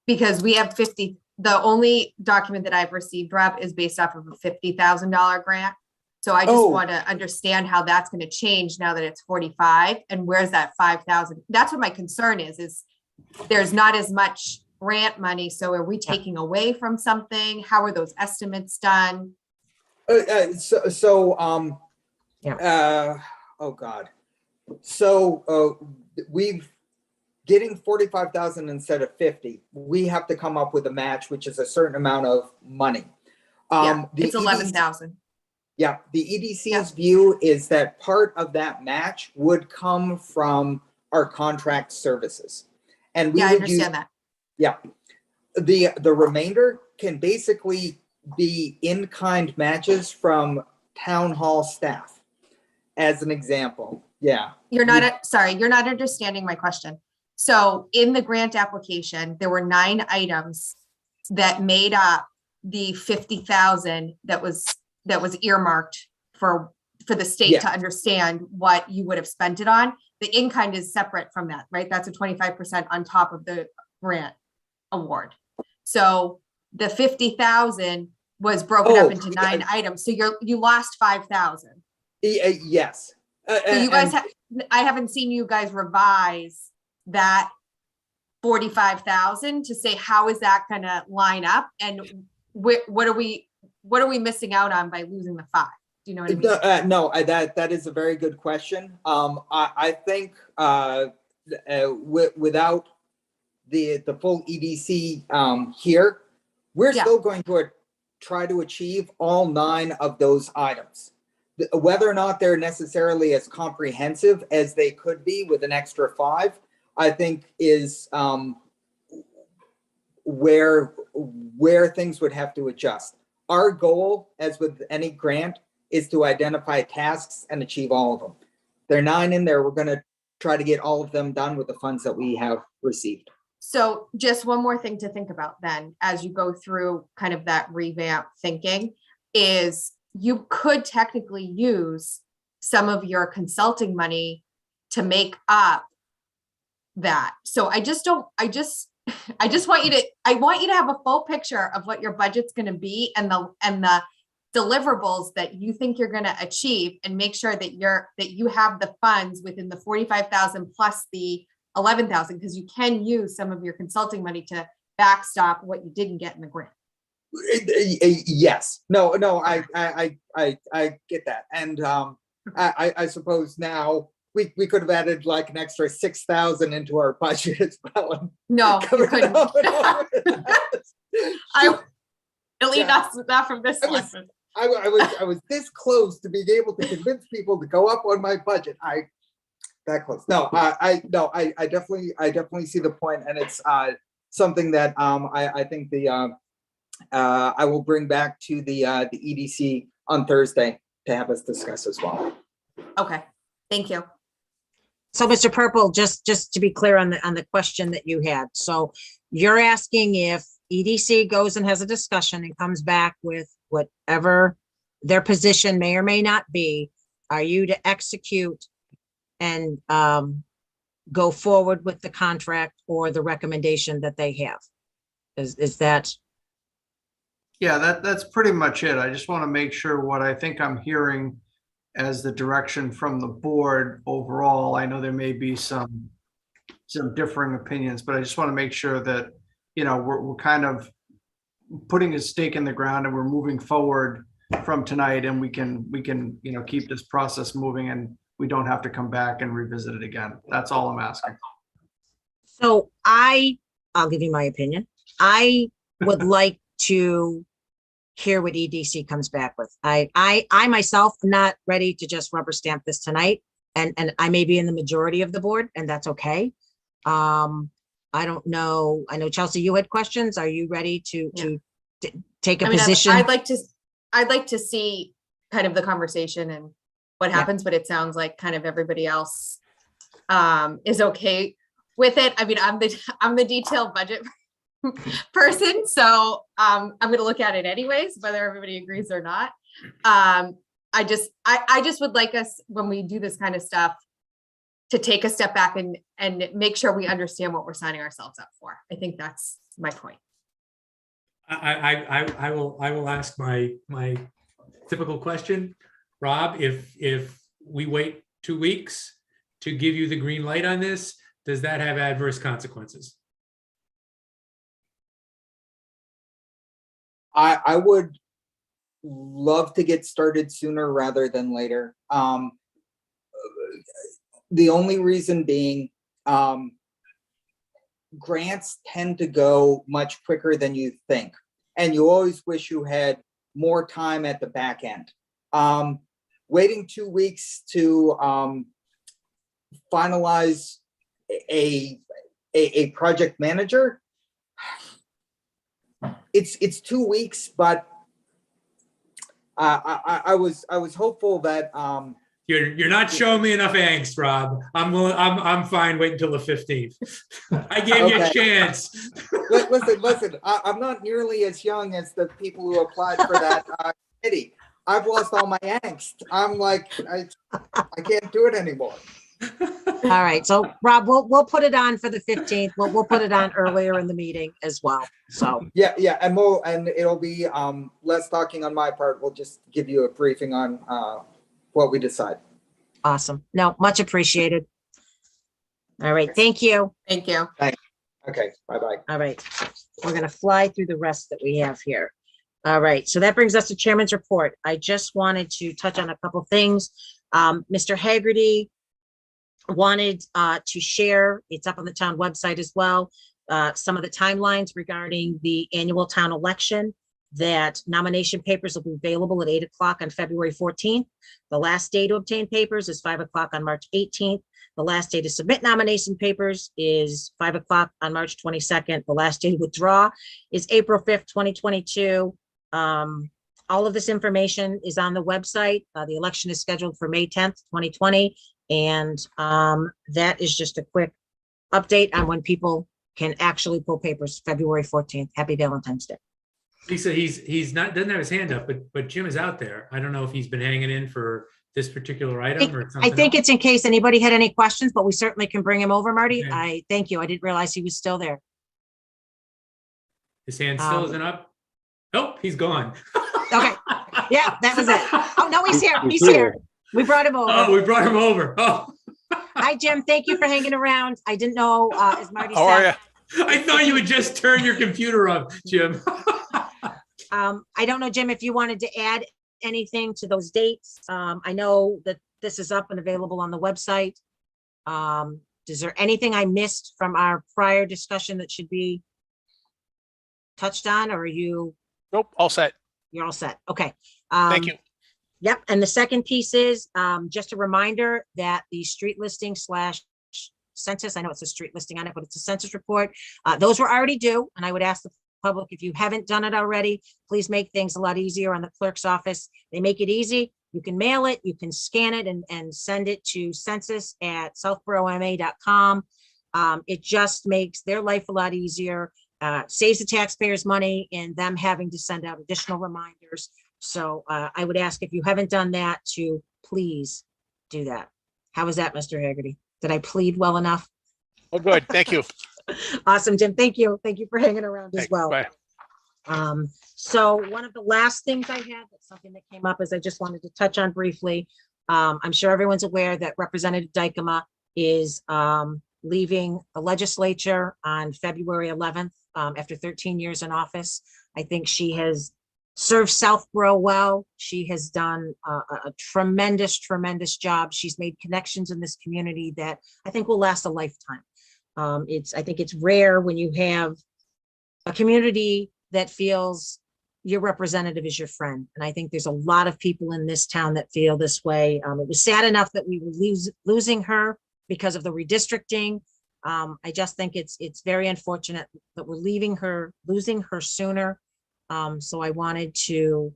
Because we have the only document that I've received, Rob, is based off of a $50,000 grant. So I just want to understand how that's going to change now that it's 45, and where's that 5,000? That's what my concern is there's not as much grant money. So are we taking away from something? How are those estimates done? Oh God. So we've getting 45,000 instead of 50. We have to come up with a match, which is a certain amount of money. It's 11,000. Yeah, the EDC's view is that part of that match would come from our contract services. And I understand that. Yeah. The remainder can basically be in-kind matches from town hall staff, as an example. Yeah. You're not, sorry, you're not understanding my question. So in the grant application, there were 9 items that made up the 50,000 that was earmarked for the state to understand what you would have spent it on. The in-kind is separate from that, right? That's a 25% on top of the grant award. So the 50,000 was broken up into 9 items. So you lost 5,000. Yes. So you guys I haven't seen you guys revise that 45,000 to say, how is that going to line up? And what are we missing out on by losing the 5? Do you know what I mean? No, that is a very good question. I think without the full EDC here, we're still going to try to achieve all 9 of those items. Whether or not they're necessarily as comprehensive as they could be with an extra 5, I think is where things would have to adjust. Our goal, as with any grant, is to identify tasks and achieve all of them. There are 9 in there. We're going to try to get all of them done with the funds that we have received. So just one more thing to think about then, as you go through kind of that revamp thinking, is you could technically use some of your consulting money to make up that. So I just want you to have a full picture of what your budget's going to be and the deliverables that you think you're going to achieve, and make sure that you have the funds within the 45,000 plus the 11,000, because you can use some of your consulting money to backstop what you didn't get in the grant. Yes, no, I get that. And I suppose now we could have added like an extra 6,000 into our budget as well. No, you couldn't. At least Yeah. not from this lesson. I was this close to being able to convince people to go up on my budget. That close. No, I definitely see the point, and it's something that I think I will bring back to the EDC on Thursday to have us discuss as well. Okay, thank you. So Mr. Purple, just to be clear on the question that you had. So you're asking if EDC goes and has a discussion and comes back with whatever their position may or may not be, are you to execute and go forward with the contract or the recommendation that they have? Is that? Yeah, that's pretty much it. I just want to make sure what I think I'm hearing as the direction from the board overall. I know there may be some differing opinions, but I just want to make sure that, we're kind of putting a stake in the ground and we're moving forward from tonight, and we can, keep this process moving and we don't have to come back and revisit it again. That's all I'm asking. So I'll give you my opinion. I would like to hear what EDC comes back with. I myself am not ready to just rubber stamp this tonight, and I may be in the majority of the board, and that's okay. I don't know. I know Chelsea, you had questions. Are you ready to take a position? I'd like to see kind of the conversation and what happens, but it sounds like kind of everybody else is okay with it. I mean, I'm the detailed budget person, so I'm going to look at it anyways, whether everybody agrees or not. I just would like us, when we do this kind of stuff, to take a step back and make sure we understand what we're signing ourselves up for. I think that's my point. I will ask my typical question. Rob, if we wait 2 weeks to give you the green light on this, does that have adverse consequences? I would love to get started sooner rather than later. The only reason being, grants tend to go much quicker than you think, and you always wish you had more time at the back end. Waiting 2 weeks to finalize a project manager, it's 2 weeks, but I was hopeful that You're not showing me enough angst, Rob. I'm fine. Wait until the 15th. I gave you a chance. Listen. I'm not nearly as young as the people who applied for that committee. I've lost all my angst. I'm like, I can't do it anymore. All right, so Rob, we'll put it on for the 15th. We'll put it on earlier in the meeting as well. So Yeah, and it'll be less talking on my part. We'll just give you a briefing on what we decide. awesome. No, much appreciated. All right, thank you. Thank you. Thanks. Okay, bye-bye. All right, we're gonna fly through the rest that we have here. All right, so that brings us to Chairman's report. I just wanted to touch on a couple things. Mr. Haggerty wanted to share, it's up on the town website as well, some of the timelines regarding the annual town election, that nomination papers will be available at 8 o'clock on February 14th. The last day to obtain papers is 5 o'clock on March 18th. The last day to submit nomination papers is 5 o'clock on March 22nd. The last day to withdraw is April 5th, 2022. All of this information is on the website. The election is scheduled for May 10th, 2020. And that is just a quick update on when people can actually pull papers, February 14th. Happy Valentine's Day. Lisa, he's not, doesn't have his hand up, but Jim is out there. I don't know if he's been hanging in for this particular item or I something think else. it's in case anybody had any questions, but we certainly can bring him over, Marty. Okay. I thank you. I didn't realize he was still there. His hand still isn't up. Nope, he's gone. Okay. Yeah, that was it. Oh, no, he's here. He's here. We brought him over. Oh, we brought him over. Oh, Hi, Jim. Thank you for hanging around. I didn't know, as Marty How are said. I thought you would just turn your computer up, Jim. I don't know, Jim, if you wanted to add anything to those dates. I know that this is up and available on the website. Is there anything I missed from our prior discussion that should be touched on, or are you? Nope, all set. You're all set. Okay. Thank you. Yep. And the second piece is just a reminder that the street listing / census, I know it's a street listing on it, but it's a census report. Those were already due. And I would ask the public, if you haven't done it already, please make things a lot easier on the clerk's office. They make it easy. You can mail it, you can scan it and send it to census@southboroughma.com. It just makes their life a lot easier, saves the taxpayers money and them having to send out additional reminders. So I would ask, if you haven't done that, to please do that. How was that, Mr. Haggerty? Did I plead well enough? Oh, good. Thank you. Awesome, Jim. Thank you. Thank you for hanging around as Thanks. well. Bye. So one of the last things I had, that's something that came up, is I just wanted to touch on briefly. I'm sure everyone's aware that Representative Dykema is leaving the legislature on February 11th after 13 years in office. I think she has served Southborough well. She has done a tremendous, tremendous job. She's made connections in this community that I think will last a lifetime. I think it's rare when you have a community that feels your representative is your friend. And I think there's a lot of people in this town that feel this way. It was sad enough that we were losing her because of the redistricting. I just think it's very unfortunate that we're losing her sooner. So I wanted to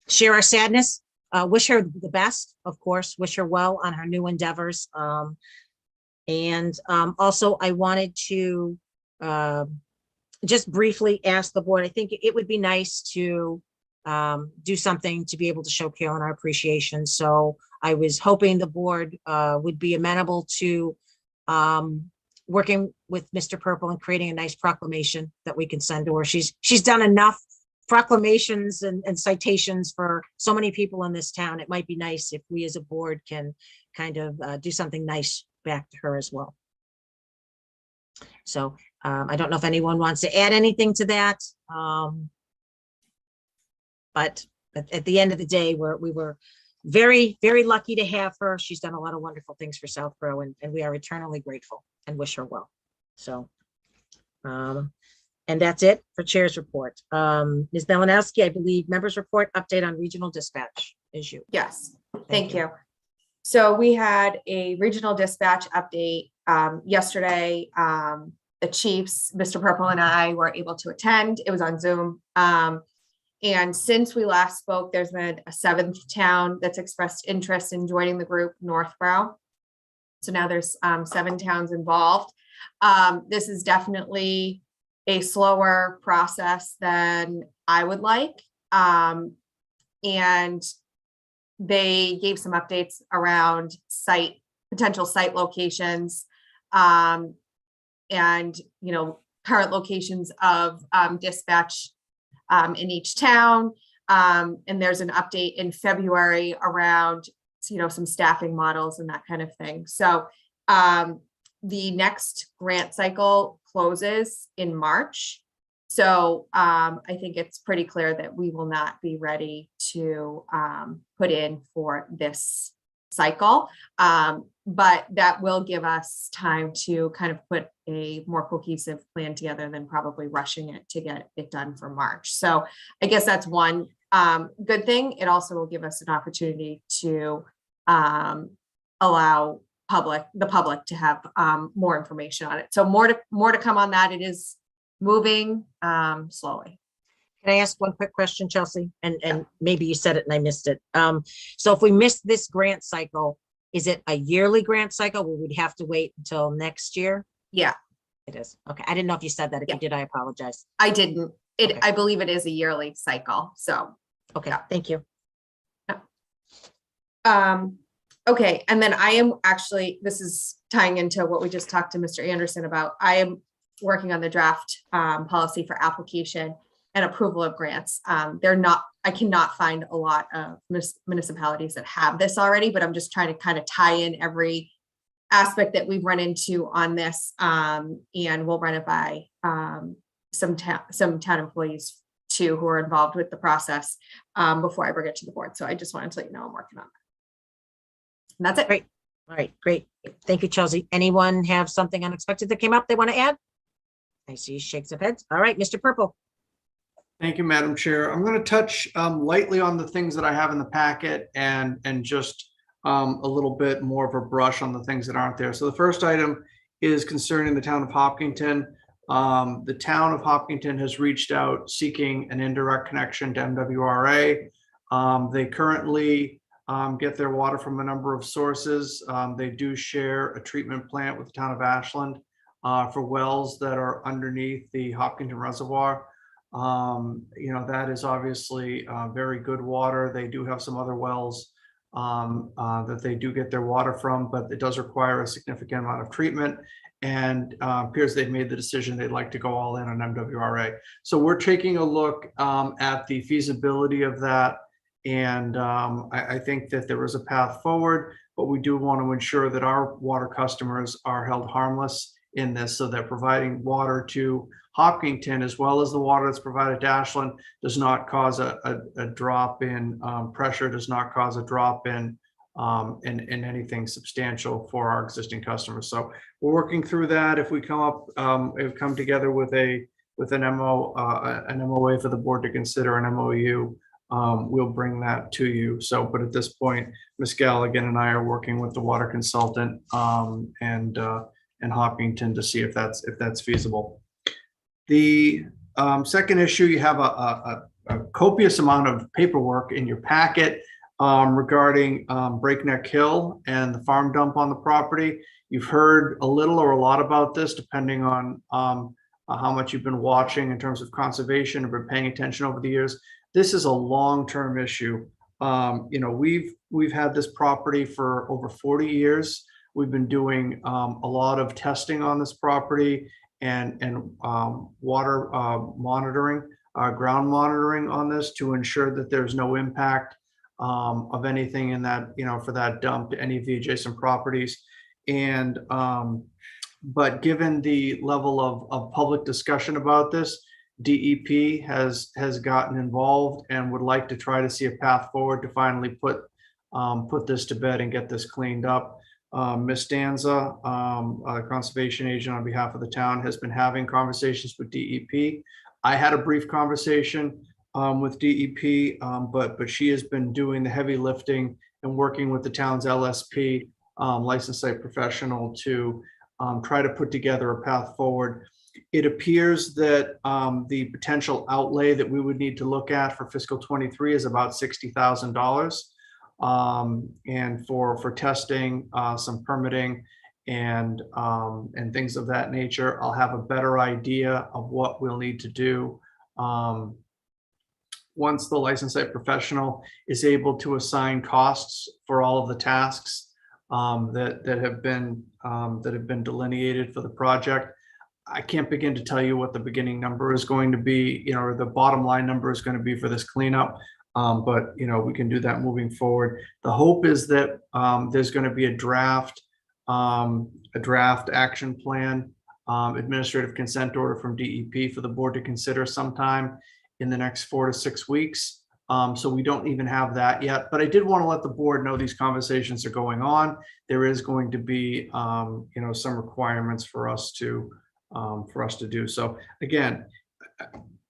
share our sadness, wish her the best, of course, wish her well on her new endeavors. And also I wanted to just briefly ask the board, I think it would be nice to do something to be able to show Carolyn our appreciation. So I was hoping the board would be amenable to working with Mr. Purple and creating a nice proclamation that we can send to her. She's done enough proclamations and citations for so many people in this town. It might be nice if we as a board can kind of do something nice back to her as well. So I don't know if anyone wants to add anything to that. But at the end of the day, we were very, very lucky to have her. She's done a lot of wonderful things for Southborough, and we are eternally grateful and wish her well. So, and that's it for Chair's report. Ms. Malinowski, I believe members report update on regional dispatch is you. Yes, thank you. So we had a regional dispatch update yesterday. The chiefs, Mr. Purple and I were able to attend. It was on Zoom. And since we last spoke, there's been a 7th town that's expressed interest in joining the group, Northborough. So now there's 7 towns involved. This is definitely a slower process than I would like. And they gave some updates around potential site locations, and, current locations of dispatch in each town. And there's an update in February around, some staffing models and that kind of thing. So the next grant cycle closes in March. So I think it's pretty clear that we will not be ready to put in for this cycle. But that will give us time to kind of put a more cohesive plan together than probably rushing it to get it done for March. So I guess that's one good thing. It also will give us an opportunity to allow the public to have more information on it. So more to come on that. It is moving slowly. Can I ask one quick question, Chelsea? And maybe you said it and I missed it. So if we miss this grant cycle, is it a yearly grant cycle where we'd have to wait until next year? Yeah, It is. Okay. I didn't know if you said that. If you did, I apologize. I didn't. I believe it is a yearly cycle, so. Okay, thank you. Okay, and then I am actually, this is tying into what we just talked to Mr. Anderson about. I am working on the draft policy for application and approval of grants. I cannot find a lot of municipalities that have this already, but I'm just trying to kind of tie in every aspect that we've run into on this, and we'll run it by some town employees too who are involved with the process before I bring it to the board. So I just wanted to let you know I'm working on that. And that's it. Great. All right, great. Thank you, Chelsea. Anyone have something unexpected that came up they want to add? I see shakes of heads. All right, Mr. Purple. Thank you, Madam Chair. I'm going to touch lightly on the things that I have in the packet and just a little bit more of a brush on the things that aren't there. So the first item is concerning the town of Hopkinton. The town of Hopkinton has reached out seeking an indirect connection to MWRA. They currently get their water from a number of sources. They do share a treatment plant with the town of Ashland for wells that are underneath the Hopkinton Reservoir. That is obviously very good water. They do have some other wells that they do get their water from, but it does require a significant amount of treatment. And appears they've made the decision they'd like to go all in on MWRA. So we're taking a look at the feasibility of that. And I think that there is a path forward, but we do want to ensure that our water customers are held harmless in this, so that providing water to Hopkinton, as well as the water that's provided to Ashland, does not cause a drop in pressure, does not cause a drop in anything substantial for our existing customers. So we're working through that. If we come together with an MOA for the board to consider an MOU, we'll bring that to you. So, but at this point, Ms. Galligan and I are working with the water consultant and Hopkinton to see if that's feasible. The second issue, you have a copious amount of paperwork in your packet regarding Breakneck Hill and the farm dump on the property. You've heard a little or a lot about this, depending on how much you've been watching in terms of conservation and been paying attention over the years. This is a long-term issue. We've had this property for over 40 years. We've been doing a lot of testing on this property and water monitoring, ground monitoring on this to ensure that there's no impact of anything in that, for that dump to any of the adjacent properties. And but given the level of public discussion about this, DEP has gotten involved and would like to try to see a path forward to finally put this to bed and get this cleaned up. Ms. Danza, a conservation agent on behalf of the town, has been having conversations with DEP. I had a brief conversation with DEP, but she has been doing the heavy lifting and working with the town's LSP, licensed site professional, to try to put together a path forward. It appears that the potential outlay that we would need to look at for fiscal 23 is about $60,000. And for testing, some permitting and things of that nature. I'll have a better idea of what we'll need to do once the licensed site professional is able to assign costs for all of the tasks that have been delineated for the project. I can't begin to tell you what the beginning number is going to be, or the bottom line number is going to be for this cleanup. But we can do that moving forward. The hope is that there's going to be a draft action plan, administrative consent order from DEP for the board to consider sometime in the next 4 to 6 weeks. So we don't even have that yet. But I did want to let the board know these conversations are going on. There is going to be some requirements for us to do. So again,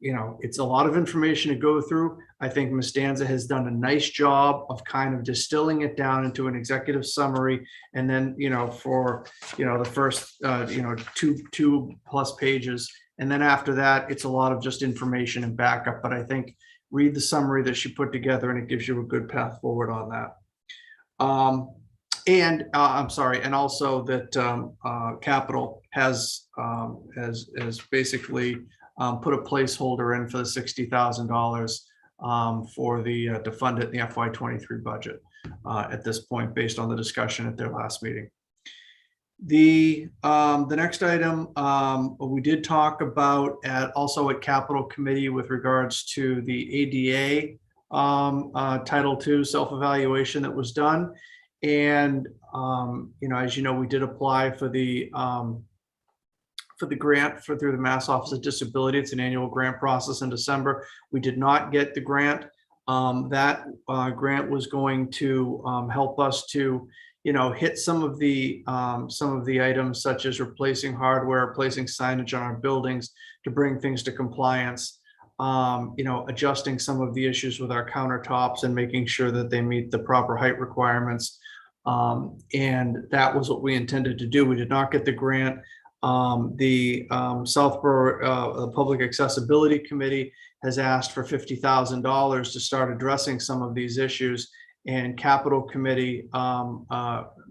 it's a lot of information to go through. I think Ms. Danza has done a nice job of kind of distilling it down into an executive summary. And then, for, the first, 2+ pages, And then after that, it's a lot of just information and backup. But I think read the summary that she put together and it gives you a good path forward on that. I'm sorry, and also that Capital has basically put a placeholder in for the $60,000 for to fund it in the FY23 budget at this point, based on the discussion at their last meeting. The next item we did talk about also at Capital Committee with regards to the ADA Title II self-evaluation that was done. And as you know, we did apply for the grant through the Mass Office of Disability. It's an annual grant process in December. We did not get the grant. That grant was going to help us to hit some of the items, such as replacing hardware, replacing signage on our buildings to bring things to compliance, adjusting some of the issues with our countertops and making sure that they meet the proper height requirements. And that was what we intended to do. We did not get the grant. The Southborough the Public Accessibility Committee has asked for $50,000 to start addressing some of these issues. And Capital Committee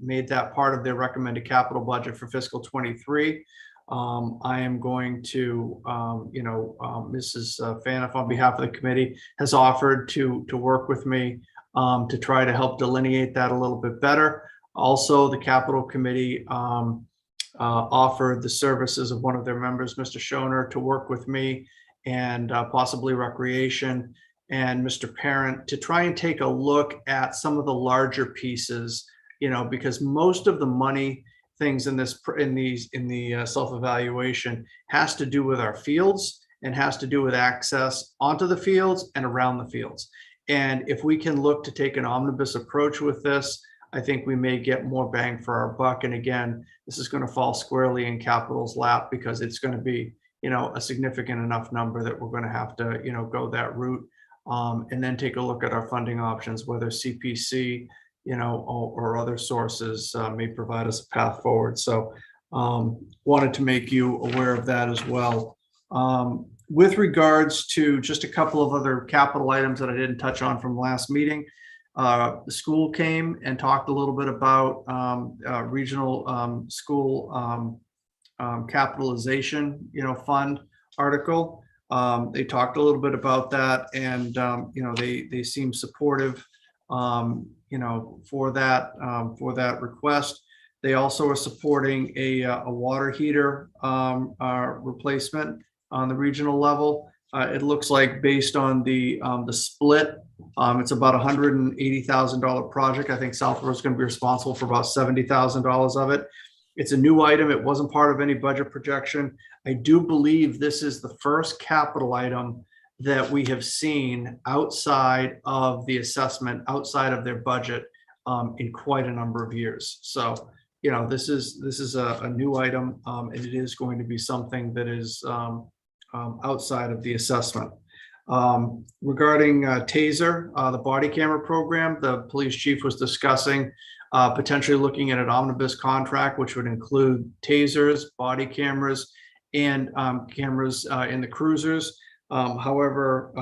made that part of their recommended capital budget for fiscal 23. I am going to, Mrs. Faniff, on behalf of the committee, has offered to work with me to try to help delineate that a little bit better. Also, the Capital Committee offered the services of one of their members, Mr. Schoner, to work with me and possibly Recreation and Mr. Parent to try and take a look at some of the larger pieces, because most of the money things in the self-evaluation has to do with our fields and has to do with access onto the fields and around the fields. And if we can look to take an omnibus approach with this, I think we may get more bang for our buck. And again, this is going to fall squarely in Capital's lap, because it's going to be, a significant enough number that we're going to have to, go that route. And then take a look at our funding options, whether CPC, or other sources may provide us a path forward. So wanted to make you aware of that as well. With regards to just a couple of other capital items that I didn't touch on from last meeting, the school came and talked a little bit about regional school capitalization, fund article. They talked a little bit about that, and they seem supportive, for that request. They also are supporting a water heater replacement on the regional level. It looks like, based on the split, it's about $180,000 project. I think Southborough is going to be responsible for about $70,000 of it. It's a new item. It wasn't part of any budget projection. I do believe this is the first capital item that we have seen outside of the assessment, outside of their budget, in quite a number of years. So, this is a new item, and it is going to be something that is outside of the assessment. Regarding TASER, the body camera program, the police chief was discussing potentially looking at an omnibus contract, which would include tasers, body cameras, and cameras in the cruisers. However,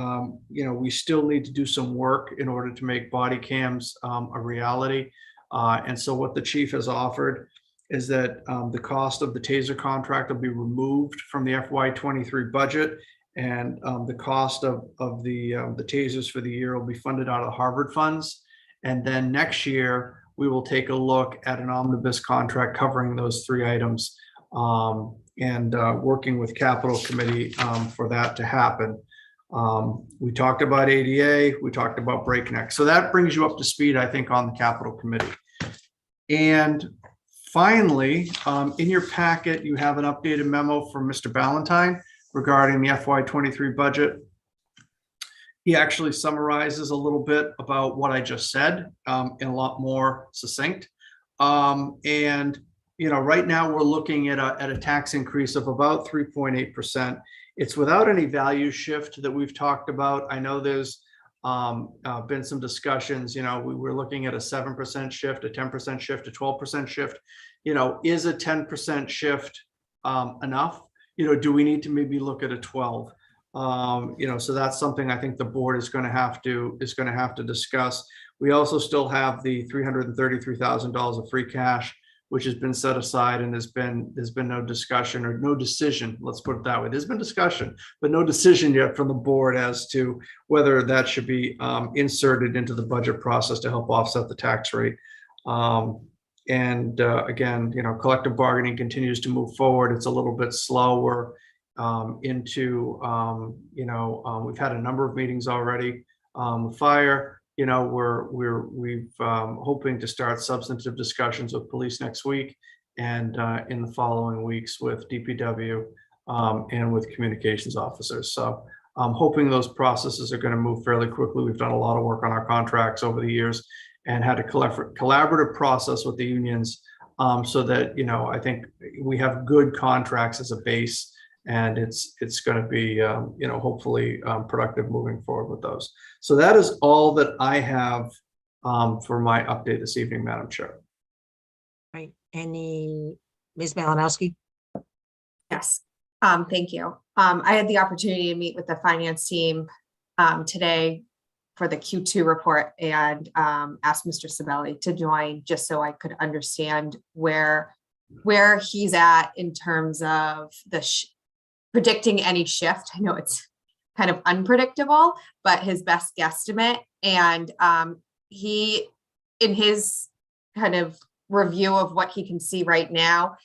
we still need to do some work in order to make body cams a reality. And so what the chief has offered is that the cost of the TASER contract will be removed from the FY23 budget, and the cost of the tasers for the year will be funded out of the Harvard funds. And then next year, we will take a look at an omnibus contract covering those three items, and working with Capital Committee for that to happen. We talked about ADA, we talked about breakneck. So that brings you up to speed, I think, on the Capital Committee. And finally, in your packet, you have an updated memo from Mr. Ballantyne regarding the FY23 budget. He actually summarizes a little bit about what I just said, in a lot more succinct. And right now we're looking at a tax increase of about 3.8%. It's without any value shift that we've talked about. I know there's been some discussions. We were looking at a 7% shift, a 10% shift, a 12% shift. Is a 10% shift enough? do we need to maybe look at a 12? So that's something I think the board is going to have to discuss. We also still have the $333,000 of free cash, which has been set aside, and there's been no discussion or no decision. Let's put it that way. There's been discussion, but no decision yet from the board as to whether that should be inserted into the budget process to help offset the tax rate. Again, collective bargaining continues to move forward. It's a little bit slower we've had a number of meetings already. Fire, we've hoping to start substantive discussions with police next week, and in the following weeks with DPW and with communications officers. So I'm hoping those processes are going to move fairly quickly. We've done a lot of work on our contracts over the years and had a collaborative process with the unions so that, I think we have good contracts as a base, and it's going to be, hopefully productive moving forward with those. So that is all that I have for my update this evening, Madam Chair. Right. Ms. Malinowski? Yes, thank you. I had the opportunity to meet with the finance team today for the Q2 report, and asked Mr. Sabelli to join just so I could understand where he's at in terms of predicting any shift. I know it's kind of unpredictable, but his best guesstimate. And he, in his kind of review of what he can see right now,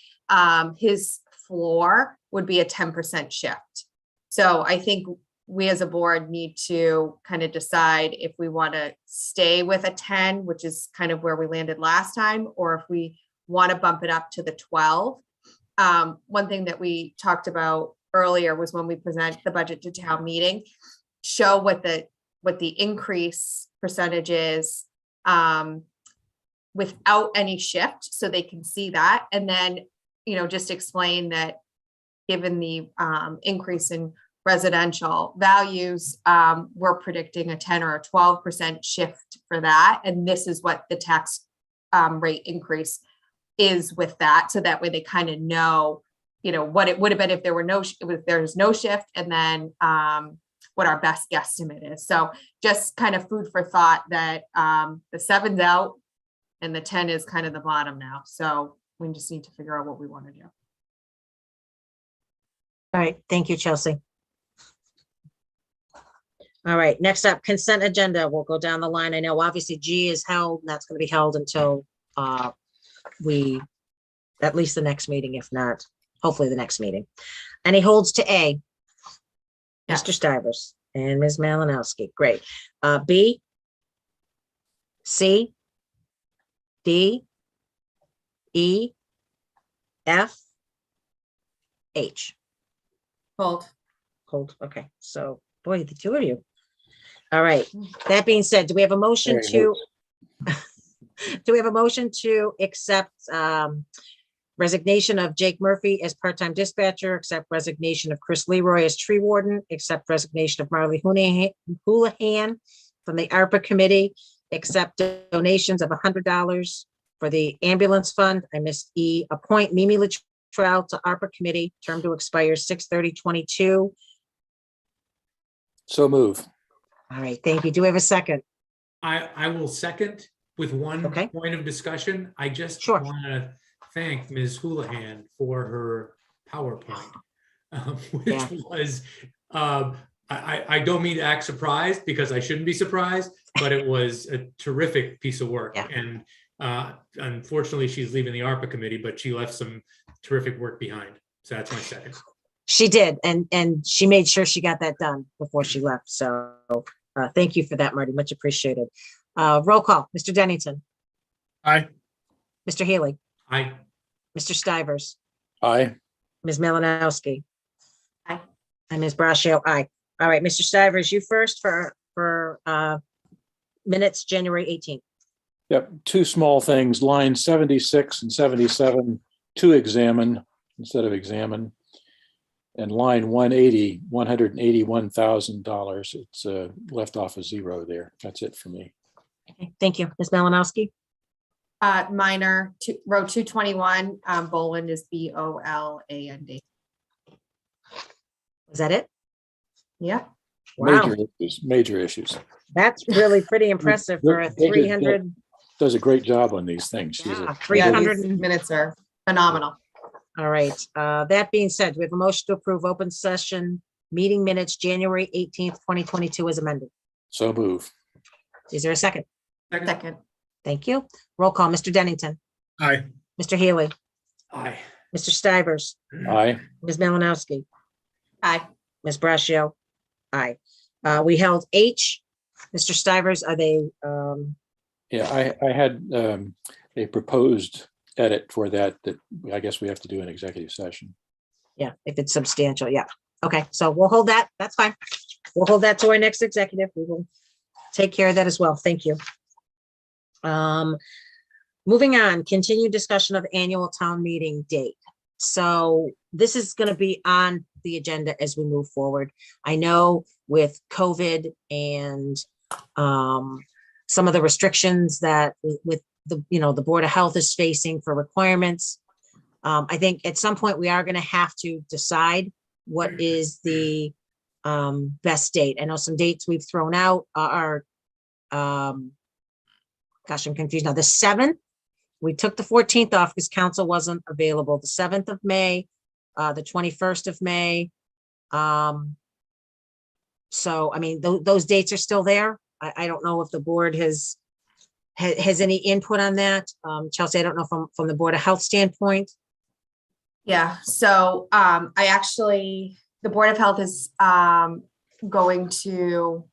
his floor would be a 10% shift. So I think we as a board need to kind of decide if we want to stay with a 10, which is kind of where we landed last time, or if we want to bump it up to the 12. One thing that we talked about earlier was when we present the budget to town meeting, show what the increase percentage is without any shift, so they can see that. And then, just explain that given the increase in residential values, we're predicting a 10 or a 12% shift for that. And this is what the tax rate increase is with that. So that way they kind of know, what it would have been if there's no shift, and then what our best guesstimate is. So just kind of food for thought that the 7's out and the 10 is kind of the bottom now. So we just need to figure out what we want to do. All right, thank you, Chelsea. All right, next up, consent agenda. We'll go down the line. I know obviously G is held, and that's going to be held until at least the next meeting, if not, hopefully the next meeting. And he holds to A. Mr. Stivers and Ms. Malinowski. Great. B, C, D, E, F, H. Hold. Okay, so boy, the two of you. All right, that being said, do we have a motion to accept resignation of Jake Murphy as part-time dispatcher, accept resignation of Chris Leroy as tree warden, accept resignation of Marley Houlihan from the ARPA committee, accept donations of $100 for the ambulance fund? I missed E, appoint Mimi Latrell to ARPA committee, term to expire 6/30/22. So move. All right, thank you. Do we have a second? I will second with one point of discussion. I just want to thank Ms. Houlihan for her PowerPoint, which was, I don't mean to act surprised because I shouldn't be surprised, but it was a terrific piece of work. And unfortunately, she's leaving the ARPA committee, but she left some terrific work behind. So that's my second. She did, and she made sure she got that done before she left. So thank you for that, Marty. Much appreciated. Roll call. Mr. Dennington. Aye. Mr. Haley. Aye. Mr. Stivers. Aye. Ms. Malinowski. Aye. And Ms. Braccio. Aye. All right, Mr. Stivers, you first for minutes, January 18th. Yep, two small things, line 76 and 77, to examine instead of examine. And line 180, $181,000. It's left off a zero there. That's it for me. Okay, thank you. Ms. Malinowski. Minor, row 221, Boland is BOLAND. Is that it? Yeah. Wow, Major issues. that's really pretty impressive for a Bridget 300, does a great job on these things. She's yeah, a 300. These minutes are phenomenal. All right, that being said, we have a motion to approve open session meeting minutes, January 18th, 2022 as amended. So move. Is there a second? Second. Thank you. Roll call, Mr. Dennington, Aye. Mr. Healy, Aye. Mr. Stivers, Aye. Ms. Malinowski, Aye. Ms. Brascio. Aye. We held H. Mr. Stivers, are they, Yeah, I had a proposed edit for that I guess we have to do an executive session. yeah, if it's substantial, yeah. Okay, so we'll hold that. That's fine. We'll hold that to our next executive. We will take care of that as well. Thank you. Moving on, continued discussion of annual town meeting date. So this is going to be on the agenda as we move forward. I know with COVID and some of the restrictions that with the, the Board of Health is facing for requirements. I think at some point we are going to have to decide what is the best date. I know some dates we've thrown out are, gosh, I'm confused now. The 7th, we took the 14th off because council wasn't available. The 7th of May, the 21st of May. So, I mean, those dates are still there. I don't know if the board has any input on that. Chelsea, I don't know from the Board of Health standpoint. Yeah, so the Board of Health is going to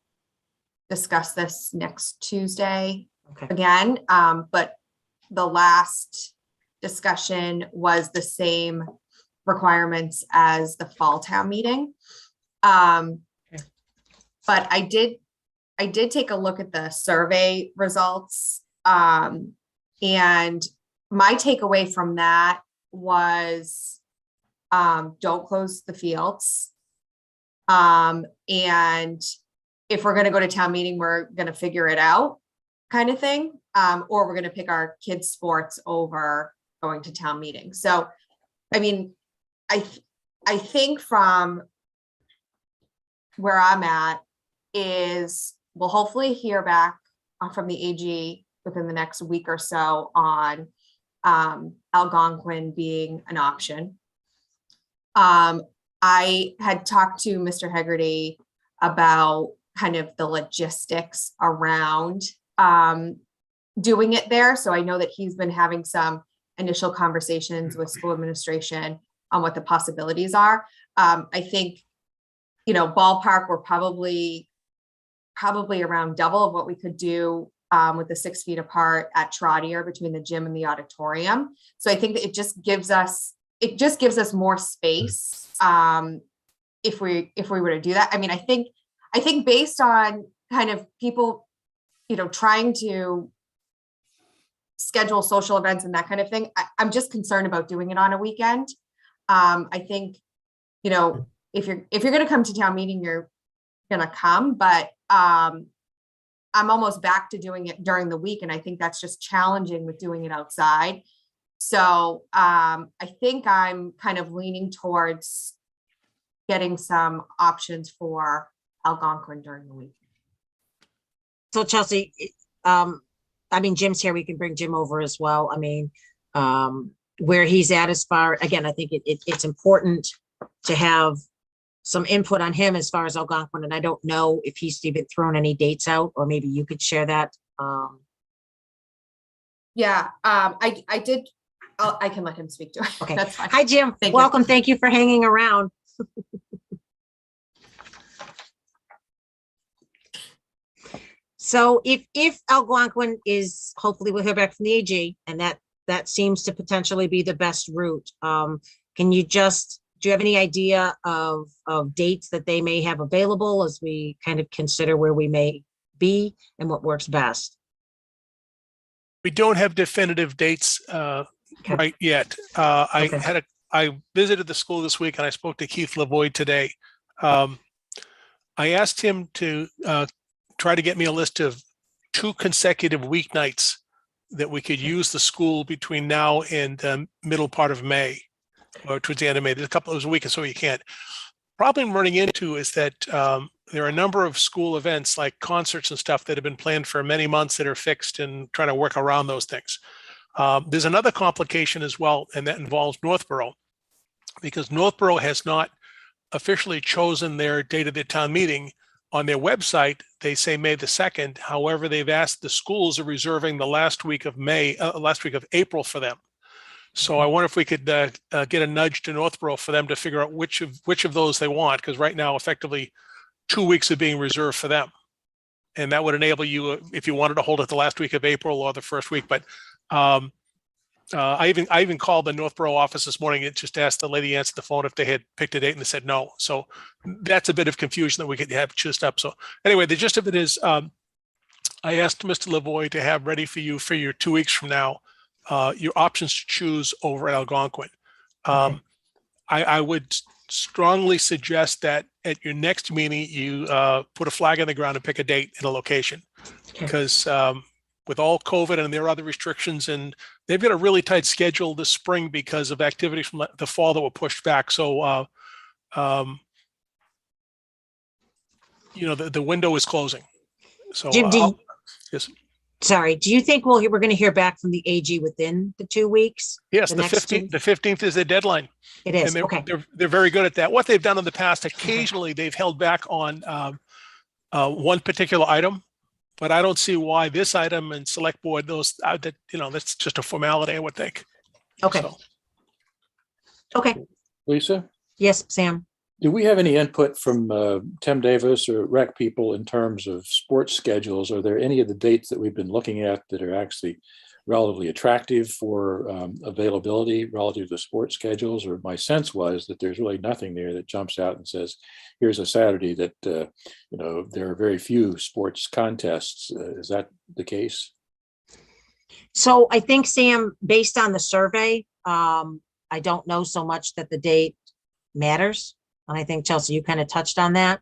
discuss this next Tuesday again, but the last discussion was the same requirements as the fall town meeting. But I did take a look at the survey results, and my takeaway from that was don't close the fields. And if we're going to go to town meeting, we're going to figure it out kind of thing. Or we're going to pick our kids' sports over going to town meeting. So, I mean, I think from where I'm at is we'll hopefully hear back from the AG within the next week or so on Algonquin being an option. I had talked to Mr. Hegarty about kind of the logistics around doing it there. So I know that he's been having some initial conversations with school administration on what the possibilities are. I think, ballpark, we're probably around double of what we could do with the 6 feet apart at Trotter between the gym and the auditorium. So I think that it just gives us more space if we were to do that. I mean, I think based on kind of people, trying to schedule social events and that kind of thing, I'm just concerned about doing it on a weekend. I think, if you're going to come to town meeting, you're going to come, but I'm almost back to doing it during the week. And I think that's just challenging with doing it outside. So I think I'm kind of leaning towards getting some options for Algonquin during the week. So Chelsea, I mean, Jim's here. We can bring Jim over as well. I mean, where he's at as far, again, I think it's important to have some input on him as far as Algonquin. And I don't know if he's even thrown any dates out, or maybe you could share that. Yeah, I did. I can let him speak to it. Okay. That's fine. Hi, Jim. Thank you. Welcome. Thank you for hanging around. So if Algonquin is, hopefully we'll hear back from the AG, and that seems to potentially be the best route. Can you do you have any idea of dates that they may have available as we kind of consider where we may be and what works best? We don't have definitive dates right yet. I visited the school this week and I spoke to Keith Lavoie today. I asked him to try to get me a list of 2 consecutive weeknights that we could use the school between now and middle part of May, or towards the end of May. There's a couple of a week or so you can't. problem I'm running into is that there are a number of school events like concerts and stuff that have been planned for many months that are fixed and trying to work around those things. There's another complication as well, and that involves Northborough, because Northborough has not officially chosen their date of their town meeting. On their website, they say May the 2nd. However, they've asked the schools are reserving the last week of April for them. So I wonder if we could get a nudge to Northborough for them to figure out which of those they want, because right now, effectively, 2 weeks are being reserved for them. And that would enable you, if you wanted to hold it the last week of April or the first week. But I even called the Northborough office this morning and just asked the lady answer the phone if they had picked a date, and they said no. So that's a bit of confusion that we could have choosed up. So anyway, the gist of it is I asked Mr. Lavoy to have ready for you for your 2 weeks from now, your options to choose over at Algonquin. I would strongly suggest that at your next meeting, you put a flag on the ground and pick a date and a location, because with all COVID and there are other restrictions, and they've got a really tight schedule this spring because of activities from the fall that were pushed back. So, the window is closing. So, Jim, yes. Sorry, do you think we're going to hear back from the AG within the 2 weeks? Yes, the next 15th. The 15th is their deadline. It is. And Okay. They're very good at that. What they've done in the past, occasionally they've held back on one particular item, but I don't see why this item and select board that's just a formality, I would think. Okay. So. Okay. Lisa? Yes, Sam. Do we have any input from Tim Davis or rec people in terms of sports schedules? Are there any of the dates that we've been looking at that are actually relatively attractive for availability relative to sports schedules? Or my sense was that there's really nothing there that jumps out and says, here's a Saturday that, there are very few sports contests. Is that the case? So I think, Sam, based on the survey, I don't know so much that the date matters. And I think, Chelsea, you kind of touched on that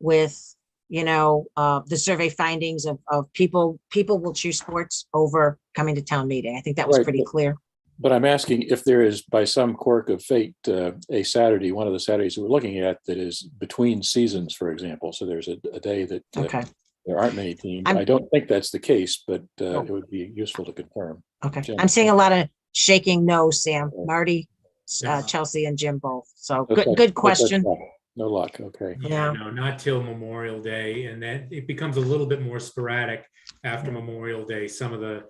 with, the survey findings of people will choose sports over coming to town meeting. I think that was pretty clear. But I'm asking if there is, by some quirk of fate, a Saturday, one of the Saturdays that we're looking at that is between seasons, for example. So there's a day that there aren't many teams. I don't think that's the case, but it would be useful to confirm. Okay. Jim. I'm seeing a lot of shaking no, Sam. Marty, Chelsea, and Jim both. So good question. No luck. Okay. Yeah, no, not till Memorial Day, and then it becomes a little bit more sporadic after Memorial Day. Some of the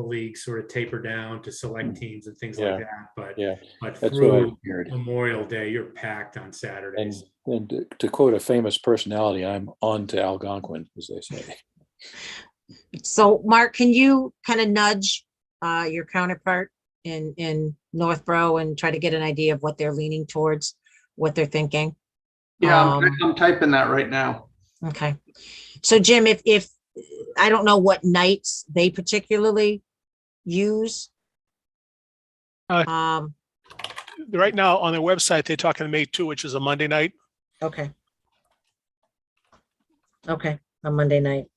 leagues sort of taper down to select teams and things like that. But through Memorial Day, you're packed on Saturdays. And to quote a famous personality, I'm on to Algonquin, as they say. So, Mark, can you kind of nudge your counterpart in Northborough and try to get an idea of what they're leaning towards, what they're thinking? Yeah, I'm typing that right now. Okay. So, Jim, if I don't know what nights they particularly use. Right now on their website, they're talking May 2, which is a Monday night. Okay. Okay, a Monday night.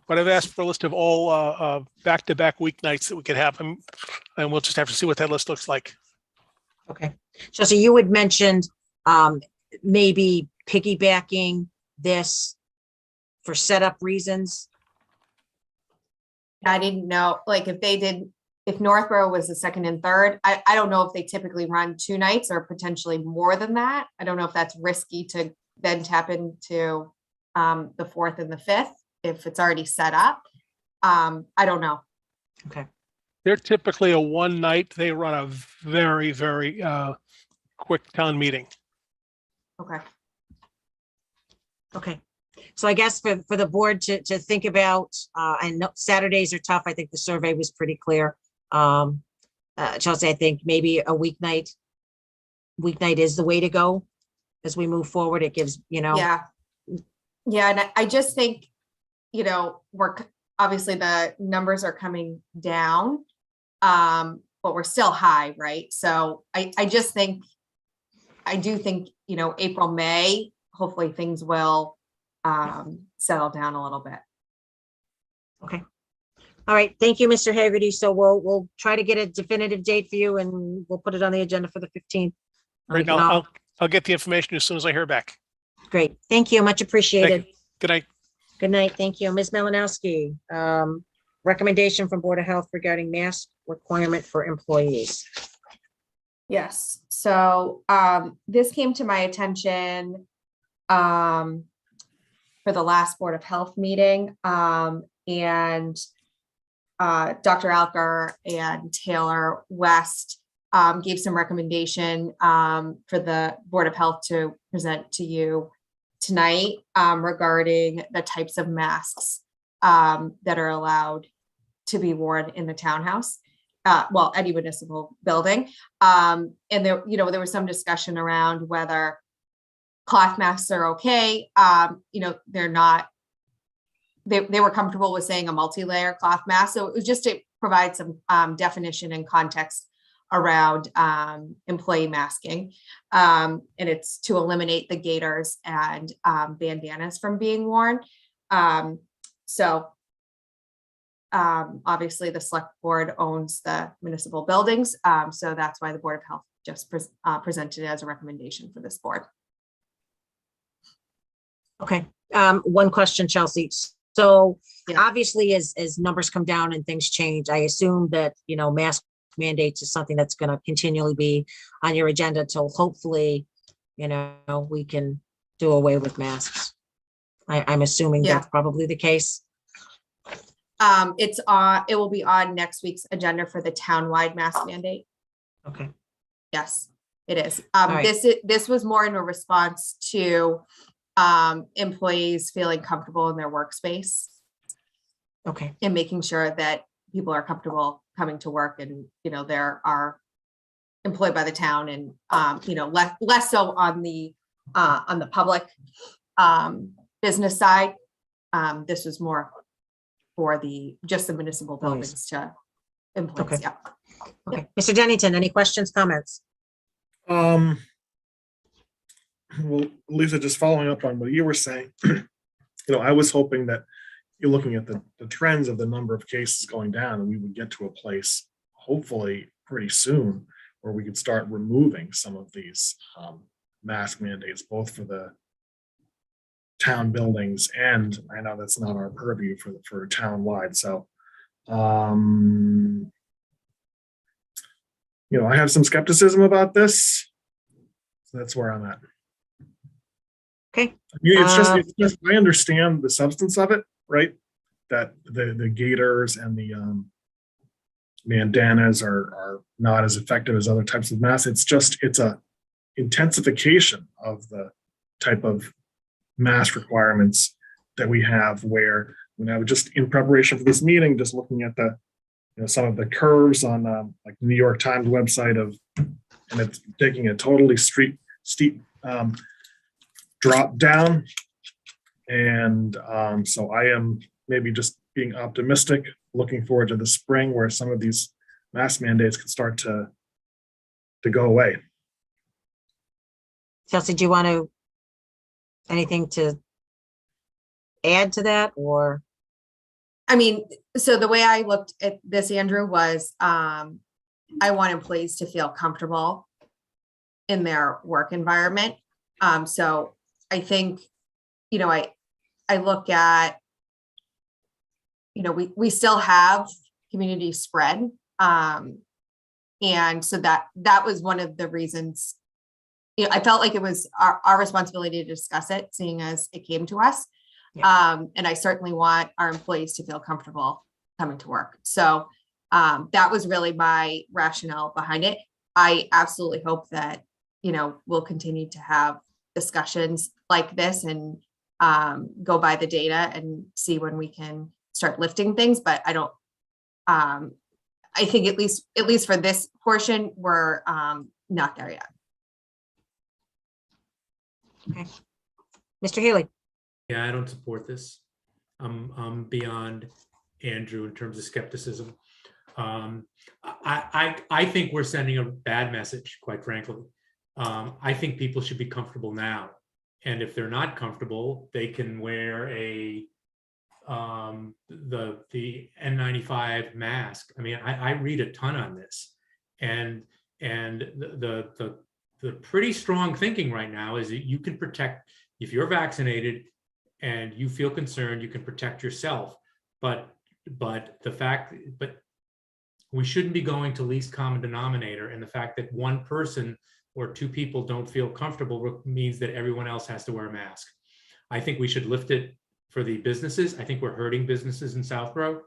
But I've asked for a list of all back-to-back weeknights that we could have, and we'll just have to see what that list looks like. Okay. So you had mentioned maybe piggybacking this for setup reasons. I didn't know, like if Northborough was the second and third, I don't know if they typically run 2 nights or potentially more than that. I don't know if that's risky to then tap into the 4th and the 5th if it's already set up. I don't know. Okay. They're typically a one night. They run a very, very quick town meeting. Okay. Okay. So I guess for the board to think about, and Saturdays are tough. I think the survey was pretty clear. Chelsea, I think maybe a weeknight is the way to go as we move forward. It gives, Yeah. And I just think, we're obviously the numbers are coming down, but we're still high, right? So I do think, April, May, hopefully things will settle down a little bit. Okay. All right. Thank you, Mr. Haggerty. So we'll try to get a definitive date for you and we'll put it on the agenda for the 15th. We Right, can all- I'll get the information as soon as I hear back. Great. Thank you. Much Thank appreciated. you. Good night. Good night. Thank you. Ms. Malinowski, recommendation from Board of Health regarding mask requirement for employees. Yes, so this came to my attention for the last Board of Health meeting. And Dr. Alker and Taylor West gave some recommendation for the Board of Health to present to you tonight regarding the types of masks that are allowed to be worn in the townhouse. Well, any municipal building. And there, there was some discussion around whether cloth masks are okay. They're not, they were comfortable with saying a multi-layer cloth mask. So it was just to provide some definition and context around employee masking. And it's to eliminate the gaiters and bandanas from being worn. Obviously the select board owns the municipal buildings. So that's why the Board of Health just presented it as a recommendation for this board. Okay. One question, Chelsea. So obviously as numbers come down and things change, I assume that, mask mandates is something that's going to continually be on your agenda till hopefully, we can do away with masks. I'm assuming that's probably the case. It will be on next week's agenda for the townwide mask mandate. Okay. Yes, it is. right. This was more in a response to employees feeling comfortable in their workspace. Okay. And making sure that people are comfortable coming to work and, they are employed by the town and, less so on the public business side. This was more for just the municipal buildings to employees. Okay. Yeah. Okay. Mr. Dennington, any questions, comments? Well, Lisa, just following up on what you were saying, I was hoping that you're looking at the trends of the number of cases going down, and we would get to a place, hopefully pretty soon, where we could start removing some of these mask mandates, both for the town buildings, and I know that's not our purview for town-wide. So, I have some skepticism about this. So that's where I'm at. Okay. It's just I understand the substance of it, right? That the gaiters and the bandanas are not as effective as other types of masks. It's a intensification of the type of mask requirements that we have, where when I was just in preparation for this meeting, just looking at the some of the curves on like the New York Times website and it's taking a totally steep drop down. And so I am maybe just being optimistic, looking forward to the spring where some of these mask mandates can start to go away. Chelsea, do you want anything to add to that, or? I mean, so the way I looked at this, Andrew, was I want employees to feel comfortable in their work environment. So I think, I look at, we still have community spread. And so that was one of the reasons, I felt like it was our responsibility to discuss it, seeing as it came to us. Yeah. And I certainly want our employees to feel comfortable coming to work. So that was really my rationale behind it. I absolutely hope that, we'll continue to have discussions like this and go by the data and see when we can start lifting things. But I don't, I think at least for this portion, we're not there yet. Okay. Mr. Healy. Yeah, I don't support this. I'm beyond Andrew in terms of skepticism. I think we're sending a bad message, quite frankly. I think people should be comfortable now. And if they're not comfortable, they can wear the N95 mask. I mean, I read a ton on this, and the the pretty strong thinking right now is that you can protect, if you're vaccinated and you feel concerned, you can protect yourself. But we shouldn't be going to least common denominator. And the fact that one person or two people don't feel comfortable means that everyone else has to wear a mask. I think we should lift it for the businesses. I think we're hurting businesses in Southborough.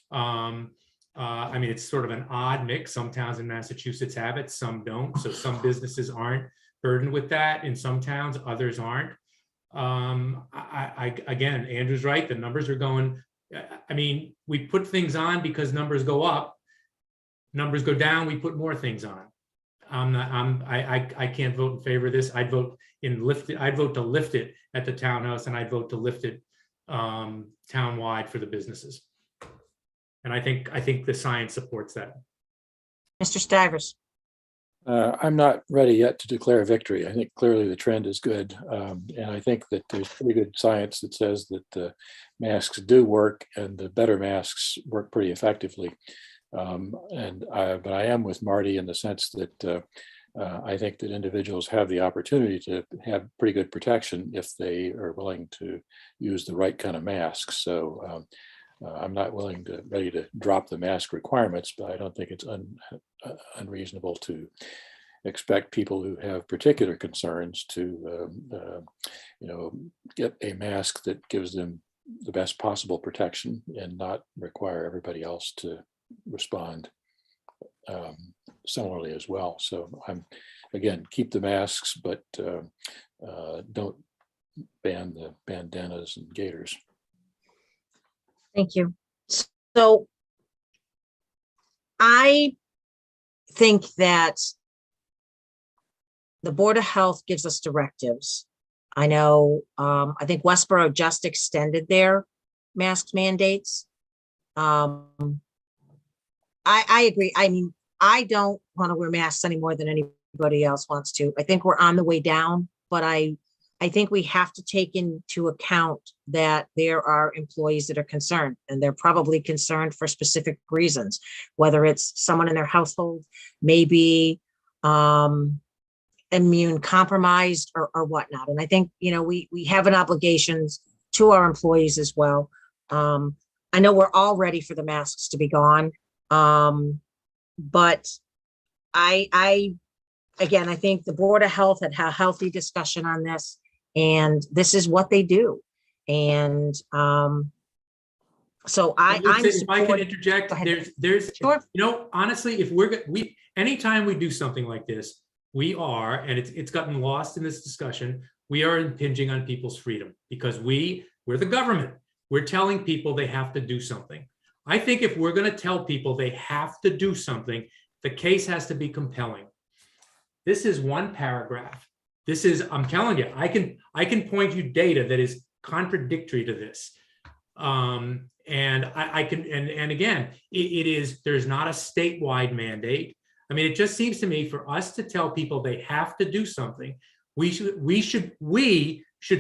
I mean, it's sort of an odd mix. Some towns in Massachusetts have it, some don't. So some businesses aren't burdened with that. In some towns, others aren't. Again, Andrew's right. The numbers are going. I mean, we put things on because numbers go up. Numbers go down, we put more things on. I can't vote in favor of this. I'd vote to lift it at the townhouse, and I'd vote to lift it townwide for the businesses. And I think the science supports that. Mr. Stivers. I'm not ready yet to declare victory. I think clearly the trend is good. And I think that there's pretty good science that says that the masks do work, and the better masks work pretty effectively. But I am with Marty in the sense that I think that individuals have the opportunity to have pretty good protection if they are willing to use the right kind of masks. So I'm not ready to drop the mask requirements, but I don't think it's unreasonable to expect people who have particular concerns to get a mask that gives them the best possible protection and not require everybody else to respond similarly as well. So again, keep the masks, but don't ban the bandanas and gaiters. Thank you. So I think that the Board of Health gives us directives. I know, I think Westboro just extended their mask mandates. I agree. I mean, I don't want to wear masks any more than anybody else wants to. I think we're on the way down, but I think we have to take into account that there are employees that are concerned, and they're probably concerned for specific reasons, whether it's someone in their household, maybe immune compromised or whatnot. And I think, we have an obligation to our employees as well. I know we're all ready for the masks to be gone. But again, I think the Board of Health had a healthy discussion on this, and this is what they do. And so if I can interject, there's sure. Honestly, anytime we do something like this, we are, and it's gotten lost in this discussion, we are impinging on people's freedom because we're the government. We're telling people they have to do something. I think if we're going to tell people they have to do something, the case has to be compelling. This is one paragraph. I'm telling you, I can point you data that is contradictory to this. And again, there's not a statewide mandate. I mean, it just seems to me for us to tell people they have to do something, we should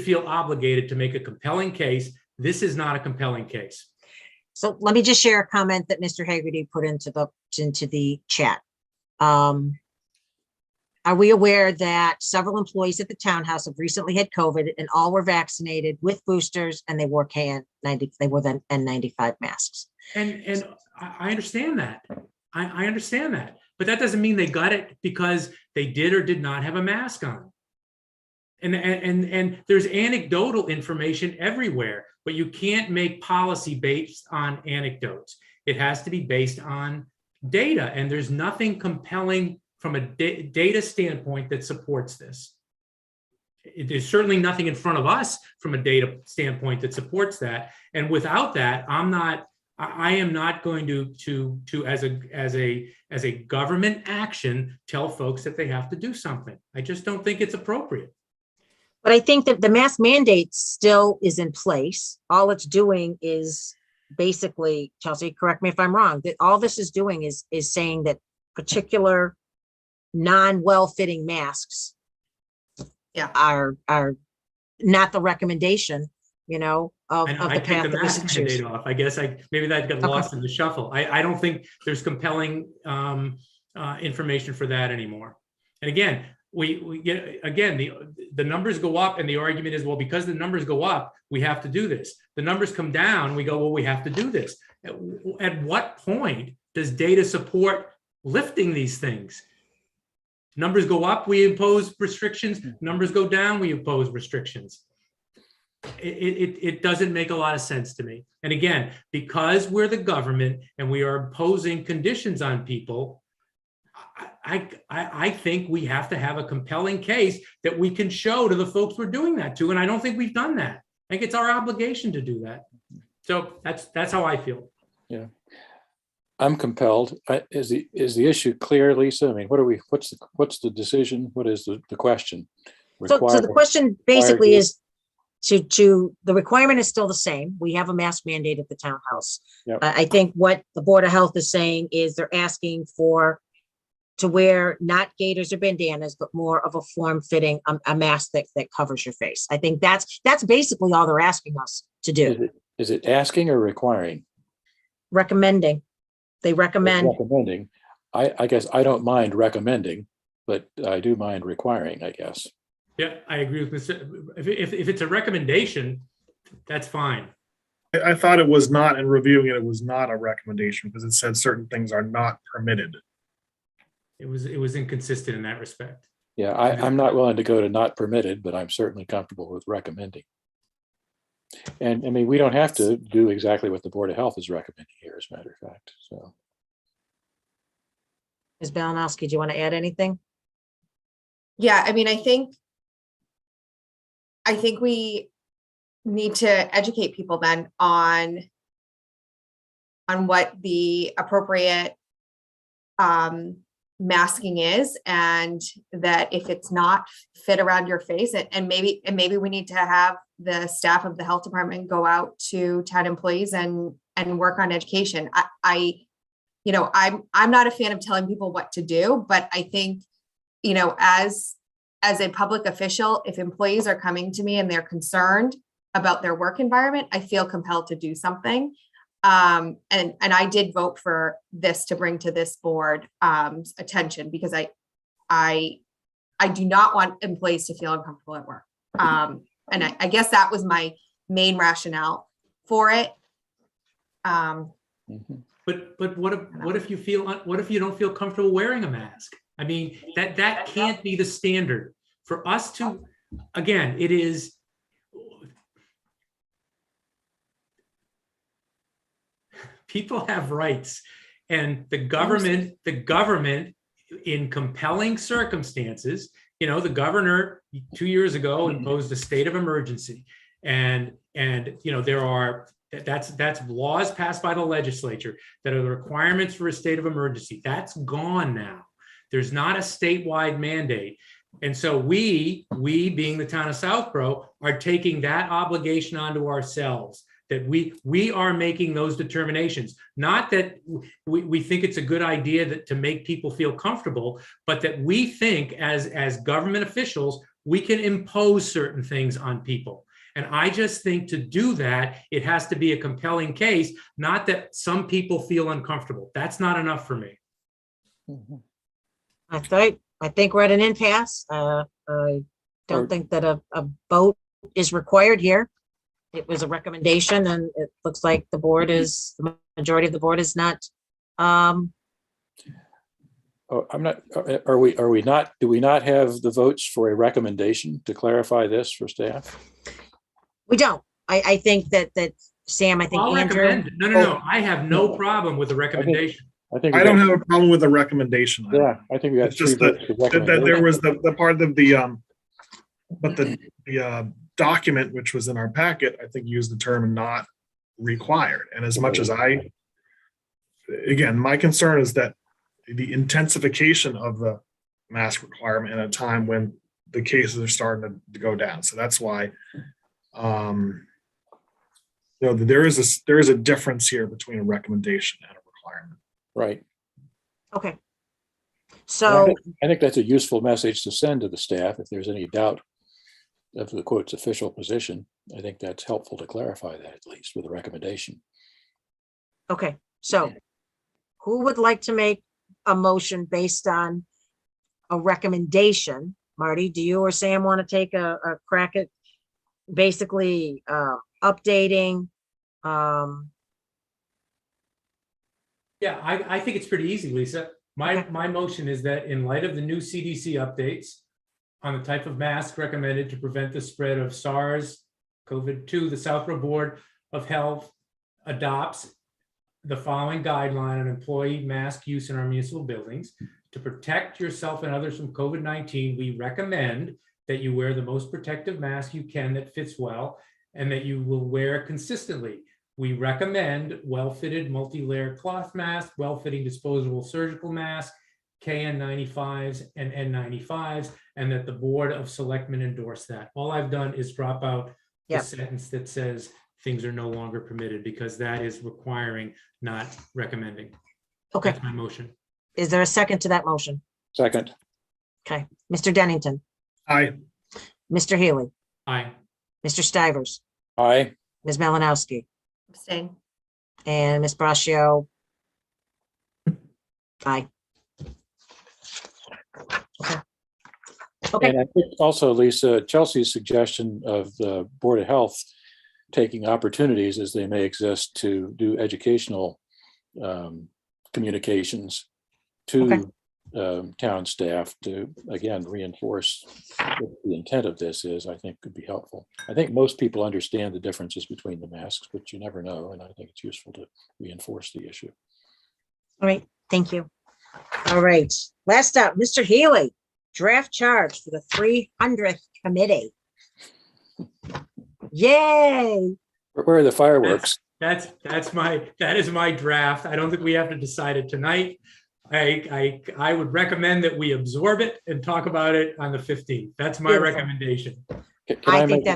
feel obligated to make a compelling case. This is not a compelling case. So let me just share a comment that Mr. Hagerty put into the chat. Are we aware that several employees at the townhouse have recently had COVID and all were vaccinated with boosters, and they wore then N95 masks? And I understand that. I understand that, but that doesn't mean they got it because they did or did not have a mask on. And there's anecdotal information everywhere, but you can't make policy based on anecdotes. It has to be based on data, and there's nothing compelling from a data standpoint that supports this. There's certainly nothing in front of us from a data standpoint that supports that. And without that, I am not going to as a government action tell folks that they have to do something. I just don't think it's appropriate. But I think that the mask mandate still is in place. All it's doing is basically, Chelsea, correct me if I'm wrong, that all this is doing is saying that particular non-well-fitting masks are not the recommendation, of the path that we should choose. I guess maybe that got lost in the shuffle. I don't think there's compelling information for that anymore. And again, we get, again, the numbers go up and the argument is, well, because the numbers go up, we have to do this. The numbers come down, we go, well, we have to do this. At what point does data support lifting these things? Numbers go up, we impose restrictions. Numbers go down, we impose restrictions. It doesn't make a lot of sense to me. And again, because we're the government and we are imposing conditions on people, I think we have to have a compelling case that we can show to the folks we're doing that to. And I don't think we've done that. I think it's our obligation to do that. So that's how I feel. Yeah. I'm compelled. Is the issue clear, Lisa? I mean, what's the decision? What is the question? So the question basically is the requirement is still the same. We have a mask mandate at the townhouse. Yep. I think what the Board of Health is saying is they're asking to wear not gaiters or bandanas, but more of a form-fitting, a mask that covers your face. I think that's basically all they're asking us to do. Is it asking or requiring? Recommending. They recommend. Recommending. I guess I don't mind recommending, but I do mind requiring, I guess. Yeah, I agree with Mr. If it's a recommendation, that's fine. I thought it was not, in reviewing it was not a recommendation because it said certain things are not permitted. It was inconsistent in that respect. Yeah, I'm not willing to go to not permitted, but I'm certainly comfortable with recommending. And I mean, we don't have to do exactly what the Board of Health is recommending here, as a matter of fact. So, Ms. Balanowski, do you want to add anything? Yeah, I mean, I think we need to educate people then on what the appropriate masking is, and that if it's not fit around your face, and maybe we need to have the staff of the health department go out to town employees and work on education. I'm not a fan of telling people what to do, but I think, as a public official, if employees are coming to me and they're concerned about their work environment, I feel compelled to do something. And I did vote for this to bring to this board attention, because I do not want employees to feel uncomfortable at work. And I guess that was my main rationale for it. But what if you don't feel comfortable wearing a mask? I mean, that can't be the standard for us to, again, it is. People have rights, and the government in compelling circumstances, the governor 2 years ago imposed a state of emergency, and that's laws passed by the legislature that are the requirements for a state of emergency. That's gone now. There's not a statewide mandate. And so we being the town of Southborough are taking that obligation onto ourselves, that we are making those determinations. Not that we think it's a good idea to make people feel comfortable, but that we think as government officials, we can impose certain things on people. And I just think to do that, it has to be a compelling case, not that some people feel uncomfortable. That's not enough for me. I think we're at an impasse. I don't think that a vote is required here. It was a recommendation, and it looks like the majority of the board is not. I'm not. Are we not? Do we not have the votes for a recommendation to clarify this for staff? We don't. I think that Sam. I think I'll Andrew. recommend. No. I have no problem with the recommendation. I don't have a problem with the recommendation. Yeah, I think we got just that there was the part of the document which was in our packet, I think used the term not required. And as much as again, my concern is that the intensification of the mask requirement at a time when the cases are starting to go down. So that's why, there is a difference here between a recommendation and a requirement. Right. Okay. So I think that's a useful message to send to the staff if there's any doubt of the quote's official position. I think that's helpful to clarify that, at least with a recommendation. Okay. So who would like to make a motion based on a recommendation Marty, do you or Sam want to take a crack at basically updating? Yeah, I think it's pretty easy, Lisa. My motion is that in light of the new CDC updates on the type of mask recommended to prevent the spread of SARS-CoV-2, the Southborough Board of Health adopts the following guideline on employee mask use in our municipal buildings. To protect yourself and others from COVID-19, we recommend that you wear the most protective mask you can that fits well and that you will wear consistently. We recommend well-fitted multi-layer cloth mask, well-fitting disposable surgical mask, KN95s and N95s, and that the Board of Selectmen endorse that. All I've done is drop out the sentence that says things are no longer permitted, because that is requiring, not recommending. Okay. That's my motion. Is there a second to that motion? Second. Okay, Mr. Dennington, Aye. Mr. Healy, Aye. Mr. Stivers, Aye. Ms. Malinowski, Abstain. and Ms. Braccio. Aye. Okay. And I think also, Lisa, Chelsea's suggestion of the Board of Health taking opportunities as they may exist to do educational communications to town staff to, again, reinforce what the intent of this is, I think could be helpful. I think most people understand the differences between the masks, but you never know. And I think it's useful to reinforce the issue. All right, thank you. All right, last up, Mr. Healy, draft charge for the 300th committee. Yay. Where are the fireworks? That is my draft. I don't think we have to decide it tonight. I would recommend that we absorb it and talk about it on the 15th. That's my recommendation. Can I make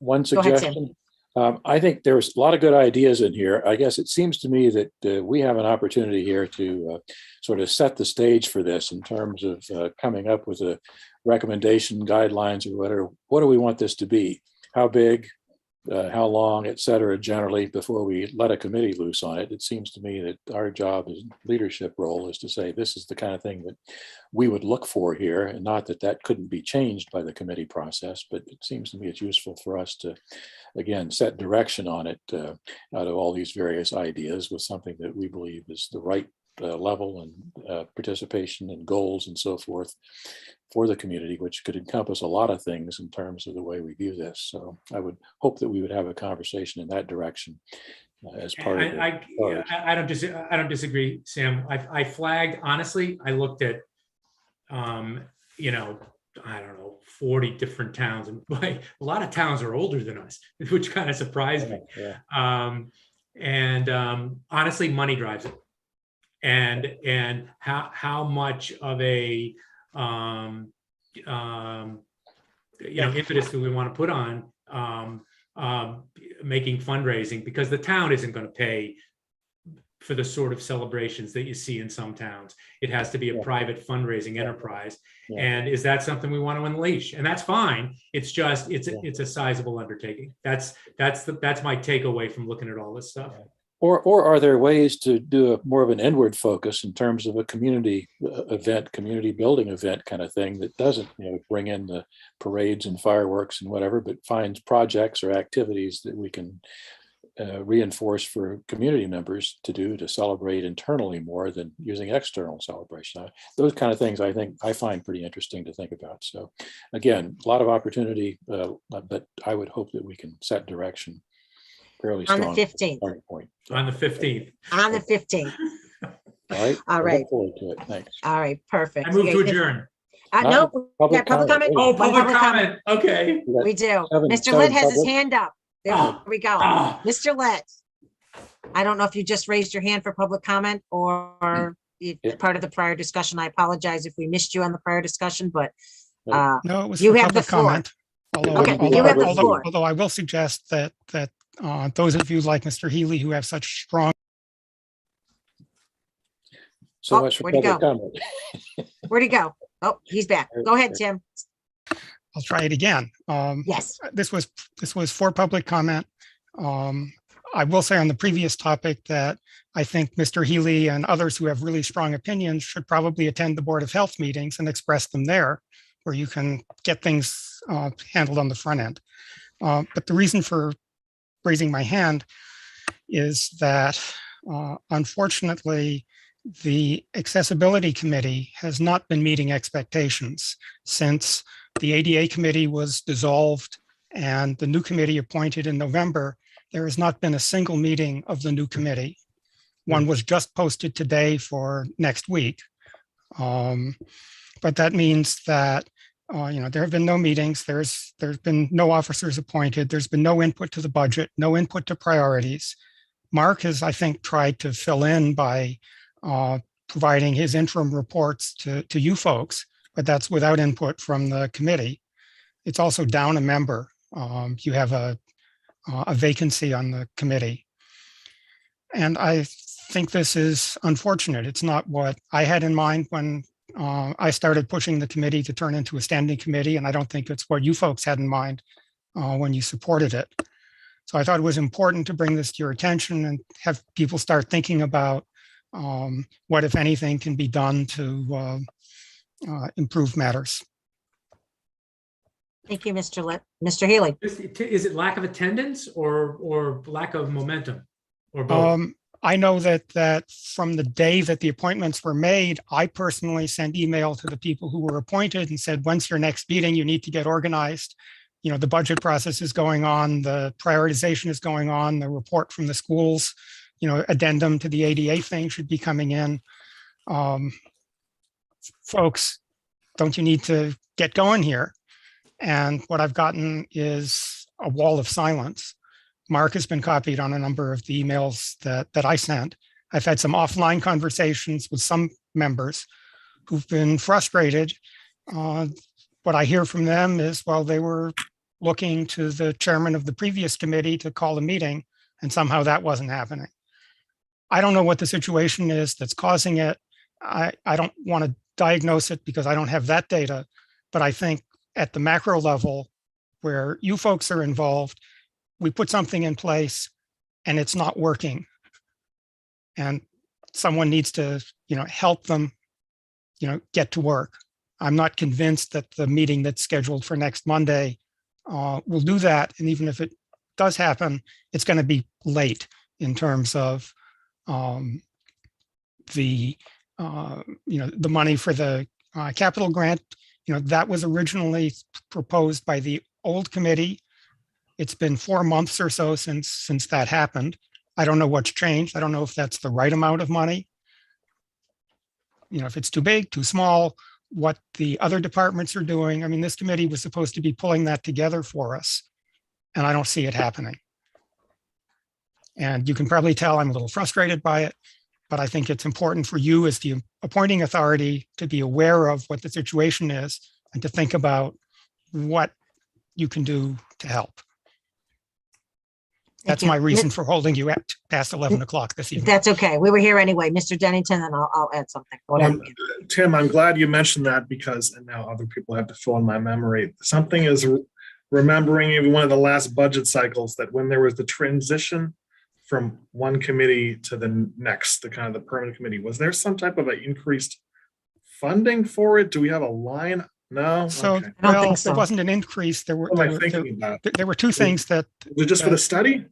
one suggestion? I think there's a lot of good ideas in here. I guess it seems to me that we have an opportunity here to sort of set the stage for this in terms of coming up with a recommendation, guidelines, or whatever. What do we want this to be? How big? How long, et cetera, generally, before we let a committee loose on it. It seems to me that our job as leadership role is to say, this is the kind of thing that we would look for here, and not that that couldn't be changed by the committee process, but it seems to me it's useful for us to, again, set direction on it out of all these various ideas with something that we believe is the right level and participation and goals and so forth for the community, which could encompass a lot of things in terms of the way we view this. So I would hope that we would have a conversation in that direction as part of it. I don't disagree, Sam. I flagged, honestly, I looked at, you know, I don't know, 40 different towns, and a lot of towns are older than us, which kind of surprised me. Honestly, money drives it. And how much of a impetus do we want to put on making fundraising, because the town isn't going to pay for the sort of celebrations that you see in some towns. It has to be a private fundraising enterprise. And is that something we want to unleash? And that's fine. It's just it's a sizable undertaking. That's my takeaway from looking at all this stuff. Or are there ways to do more of an inward focus in terms of a community event, community building event kind of thing that doesn't, bring in the parades and fireworks and whatever, but finds projects or activities that we can reinforce for community members to do to celebrate internally more than using external celebration. Those kind of things I find pretty interesting to think about. So again, a lot of opportunity, but I would hope that we can set direction fairly strong. On the 15th. Point. On the 15th. On the 15th. All right. All right. Look forward to it. Thanks. All right, perfect. I move to adjourn. No, we got public comment. Oh, public comment. Okay. We do. Seven Mr. Litt has his public. hand up. There we go. Mr. Litt. I don't know if you just raised your hand for public comment or part of the prior discussion. I apologize if we missed you on the prior discussion, but no, it was you for have the public floor. comment. You have the floor. Although I will suggest that those of you like Mr. Healy who have such strong. So much for where'd he public go? comment. Where'd he go? Oh, he's back. Go ahead, Tim. I'll try it again. Yes. This was for public comment. I will say on the previous topic that I think Mr. Healy and others who have really strong opinions should probably attend the Board of Health meetings and express them there, where you can get things handled on the front end. But the reason for raising my hand is that unfortunately, the Accessibility Committee has not been meeting expectations since the ADA Committee was dissolved and the new committee appointed in November. There has not been a single meeting of the new committee. One was just posted today for next week. But that means that there have been no meetings. There's been no officers appointed. There's been no input to the budget, no input to priorities. Mark has, I think, tried to fill in by providing his interim reports to you folks, but that's without input from the committee. It's also down a member. You have a vacancy on the committee. And I think this is unfortunate. It's not what I had in mind when I started pushing the committee to turn into a standing committee, and I don't think it's what you folks had in mind when you supported it. So I thought it was important to bring this to your attention and have people start thinking about what, if anything, can be done to improve matters. Thank you, Mr. Healy. Is it lack of attendance or lack of momentum or both? I know that from the day that the appointments were made, I personally sent email to the people who were appointed and said, when's your next meeting? You need to get organized. The budget process is going on, the prioritization is going on, the report from the schools, addendum to the ADA thing should be coming in. Folks, don't you need to get going here? And what I've gotten is a wall of silence. Mark has been copied on a number of the emails that I sent. I've had some offline conversations with some members who've been frustrated. What I hear from them is, well, they were looking to the chairman of the previous committee to call a meeting, and somehow that wasn't happening. I don't know what the situation is that's causing it. I don't want to diagnose it because I don't have that data, but I think at the macro level where you folks are involved, we put something in place and it's not working. And someone needs to, help them, get to work. I'm not convinced that the meeting that's scheduled for next Monday will do that. And even if it does happen, it's going to be late in terms of the money for the capital grant. That was originally proposed by the old committee. It's been 4 months or so since that happened. I don't know what's changed. I don't know if that's the right amount of money. If it's too big, too small, what the other departments are doing. I mean, this committee was supposed to be pulling that together for us, and I don't see it happening. And you can probably tell I'm a little frustrated by it, but I think it's important for you as the appointing authority to be aware of what the situation is and to think about what you can do to help. That's my reason for holding you at past 11 o'clock this evening. That's okay. We were here anyway. Mr. Dennington, and I'll add something. Go ahead. Tim, I'm glad you mentioned that because, and now other people have to fill in my memory. Something is remembering in one of the last budget cycles that when there was the transition from one committee to the next, the kind of the permanent committee, was there some type of an increased funding for it? Do we have a line? No. So, okay. well, there wasn't an increase. There were two things that. Was it just for the study?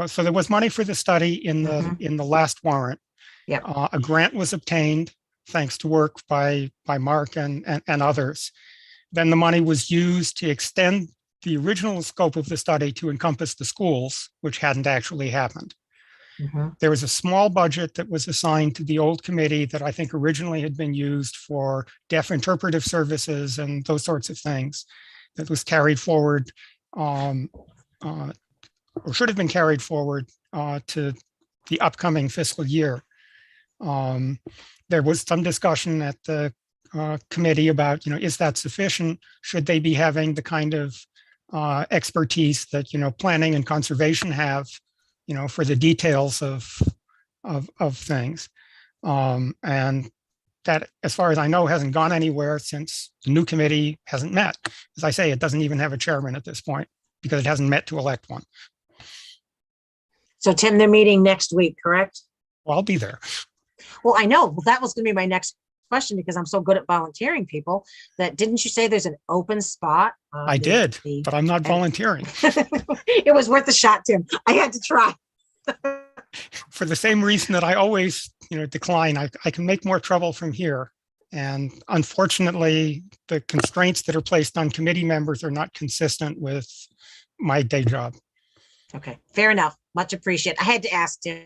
So there was money for the study in the last warrant. Yeah. A grant was obtained thanks to work by Mark and others. Then the money was used to extend the original scope of the study to encompass the schools, which hadn't actually happened. There was a small budget that was assigned to the old committee that I think originally had been used for deaf interpretive services and those sorts of things that was carried forward or should have been carried forward to the upcoming fiscal year. There was some discussion at the committee about, is that sufficient? Should they be having the kind of expertise that, planning and conservation have, for the details of things. And that, as far as I know, hasn't gone anywhere since the new committee hasn't met. As I say, it doesn't even have a chairman at this point because it hasn't met to elect one. So Tim, they're meeting next week, correct? Well, I'll be there. Well, I know. Well, that was going to be my next question because I'm so good at volunteering people that didn't you say there's an open spot? on I the- did, the- but I'm not volunteering. It was worth a shot, Tim. I had to try. For the same reason that I always, decline. I can make more trouble from here. And unfortunately, the constraints that are placed on committee members are not consistent with my day job. Okay, fair enough. Much appreciated. I had to ask, Tim.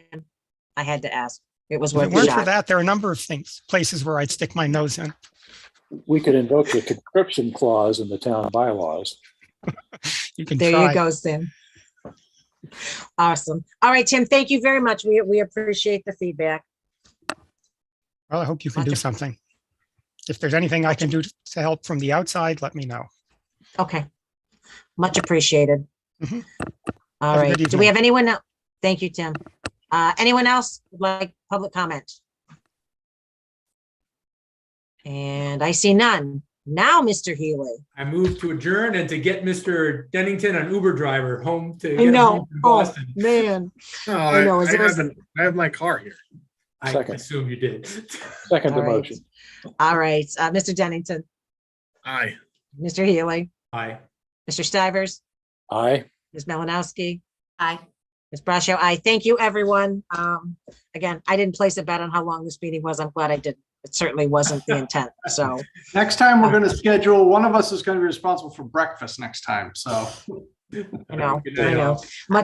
I had to ask. It was If worth it a weren't for shot. that, there are a number of places where I'd stick my nose in. We could invoke the conscription clause in the town bylaws. You can There try. you go, Tim. Awesome. All right, Tim, thank you very much. We appreciate the feedback. Well, I hope you can do something. If there's anything I can do to help from the outside, let me know. Okay. Much appreciated. Mhm. All Have a right. good Do we evening. have anyone else? Thank you, Tim. Anyone else would like public comment? And I see none. Now, Mr. Healy. I moved to adjourn and to get Mr. Dennington, an Uber driver, home to I get him know. home from Oh, Boston. man. No, I know. Is there I have my car here. I Second. assume you did. Second the All right. motion. All right. Mr. Dennington, Aye. Mr. Healy, Aye. Mr. Stivers, Aye. Ms. Melanowski, Aye. Ms. Brascio. Aye. Thank you, everyone. Again, I didn't place a bet on how long this meeting was. I'm glad I didn't. It certainly wasn't the intent. So, Next time we're going to schedule, one of us is going to be responsible for breakfast next time. So. I know. Good night, I know. all. Much